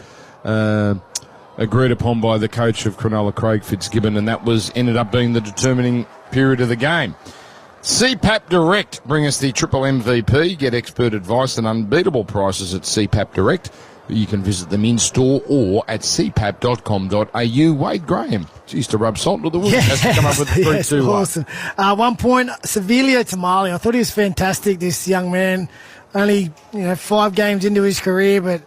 agreed upon by the coach of Cronulla, Craig Fitzgibbon, and that ended up being the determining period of the game. CPAP Direct bring us the Triple MVP. Get expert advice and unbeatable prices at CPAP Direct. You can visit them in-store or at cpap.com.au. Wade Graham used to rub salt into the wound. Has to come up with 3-2. Awesome. 1 point, Sevilio Tamale. I thought he was fantastic, this young man. Only 5 games into his career, but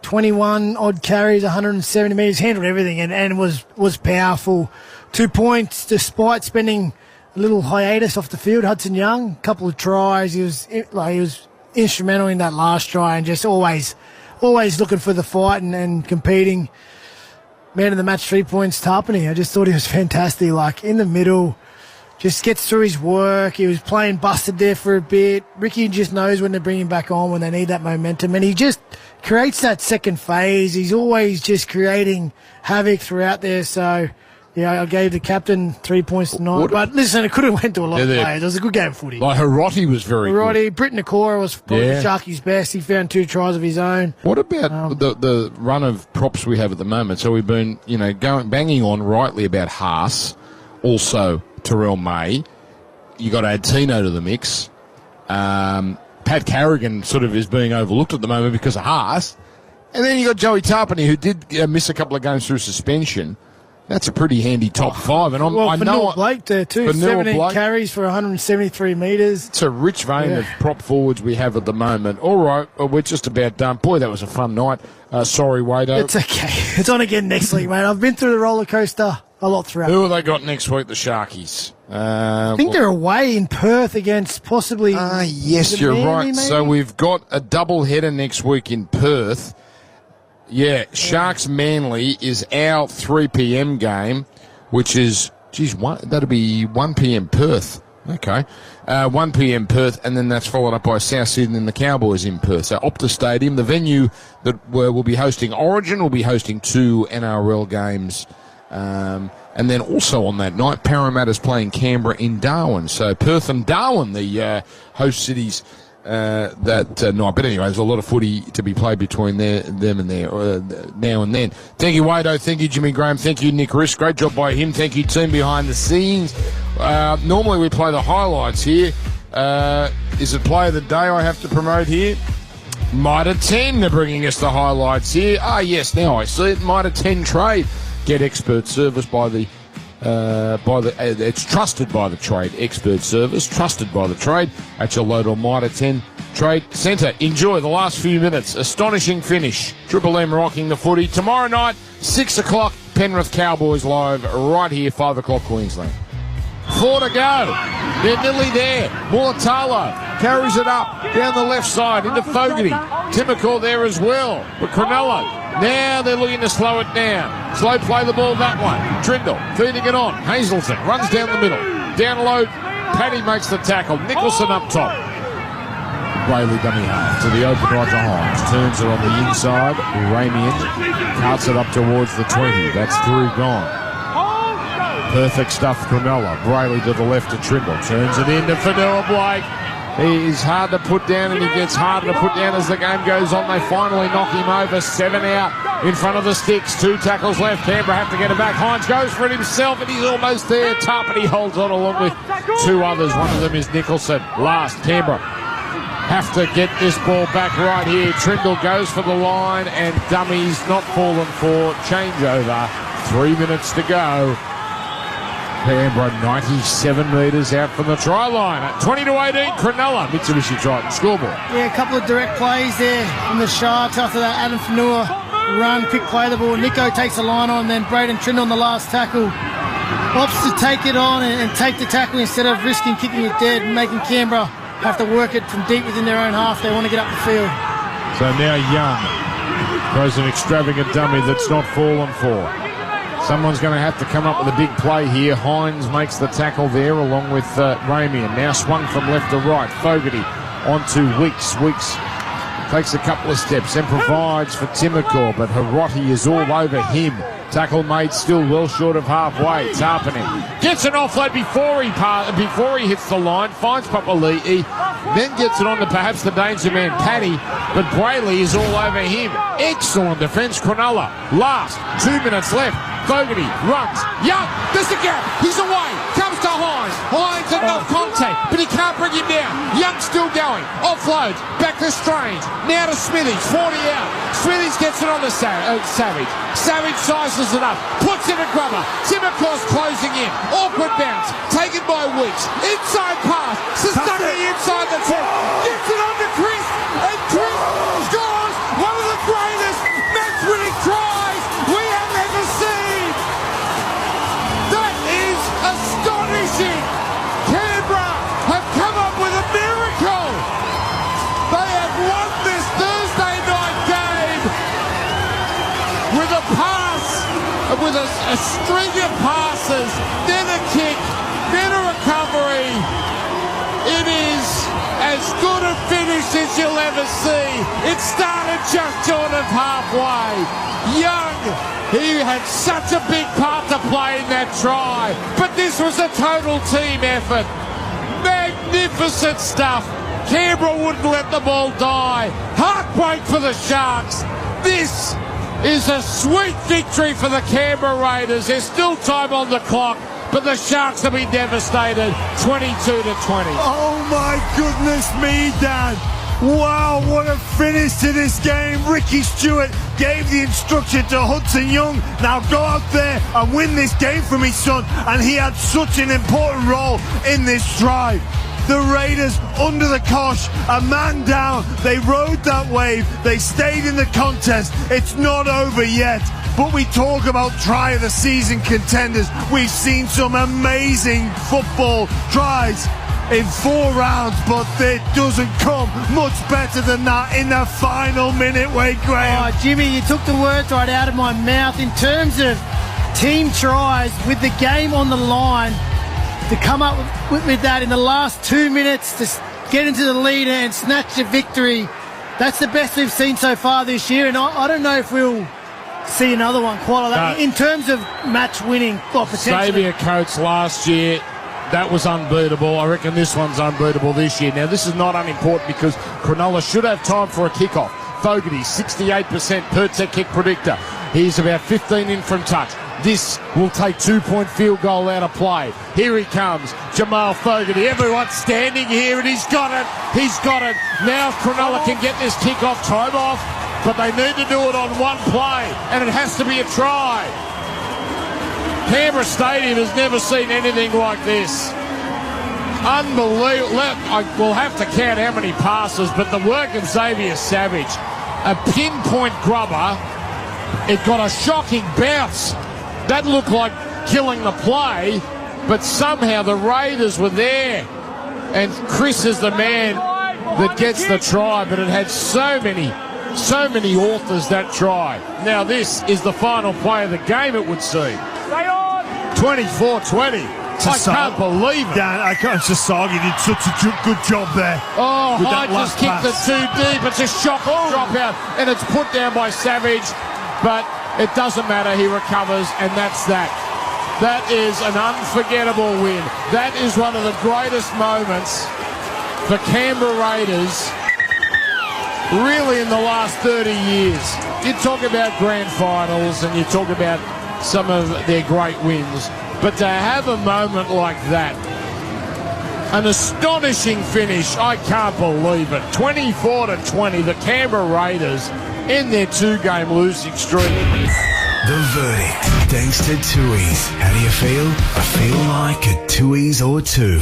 21 odd carries, 170 metres, handled everything, and was powerful. 2 points despite spending a little hiatus off the field. Hudson Young, a couple of tries. He was instrumental in that last try, and just always looking for the fight and competing. Man of the match, 3 points, Tarpany. I just thought he was fantastic. In the middle, just gets through his work. He was playing busted there for a bit. Ricky just knows when to bring him back on when they need that momentum, and he just creates that second phase. He's always just creating havoc throughout there. So, I gave the captain 3 points tonight. But listen, it could have went to a lot of players. It was a good game of footy. Hiroti was very good. Britton Nakora was probably Sharky's best. He found 2 tries of his own. What about the run of props we have at the moment? So we've been, banging on rightly about Haas, also Terrell May. You got to add Tino to the mix. Pat Carrigan sort of is being overlooked at the moment because of Haas. And then you got Joey Tarpany, who did miss a couple of games through suspension. That's a pretty handy top 5. And I know Blake there too. 17 carries for 173 metres. It's a rich vein of prop forwards we have at the moment. All right, we're just about done. Boy, that was a fun night. Sorry, Wado. It's okay. It's on again next week, mate. I've been through the roller coaster a lot throughout. Who have they got next week? The Sharkies. I think they're away in Perth against possibly. Yes, you're right. Maybe? So we've got a double header next week in Perth. Yeah, Sharks Manly is our 3 p.m. game, which is, that'll be 1 p.m. Perth. Okay. 1 p.m. Perth, and then that's followed up by South Sydney and the Cowboys in Perth. So Optus Stadium, the venue that will be hosting Origin, will be hosting 2 NRL games. And then also on that night, Parramatta's playing Canberra in Darwin. So Perth and Darwin, the host cities that night. But anyway, there's a lot of footy to be played between them and now and then. Thank you, Wado. Thank you, Jimmy Graham. Thank you, Nick Riss. Great job by him. Thank you, team behind the scenes. Normally we play the highlights here. Is it play of the day I have to promote here? Mitre 10 are bringing us the highlights here. Yes, now I see it. Mitre 10 trade. Get expert service by the it's trusted by the trade expert service, trusted by the trade at your local Mitre 10 Trade Centre. Enjoy the last few minutes. Astonishing finish. Triple M rocking the footy. Tomorrow night, 6 o'clock, Penrith Cowboys live right here, 5 o'clock Queensland. 4 to go. They're nearly there. Mulatalo carries it up down the left side into Fogarty. Timacor there as well. But Cronulla, now they're looking to slow it down. Slow play the ball that way. Trindle feeding it on. Hazelton runs down the middle. Down low. Paddy makes the tackle. Nicholson up top. Brayley dummy half to the open right to Hines. Turns it on the inside. Ramian cuts it up towards the 20. That's 3 gone. Perfect stuff, Cronulla. Brayley to the left to Trindle. Turns it into Fanua Blake. He is hard to put down, and he gets harder to put down as the game goes on. They finally knock him over. 7 out in front of the sticks. 2 tackles left. Canberra have to get it back. Hines goes for it himself, and he's almost there. Tarpany holds on along with 2 others. One of them is Nicholson. Last, Canberra have to get this ball back right here. Trindle goes for the line, and dummies not fallen for. Changeover. 3 minutes to go. Canberra 97 metres out from the try line. At 20-18, Cronulla, Mitsubishi Triton, scoreboard. Yeah, a couple of direct plays there from the Sharks. After that, Adam Fanua run, quick play the ball. Nico takes the line on, then Braden Trindle on the last tackle. Opts to take it on and take the tackle instead of risking kicking it dead and making Canberra have to work it from deep within their own half. They want to get up the field. So now Young throws an extravagant dummy that's not fallen for. Someone's going to have to come up with a big play here. Hines makes the tackle there along with Ramian. Now swung from left to right. Fogarty onto Weeks. Weeks takes a couple of steps and provides for Timacor, but Hiroti is all over him. Tackle made still well short of halfway. Tarpany gets an offload before he hits the line, finds Papali'i, then gets it on to perhaps the danger man Paddy, but Brayley is all over him. Excellent defence, Cronulla. Last 2 minutes left. Fogarty runs. Young, there's the gap. He's away. Comes to Hines. Hines enough contact, but he can't bring him down. Young still going. Offloads. Back to Strange. Now to Smithies. 40 out. Smithies gets it on to Savage. Savage sizes it up. Puts in a grubber. Timacor's closing in. Awkward bounce. Taken by Weeks. Inside pass. Sustaining inside the 10. Gets it on to Chris. And Chris scores one of the greatest match-winning tries we have ever seen. That is astonishing. Canberra have come up with a miracle. They have won this Thursday night game with a pass, with a string of passes, then a kick, then a recovery. It is as good a finish as you'll ever see. It started just short of halfway. Young, he had such a big part to play in that try, but this was a total team effort. Magnificent stuff. Canberra wouldn't let the ball die. Heartbreak for the Sharks. This is a sweet victory for the Canberra Raiders. There's still time on the clock, but the Sharks have been devastated, 22-20. Oh my goodness me, Dan. Wow, what a finish to this game. Ricky Stewart gave the instruction to Hudson Young. Now go out there and win this game for me, son. And he had such an important role in this drive. The Raiders under the cosh, a man down. They rode that wave. They stayed in the contest. It's not over yet. But we talk about try of the season contenders. We've seen some amazing football tries in 4 rounds, but it doesn't come much better than that in the final minute, Wade Graham. Oh, Jimmy, you took the words right out of my mouth. In terms of team tries with the game on the line, to come up with that in the last 2 minutes to get into the lead and snatch the victory, that's the best we've seen so far this year, and I don't know if we'll see another one quite like that in terms of match winning potentially. Xavier Coates last year, that was unbeatable. I reckon this one's unbeatable this year. Now, this is not unimportant because Cronulla should have time for a kickoff. Fogarty, 68% per set kick predictor. He's about 15 in from touch. This will take 2-point field goal out of play. Here he comes, Jamal Fogarty. Everyone's standing here and he's got it. He's got it. Now Cronulla can get this kickoff time off, but they need to do it on one play, and it has to be a try. Canberra Stadium has never seen anything like this. Unbelievable. We'll have to count how many passes, but the work of Xavier Savage, a pinpoint grubber, it got a shocking bounce. That looked like killing the play, but somehow the Raiders were there. And Chris is the man that gets the try, but it had so many authors, that try. Now this is the final play of the game, it would seem. 24-20. I can't believe it. Dan, Sasagi did such a good job there. Oh, I just kicked it too deep. It's a shock drop out, and it's put down by Savage, but it doesn't matter. He recovers, and that's that. That is an unforgettable win. That is one of the greatest moments for Canberra Raiders really in the last 30 years. You talk about grand finals and you talk about some of their great wins, but to have a moment like that, an astonishing finish, I can't believe it. 24-20, the Canberra Raiders in their 2-game losing streak. The verdict, thanks to Tui's. How do you feel? I feel like a Tui's or two.